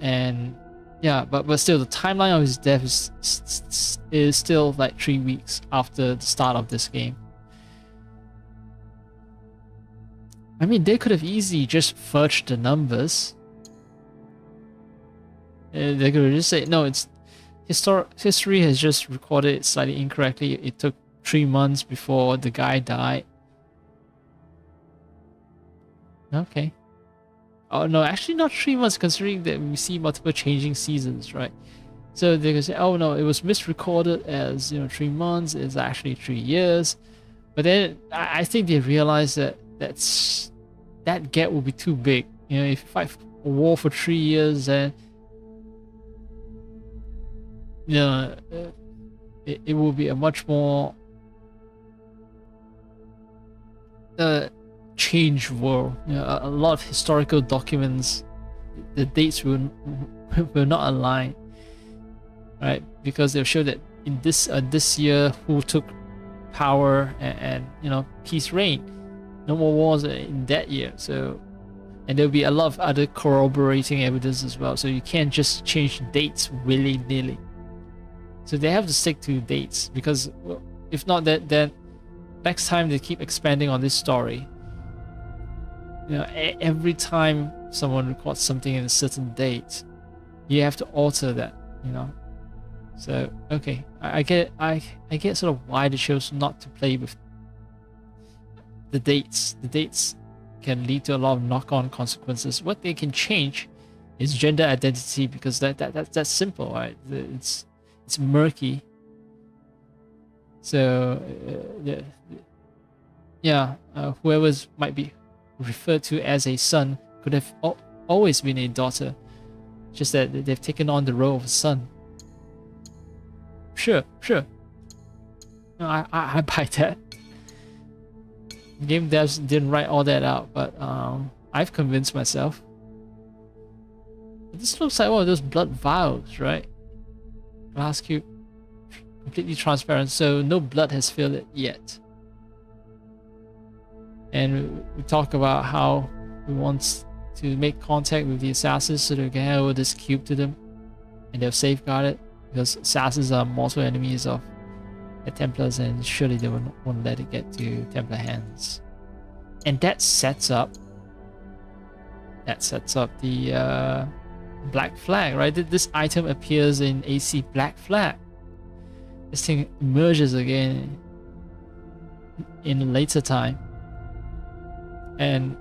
and yeah, but still, the timeline of his death is still like 3 weeks after the start of this game. I mean, they could have easily just fudged the numbers. They could have just said, no, it's history has just recorded it slightly incorrectly. It took 3 months before the guy died. Okay. Oh no, actually not 3 months, considering that we see multiple changing seasons, right? So they could say, oh no, it was misrecorded as, you know, 3 months. It's actually 3 years. But then I think they realized that that gap will be too big. You know, if you fight a war for 3 years, then you know, it will be a much more changed world. You know, a lot of historical documents, the dates will not align, right? Because they'll show that in this year who took power, and you know, peace reigned. No more wars in that year. So, and there'll be a lot of other corroborating evidence as well. So you can't just change dates willy-nilly. So they have to stick to dates, because well, if not, then next time they keep expanding on this story, you know, every time someone records something in a certain date, you have to alter that, you know. So okay, I get sort of why they chose not to play with the dates. The dates can lead to a lot of knock-on consequences. What they can change is gender identity, because that's simple, right? It's murky. So whoever might be referred to as a son could have always been a daughter, just that they've taken on the role of a son. Sure. No, I buy that. Game devs didn't write all that out, but I've convinced myself. This looks like one of those blood vials, right? Glass cube, completely transparent, so no blood has filled it yet. And we talk about how we want to make contact with the assassins so they can hand over this cube to them, and they'll safeguard it, because assassins are mortal enemies of the Templars, and surely they won't let it get to Templar hands. And that sets up the Black Flag, right? This item appears in AC Black Flag. This thing emerges again in a later time. And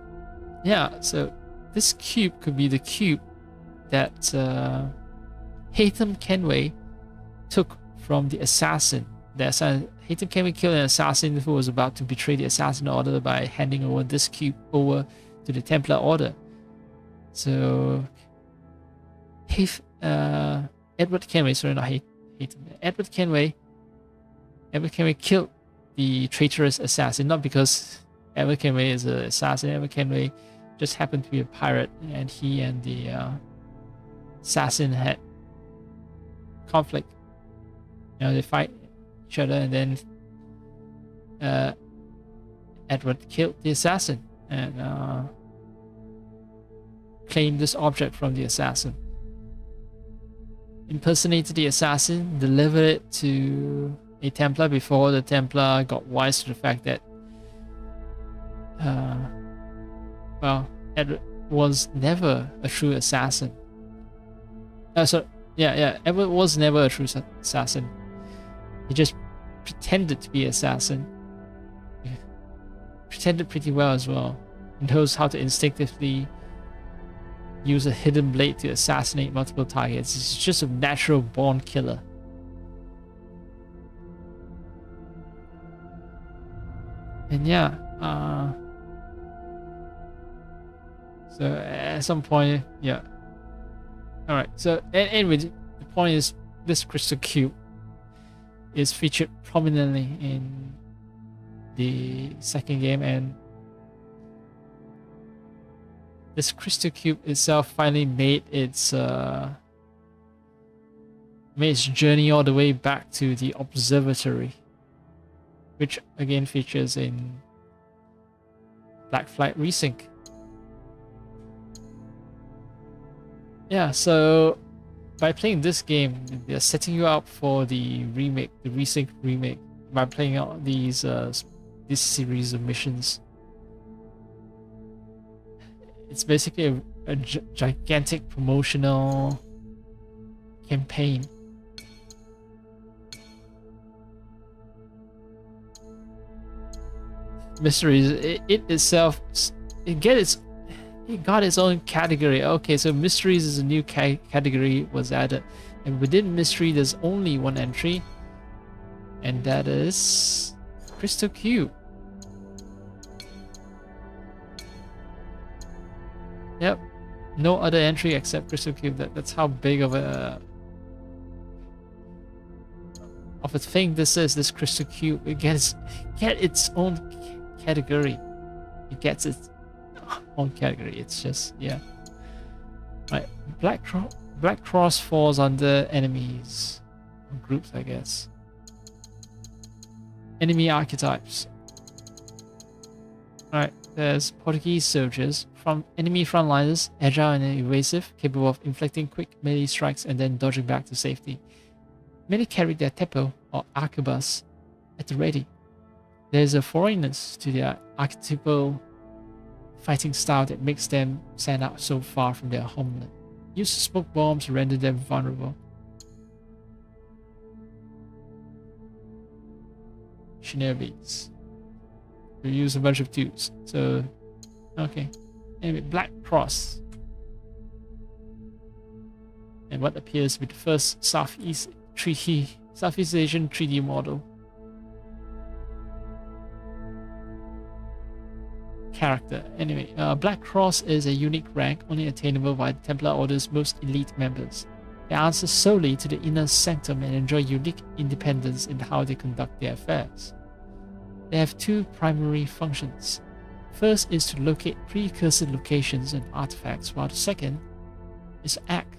yeah, so this cube could be the cube that Haytham Kenway took from the assassin. Haytham Kenway killed an assassin who was about to betray the assassin order by handing over this cube over to the Templar order. So Edward Kenway, sorry, not Haytham. Edward Kenway killed the traitorous assassin, not because Edward Kenway is an assassin. Edward Kenway just happened to be a pirate, and he and the assassin had conflict. You know, they fight each other, and then Edward killed the assassin and claimed this object from the assassin. Impersonated the assassin, delivered it to a Templar before the Templar got wise to the fact that Edward was never a true assassin. Edward was never a true assassin. He just pretended to be an assassin. Pretended pretty well as well. He knows how to instinctively use a hidden blade to assassinate multiple targets. He's just a natural born killer. And yeah, so at some point, yeah. Alright, so anyway, the point is this crystal cube is featured prominently in the second game, and this crystal cube itself finally made its journey all the way back to the observatory, which again features in Black Flag Resync. Yeah, so by playing this game, they're setting you up for the remake, the Resync remake, by playing out this series of missions. It's basically a gigantic promotional campaign. Mysteries, it itself, it got its own category. Okay, so mysteries is a new category was added, and within mystery there's only one entry, and that is Crystal Cube. Yep, no other entry except Crystal Cube. That's how big of a thing this is. This Crystal Cube, it gets its own category. It gets its own category. It's just, yeah. Right, Black Cross falls under enemies, or groups, I guess. Enemy archetypes. Alright, there's Portuguese soldiers, from enemy frontliners, agile and evasive, capable of inflicting quick melee strikes and then dodging back to safety. Many carry their tepo or arquebus at the ready. There's a foreignness to their archetypal fighting style that makes them stand out so far from their homeland. Use smoke bombs to render them vulnerable. Shinobi's. We use a bunch of dudes. So, okay. Anyway, Black Cross. And what appears to be the first Southeast Asian 3D model. Character. Anyway, Black Cross is a unique rank only attainable by the Templar Order's most elite members. They answer solely to the inner sanctum and enjoy unique independence in how they conduct their affairs. They have two primary functions. First is to locate precursor locations and artifacts, while the second is to act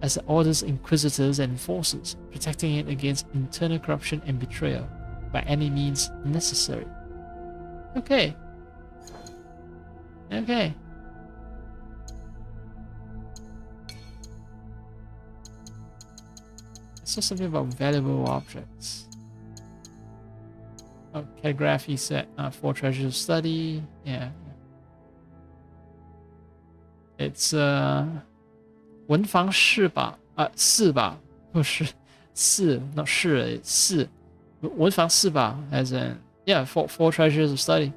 as the Order's inquisitors and enforcers, protecting it against internal corruption and betrayal by any means necessary. Okay. Okay. I saw something about valuable objects. Oh, calligraphy set. 4 treasures of study. Yeah. It's 文房四宝四宝不是四 not 是四文房四宝 as in yeah 4 treasures of study.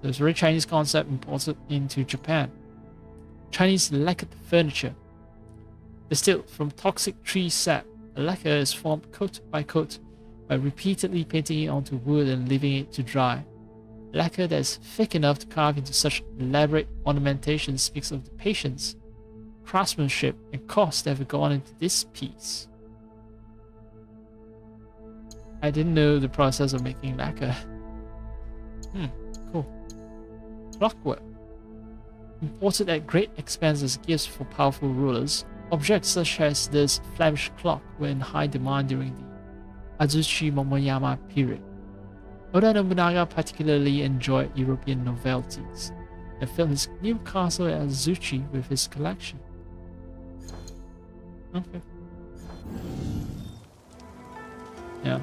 So it's a very Chinese concept imported into Japan. Chinese lacquered furniture. Distilled from toxic tree sap, a lacquer is formed coat by coat by repeatedly painting it onto wood and leaving it to dry. Lacquer that is thick enough to carve into such elaborate ornamentation speaks of the patience, craftsmanship, and cost that have gone into this piece. I didn't know the process of making lacquer. Cool. Clockwork. Imported at great expense as gifts for powerful rulers, objects such as this Flemish clock were in high demand during the Azuchi Momoyama period. Oda Nobunaga particularly enjoyed European novelties and filled his new castle at Azuchi with his collection. Okay. Yeah.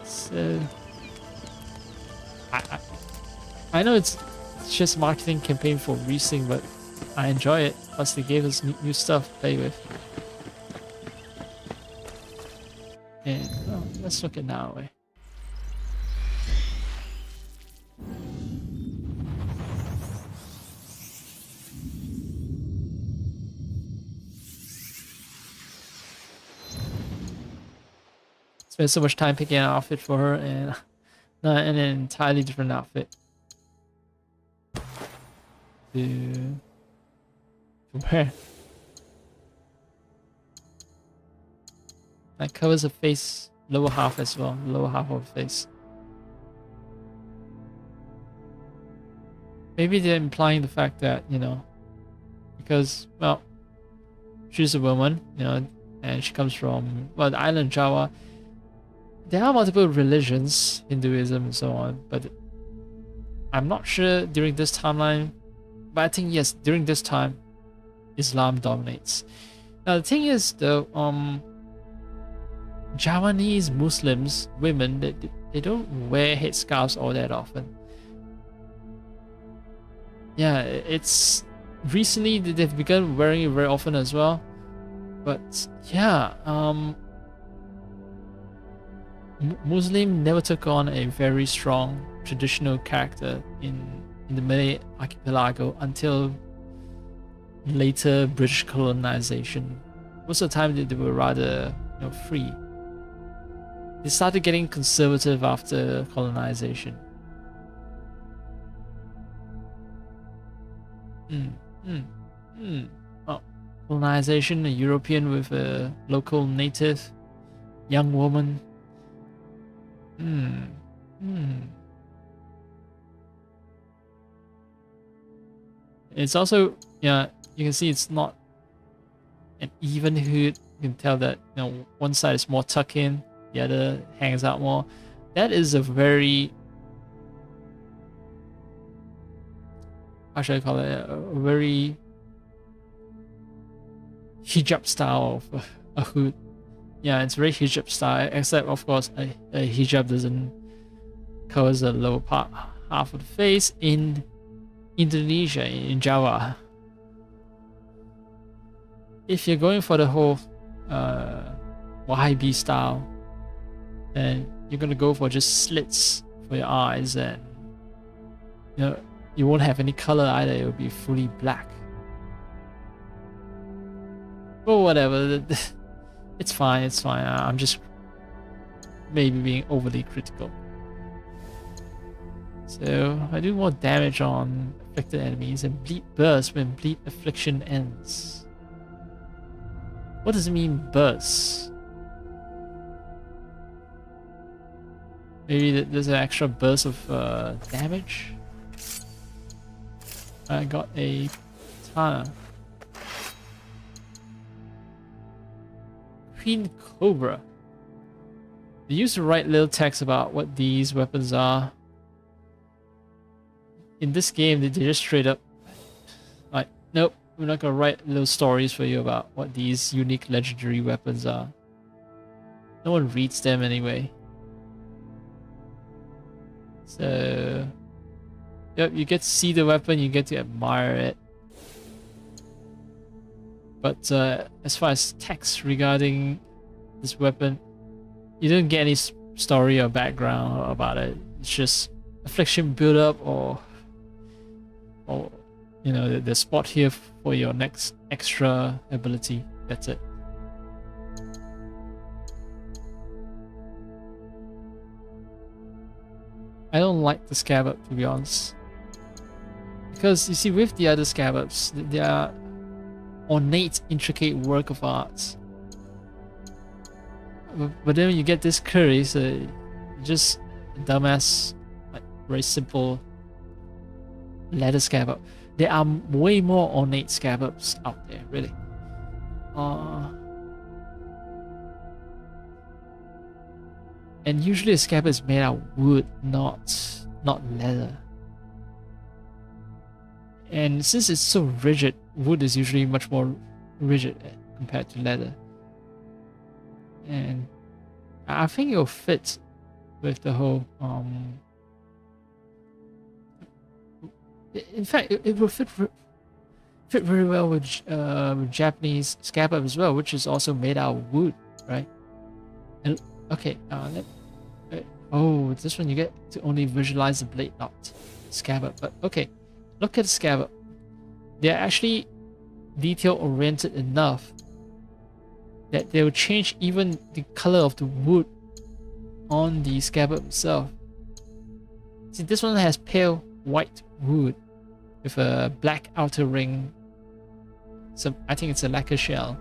So I know it's just a marketing campaign for Riesling, but I enjoy it. Plus they gave us new stuff to play with. And let's look at Norway. Spent so much time picking an outfit for her and not an entirely different outfit. To where? That covers the face, lower half as well, lower half of the face. Maybe they're implying the fact that, you know, because, well, she's a woman, you know, and she comes from, well, the island Java. There are multiple religions, Hinduism and so on, but I'm not sure during this timeline, but I think yes, during this time, Islam dominates. Now the thing is though, Javanese Muslims, women, they don't wear headscarves all that often. Yeah, it's recently they've begun wearing it very often as well. But yeah, Muslim never took on a very strong traditional character in the Malay archipelago until later British colonization. Most of the time they were rather, you know, free. They started getting conservative after colonization. Oh, colonization, a European with a local native young woman. It's also, yeah, you can see it's not an even hood. You can tell that, you know, one side is more tucked in, the other hangs out more. That is a very, how should I call it, a very hijab style of a hood. Yeah, it's very hijab style, except of course a hijab doesn't cover the lower part, half of the face in Indonesia, in Java. If you're going for the whole Wahabi style, then you're gonna go for just slits for your eyes, and you know, you won't have any color either. It will be fully black. But whatever, it's fine. It's fine. I'm just maybe being overly critical. So I do more damage on afflicted enemies and bleed bursts when bleed affliction ends. What does it mean, bursts? Maybe there's an extra burst of damage. I got a katana. Queen Cobra. They used to write little text about what these weapons are. In this game, they just straight up like, nope, we're not gonna write little stories for you about what these unique legendary weapons are. No one reads them anyway. So, yep, you get to see the weapon, you get to admire it. But as far as text regarding this weapon, you don't get any story or background about it. It's just affliction build up, or you know, the spot here for your next extra ability. That's it. I don't like the scabbard, to be honest, because you see, with the other scabbards, they are ornate, intricate work of art. But then when you get this curry, so just a dumbass, like very simple leather scabbard. There are way more ornate scabbards out there, really. And usually a scabbard is made out of wood, not leather. And since it's so rigid, wood is usually much more rigid compared to leather. And I think it'll fit with the whole in fact, it will fit very well with Japanese scabbard as well, which is also made out of wood, right? And okay, oh, this one you get to only visualize the blade, not scabbard. But okay, look at the scabbard. They're actually detail oriented enough that they will change even the color of the wood on the scabbard itself. See, this one has pale white wood with a black outer ring. So I think it's a lacquer shell.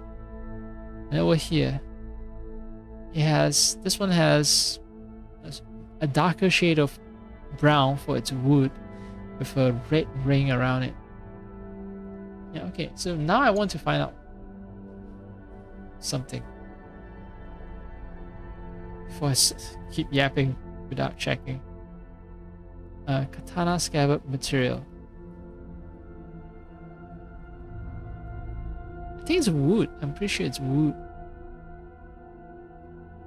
And over here, this one has a darker shade of brown for its wood with a red ring around it. Yeah, okay, so now I want to find out something before I keep yapping without checking. Katana scabbard material. I think it's wood. I'm pretty sure it's wood.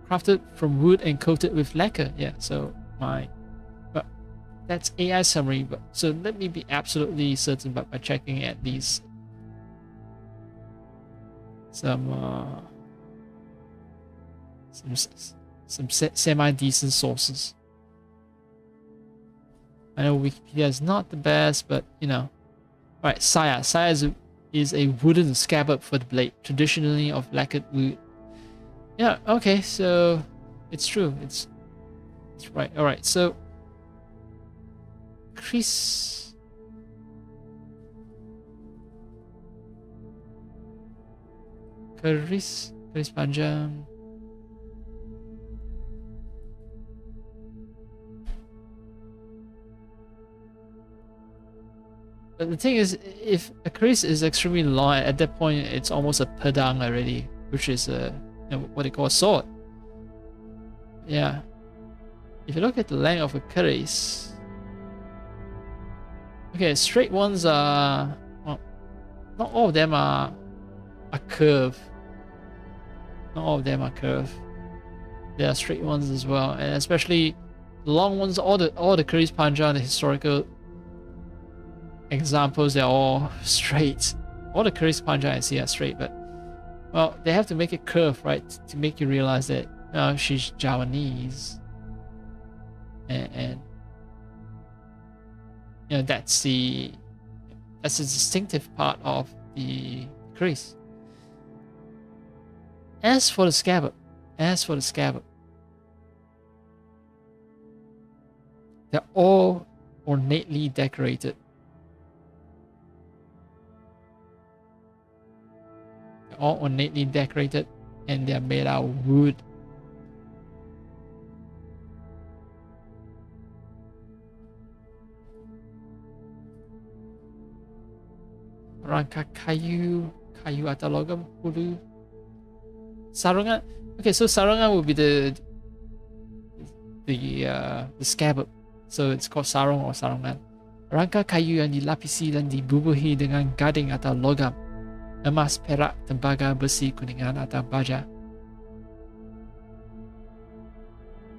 Crafted from wood and coated with lacquer. Yeah, so but that's AI summary. But so let me be absolutely certain by checking at least some semi-decent sources. I know Wikipedia is not the best, but you know. Alright, saya. Saya is a wooden scabbard for the blade, traditionally of lacquered wood. Yeah, okay, so it's true. It's right. Alright, so Chris panjang. But the thing is, if a crease is extremely long, at that point it's almost a pedang already, which is what they call a sword. Yeah. If you look at the length of a crease, okay, straight ones are, well, not all of them are curved. Not all of them are curved. There are straight ones as well, and especially the long ones. All the crease panjang, the historical examples, they're all straight. All the curries panjang I see are straight, but well, they have to make it curve, right, to make you realize that she's Javanese, and you know that's the distinctive part of the crease. As for the scabbard, they're all ornately decorated. All ornately decorated, and they are made out of wood. Rangka kayu atau logam hulu. Sarungan. Okay, so sarungan will be the scabbard. So it's called sarung or sarungan. Rangka kayu yang dilapisi dan dibubuhi dengan gading atau logam. Emas, perak, tembaga, besi, kuningan, atau baja.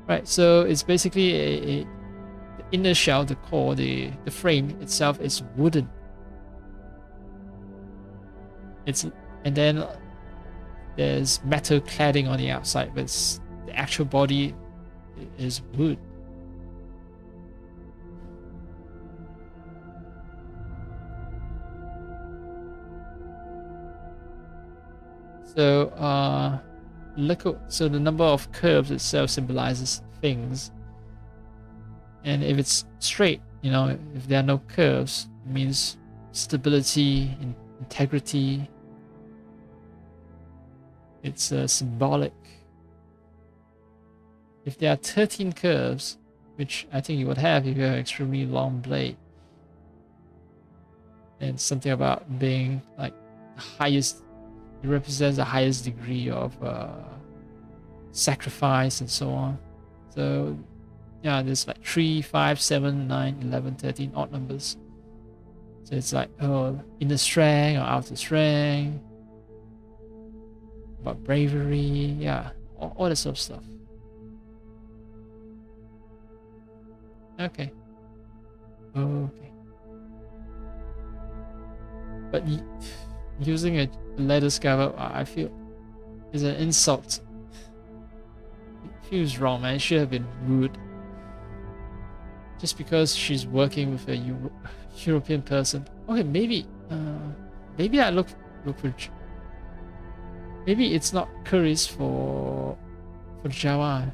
Right, so it's basically inner shell, the core, the frame itself is wooden. And then there's metal cladding on the outside, but the actual body is wood. So so the number of curves itself symbolizes things, and if it's straight, if there are no curves, it means stability, integrity. It's symbolic. If there are 13 curves, which I think you would have if you have an extremely long blade, and something about being like the highest, it represents the highest degree of sacrifice and so on. So yeah, there's like 3, 5, 7, 9, 11, 13 odd numbers. So it's like, oh, inner strength or outer strength, about bravery, yeah, all that sort of stuff. Okay. But using a leather scarab, I feel, is an insult. It feels wrong, man. It should have been wood. Just because she's working with a European person. Okay, maybe I look for. Maybe it's not curries for Java.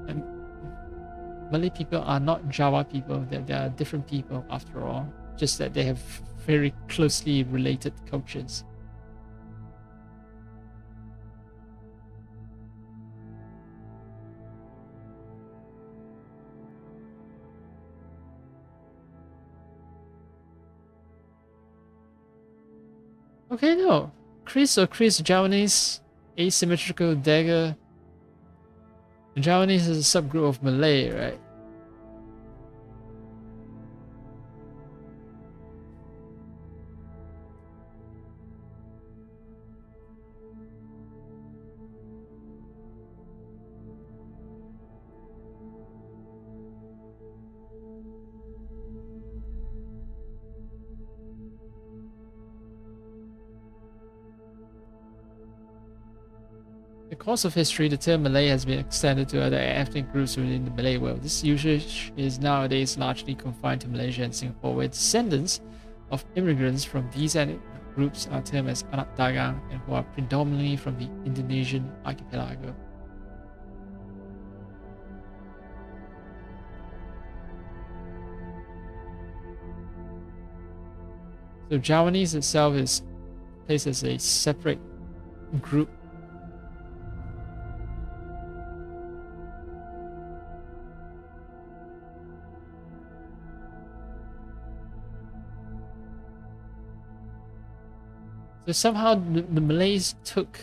And Malay people are not Java people. They are different people after all. Just that they have very closely related cultures. Okay, no. Chris Javanese, asymmetrical dagger. Javanese is a subgroup of Malay, right? In the course of history, the term Malay has been extended to other ethnic groups within the Malay world. This usage is nowadays largely confined to Malaysia and Singapore, where descendants of immigrants from these ethnic groups are termed as anak dagang and who are predominantly from the Indonesian archipelago. So Javanese itself is placed as a separate group. So somehow the Malays took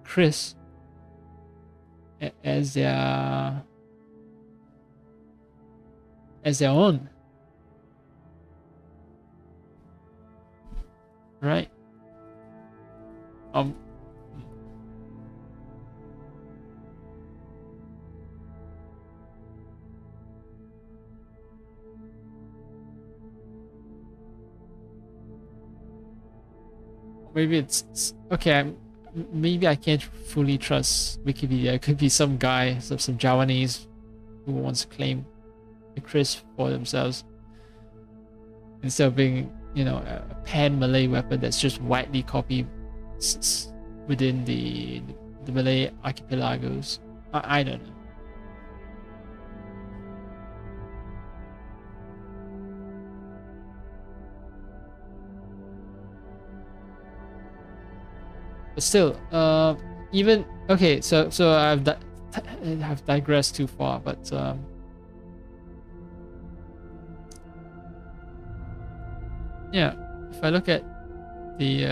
Chris as their own, right? Maybe it's okay. Maybe I can't fully trust Wikipedia. It could be some guy, some Javanese, who wants to claim the Chris for themselves instead of being, a pan-Malay weapon that's just widely copied within the Malay archipelagos. I don't know. But still, even okay. So I've digressed too far, but yeah. If I look at the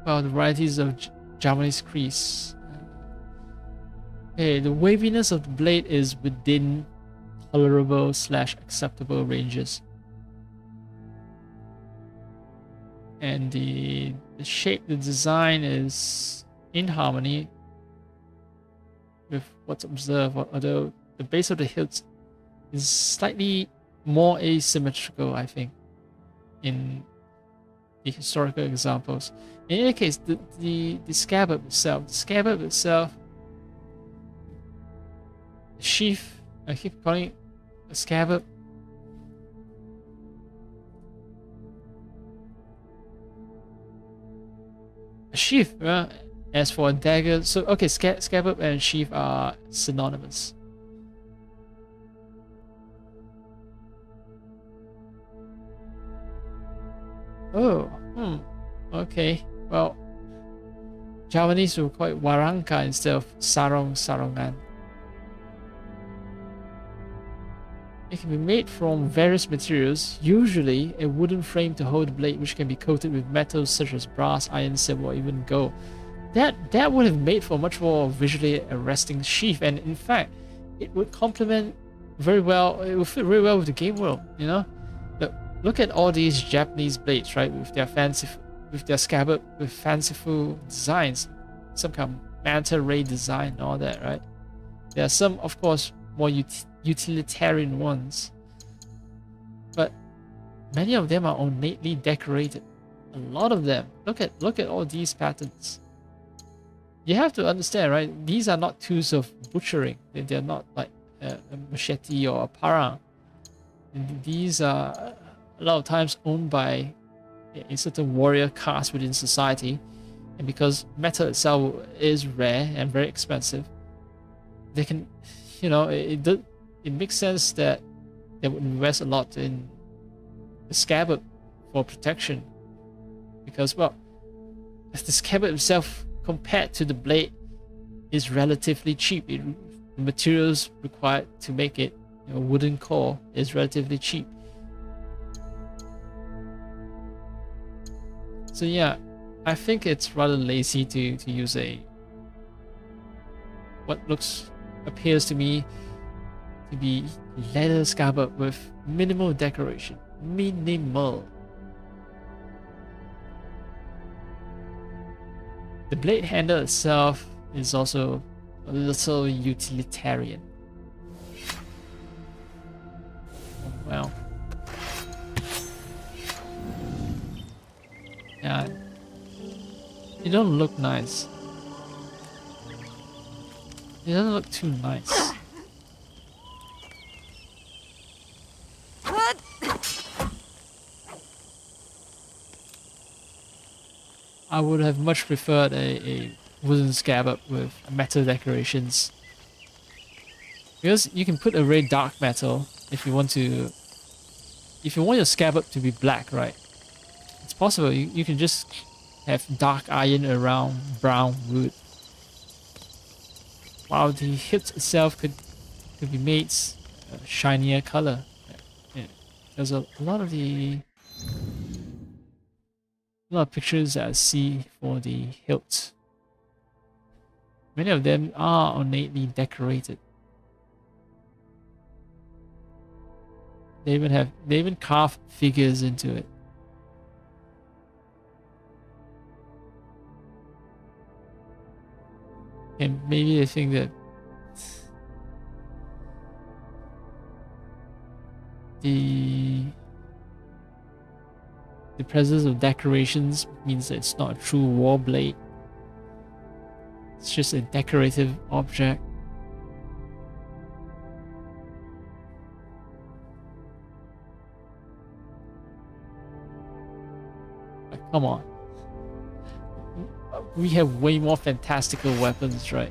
the varieties of Javanese crease, the waviness of the blade is within tolerable / acceptable ranges. and the shape, the design is in harmony with what's observed, although the base of the hilt is slightly more asymmetrical, I think, in the historical examples. In any case, the scabbard itself, the sheath, I keep calling it a scabbard. A sheath, as for a dagger, so okay, scabbard and sheath are synonymous. Oh, okay. Well, Javanese will call it waranka instead of sarongan. It can be made from various materials, usually a wooden frame to hold the blade, which can be coated with metals such as brass, iron, silver, or even gold. That would have made for a much more visually arresting sheath, and in fact, it would complement very well. It would fit very well with the game world. You know, look at all these Japanese blades, right? With their scabbard with fanciful designs, some kind of manta ray design, and all that, right? There are some, of course, more utilitarian ones, but many of them are ornately decorated. A lot of them. Look at all these patterns. You have to understand, right? These are not tools of butchering. They're not like a machete or a parang. These are a lot of times owned by a certain warrior caste within society, and because metal itself is rare and very expensive, they can, it makes sense that they would invest a lot in the scabbard for protection, because, well, the scabbard itself compared to the blade is relatively cheap. The materials required to make it, wooden core, is relatively cheap. So yeah, I think it's rather lazy to use what appears to me to be leather scabbard with minimal decoration. Minimal. The blade handle itself is also a little utilitarian. Oh, well. Yeah. It don't look nice. It doesn't look too nice. I would have much preferred a wooden scabbard with metal decorations, because you can put a very dark metal if you want your scabbard to be black, right? It's possible. You can just have dark iron around brown wood, while the hilt itself could be made a shinier color. Yeah. There's a lot of pictures that I see for the hilt. Many of them are ornately decorated. They even carve figures into it. And maybe they think that the presence of decorations means that it's not a true war blade. It's just a decorative object. Like, come on. We have way more fantastical weapons, right?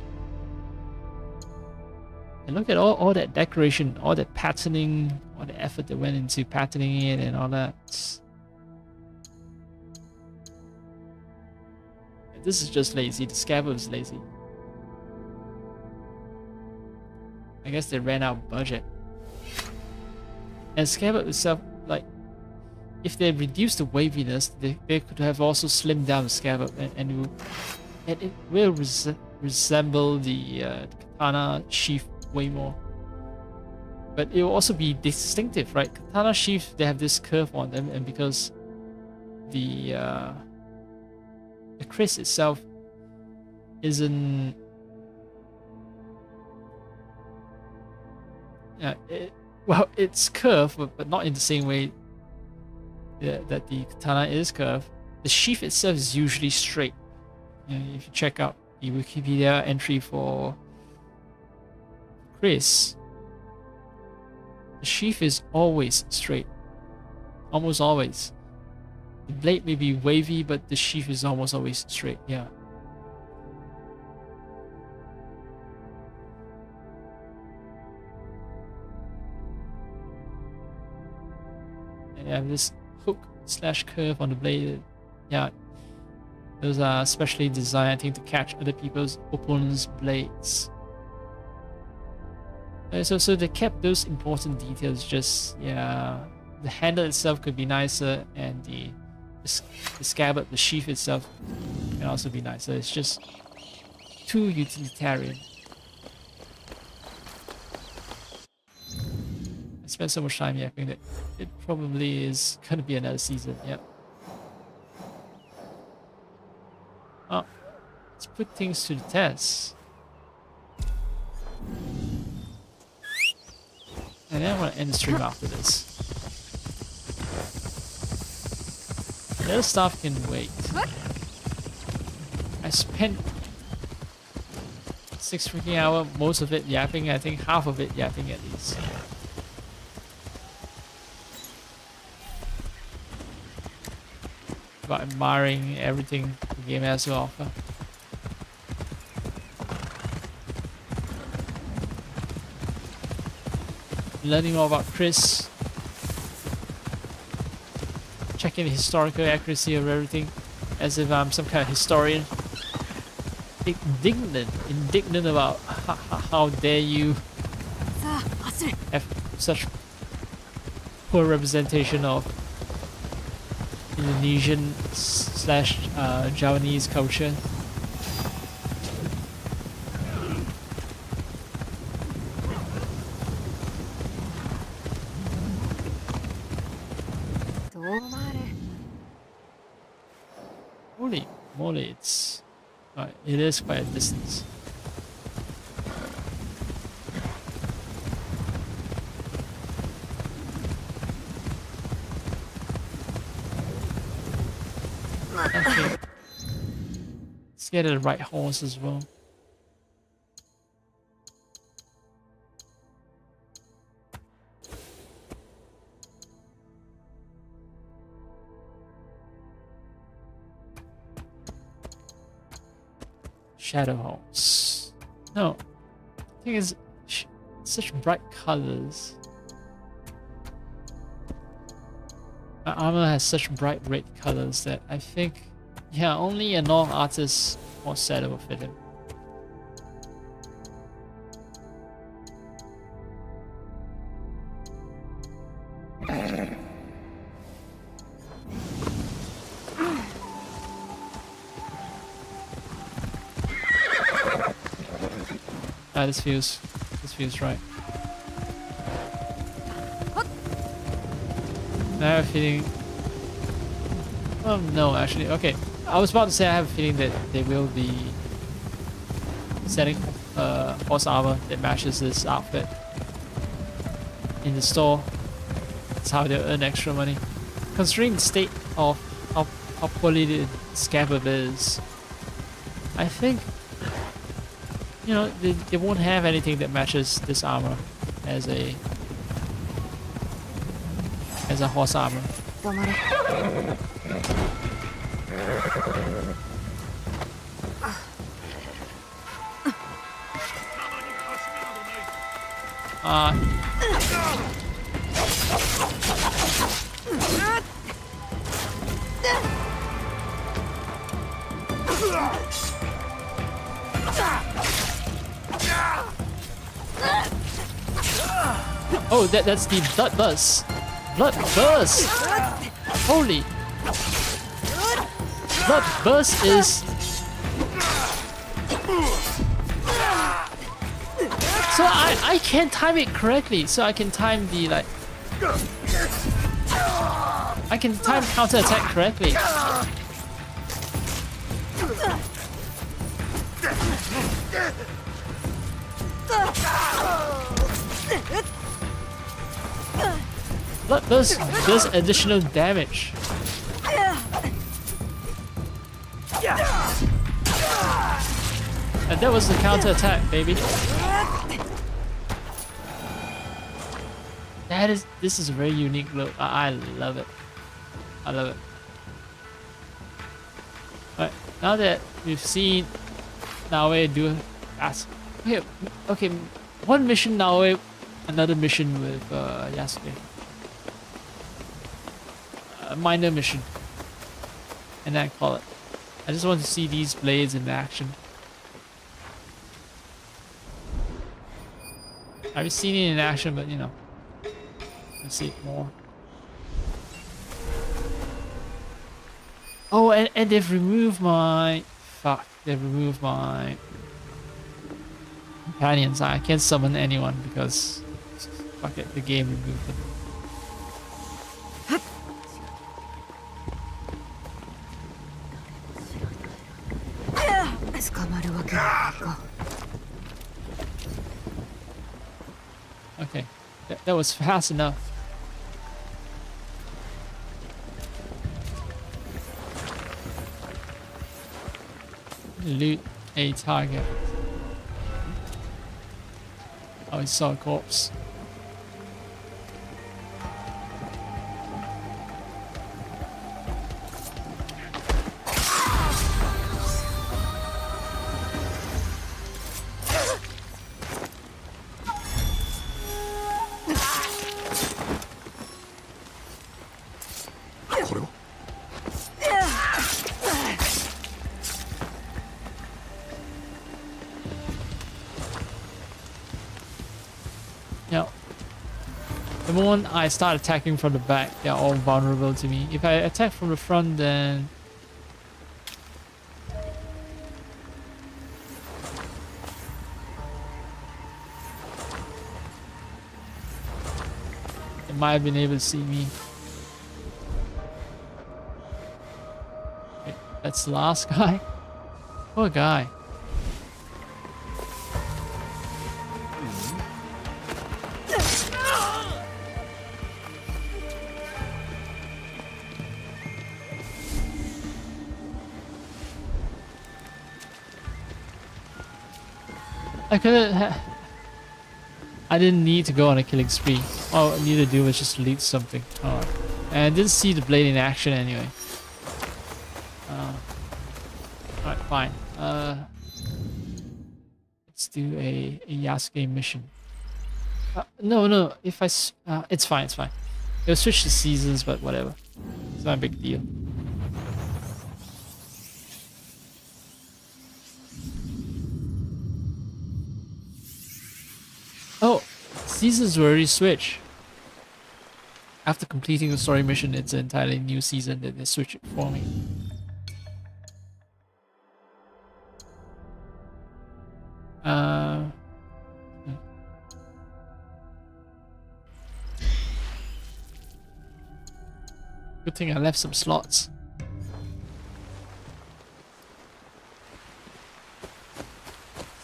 And look at all that decoration, all that patterning, all the effort that went into patterning it and all that. This is just lazy. The scabbard is lazy. I guess they ran out of budget. And scabbard itself, like, if they reduced the waviness, they could have also slimmed down the scabbard, and it will resemble the katana sheath way more. But it will also be distinctive, right? Katana sheath, they have this curve on them, and because the Chris itself isn't. Yeah, well, it's curved, but not in the same way that the katana is curved. The sheath itself is usually straight. You know, if you check out the Wikipedia entry for Chris, the sheath is always straight. Almost always. The blade may be wavy, but the sheath is almost always straight. Yeah. Yeah, this hook slash curve on the blade, yeah, those are specially designed, I think, to catch other people's opponents' blades. So they kept those important details. Just, yeah, the handle itself could be nicer, and the scabbard, the sheath itself, can also be nicer. It's just too utilitarian. I spent so much time yapping that it probably is gonna be another season. Yep. Oh, let's put things to the test. And then I want to end the stream after this. The other stuff can wait. I spent 6 freaking hours, most of it yapping. I think half of it yapping at least. About admiring everything the game has to offer. Learning more about Chris. Checking the historical accuracy of everything, as if I'm some kind of historian. Indignant about how dare you have such poor representation of Indonesian slash Javanese culture. Holy moly, it is quite a distance. Okay. Let's get the right horse as well. Shadow horse. No, I think it's such bright colors. My armor has such bright red colors that I think, yeah, only a non-artist horse saddle will fit him. This feels right. I have a feeling. Oh no, actually, okay. I was about to say I have a feeling that they will be selling horse armor that matches this outfit in the store. That's how they'll earn extra money. Considering the state of how poorly the scabbard is, I think, you know, they won't have anything that matches this armor as a horse armor. Oh, that's the blood burst. Blood burst! Holy! Blood burst is... So I can time it correctly. So I can time the like... I can time counter attack correctly. Look, there's additional damage. And that was the counter attack, baby. This is a very unique look. I love it. I love it. But now that we've seen Naoe do ask, okay, one mission Naoe, another mission with Yasuke. A minor mission, and then I call it. I just want to see these blades in action. I've seen it in action, but you know, let's see it more. Oh, and they've removed my... Fuck, they've removed my companions. I can't summon anyone because... Fuck it, the game removed them. Okay, that was fast enough. Loot a target. Oh, he saw a corpse. The moment I start attacking from the back, they're all vulnerable to me. If I attack from the front, then... they might have been able to see me. Okay, that's the last guy. Poor guy. I didn't need to go on a killing spree. All I needed to do was just delete something. Oh. And I didn't see the blade in action anyway. Alright, fine. Let's do a Yasuke mission. No, if I... it's fine, it's fine. It'll switch to seasons, but whatever. It's not a big deal. Oh, seasons were already switched. After completing the story mission, it's an entirely new season that they switch it for me. Good thing I left some slots.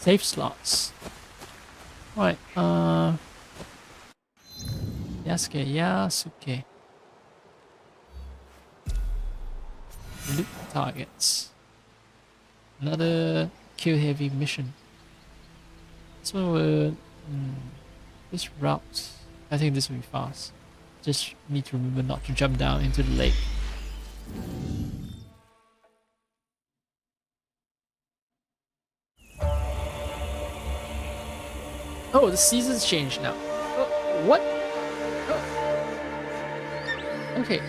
Save slots. Right, Yasuke. Loot targets. Another kill heavy mission. This one will... this route... I think this will be fast. Just need to remember not to jump down into the lake. Oh, the seasons changed now. What? Oh. Okay.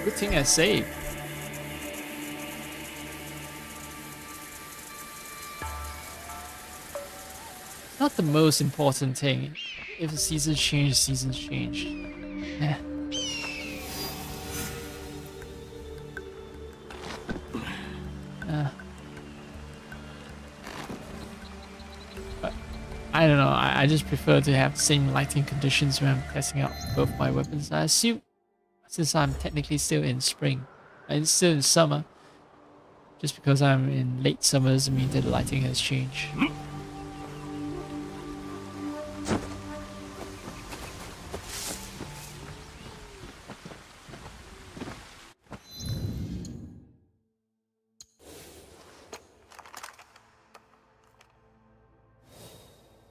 Good thing I saved. Not the most important thing. If the seasons change, seasons change. Yeah. I don't know, I just prefer to have the same lighting conditions when I'm testing out both my weapons. I assume since I'm technically still in spring. And still in summer. Just because I'm in late summer doesn't mean that the lighting has changed.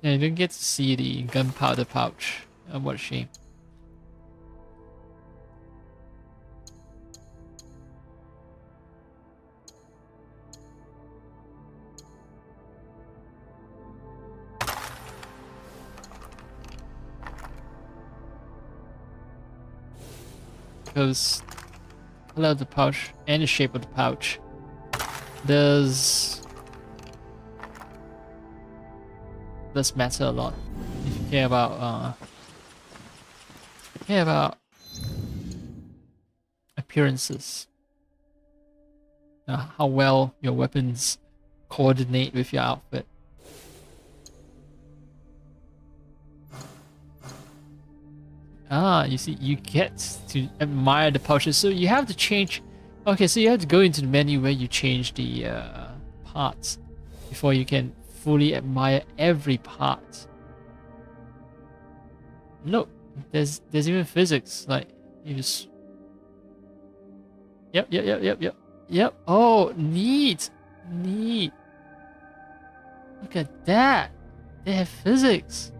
Yeah, you didn't get to see the gunpowder pouch. What a shame. Because the color of the pouch and the shape of the pouch does matter a lot. If you care about appearances, how well your weapons coordinate with your outfit. You see, you get to admire the pouches. So you have to change. Okay, so you have to go into the menu where you change the parts before you can fully admire every part. Look, there's even physics. Like you just. Yep. Oh, neat. Look at that. They have physics.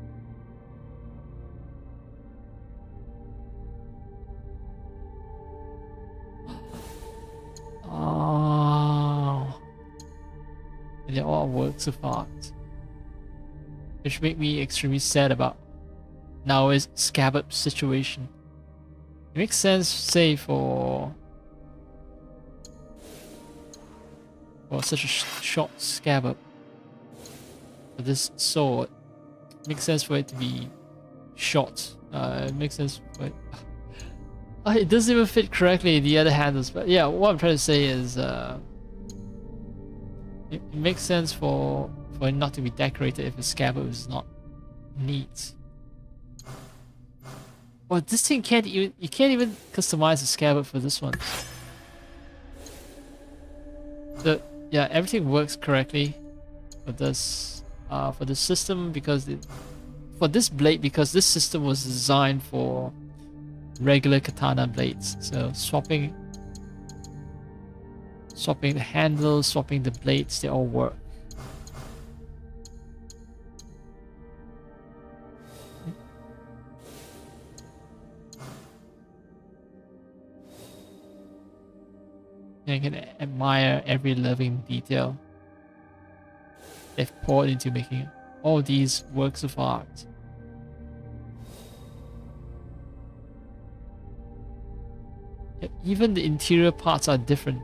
Oh, and they're all works of art, which make me extremely sad about now's scabbard situation. It makes sense, say, for such a short scabbard. For this sword, it makes sense for it to be short. It makes sense for it. It doesn't even fit correctly in the other handles, but yeah, what I'm trying to say is it makes sense for it not to be decorated if the scabbard is not neat. Well, this thing you can't even customize the scabbard for this one. So yeah, everything works correctly for this system because for this blade, because this system was designed for regular katana blades. So swapping the handles, swapping the blades, they all work. You can admire every living detail they've poured into making all these works of art. Even the interior parts are different.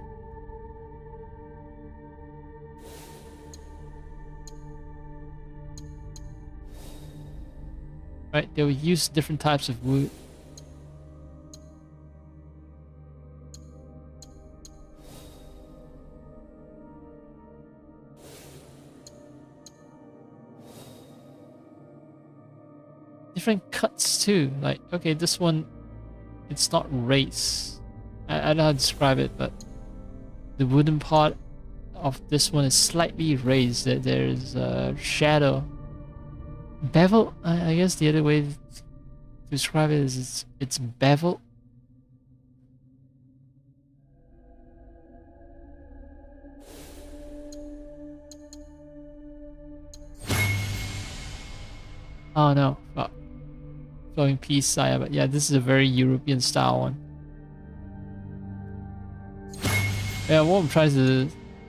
Right, they will use different types of wood. Different cuts too. Like, okay, this one, it's not raised. I don't know how to describe it, but the wooden part of this one is slightly raised. There's a shadow. Bevel? I guess the other way to describe it is it's bevel. Oh no. Flowing peace sigh, but yeah, this is a very European style one. Yeah, what I'm trying to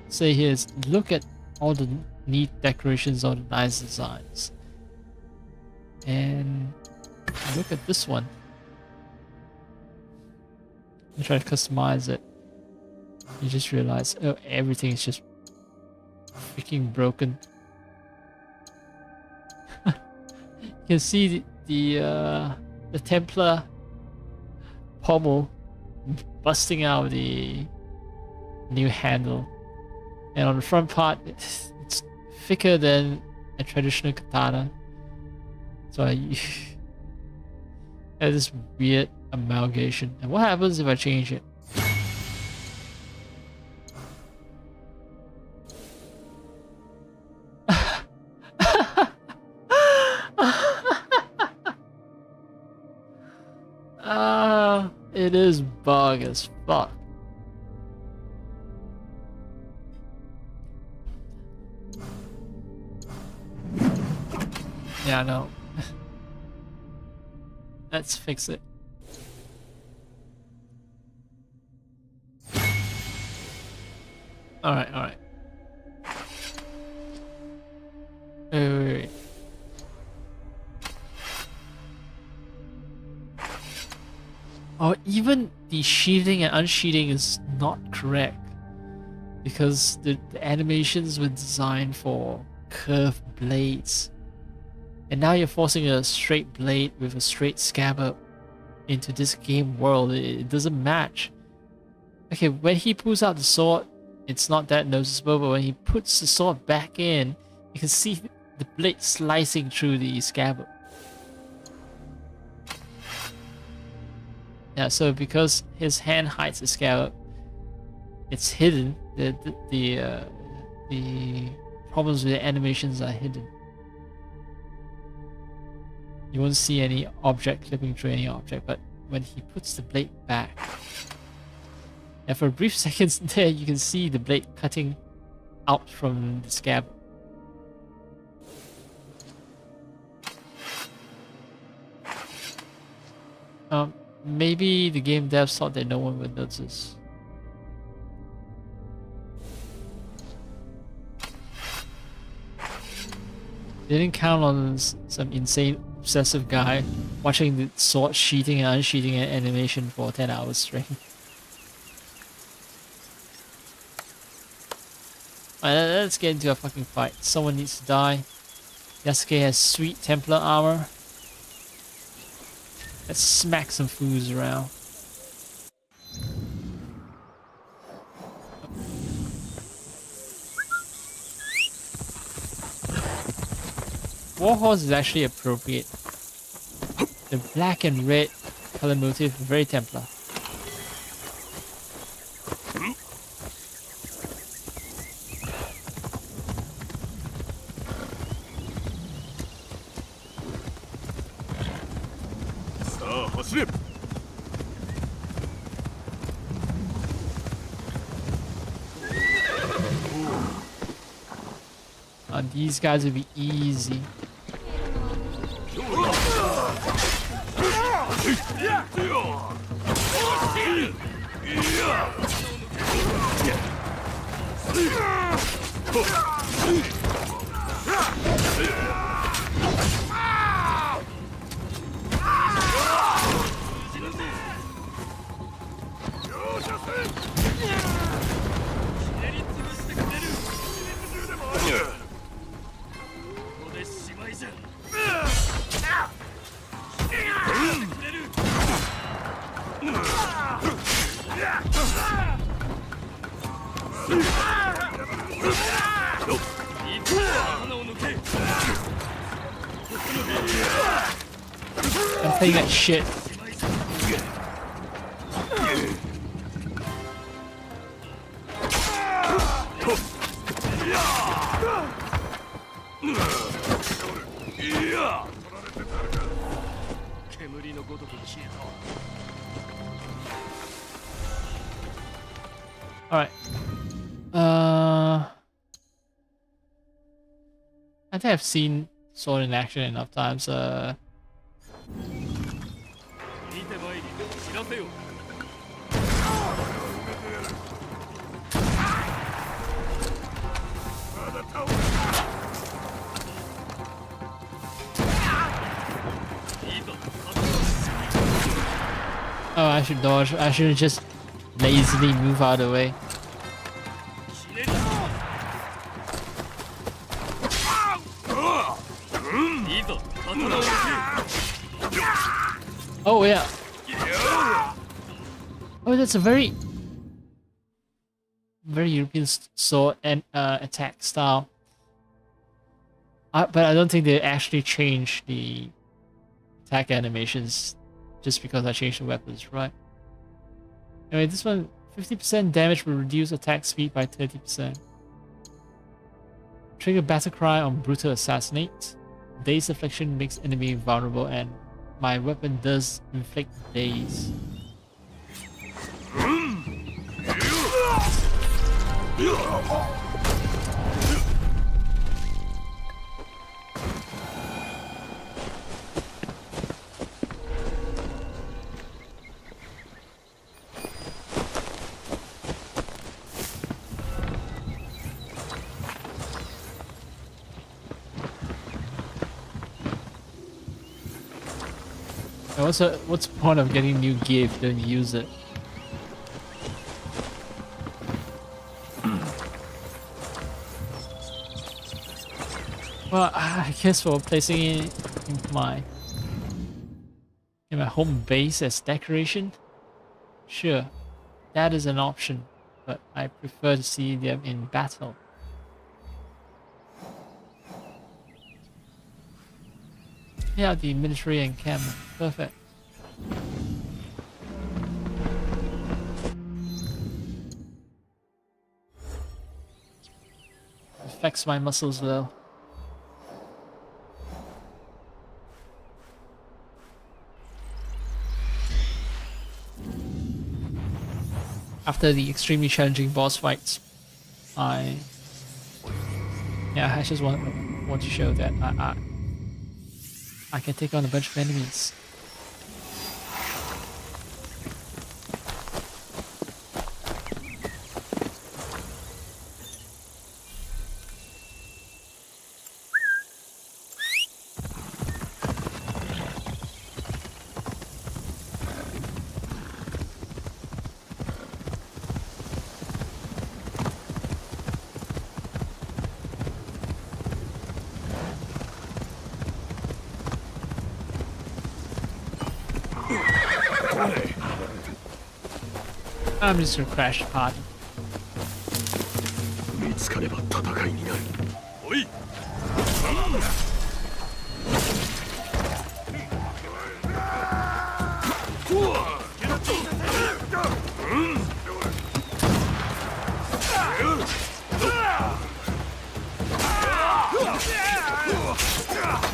say here is look at all the neat decorations, all the nice designs. And look at this one. You try to customize it. You just realize, oh, everything is just freaking broken. You can see the Templar pommel busting out of the new handle, and on the front part it's thicker than a traditional katana. So this weird amalgamation. And what happens if I change it? It is bug as fuck. Yeah, no. Let's fix it. Alright, alright. Wait. Oh, even the sheathing and unsheathing is not correct. Because the animations were designed for curved blades. And now you're forcing a straight blade with a straight scabbard into this game world. It doesn't match. Okay, when he pulls out the sword, it's not that noticeable, but when he puts the sword back in, you can see the blade slicing through the scabbard. Yeah, so because his hand hides the scabbard, it's hidden. The problems with the animations are hidden. You won't see any object clipping through any object, but when he puts the blade back, and for a brief second there, you can see the blade cutting out from the scabbard. Maybe the game devs thought that no one would notice. They didn't count on some insane obsessive guy watching the sword sheathing and unsheathing an animation for 10 hours straight. Alright, let's get into a fucking fight. Someone needs to die. Yasuke has sweet Templar armor. Let's smack some foos around. Warhorse is actually appropriate. The black and red color motif, very Templar. These guys will be easy. I'm playing that shit. Alright. I think I've seen sword in action enough times. Oh, I should dodge. I should just lazily move out of the way. Oh yeah. Oh, that's a very European sword and attack style. But I don't think they actually changed the attack animations just because I changed the weapons, right? Anyway, this one, 50% damage will reduce attack speed by 30%. Trigger battle cry on brutal assassinate. Daze affliction makes enemy vulnerable, and my weapon does inflict daze. What's the point of getting new gear if you don't use it? Well, I guess for placing it in my home base as decoration, sure, that is an option, but I prefer to see them in battle. Yeah, the military encampment, perfect. Affects my muscles though. After the extremely challenging boss fights, I just want to show that I can take on a bunch of enemies. I'm just gonna crash the party. 見つかれば戦いになる。おい。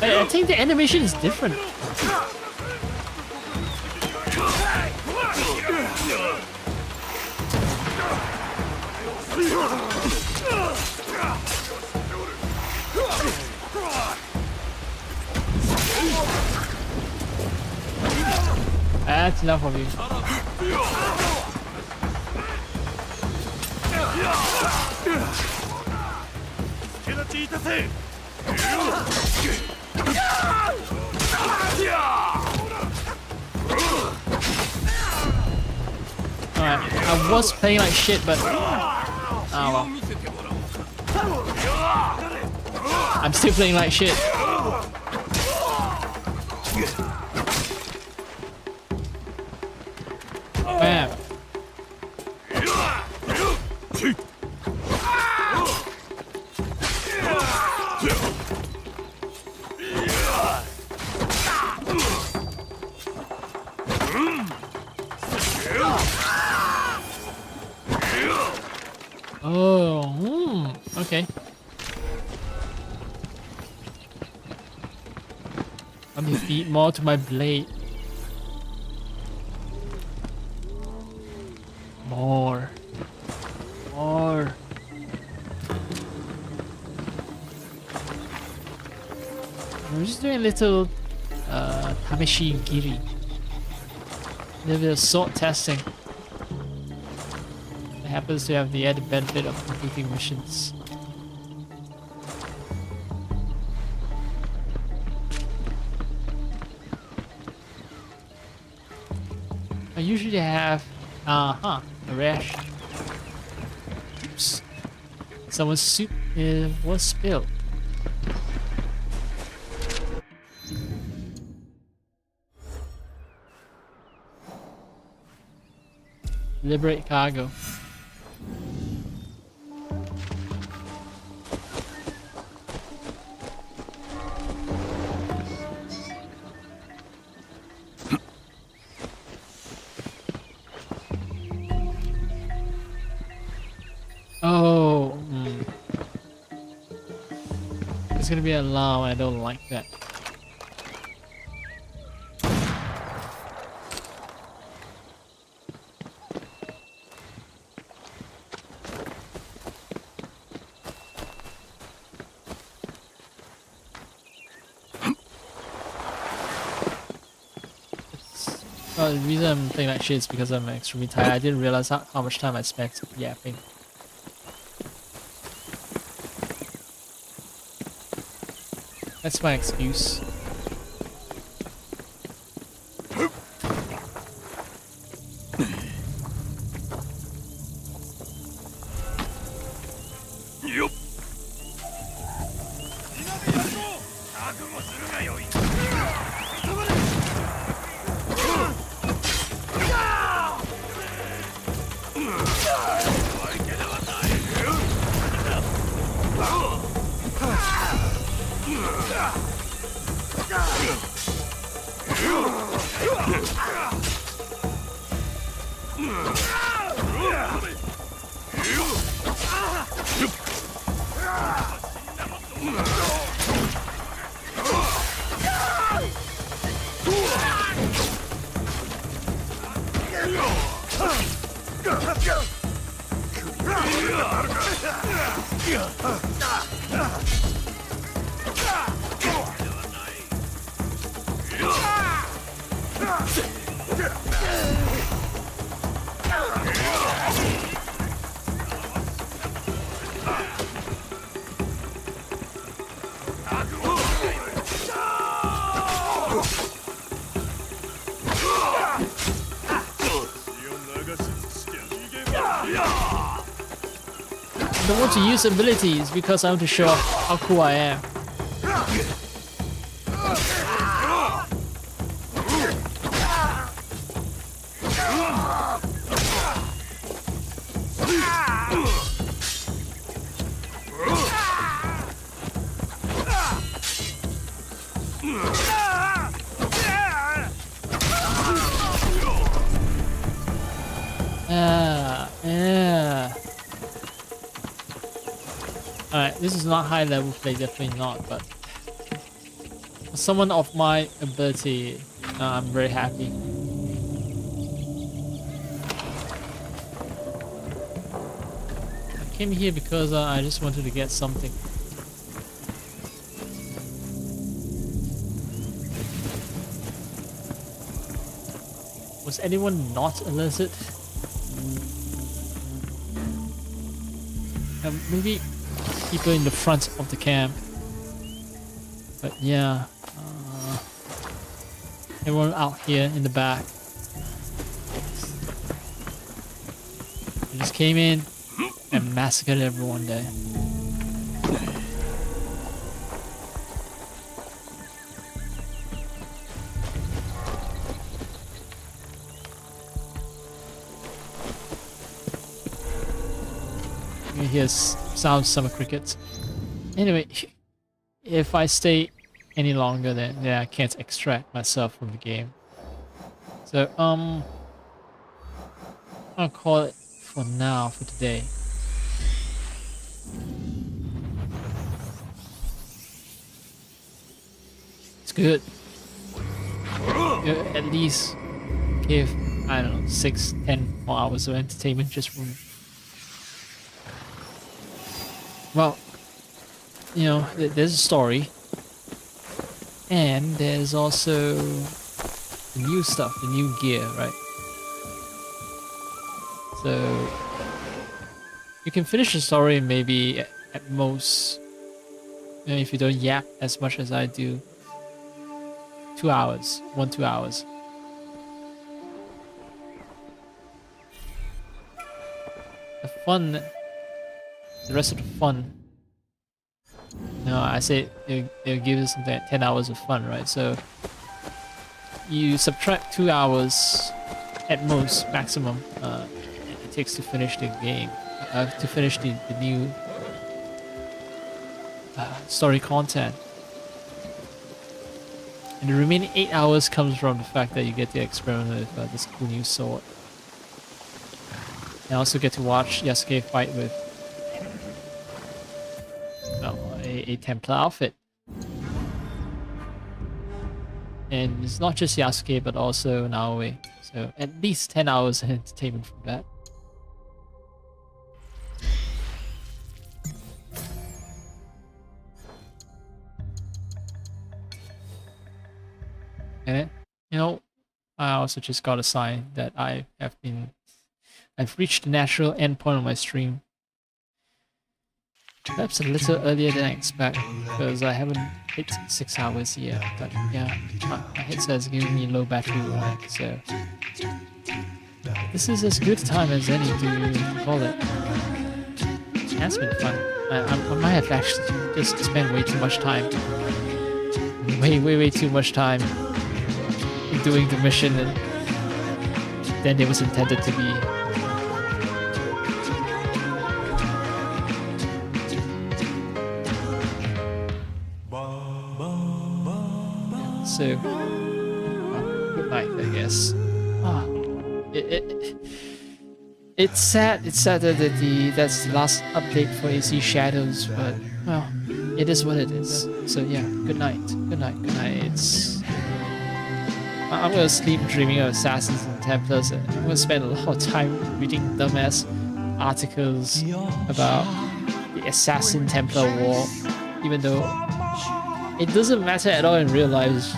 I think the animation is different. That's enough of you. Alright, I was playing like shit, but oh well. I'm still playing like shit. Bam. Oh, okay. Let me feed more to my blade. More. More. I'm just doing a little Tameshi Giri. A little bit of sword testing. It happens to have the added benefit of completing missions. I usually have a rash. Oops. Someone's soup was spilled. Liberate cargo. Oh, it's gonna be a alarm. I don't like that. The reason I'm playing like shit is because I'm extremely tired. I didn't realize how much time I spent yapping. That's my excuse. I don't want to use abilities because I want to show how cool I am. Alright, this is not high level play, definitely not, but for someone of my ability, I'm very happy. I came here because I just wanted to get something. Was anyone not alerted? Maybe people in the front of the camp. But yeah, everyone out here in the back. I just came in and massacred everyone there. You hear sounds summer crickets. Anyway, if I stay any longer, then I can't extract myself from the game. So I'll call it for now, for today. It's good. At least give, I don't know, 6-10 more hours of entertainment just for me. Well, you know, there's a story, and there's also the new stuff, the new gear, right? So you can finish the story maybe at most, you know, if you don't yap as much as I do, 2 hours, 1-2 hours. The fun, the rest of the fun. No, I say it'll give you something like 10 hours of fun, right? So you subtract 2 hours at most, maximum, it takes to finish the game, to finish the new story content. And the remaining 8 hours comes from the fact that you get to experiment with this cool new sword. And also get to watch Yasuke fight with a Templar outfit. And it's not just Yasuke, but also Naoe. So at least 10 hours of entertainment from that. And you know, I also just got a sign that I've reached the natural endpoint of my stream. Perhaps a little earlier than I expect, because I haven't hit 6 hours yet. But yeah, my headset is giving me low battery life, so this is as good a time as any to call it. It has been fun. I might have actually just spent way too much time, way too much time doing the mission than it was intended to be. So, good night, I guess. It's sad. It's sad that that's the last update for AC Shadows, but well, it is what it is. So yeah, good night. Good night. Good night. I'm gonna sleep dreaming of assassins and Templars. I'm gonna spend a lot of time reading dumbass articles about the Assassin Templar War, even though it doesn't matter at all in real life.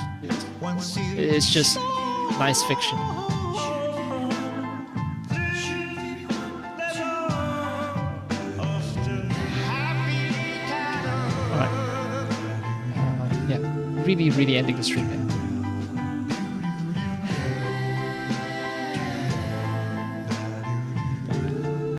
It's just nice fiction. Alright. Yeah, really ending the stream there.